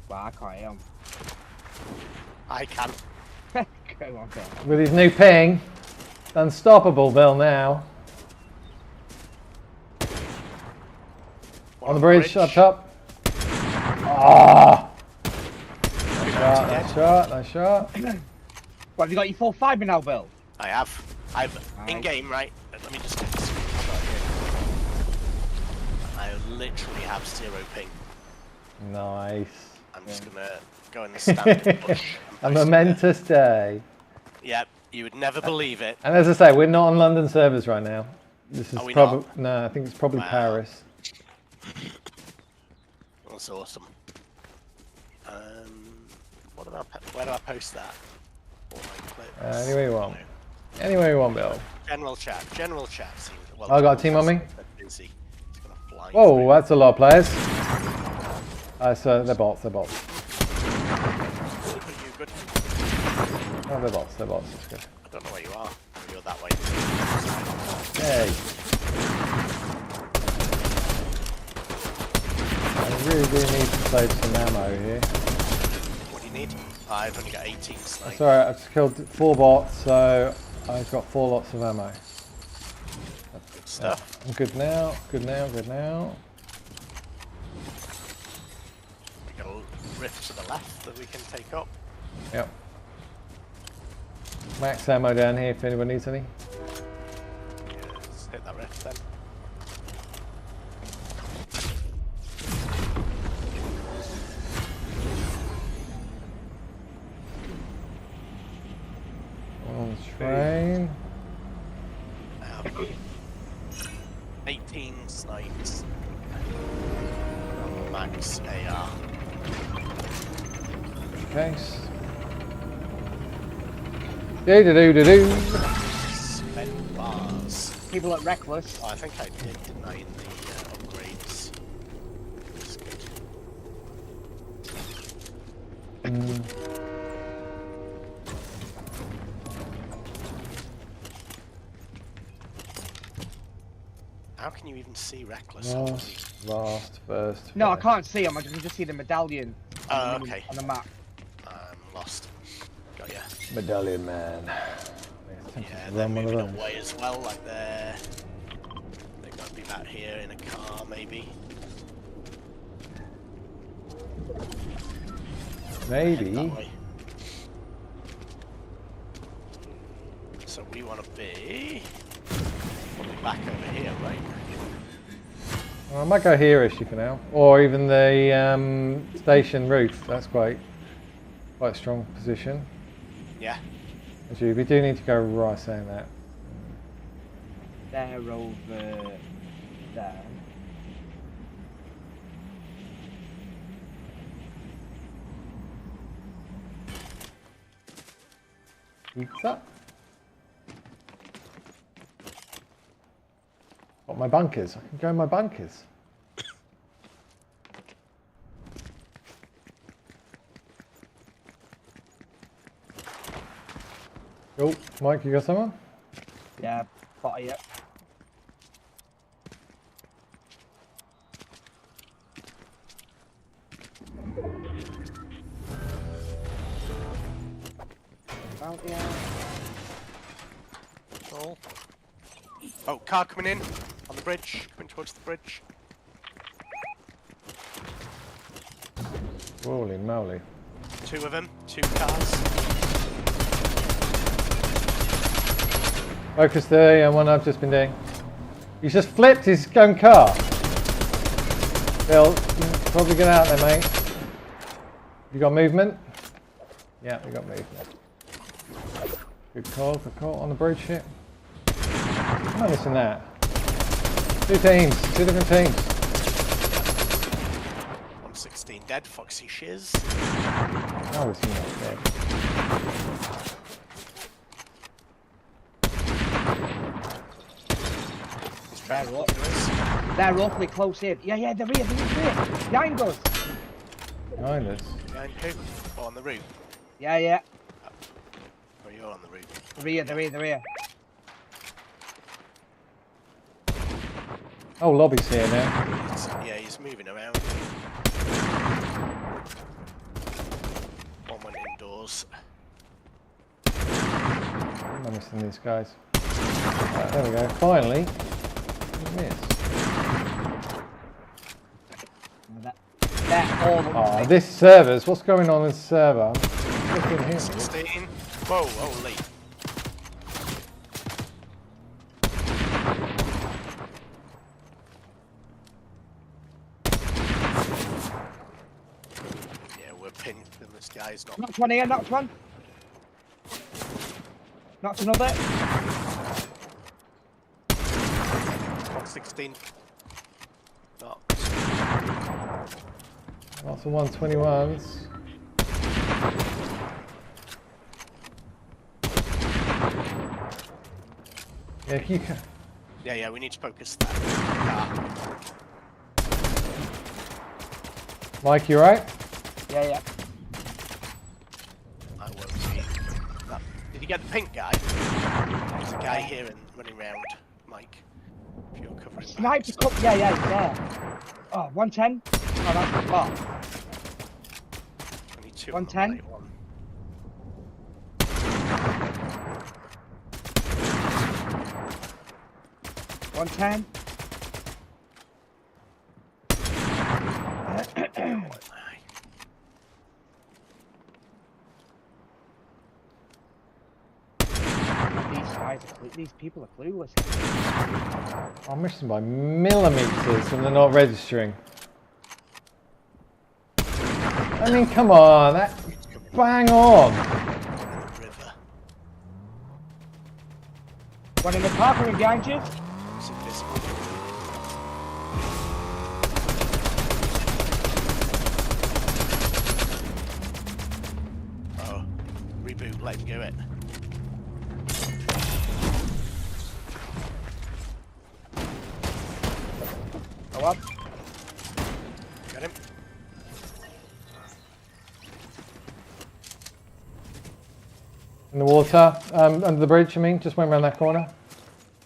D: Well, I can't hear 'em.
E: I can.
D: Come on, go on.
A: With his new ping, it's unstoppable Bill now.
E: One
A: On the bridge, up top. Ah! Nice shot, nice shot.
D: What, have you got your full fibre now, Bill?
E: I have. I've
D: Nice.
E: in game, right? Let me just get this. I literally have 0 ping.
A: Nice.
E: I'm just gonna go in the standard bush.
A: A momentous day.
E: Yep, you would never believe it.
A: And as I say, we're not on London servers right now. This is
E: Are we
A: probably
E: not?
A: no. I think it's probably
E: Wow.
A: Paris.
E: That's awesome. What about where do I post that? All my clips.
A: Anywhere you want. Anywhere you want, Bill.
E: General chat. General chat seems. Well,
A: I got a team on me.
E: Busy. It's gonna fly
A: Whoa,
E: through.
A: that's a lot of players. So they're bots. They're bots.
E: You good?
A: Oh, they're bots. They're bots. It's good.
E: I don't know where you are. Oh, you're that way.
A: Hey. I really do need to save some ammo here.
E: What do you need? I've only got 18 snipes.
A: That's alright, I've just killed 4 bots, so I've got 4 lots of ammo.
E: Good stuff.
A: I'm good now, good now, good now.
E: We got a rift to the left that we can take up.
A: Yep. Max ammo down here if anyone needs any.
E: Yeah, let's hit that rift then.
A: On the train.
E: 18 snipes. Max AR.
A: Case. Do.
E: Spend bars.
D: People at Reckless.
E: Oh, I think I did, didn't I, in the upgrades? That's good. How can you even see Reckless?
A: Last, first.
D: No, I
A: first.
D: can't see them. I can just see the medallion
E: Oh,
D: on,
E: okay.
D: on the map.
E: I'm lost. Got ya.
A: Medallion man.
E: Yeah,
A: Run
E: they're
A: one of
E: moving
A: those.
E: away as well, like they're gonna be back here in a car, maybe. Head that
A: Maybe.
E: way. So we want to be probably back over here, right?
A: Well, I might go here-ish for now, or even the station roof. That's quite a strong position.
E: Yeah.
A: Actually, we do need to go right saying that.
D: They're over there.
A: Pizza. Got my bunkers. I can go in my bunkers. Oh, Mike, you got someone?
D: Yeah, spotted it. Out there.
E: Oh, car coming in on the bridge, coming towards the bridge.
A: Holy moly.
E: 2 of them, 2 cars.
A: Focus there, and one I've just been doing. He's just flipped his own car. Bill, you can probably get out there, mate. You got movement? Yeah, we got movement. Good call, on the bridge here. I'm not missing that. 2 teams, 2 different teams.
E: 116 dead, Foxy Shiz.
A: Oh, it's not dead.
E: He's trying to
D: They're
E: look at us.
D: They're awfully close here. Yeah, they're here, behind us.
A: Behind us.
E: Behind who? Oh, on the roof.
D: Yeah.
E: Oh, you're on the roof.
D: They're here.
A: Oh, Lobby's here now.
E: Yeah, he's moving around. One went indoors.
A: I'm not missing these guys. Right, there we go. Finally. Miss.
D: They're all
A: Oh,
D: underneath.
A: this server's, what's going on in the server? I'm looking here.
E: 16. Whoa, holy. Yeah, we're pinned and this guy's not.
D: Knocked one here, knocked one. Knocked another.
E: 116. Not.
A: Lots of 121s. Yeah, if you can.
E: Yeah, we need to focus that car.
A: Mike, you right?
D: Yeah.
E: I won't be. That. Did you get the pink guy? There's a guy here and running round, Mike. If you're covering back.
D: Sniped up. Yeah, he's there. Oh, 110. Oh, that's the top.
E: 22
D: 110.
E: on the right one.
D: 110. These people are clueless.
A: I'm missing by millimeters and they're not registering. I mean, come on, that bang on.
E: River.
D: One in the park, one behind you.
E: It's invisible. Oh, reboot, let him go it.
D: Go on.
E: Got him.
A: In the water, under the bridge, I mean, just went around that corner.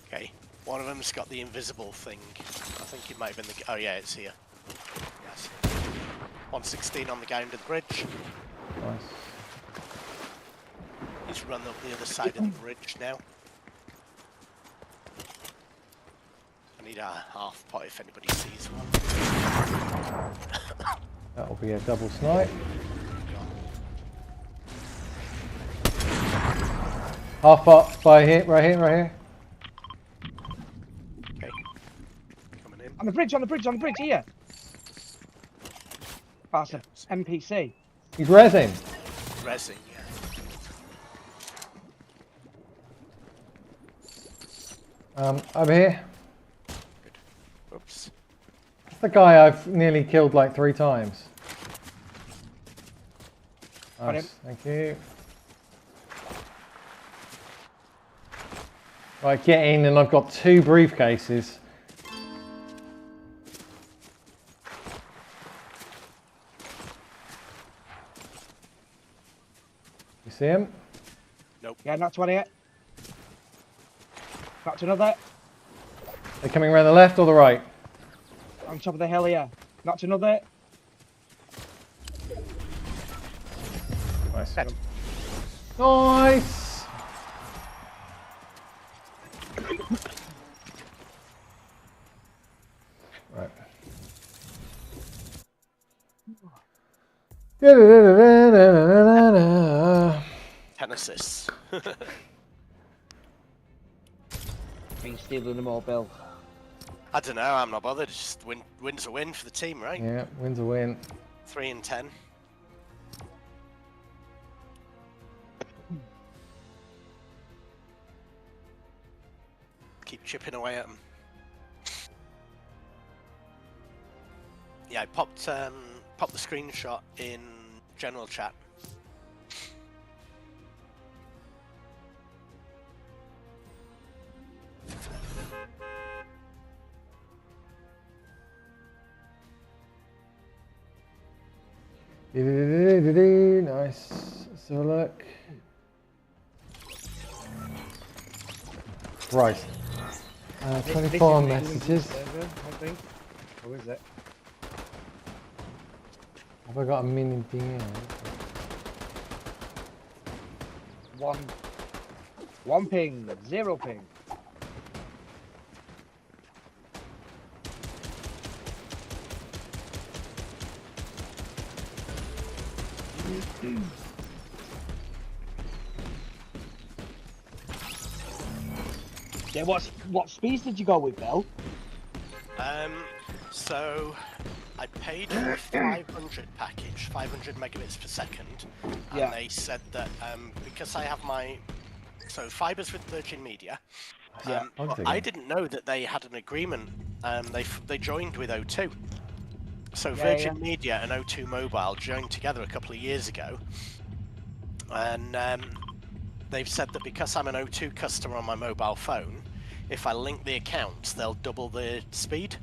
E: Okay, one of them's got the invisible thing. I think it might have been the. Oh yeah, it's here. Yes. 116 on the guy under the bridge.
A: Nice.
E: He's run up the other side of the bridge now. I need a half pot if anybody sees one.
A: That'll be a double snipe. Half pot by here, right here.
E: Okay. Coming in.
D: On the bridge, here. That's a NPC.
A: He's rezzing.
E: Rezzing, yeah.
A: Over here.
E: Good. Oops.
A: That's the guy I've nearly killed like 3 times.
D: Got him.
A: Nice, thank you. Right, get in, and I've got 2 briefcases. You see him?
E: Nope.
D: Yeah, knocked one here. Knocked another.
A: They're coming around the left or the right?
D: On top of the hill here. Knocked another.
A: Nice.
E: Dead.
A: Nice! Right.
E: 10 assists.
D: Been stealing them all, Bill.
E: I don't know, I'm not bothered. Just wins a win for the team, right?
A: Yeah, wins a win.
E: 3 and 10. Keep chipping away at them. Yeah, I popped the screenshot in general chat.
A: Nice. Let's have a look. Right. 24 messages.
D: Who is it?
A: Have I got a million thing
D: One ping, 0 ping. Yeah, what speeds did you go with, Bill?
E: So I paid for a 500 package, 500 megabits per second, and
D: Yeah.
E: they said that because I have fibers with Virgin Media.
D: Yeah.
E: But I didn't know that they had an agreement. They joined with O2. So Virgin Media and O2 Mobile joined together a couple of years ago, and they've said that because I'm an O2 customer on my mobile phone, if I link the accounts, they'll double the speed.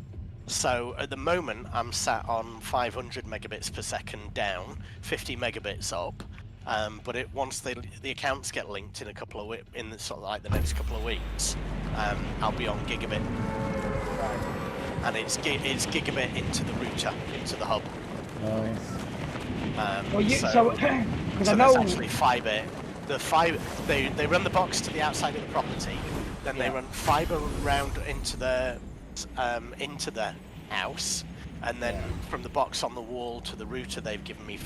E: So at the moment, I'm sat on 500 megabits per second down, 50 megabits up. But once the accounts get linked in a couple of in the, sort of like the next couple of weeks, I'll be on gigabit, and it's gigabit into the router, into the hub.
A: Nice.
D: Well,
E: so
D: I know
E: there's actually fiber. They run the box to the outside of the property, then they run fiber round into the house, and then from the box on the wall to the router, they've given me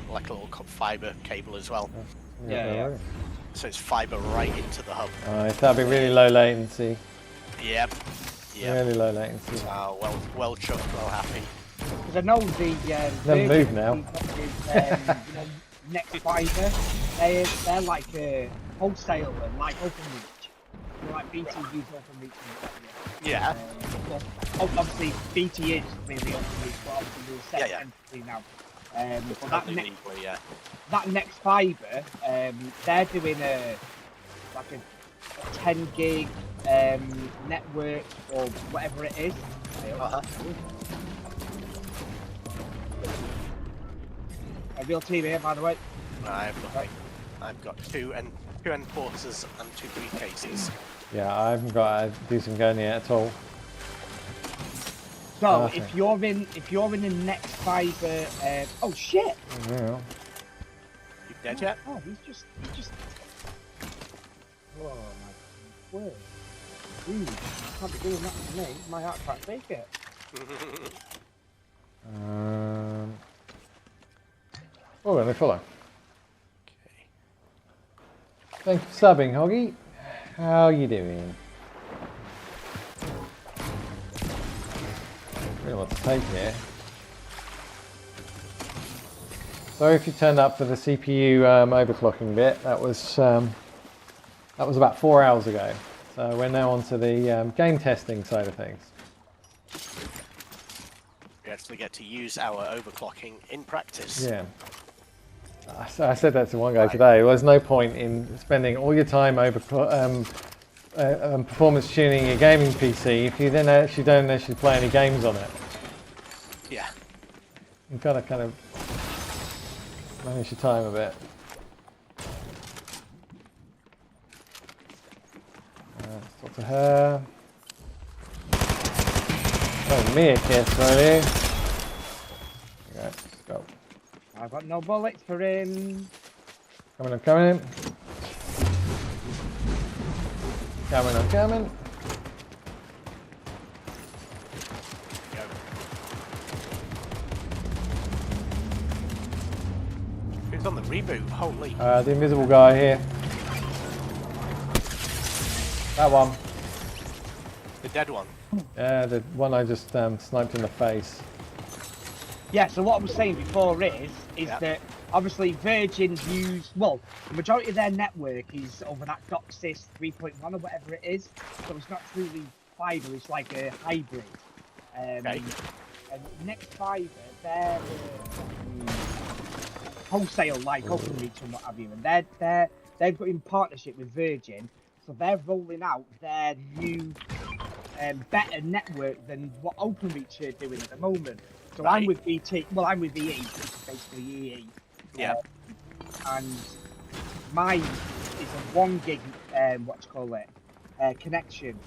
E: like a little fiber cable as well.
D: Yeah.
E: So it's fiber right into the hub.
A: Nice. That'd be really low latency.
E: Yep.
A: Really low latency.
E: Oh, well chuffed, well happy.
D: Because I know the
A: Never move now.
D: Next Fiber, they're like a wholesaler, like OpenReach. They're like BT use OpenReach.
E: Yeah.
D: Well, obviously BT is really OpenReach, but obviously there's a separate entity now. But that next Fiber, they're doing a 10 gig network or whatever it is. A real team here, by the way.
E: I've got two end porters and 2 briefcases.
A: Yeah, I haven't got a decent gun yet at all.
D: So if you're in the next Fiber, oh shit!
A: Yeah.
E: You dead yet?
D: Oh, he's just. Oh my word! Dude, can't be doing that to me. My heart can't take it.
A: Oh, let me follow.
E: Okay.
A: Thank you for subbing, Hoggy. How you doing? Really want to take here. Sorry if you turned up for the CPU overclocking bit. That was about 4 hours ago. So we're now on to the game testing side of things.
E: We actually get to use our overclocking in practice.
A: Yeah. I said that to one guy today. There's no point in spending all your time performance tuning your gaming PC if you then don't actually play any games on it.
E: Yeah.
A: You've got to kind of manage your time a bit. Let's talk to her. Oh, me a kiss, really. Okay, let's go.
D: I've got no bullets for him.
A: Coming, I'm coming. Coming, I'm coming.
E: Go. Who's on the reboot? Holy.
A: The invisible guy here. That one.
E: The dead one.
A: Yeah, the one I just sniped in the face.
D: Yeah, so what I was saying before is that obviously Virgin use, well, the majority of their network is over that DOCSIS 3.1 or whatever it is, so it's not truly fibre, it's like a hybrid. And next Fibre, they're wholesale like OpenReach and what have you, and they've got in partnership with Virgin, so they're rolling out their new better network than what OpenReach are doing at the moment. So I'm with BT, well I'm with EE, which is basically EE.
E: Yeah.
D: And mine is a 1 gig, connection.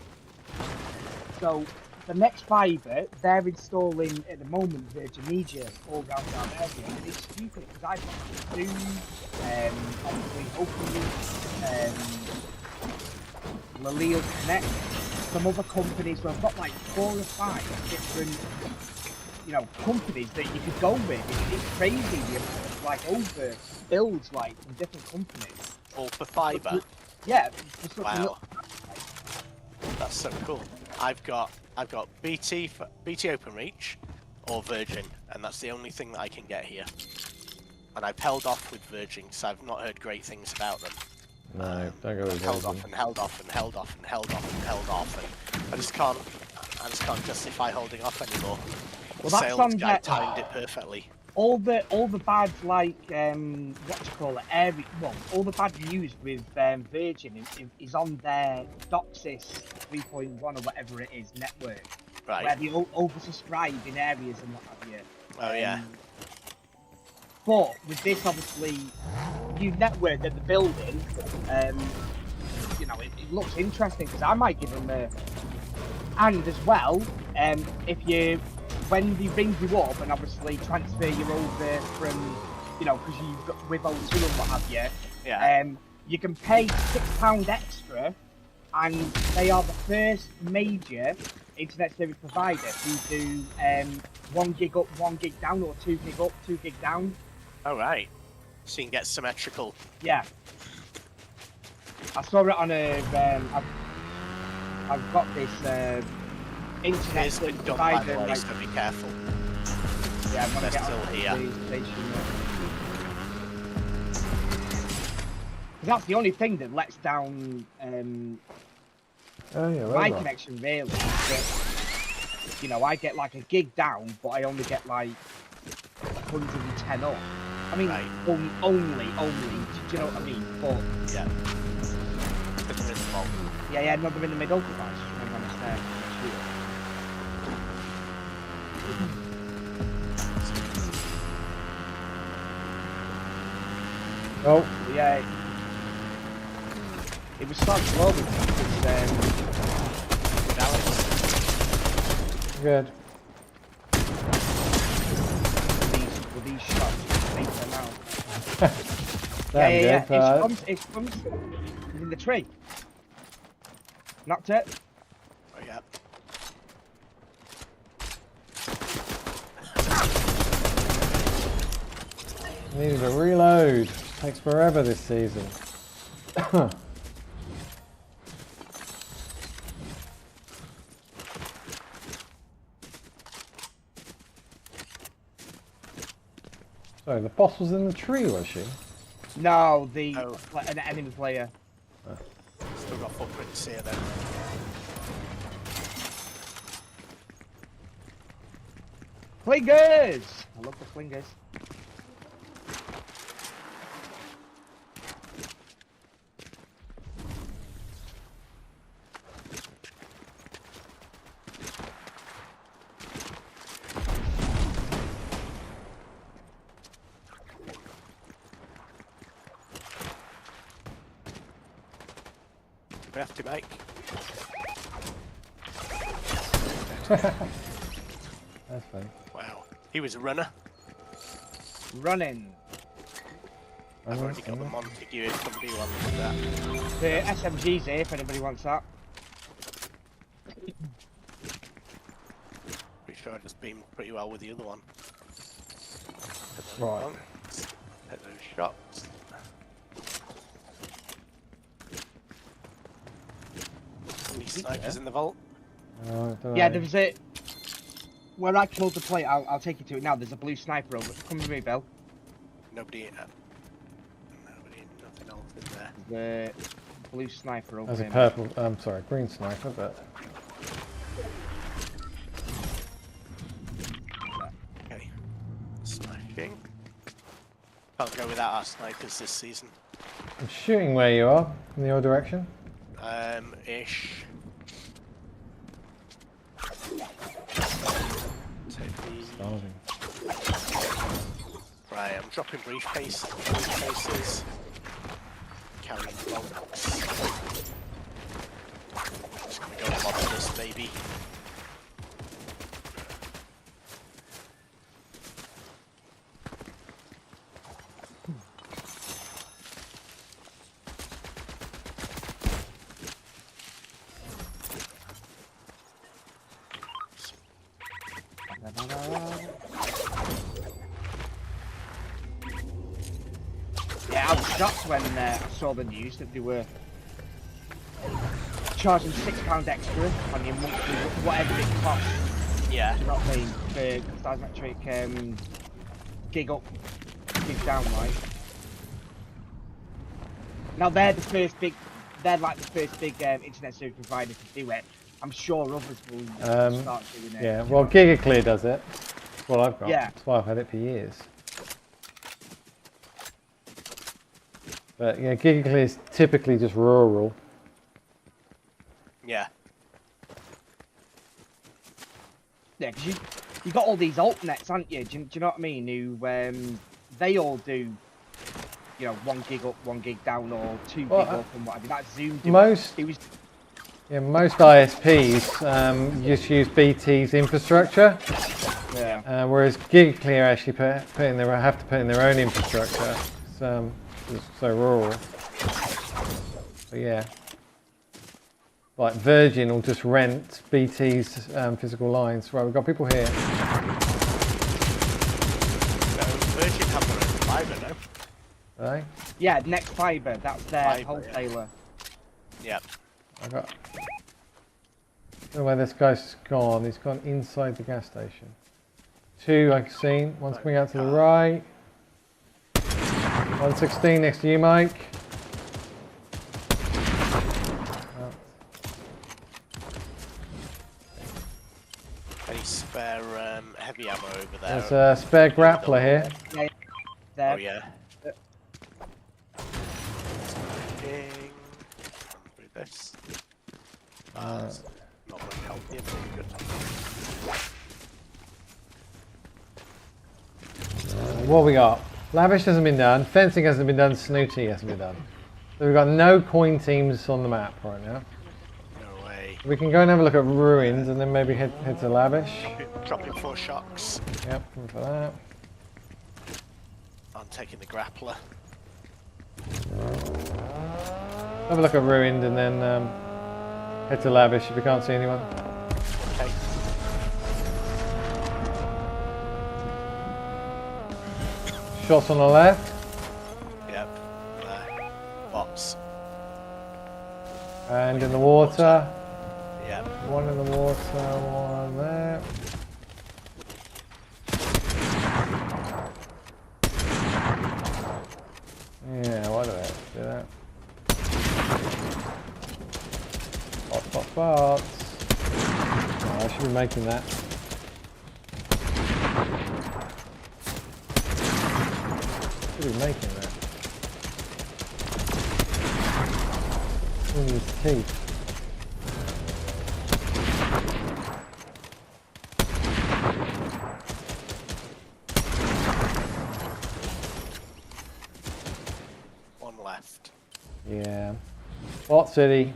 D: So the next Fibre, they're installing at the moment Virgin Media all around our area. And it's stupid because I've got Zoom, obviously OpenReach, Laleel Connect, some other companies. So I've got like 4 or 5 different, companies that you could go with. It's crazy the amount of builds like from different companies.
E: All for fibre.
D: Yeah, for such a
E: Wow, that's so cool. I've got BT OpenReach or Virgin, and that's the only thing that I can get here. And I've held off with Virgin because I've not heard great things about them.
A: No, don't go with
E: Held
A: Virgin.
E: off and held off and held off and held off and held off, and I just can't justify holding off anymore.
D: Well,
E: The
D: that's
E: sales
D: on
E: guy
D: that.
E: timed it perfectly.
D: All the bad like what do you call it? All the bad news with Virgin is on their DOCSIS 3.1 or whatever it is network,
E: Right.
D: where they oversubscribe in areas and what have you.
E: Oh yeah.
D: But with this obviously new network that they're building, you know, it looks interesting because I might give them a. And as well, if you. When they ring you up and obviously transfer you over from, you know, because you've got with O2 and what have you,
E: Yeah.
D: you can pay £6 extra, and they are the first major internet service provider who do 1 gig up, 1 gig down, or 2 gig up, 2 gig down.
E: All right. So you can get symmetrical.
D: Yeah. I saw it on a. I've got this. Internet
E: It's been done by
D: provider,
E: the way,
D: like,
E: so be careful.
D: yeah, I'm gonna
E: They're
D: get
E: still
D: on
E: here.
D: the station. That's the only thing that lets down
A: Oh yeah,
D: my
A: well,
D: connection really. But, you know, I get like a gig down, but I only get like 110 up. I mean,
E: Right.
D: only. Do you know what I mean? But
E: Yeah. Put them in the vault.
D: yeah, another in the middle. Right, hang on a sec.
A: Oh,
D: Yeah, it was so slow because
E: With Alex.
A: good.
D: with these shots, they turn out.
A: Damn
D: Yeah.
A: good, but
D: It's in the tree. Knocked it.
E: Oh yeah.
A: needed a reload. Takes forever this season. Sorry, the boss was in the tree, was she?
D: No,
E: Oh.
D: an enemy player.
E: Still got footprints here then.
D: Flingers! I love the flingers.
E: We have to make.
A: That's funny.
E: Wow. He was a runner.
D: Running.
E: I've already got the Montague if somebody wants that.
D: The SMG's here if anybody wants that.
E: Pretty sure I just beamed pretty well with the other one.
A: Right.
E: Hit those shots. Any snipers in the vault?
A: Don't
D: Yeah,
A: know.
D: there was a. Where I killed the plate, I'll take you to it now. There's a blue sniper over. Come with me, Bill.
E: Nobody. Nothing else in there.
D: The blue sniper over
A: There's a
D: here.
A: purple, sorry, green sniper, but
E: Okay. Sniping. Can't go without our snipers this season.
A: I'm shooting where you are, in your direction.
E: Ish. Take the...
A: Starving.
E: Right, I'm dropping briefcases. Carrying bolts. Just gonna go mob this baby.
D: I was shocked when I saw the news that they were charging £6 extra on your monthly, whatever it costs.
E: Yeah.
D: Do you know what I mean? For diametric gig up, gig down, right? Now they're the first big, they're like the first big internet service provider to do it. I'm sure others will start doing it.
A: Yeah, well, GigaClear does it. That's what I've got.
D: Yeah.
A: That's why I've had it for years. But yeah, GigaClear is typically just rural.
E: Yeah.
D: Yeah, because you got all these altnets, haven't you? Do you know what I mean? Who they all do, you know, 1 gig up, 1 gig down, or 2 gig up, and whatever. That Zoom.
A: Most ISPs just use BT's infrastructure.
D: Yeah.
A: Whereas GigaClear actually have to put in their own infrastructure. It's so rural. But yeah. Like Virgin will just rent BT's physical lines. Right, we've got people here.
E: Virgin have their own fibre now.
A: Right?
D: Yeah, Next Fibre, that's their wholesaler.
E: Yeah.
A: I don't know where this guy's gone. He's gone inside the gas station. 2 I've seen. One's coming out to the right. 116 next to you, Mike.
E: Any spare heavy ammo over there?
A: There's a spare grappler here.
D: Yeah, there.
E: Oh yeah. Ding. Through this. That's not much help here, but good.
A: What we got? Lavish hasn't been done. Fencing hasn't been done. Snooty hasn't been done. So we've got no coin teams on the map right now.
E: No way.
A: We can go and have a look at ruins and then maybe head to Lavish.
E: Dropping 4 shocks.
A: Yep, come for that.
E: I'm taking the grappler.
A: Have a look at ruined and then head to Lavish if we can't see anyone.
E: Okay.
A: Shots on the left.
E: Yep. There. Bots.
A: And in the water.
E: Yep.
A: One in the water, one there. Yeah, why do I have to do that? Bots. Oh, I should be making that. Should be making that. In his teeth.
E: One left.
A: Yeah. Bot City.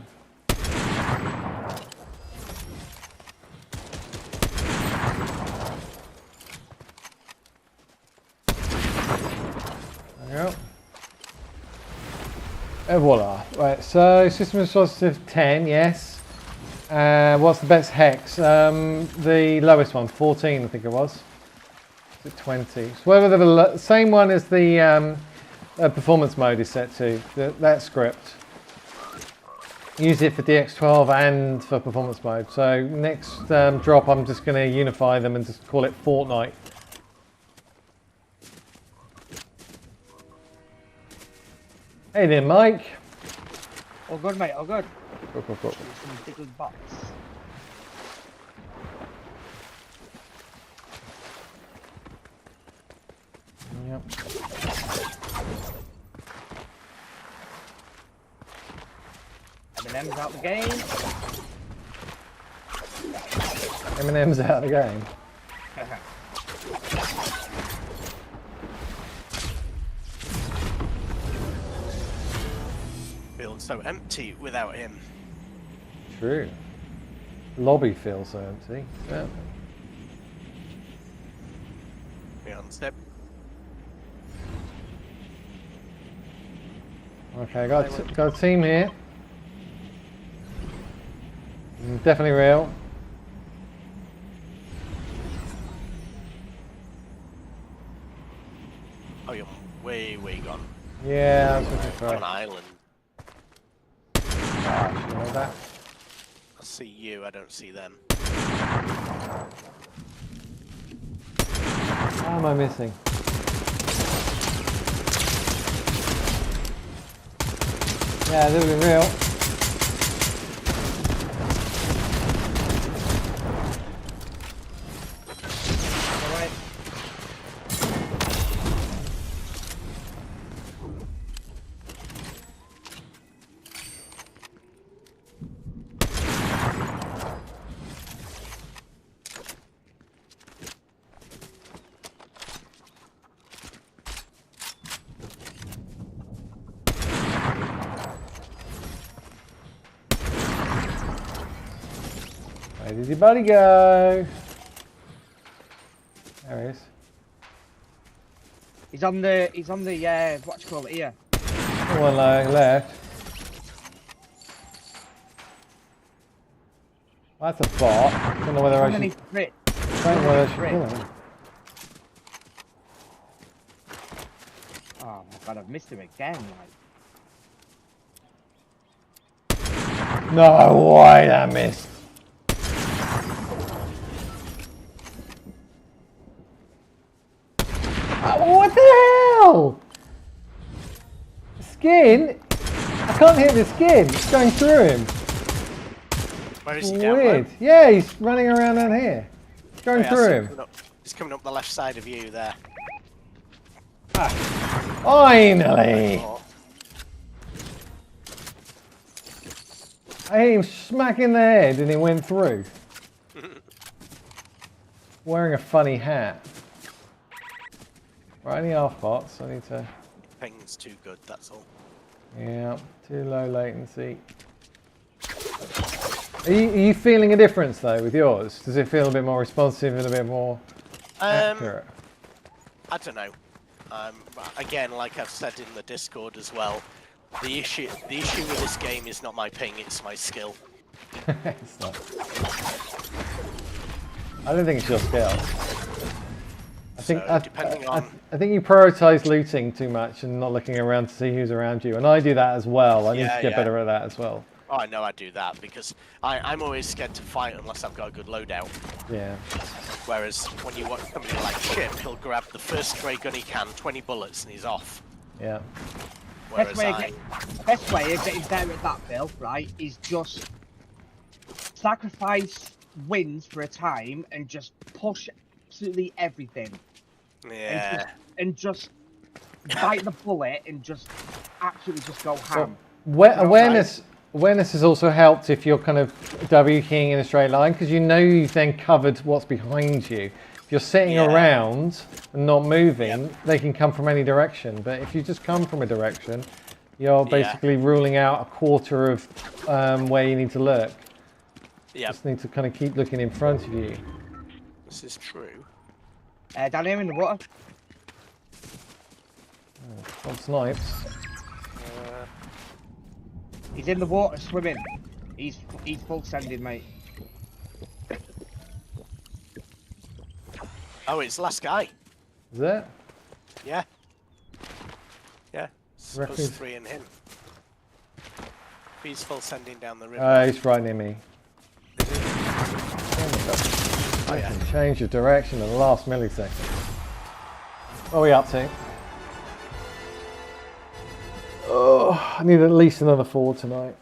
A: There we go. Et voila. Right, so system responsive 10, yes. What's the best hex? The lowest one, 14 I think it was. Is it 20? So whether the same one as the performance mode is set to, that script. Use it for DX12 and for performance mode. So next drop I'm just going to unify them and just call it Fortnite. Hey there, Mike.
D: All good, mate, all good.
A: Cool.
D: Some big bots.
A: Yep.
D: Eminem's out the game.
A: Eminem's out of the game.
E: Feels so empty without him.
A: True. Lobby feels so empty. Yeah.
E: Be on step.
A: Okay, got a team here. Definitely real.
E: Oh, you're way gone.
A: Yeah, I was looking for
E: I'm
A: it.
E: an island.
A: Ah, you know that.
E: I see you, I don't see them.
A: How am I missing? Yeah, this is real.
D: Alright.
A: Where did your buddy go? There he is.
D: He's on the what you call it here.
A: One left. That's a bot. I don't know whether I should.
D: Underneath the bridge.
A: I don't know whether I should kill him.
D: Oh my god, I've missed him again. Like.
A: No way, that missed. What the hell? Skin? I can't hit the skin. It's going through him.
E: Where is he down
A: Weird.
E: low?
A: Yeah, he's running around down here. It's going
E: Oh, yeah, I
A: through
E: see
A: him.
E: He's coming up the left side of you there.
A: Finally!
E: Oh,
A: I hit him smack in the head and it went through. Wearing a funny hat. Right, any half bots. I need to.
E: ping's too good, that's all.
A: Yeah, too low latency. Are you feeling a difference though with yours? Does it feel a bit more responsive and a bit more accurate?
E: I don't know. Again, like I've said in the Discord as well, the issue with this game is not my ping, it's my skill.
A: It's not. I don't think it's your skill. I think
E: Depending on...
A: I think you prioritise looting too much and not looking around to see who's around you, and I do that as well. I need to get better at that as well.
E: Oh, I know I do that because I'm always scared to fight unless I've got a good loadout.
A: Yeah.
E: Whereas when you watch somebody like Chip, he'll grab the first stray gun he can, 20 bullets, and he's off.
A: Yeah.
E: Whereas
D: Best way of getting better at that, Bill, right, is just sacrifice wins for a time and just push absolutely everything.
E: Yeah.
D: And just bite the bullet and just absolutely just go ham.
A: Awareness has also helped if you're kind of W keying in a straight line because you know you've then covered what's behind you. If you're sitting around and not moving, they can come from any direction. But if you just come from a direction, you're basically ruling out a quarter of where you need to look.
E: Yeah.
A: Just need to kind of keep looking in front of you.
E: This is true.
D: Down here in the water.
A: On snipes.
D: He's in the water swimming. He's full sending, mate.
E: Oh, it's the last guy.
A: Is it?
E: Yeah. Yeah. Suppose 3 in him. He's full sending down the river.
A: He's right near me. I can change the direction at the last millisecond. What are we up to? Oh, I need at least another 4 tonight.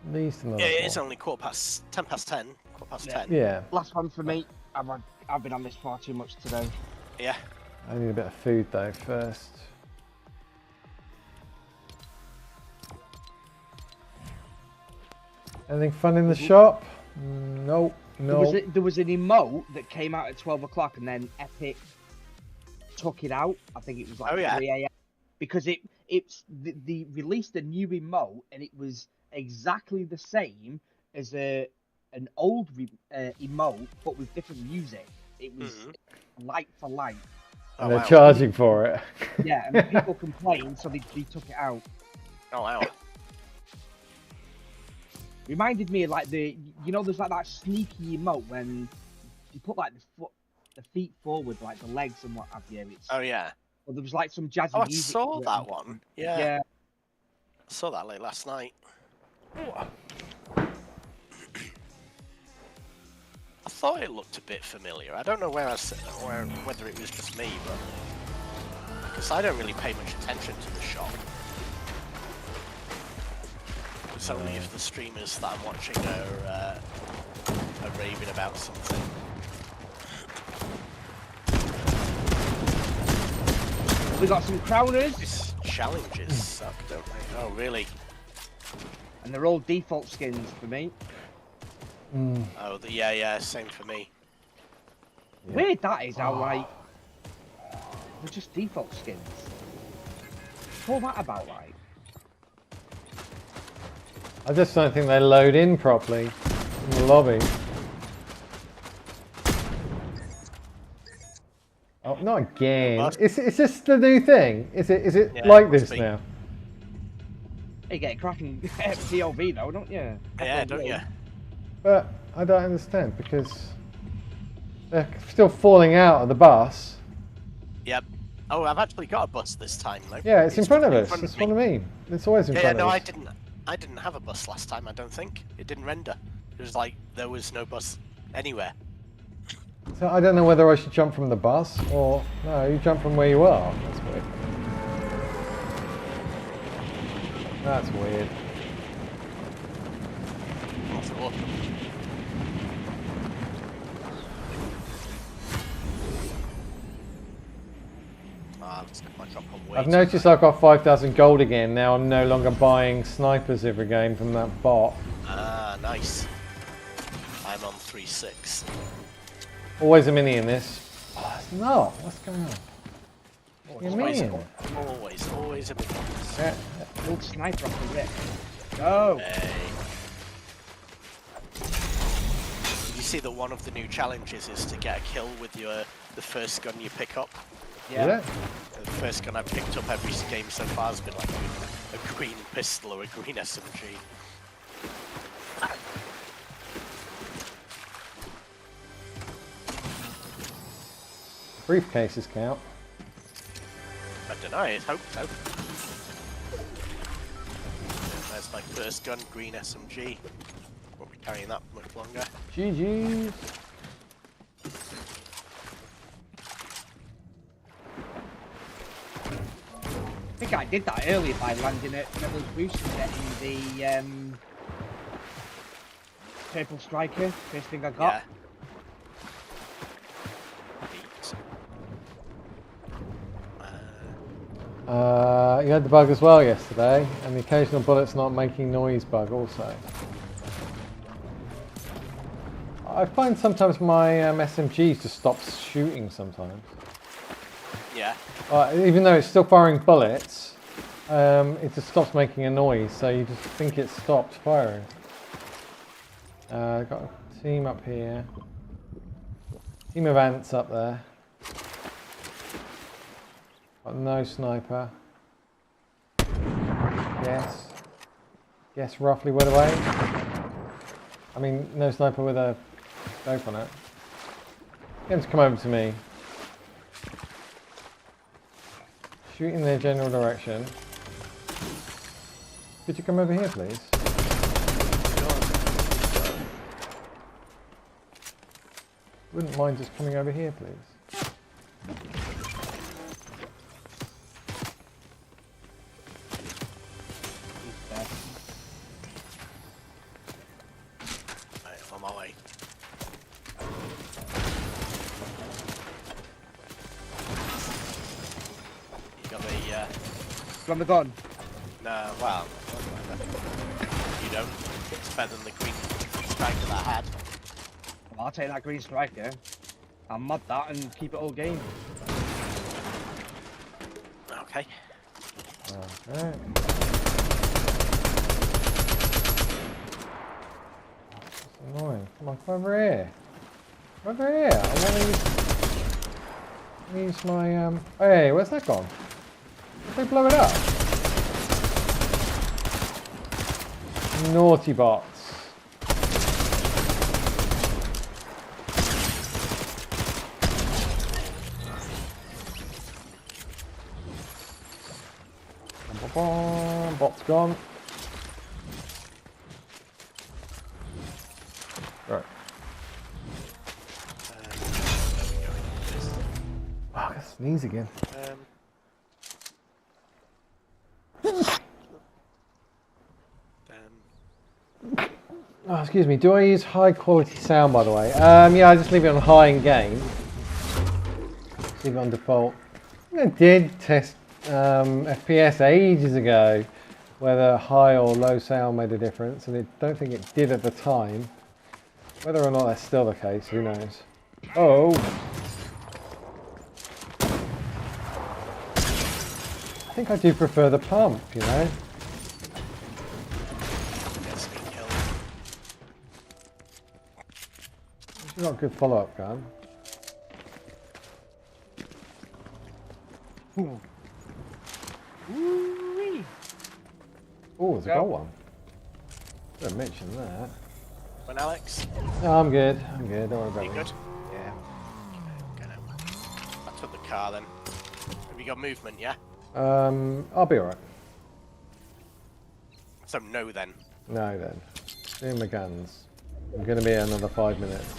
A: At least another 4.
E: Yeah, it's only 10 past 10. Quarter past 10.
A: Yeah.
D: Last one for me. I've been on this far too much today.
E: Yeah.
A: I need a bit of food though first. Anything fun in the shop? Nope. No.
D: There was an emote that came out at 12 o'clock and then Epic took it out. I think it was like 3 a.m. Because they released a new emote and it was exactly the same as an old emote but with different music. It was light for light.
A: And they're charging for it.
D: Yeah, and people complained, so they took it out.
E: Oh wow.
D: Reminded me of like there's like that sneaky emote when you put like the foot the feet forward, like the legs and what have you. It's,
E: Oh yeah.
D: well, there was like some jazzy
E: Oh, I
D: music.
E: saw
D: to it
E: that
D: and-
E: one. Yeah.
D: Yeah.
E: I saw that late last night. I thought it looked a bit familiar. I don't know whether it was just me, but because I don't really pay much attention to the shop. It's only if the streamers that I'm watching are raving about something.
D: We got some crowners,
E: These challenges suck, don't they? Oh, really?
D: and they're all default skins for me.
E: Oh, yeah, same for me.
A: Yeah.
D: Weird that is how like they're just default skins. What's all that about, like?
A: I just don't think they load in properly in the lobby. Oh, not again.
E: What?
A: Is this the new thing? Is it
E: Yeah,
A: like
E: it must
A: this
E: be.
A: now?
D: You get a cracking POV though, don't you?
E: Yeah, don't you?
A: But I don't understand because they're still falling out of the bus.
E: Yep. Oh, I've actually got a bus this time, though.
A: Yeah, it's in front of
E: in
A: us.
E: front
A: That's
E: me.
A: what I mean. It's always in
E: Yeah,
A: front
E: no,
A: of us.
E: I didn't have a bus last time. I don't think it didn't render. It was like there was no bus anywhere.
A: So I don't know whether I should jump from the bus or no. You jump from where you are. That's weird. That's weird.
E: That's awesome. Let's get my drop on weight.
A: I've noticed I've got 5,000 gold again. Now I'm no longer buying snipers every game from that bot.
E: Ah, nice. I'm on 3.6.
A: Always a mini in this. Oh, it's not. What's going on? What do you
E: Always,
A: mean?
E: always a bit.
A: Yeah.
D: Old sniper off the rip. Go!
E: Hey. You see that one of the new challenges is to get a kill with the first gun you pick up.
A: Yeah.
E: The first gun I've picked up every game so far has been like a green pistol or a green SMG.
A: Briefcases count.
E: I don't know, I hope so. There's my first gun, green SMG. Won't be carrying that much longer.
A: GG's.
D: I think I did that earlier by landing at Rebels Boost and getting the purple striker, first thing I got.
E: Yeah. Neat.
A: You had the bug as well yesterday, and the occasional bullets not making noise bug also. I find sometimes my SMGs just stops shooting sometimes.
E: Yeah.
A: Even though it's still firing bullets, it just stops making a noise, so you just think it stopped firing. Got a team up here. Team of ants up there. Got no sniper. Guess roughly where the way. I mean, no sniper with a scope on it. Get him to come over to me. Shoot in their general direction. Could you come over here, please? Wouldn't mind just coming over here, please.
E: Right, I'm on my way. You got the
D: From the gun.
E: no, well, you don't. It's better than the green striker that I had.
D: I'll take that green striker. I'll mod that and keep it all game.
E: Okay.
A: Okay. It's annoying. Come on, come over here. Come over here. I want to use my Hey, where's that gone? Did they blow it up? Naughty bots. Bot's gone. Right.
E: There we go. This.
A: Oh, I can sneeze again. Oh, excuse me. Do I use high quality sound, by the way? Yeah, I just leave it on high in game. Leave it on default. I did test FPS ages ago, whether high or low sound made a difference, and I don't think it did at the time. Whether or not that's still the case, who knows? Oh! I think I do prefer the pump, you know?
E: Gets me killed.
A: She's got a good follow-up gun.
D: Woo-wee.
A: Oh, there's a
D: Go.
A: gold one. Didn't mention that.
E: When Alex?
A: No, I'm good. I'm good. Don't worry about
E: You
A: me.
E: good?
A: Yeah.
E: Okay, no. I took the car then. Have you got movement, yeah?
A: I'll be alright.
E: So no then.
A: No then. Doing my guns. I'm gonna be here another 5 minutes.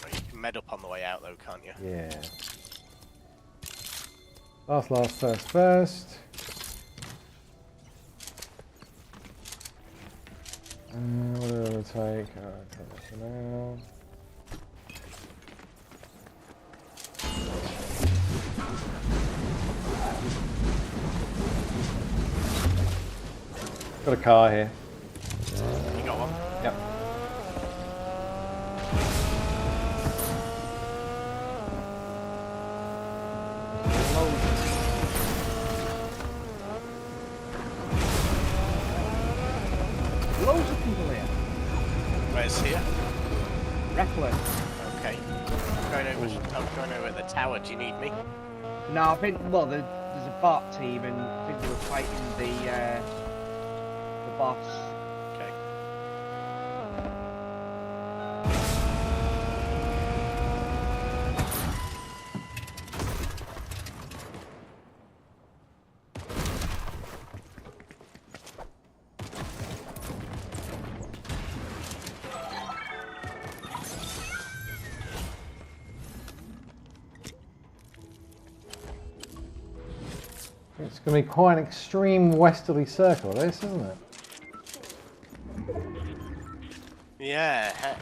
E: Right, you can med up on the way out though, can't you?
A: Yeah. Last, first. What do I want to take? Alright, take that for now. Got a car here.
E: You got one?
A: Yep.
D: Loads of people here.
E: Where's here?
D: Reckless.
E: Okay. I'm going over at the tower. Do you need me?
D: No, I think, well, there's a bot team, and I think they were fighting the boss.
E: Okay.
A: It's going to be quite an extreme westerly circle, this, isn't it?
E: Yeah. Heck.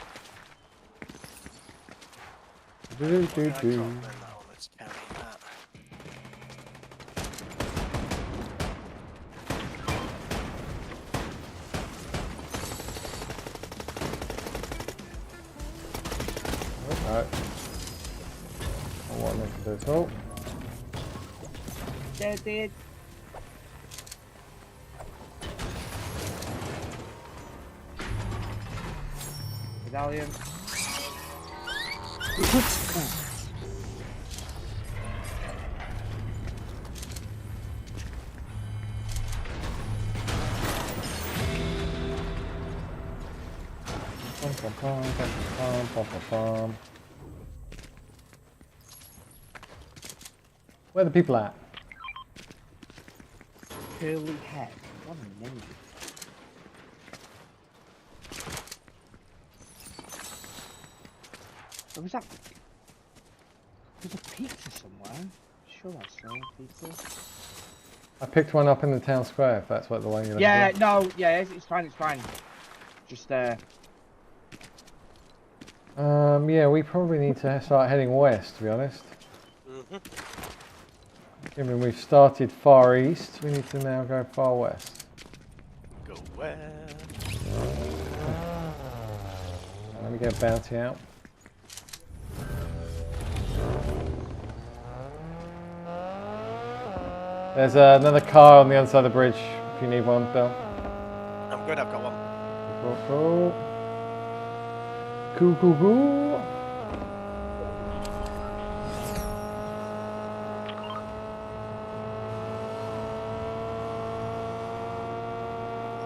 A: Do, do,
E: What did I
A: do.
E: drop then? Oh, let's carry that.
A: Alright. I want them to do at all.
D: Dead. Medallion.
A: Pum, pum, pum, pum, pum, pum, pum, pum. Where are the people at?
D: Curly heck. What a name. What was that? There's a pizza somewhere. Sure, I saw a pizza.
A: I picked one up in the town square, if that's what the one you're
D: Yeah,
A: looking
D: no, yeah, it's fine. Just
A: for. Yeah, we probably need to start heading west, to be honest. Given we've started far east, we need to now go far west.
E: Go where?
A: Let me get a bounty out. There's another car on the other side of the bridge, if you need one, Bill.
E: I'm good. I've got one.
A: Cool. Cool.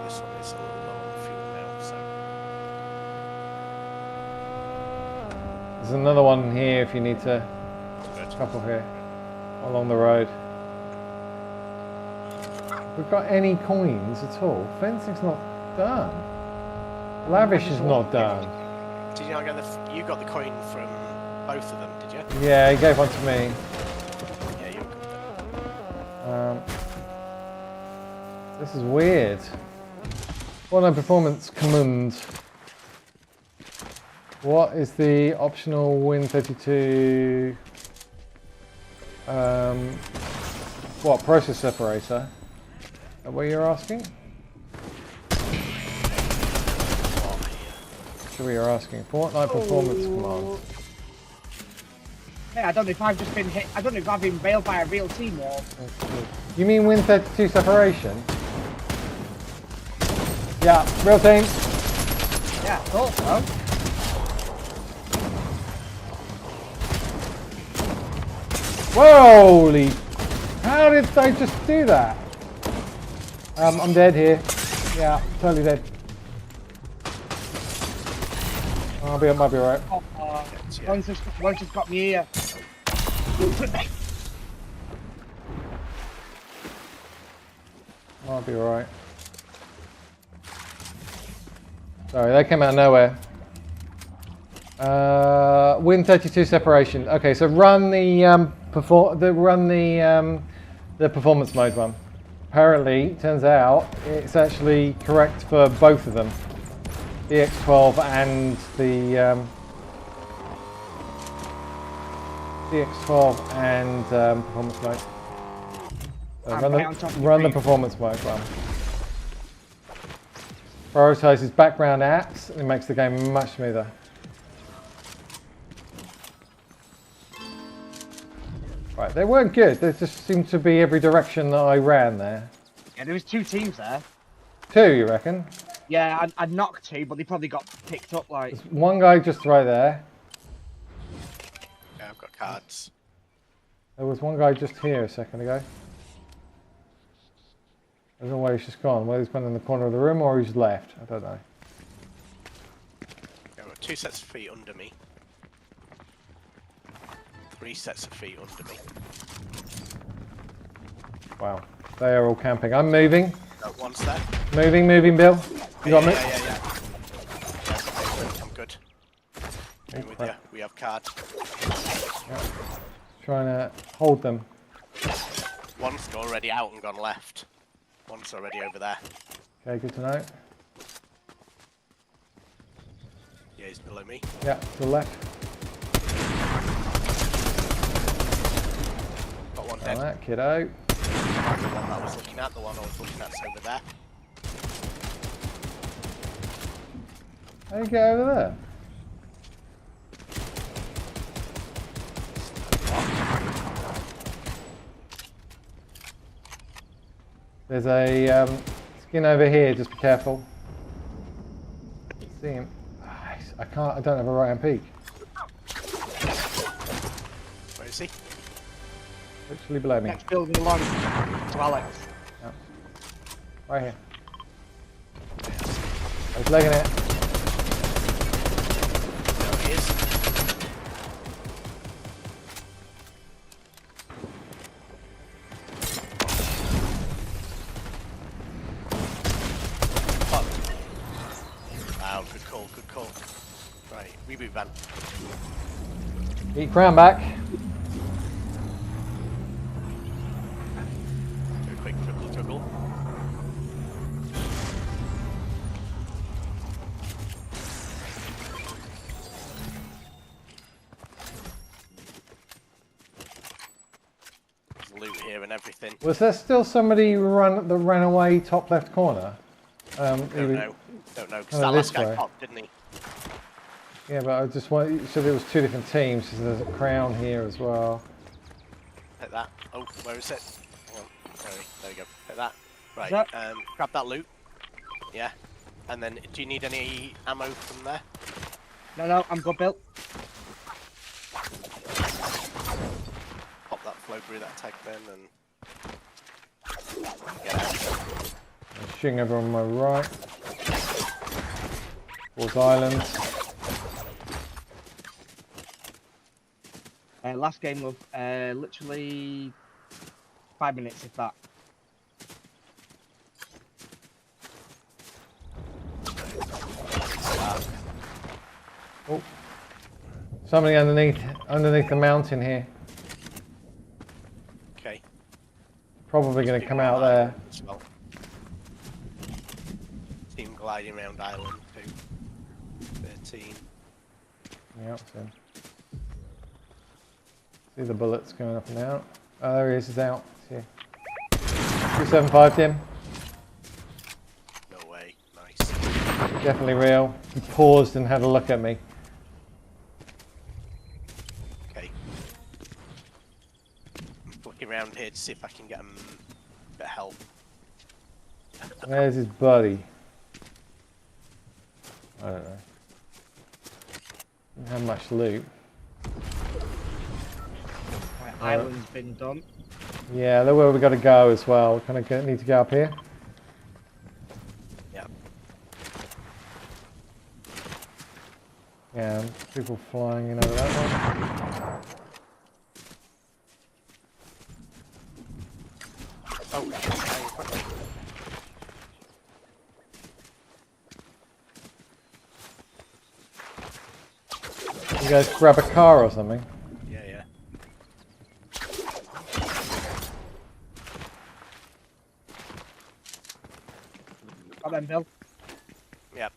E: This one is a little low on fuel now, so
A: There's another one here if you need to.
E: good.
A: Couple here, along the road. we've got any coins at all. Fencing's not done. Lavish is not done.
E: Did you not get the? You got the coin from both of them, did you?
A: Yeah, he gave one to me.
E: Yeah, you're good then.
A: This is weird. Fortnite performance command. What is the optional Win32? What process separator? Is that what you're asking? That's what you're asking. Fortnite performance command.
D: Hey, I don't know if I've just been hit. I don't know if I've been bailed by a real team or.
A: You mean Win32 separation? Yeah, real team.
D: Yeah, I thought so.
A: Holy! How did they just do that? I'm dead here. Yeah, totally dead. Might be alright.
D: One's just got me here.
A: Might be alright. Sorry, they came out of nowhere. Win32 separation. Okay, so run the performance mode one. Apparently, turns out it's actually correct for both of them, the X12 and the X12 and performance mode. So run the performance mode one. Prioritizes background apps and it makes the game much smoother. Right, they weren't good. They just seemed to be every direction that I ran there.
D: Yeah, there was two teams there.
A: Two, you reckon?
D: Yeah, I knocked two, but they probably got picked up like.
A: There's one guy just right there.
E: Yeah, I've got cards.
A: There was one guy just here a second ago. I don't know where he's just gone. Whether he's gone in the corner of the room or he's left. I don't know.
E: I've got 2 sets of feet under me. 3 sets of feet under me.
A: Wow. They are all camping. I'm moving.
E: Got 1 set.
A: Moving, Bill. You got me?
E: Yeah. I'm good. I'm with you. We have cards.
A: Yeah. Trying to hold them.
E: One's already out and gone left. One's already over there.
A: Okay, good to know.
E: Yeah, he's below me.
A: Yeah, to the left.
E: Got one
A: Like
E: dead.
A: that, kiddo.
E: The one that I was looking at, the one I was looking at's over there.
A: How do you get over there? There's a skin over here, just be careful. See him. I can't, I don't have a right hand peek.
E: Where is he?
A: Literally below me.
D: Next building along to Alex.
A: Yeah. Right here. I was legging it.
E: There he is. Wow, good call. Right, reboot van.
A: Get your crown back.
E: Do a quick juggle. There's loot here and everything.
A: Was there still somebody that ran away top left corner?
E: Don't know, because
A: Oh,
E: that
A: this
E: last guy
A: way.
E: popped, didn't he?
A: Yeah, but I just want, you said there was 2 different teams, so there's a crown here as well.
E: Hit that. Oh, where is it? Hang on. There we go. Hit that. Right,
D: that-
E: grab that loot. Yeah. And then, do you need any ammo from there?
D: No, I'm good, Bill.
E: Pop that flow through that tag bin and get out.
A: I'm shooting over on my right. Towards island.
D: Last game of literally 5 minutes, if that.
A: Oh. Somebody underneath the mountain here.
E: Okay.
A: Probably going to come out there.
E: As well. Team gliding around island 13.
A: Yep, so. See the bullets going up and out. Oh, there he is, he's out. See. 275 him.
E: No way. Nice.
A: Definitely real. He paused and had a look at me.
E: Okay. I'm looking around here to see if I can get him a bit of help.
A: Where's his buddy? I don't know. Didn't have much loot.
D: Right, island's been done.
A: Yeah, look where we got to go as well. Kind of need to go up here.
E: Yeah.
A: Yeah, people flying in over that one.
E: Oh, quickly.
A: You guys grab a car or something?
E: Yeah, yeah.
D: Got them, Bill.
E: Yep.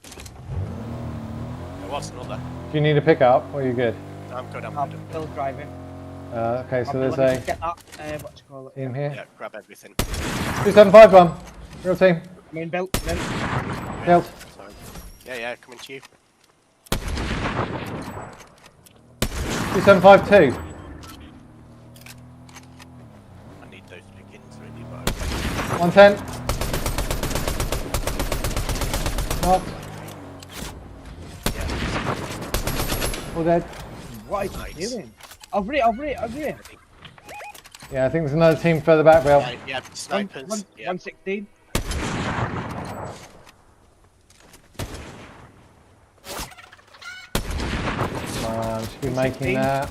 E: There was another.
A: Do you need a pickup or are you good?
E: I'm good, I'm good.
D: Bill's driving.
A: Okay, so
D: Let
A: there's
D: me
A: a
D: just get that, what you call it?
A: team here.
E: Yeah, grab everything.
A: 275 bomb. Real team.
D: I'm in, Bill. I'm in.
A: Killed.
E: Sorry. Yeah, coming to you.
A: 2752.
E: I need those pickings really, but okay.
A: 110. Knocked.
E: Yeah.
A: All dead.
D: What is
E: Nice.
D: he doing? Over here.
A: Yeah, I think there's another team further back, Bill.
E: Yeah, snipers. Yeah.
D: 116.
A: Come on, should be making that.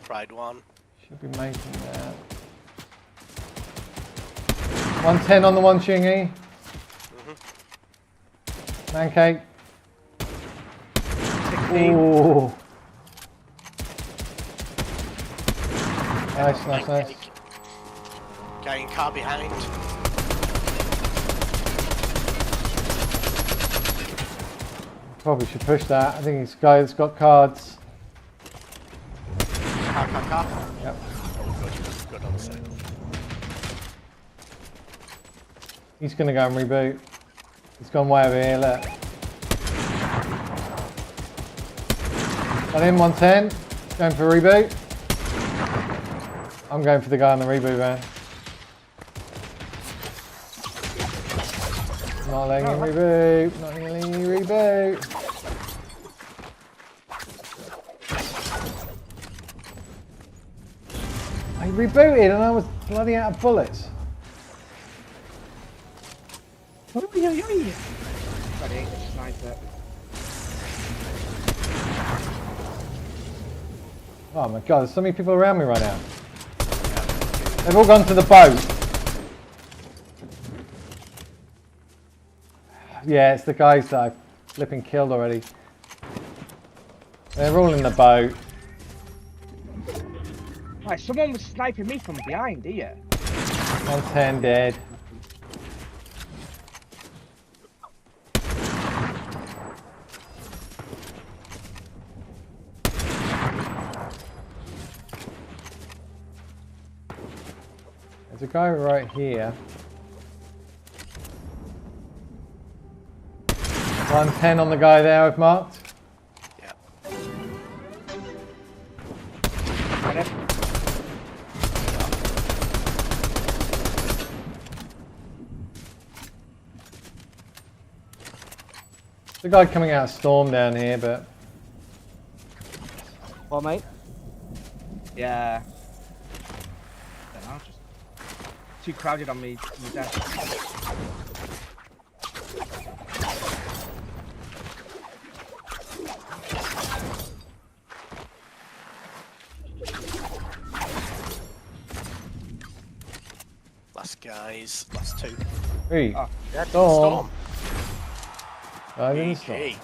E: Pride one.
A: Should be making that. 110 on the one Chingy. Pancake.
D: 16.
A: Ooh. Nice.
E: Getting car behind.
A: Probably should push that. I think this guy that's got cards.
E: Car.
A: Yep.
E: Oh, good on the side.
A: He's going to go and reboot. He's gone way over here, look. Got him, 110. Going for reboot. I'm going for the guy on the reboot van. Not letting him reboot. Not letting him reboot. I rebooted and I was bloody out of bullets.
D: Sorry, it's sniper.
A: Oh my god, there's so many people around me right now. They've all gone to the boat. Yeah, it's the guys that I've flipping killed already. They're all in the boat.
D: Right, someone was sniping me from behind here.
A: 110 dead. There's a guy right here. 110 on the guy there I've marked.
E: Yeah.
D: Got it.
A: There's a guy coming out of storm down here, but
D: Well, mate. Yeah. Don't know, just too crowded on me desk.
E: Last guys, last two.
A: hey,
D: Oh,
A: storm. Dive in the storm.
E: GG.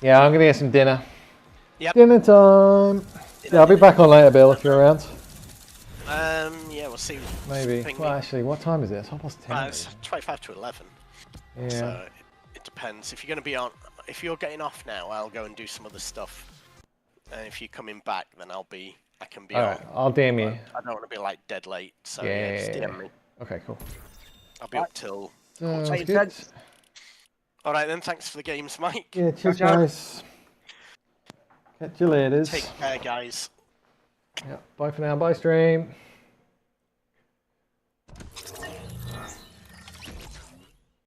A: Yeah, I'm gonna get some dinner.
E: Yep.
A: Dinner time. Yeah, I'll be back on later, Bill, if you're around.
E: Yeah, we'll see.
A: Maybe.
E: Ping
A: Well,
E: me.
A: actually, what time is it? It's almost 10.
E: It's 25 to 11.
A: Yeah.
E: So it depends. If you're going to be on, if you're getting off now, I'll go and do some other stuff. And if you're coming back, then I can be
A: All
E: on.
A: right, I'll DM you.
E: I don't want to be like dead late. So
A: Yeah.
E: just DM me.
A: Okay, cool.
E: I'll be up till.
A: Sounds
D: Makes
A: good.
D: sense.
E: All right then. Thanks for the games, Mike.
A: Yeah, cheers,
D: Ciao, ciao.
A: guys. Catch you later.
E: Take care, guys.
A: Yeah, bye for now. Bye, stream.